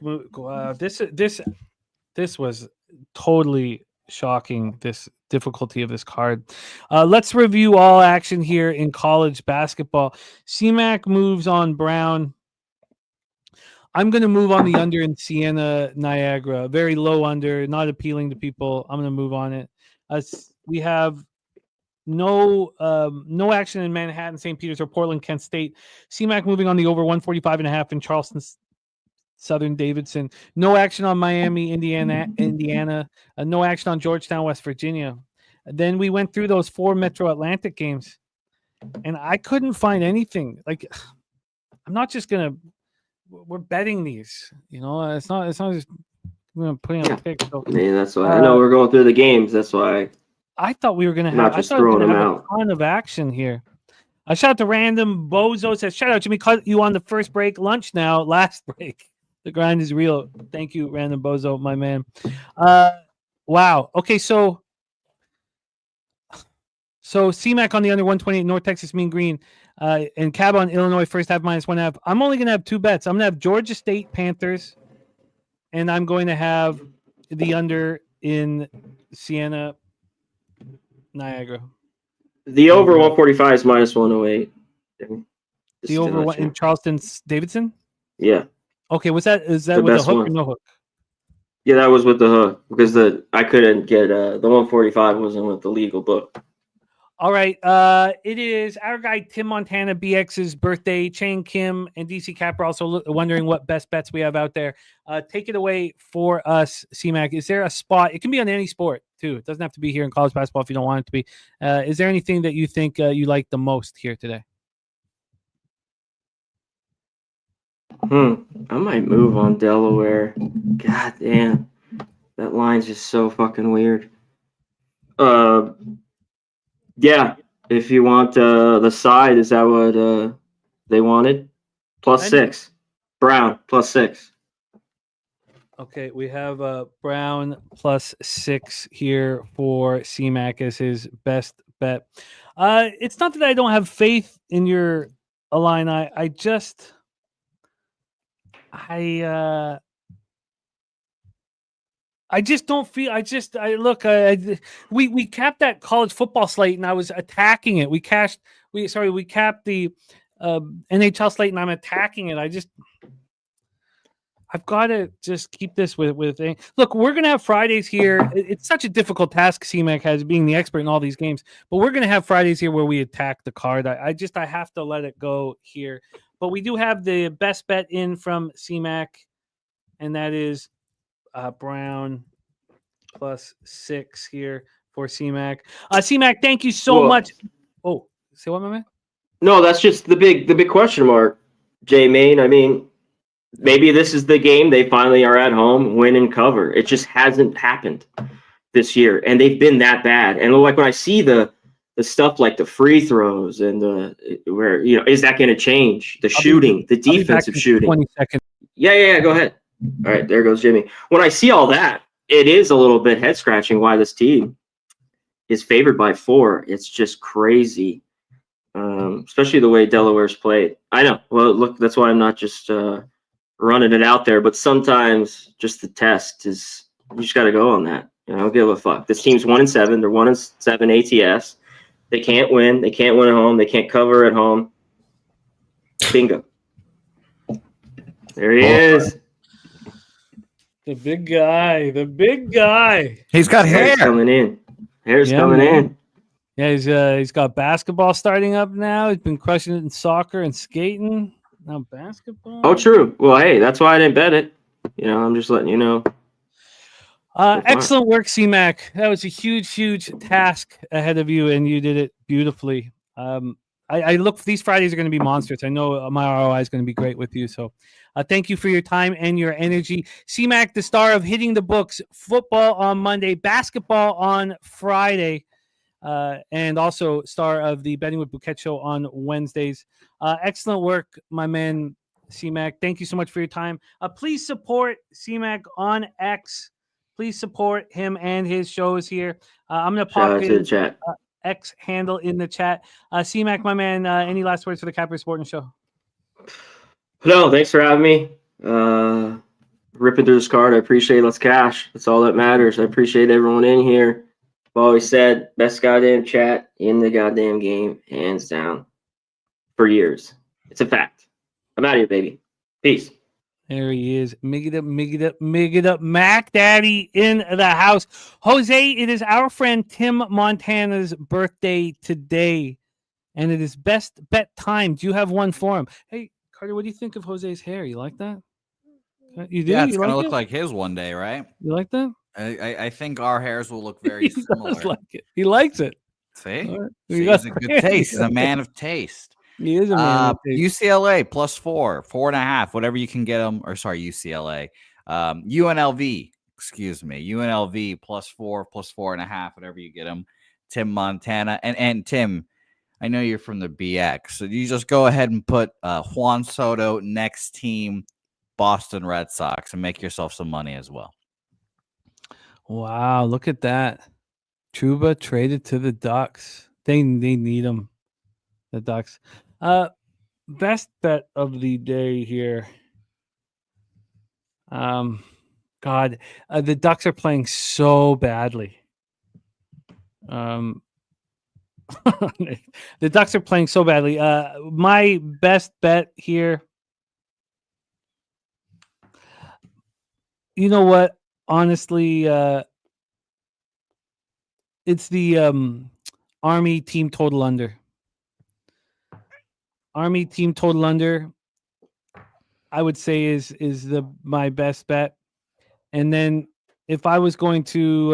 This was totally shocking. This difficulty of this card. Let's review all action here in college basketball. CMAC moves on Brown. I'm going to move on the under in Siena Niagara. Very low under, not appealing to people. I'm going to move on it. We have no action in Manhattan, St. Peter's, or Portland, Kent State. CMAC moving on the over 145.5 in Charleston, Southern Davidson. No action on Miami, Indiana. No action on Georgetown, West Virginia. Then we went through those 4 Metro Atlantic games, and I couldn't find anything. Like, I'm not just going to. We're betting these, it's not just putting on a pick. So, yeah, that's why I know we're going through the games. That's why I thought we were going to not have. just I thought we were throwing going to them have out. a ton of action here. A shout out to Random Bozo says, shout out Jimmy, caught you on the first break, lunch now, last break. The grind is real. Thank you, Random Bozo, my man. Wow. Okay, so CMAC on the under 128, North Texas Mean Green, and Cab on Illinois first half minus 1.5. I'm only going to have 2 bets. I'm going to have Georgia State Panthers, and I'm going to have the under in Siena Niagara. The over 145 is minus 108. The over one in Charleston Davidson? Yeah. Okay, is that with the hook or no hook? Yeah, that was with the hook because I couldn't get the 145 wasn't with the legal book. All right. It is our guy Tim Montana BX's birthday. Chang Kim and DC Cap are also wondering what best bets we have out there. Take it away for us, CMAC. Is there a spot? It can be on any sport too. It doesn't have to be here in college basketball if you don't want it to be. Is there anything that you think you like the most here today? I might move on Delaware. God damn, that line's just so fucking weird. Yeah, if you want the side, is that what they wanted? +6. Brown, +6. Okay, we have Brown +6 here for CMAC as his best bet. It's not that I don't have faith in your Illini. I just don't feel. We capped that college football slate, and I was attacking it. We capped the NHL slate, and I'm attacking it. I've got to just keep this with. Look, we're gonna have Fridays here. It's such a difficult task CMAC has, being the expert in all these games, but we're gonna have Fridays here where we attack the card. I have to let it go here. But we do have the best bet in from CMAC, and that is Brown +6 here for C-Mac. C-Mac, thank you so much. Oh, say what, my man? No, that's just the big question mark, J-Main. I mean, maybe this is the game they finally are at home, win and cover. It just hasn't happened this year, and they've been that bad. And like when I see the stuff like the free throws and where is that going to change? The shooting, the defensive shooting. 20 seconds. Yeah. Go ahead. All right, there goes Jimmy. When I see all that, it is a little bit head scratching why this team is favored by 4. It's just crazy, especially the way Delaware's played. I know. Well, look, that's why I'm not just running it out there. But sometimes just the test is you just got to go on that. I don't give a fuck. This team's 1-7. They're 1-7 ATS. They can't win. They can't win at home. They can't cover at home. Bingo. There he is. The big guy. The big guy. He's got hair coming in. Hair's coming in. Yeah, he's got basketball starting up now. He's been crushing it in soccer and skating. Now basketball. Oh, true. Well, hey, that's why I didn't bet it. I'm just letting you know. Excellent work, C-Mac. That was a huge task ahead of you, and you did it beautifully. I look, these Fridays are going to be monsters. I know my ROI is going to be great with you. So thank you for your time and your energy. C-Mac, the star of Hitting the Books, football on Monday, basketball on Friday, and also star of the Betting with Bouquet show on Wednesdays. Excellent work, my man, C-Mac. Thank you so much for your time. Please support C-Mac on X. Please support him and his shows here. I'm going to pop in the chat. X handle in the chat. C-Mac, my man, any last words for the Capper Sporting Show? No, thanks for having me. Ripping through this card. I appreciate it. Let's cash. That's all that matters. I appreciate everyone in here. I've always said, best goddamn chat in the goddamn game, hands down, for years. It's a fact. I'm out of here, baby. Peace. There he is. Mig it up. Mac Daddy in the house. Jose, it is our friend Tim Montana's birthday today, and it is best bet time. Do you have one for him? Hey, Carter, what do you think of Jose's hair? You like that? You do? Yeah, it's going to like look like his one day, right? You like that? I think our hairs will look very similar. Does like it. He likes it. See? Right. He's a good taste. He's a man of taste. He is a man of taste. UCLA +4, 4.5, whatever you can get them. Or sorry, UCLA. UNLV, excuse me. UNLV +4, +4.5, whatever you get them. Tim Montana. And Tim, I know you're from the BX. So you just go ahead and put Juan Soto next team, Boston Red Sox, and make yourself some money as well. Wow, look at that. Trouba traded to the Ducks. They need him. The Ducks. Best bet of the day here. The Ducks are playing so badly. The Ducks are playing so badly. My best bet here. You know what? Honestly, it's the Army team total under. Army team total under, I would say is my best bet. And then if I was going to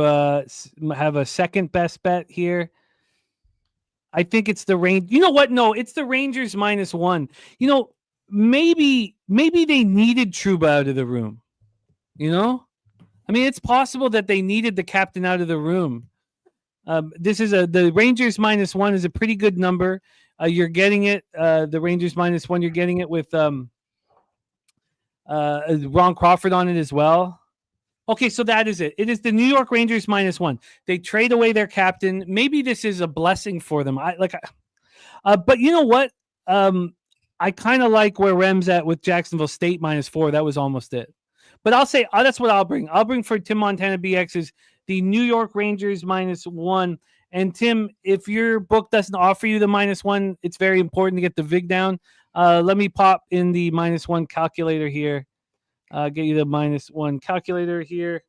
have a second best bet here, I think it's the Rangers. You know what? No, it's the Rangers -1. Maybe they needed Trouba out of the room. I mean, it's possible that they needed the captain out of the room. The Rangers -1 is a pretty good number. You're getting it. The Rangers -1. You're getting it with Ron Crawford on it as well. Okay, so that is it. It is the New York Rangers -1. They trade away their captain. Maybe this is a blessing for them. But you know what? I kind of like where Rem's at with Jacksonville State -4. That was almost it. But I'll say that's what I'll bring. I'll bring for Tim Montana BX is the New York Rangers -1. And Tim, if your book doesn't offer you the -1, it's very important to get the VIG down. Let me pop in the -1 calculator here. Get you the -1 calculator here.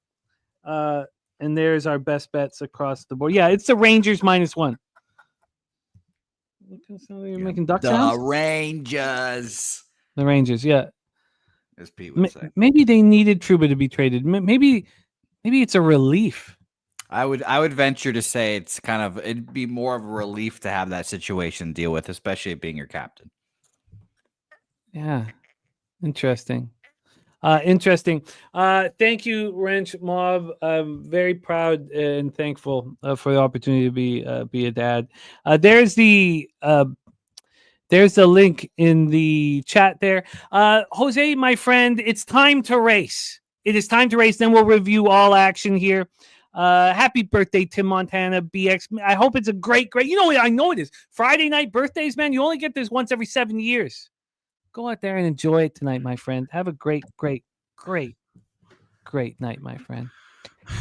And there's our best bets across the board. Yeah, it's the Rangers -1. You're making duck sounds? The Rangers, yeah. As Pete would say. Maybe they needed Trouba to be traded. Maybe it's a relief. I would venture to say it'd be more of a relief to have that situation to deal with, especially being your captain. Yeah. Interesting. Interesting. Thank you, Wrench Mob. I'm very proud and thankful for the opportunity to be a dad. There's the link in the chat there. Jose, my friend, it's time to race. It is time to race. Then we'll review all action here. Happy birthday, Tim Montana BX. I hope it's a great. I know it is. Friday night birthdays, man. You only get this once every 7 years. Go out there and enjoy it tonight, my friend. Have a great night, my friend.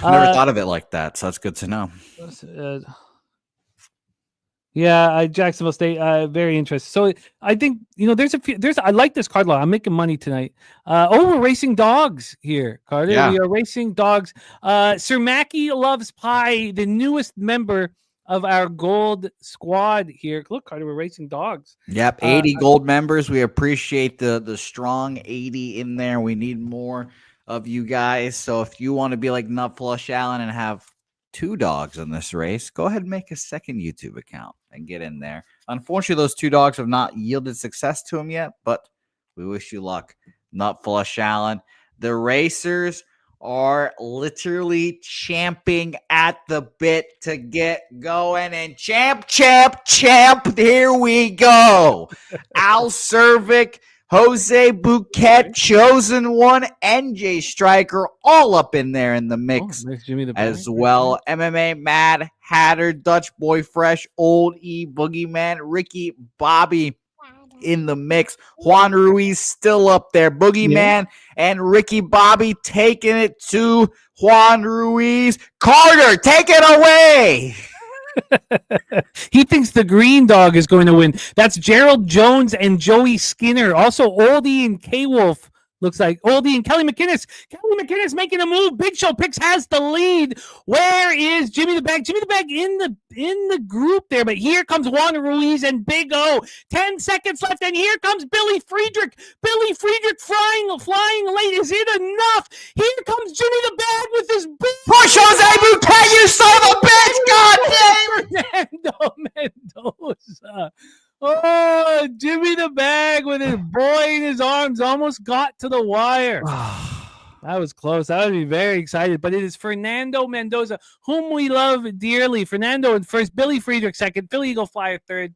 Never thought of it like that, so that's good to know. Jacksonville State, very interesting. So I think I like this card lot. I'm making money tonight. We're racing dogs here, Carter. Yeah. We are racing dogs. Sir Mackey Loves Pie, the newest member of our gold squad here. Look, Carter, we're racing dogs. Yep, 80 gold members. We appreciate the strong 80 in there. We need more of you guys. So if you want to be like Nut Flush Allen and have 2 dogs in this race, go ahead and make a second YouTube account and get in there. Unfortunately, those 2 dogs have not yielded success to him yet, but we wish you luck, Nut Flush Allen. The racers are literally champing at the bit to get going. And champ, here we go. Al Cervic, Jose Bouquet, Chosen One, NJ Striker, all up in there in the mix as well. MMA Mad Hatter, Dutch Boy Fresh, Old E Boogeyman, Ricky Bobby in the mix. Juan Ruiz still up there. Boogeyman and Ricky Bobby taking it to Juan Ruiz. Carter, take it away. He thinks the green dog is going to win. That's Gerald Jones and Joey Skinner. Also, Oldie and K-Wolf. Looks like Oldie and Kelly McInnes. Kelly McInnes making a move. Big Show Picks has the lead. Where is Jimmy the Bag? Jimmy the Bag in the group there, but here comes Juan Ruiz and Big O. 10 seconds left, and here comes Billy Friedrich. Billy Friedrich flying late. Is it enough? Here comes Jimmy the Bag with his big push, Jose Bouquet, you son of a bitch! God damn! Fernando Mendoza. Oh, Jimmy the Bag with his boy in his arms almost got to the wire. That was close. I would be very excited. But it is Fernando Mendoza, whom we love dearly. Fernando in first, Billy Friedrich second, Philly Eagle Flyer third,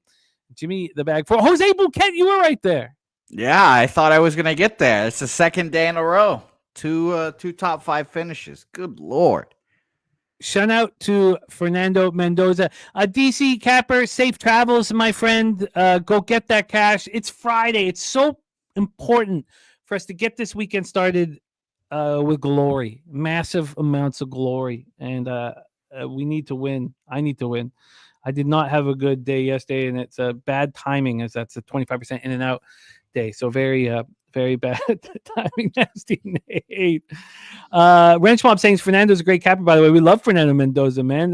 Jimmy the Bag fourth. Jose Bouquet, you were right there. Yeah, I thought I was going to get there. It's the second day in a row. Two top 5 finishes. Good Lord. Shout out to Fernando Mendoza. DC Capper, safe travels, my friend. Go get that cash. It's Friday. It's so important for us to get this weekend started with glory, massive amounts of glory. And we need to win. I need to win. I did not have a good day yesterday, and it's bad timing as that's a 25% in and out day. So very bad timing. Nasty Nate. Wrench Mob saying Fernando's a great capper, by the way. We love Fernando Mendoza, man.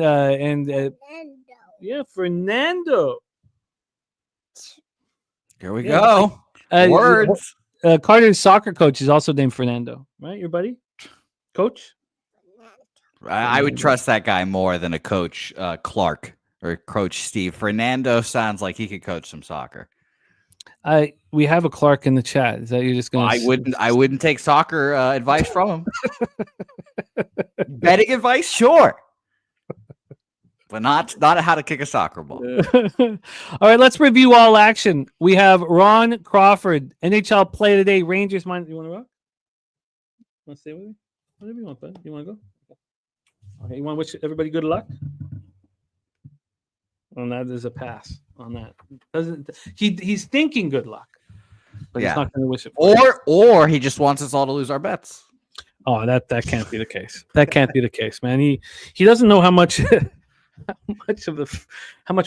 Fernando. Here we go. Words. Carter's soccer coach is also named Fernando, right? Your buddy? Coach? I would trust that guy more than a coach Clark or Coach Steve. Fernando sounds like he could coach some soccer. We have a Clark in the chat. Is that you're just going? I wouldn't take soccer advice from him. Betting advice, sure, but not how to kick a soccer ball. All right, let's review all action. We have Ron Crawford, NHL Play of the Day, Rangers. You want to rock? Want to stay with me? Whatever you want, bud. You want to go? Okay. You want to wish everybody good luck? On that, there's a pass on that. He's thinking good luck, but he's not going to wish it. Or he just wants us all to lose our bets. Oh, that can't be the case. That can't be the case, man. He doesn't know how much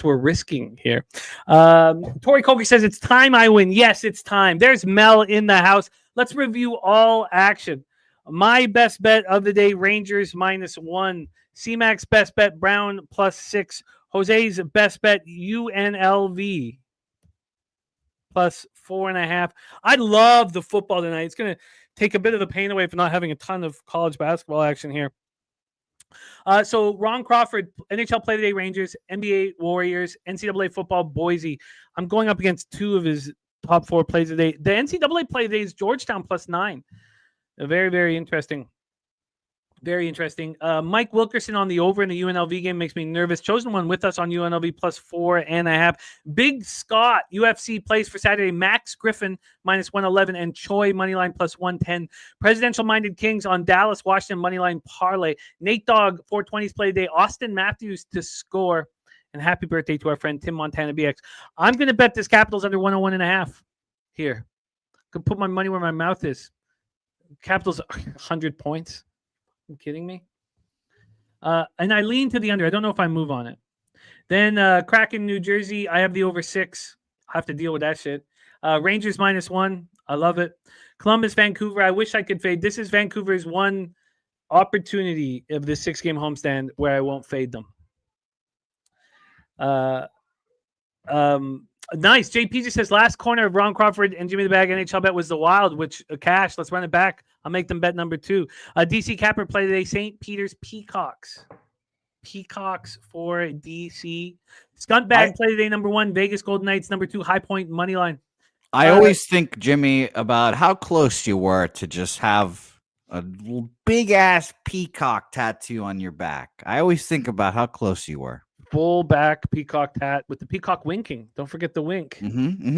we're risking here. Tori Coker says it's time I win. Yes, it's time. There's Mel in the house. Let's review all action. My best bet of the day: Rangers -1. C-Mac's best bet: Brown +6. Jose's best bet, UNLV +4.5. I love the football tonight. It's going to take a bit of the pain away from not having a ton of college basketball action here. So Ron Crawford, NHL Play Today Rangers, NBA Warriors, NCAA football Boise. I'm going up against 2 of his top 4 plays today. The NCAA Play Today is Georgetown +9. Very, very interesting. Very interesting. Mike Wilkerson on the over in the UNLV game makes me nervous. Chosen one with us on UNLV +4.5. Big Scott, UFC plays for Saturday. Max Griffin -111 and Choi moneyline +110. Presidential Minded Kings on Dallas, Washington moneyline parlay. Nate Dogg 420s play today. Austin Matthews to score. And happy birthday to our friend Tim Montana BX. I'm going to bet this Capitals under 101.5 here. Could put my money where my mouth is. Capitals 100 points. Are you kidding me? And I lean to the under. I don't know if I move on it. Then Kraken, New Jersey. I have the over 6. I have to deal with that shit. Rangers -1. I love it. Columbus, Vancouver. I wish I could fade. This is Vancouver's one opportunity of this 6-game homestand where I won't fade them. Nice. JP just says last corner of Ron Crawford and Jimmy the Bag NHL bet was the Wild, which cash. Let's run it back. I'll make them bet number 2. DC Capper play today. St. Peter's Peacocks. Peacocks for DC. Scuntbag play today number 1. Vegas Golden Knights number 2. High Point money line. I always think, Jimmy, about how close you were to just have a big ass peacock tattoo on your back. I always think about how close you were. Full back peacock tat with the peacock winking. Don't forget the wink.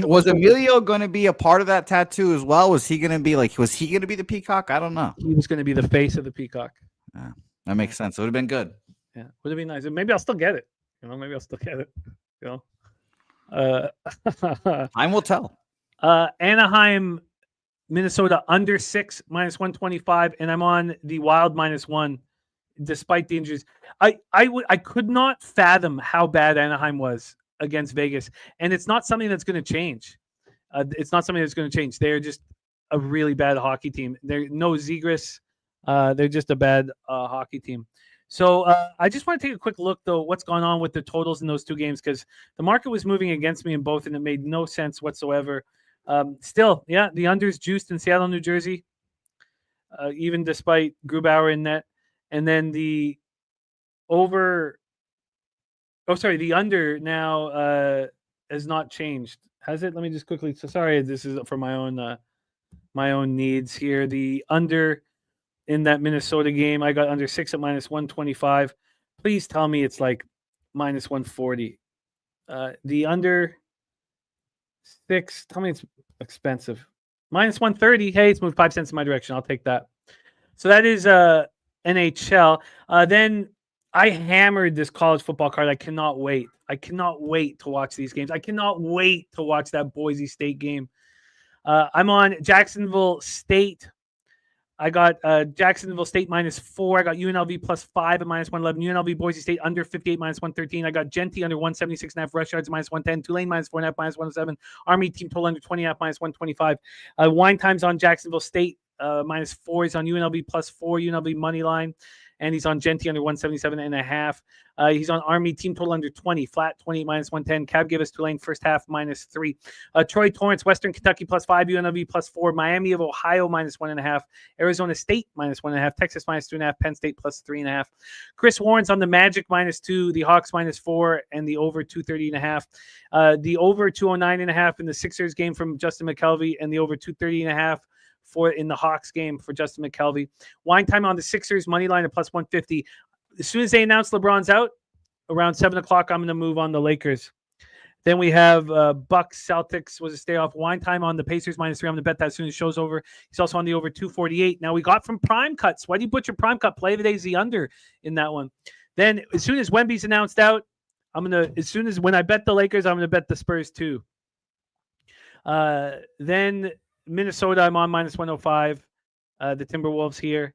Was Emilio going to be a part of that tattoo as well? Was he going to be the peacock? I don't know. He was going to be the face of the peacock. Yeah, that makes sense. It would have been good. Yeah, would have been nice. Maybe I'll still get it. Maybe I'll still get it. Time will tell. Anaheim, Minnesota under 6 -125, and I'm on the Wild -1. Despite the injuries, I could not fathom how bad Anaheim was against Vegas, and it's not something that's going to change. They're just a really bad hockey team. They're no Zegras. They're just a bad hockey team. So I just want to take a quick look, though, what's gone on with the totals in those 2 games, because the market was moving against me in both, and it made no sense whatsoever. Still, yeah, the unders juiced in Seattle, New Jersey, even despite Grubauer in net. And then the under now has not changed. Has it? Let me just quickly. So sorry, this is for my own needs here. The under in that Minnesota game, I got under 6 at -125. Please tell me it's like -140. The under 6, tell me it's expensive. -130. Hey, it's moved 5 cents in my direction. I'll take that. So that is NHL. Then I hammered this college football card. I cannot wait. I cannot wait to watch these games. I cannot wait to watch that Boise State game. I'm on Jacksonville State. I got Jacksonville State -4. I got UNLV +5 at -111. UNLV Boise State under 58 -113. I got Genty under 176.5 rush yards -110. Tulane -4.5 -107. Army team total under 20.5 -125. Wine Time's on Jacksonville State. -4. He's on UNLV +4, UNLV money line, and he's on Genty under 177.5. He's on Army team total under 20, flat 28 -110. Cab gave us Tulane first half -3. Troy Torrance, Western Kentucky +5, UNLV +4, Miami of Ohio -1.5, Arizona State -1.5, Texas -2.5, Penn State +3.5. Chris Warren's on the Magic -2, the Hawks -4, and the over 230.5. The over 209.5 in the Sixers game from Justin McKelvey, and the over 230.5 for in the Hawks game for Justin McKelvey. Wine Time on the Sixers money line at +150. As soon as they announce LeBron's out, around 7 o'clock, I'm going to move on the Lakers. Then we have Bucks Celtics was a stay off. Wine Time on the Pacers -3. I'm going to bet that as soon as the show's over. He's also on the over 248. Now we got from Prime Cuts. Why do you butcher Prime Cut? Play today's the under in that one. Then as soon as Wemby's announced out, when I bet the Lakers, I'm going to bet the Spurs too. Then Minnesota, I'm on -105. The Timberwolves here.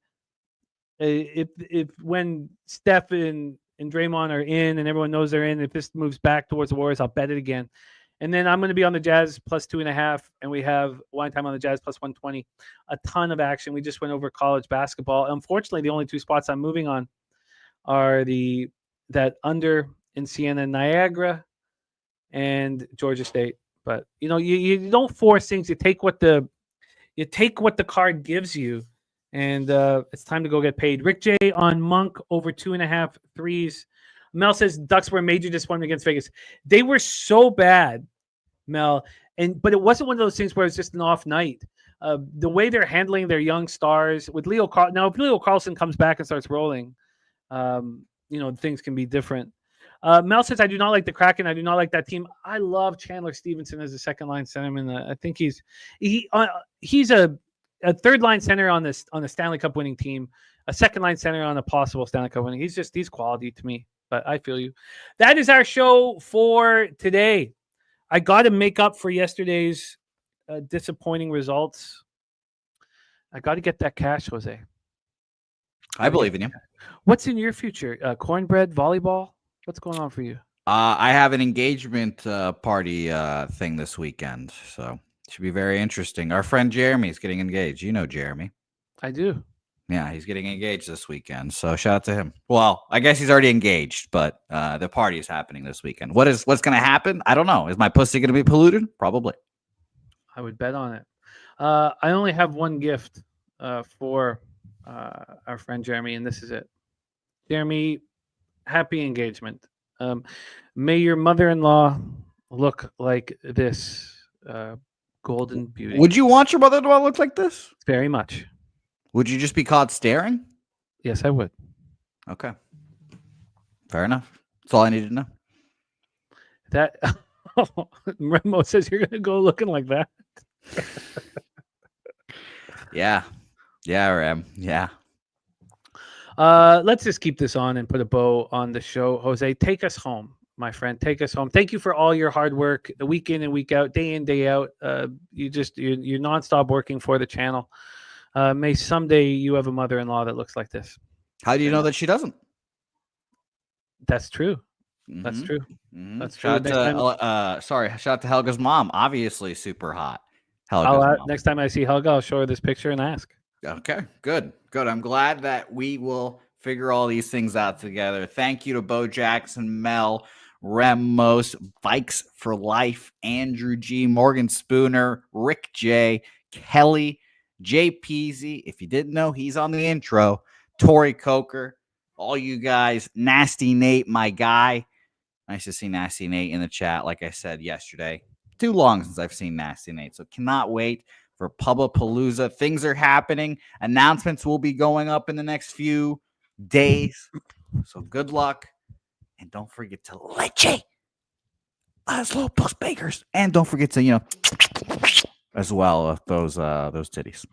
If when Steph and Draymond are in and everyone knows they're in, if this moves back towards the Warriors, I'll bet it again. And then I'm going to be on the Jazz +2.5, and we have Wine Time on the Jazz +120. A ton of action. We just went over college basketball. Unfortunately, the only 2 spots I'm moving on are that under in Siena Niagara and Georgia State. But you don't force things. You take what the card gives you. And it's time to go get paid. Rick J on Monk over 2.5 threes. Mel says Ducks were a major disappointment against Vegas. They were so bad, Mel, but it wasn't one of those things where it's just an off night. The way they're handling their young stars with Leo Carlson. Now, if Leo Carlson comes back and starts rolling, things can be different. Mel says, I do not like the Kraken. I do not like that team. I love Chandler Stevenson as a second line centerman. I think he's a third line center on the Stanley Cup winning team, a second line center on a possible Stanley Cup winning. He's quality to me, but I feel you. That is our show for today. I got to make up for yesterday's disappointing results. I got to get that cash, Jose. I believe in you. What's in your future? Cornbread, volleyball? What's going on for you? I have an engagement party thing this weekend, so it should be very interesting. Our friend Jeremy is getting engaged. You know Jeremy. I do. Yeah, he's getting engaged this weekend, so shout out to him. Well, I guess he's already engaged, but the party is happening this weekend. What's going to happen? I don't know. Is my pussy going to be polluted? Probably. I would bet on it. I only have one gift for our friend Jeremy, and this is it. Jeremy, happy engagement. May your mother-in-law look like this golden beauty. Would you want your mother-in-law to look like this? Very much. Would you just be caught staring? Yes, I would. Okay. Fair enough. That's all I need to know. That Remo says you're going to go looking like that. Yeah. Yeah, Rem. Yeah. Let's just keep this on and put a bow on the show. Jose, take us home, my friend. Take us home. Thank you for all your hard work, week in and week out, day in, day out. You're nonstop working for the channel. May someday you have a mother-in-law that looks like this. How do you know that she doesn't? That's true. Mm-hmm. That's true. Mm-hmm. That's true. Shout out to Helga's mom. Obviously super hot. Mom. Next time I see Helga, I'll show her this picture and ask. Okay, good. I'm glad that we will figure all these things out together. Thank you to Bo Jackson, Mel, Remos, Vikes for Life, Andrew G, Morgan Spooner, Rick J, Kelly, Jay Peasy. If you didn't know, he's on the intro. Tori Coker, all you guys. Nasty Nate, my guy. Nice to see Nasty Nate in the chat. Like I said yesterday, too long since I've seen Nasty Nate, so cannot wait for Pubapalooza. Things are happening. Announcements will be going up in the next few days. So good luck. And don't forget to leche those little post bakers. And don't forget to, as well, those titties.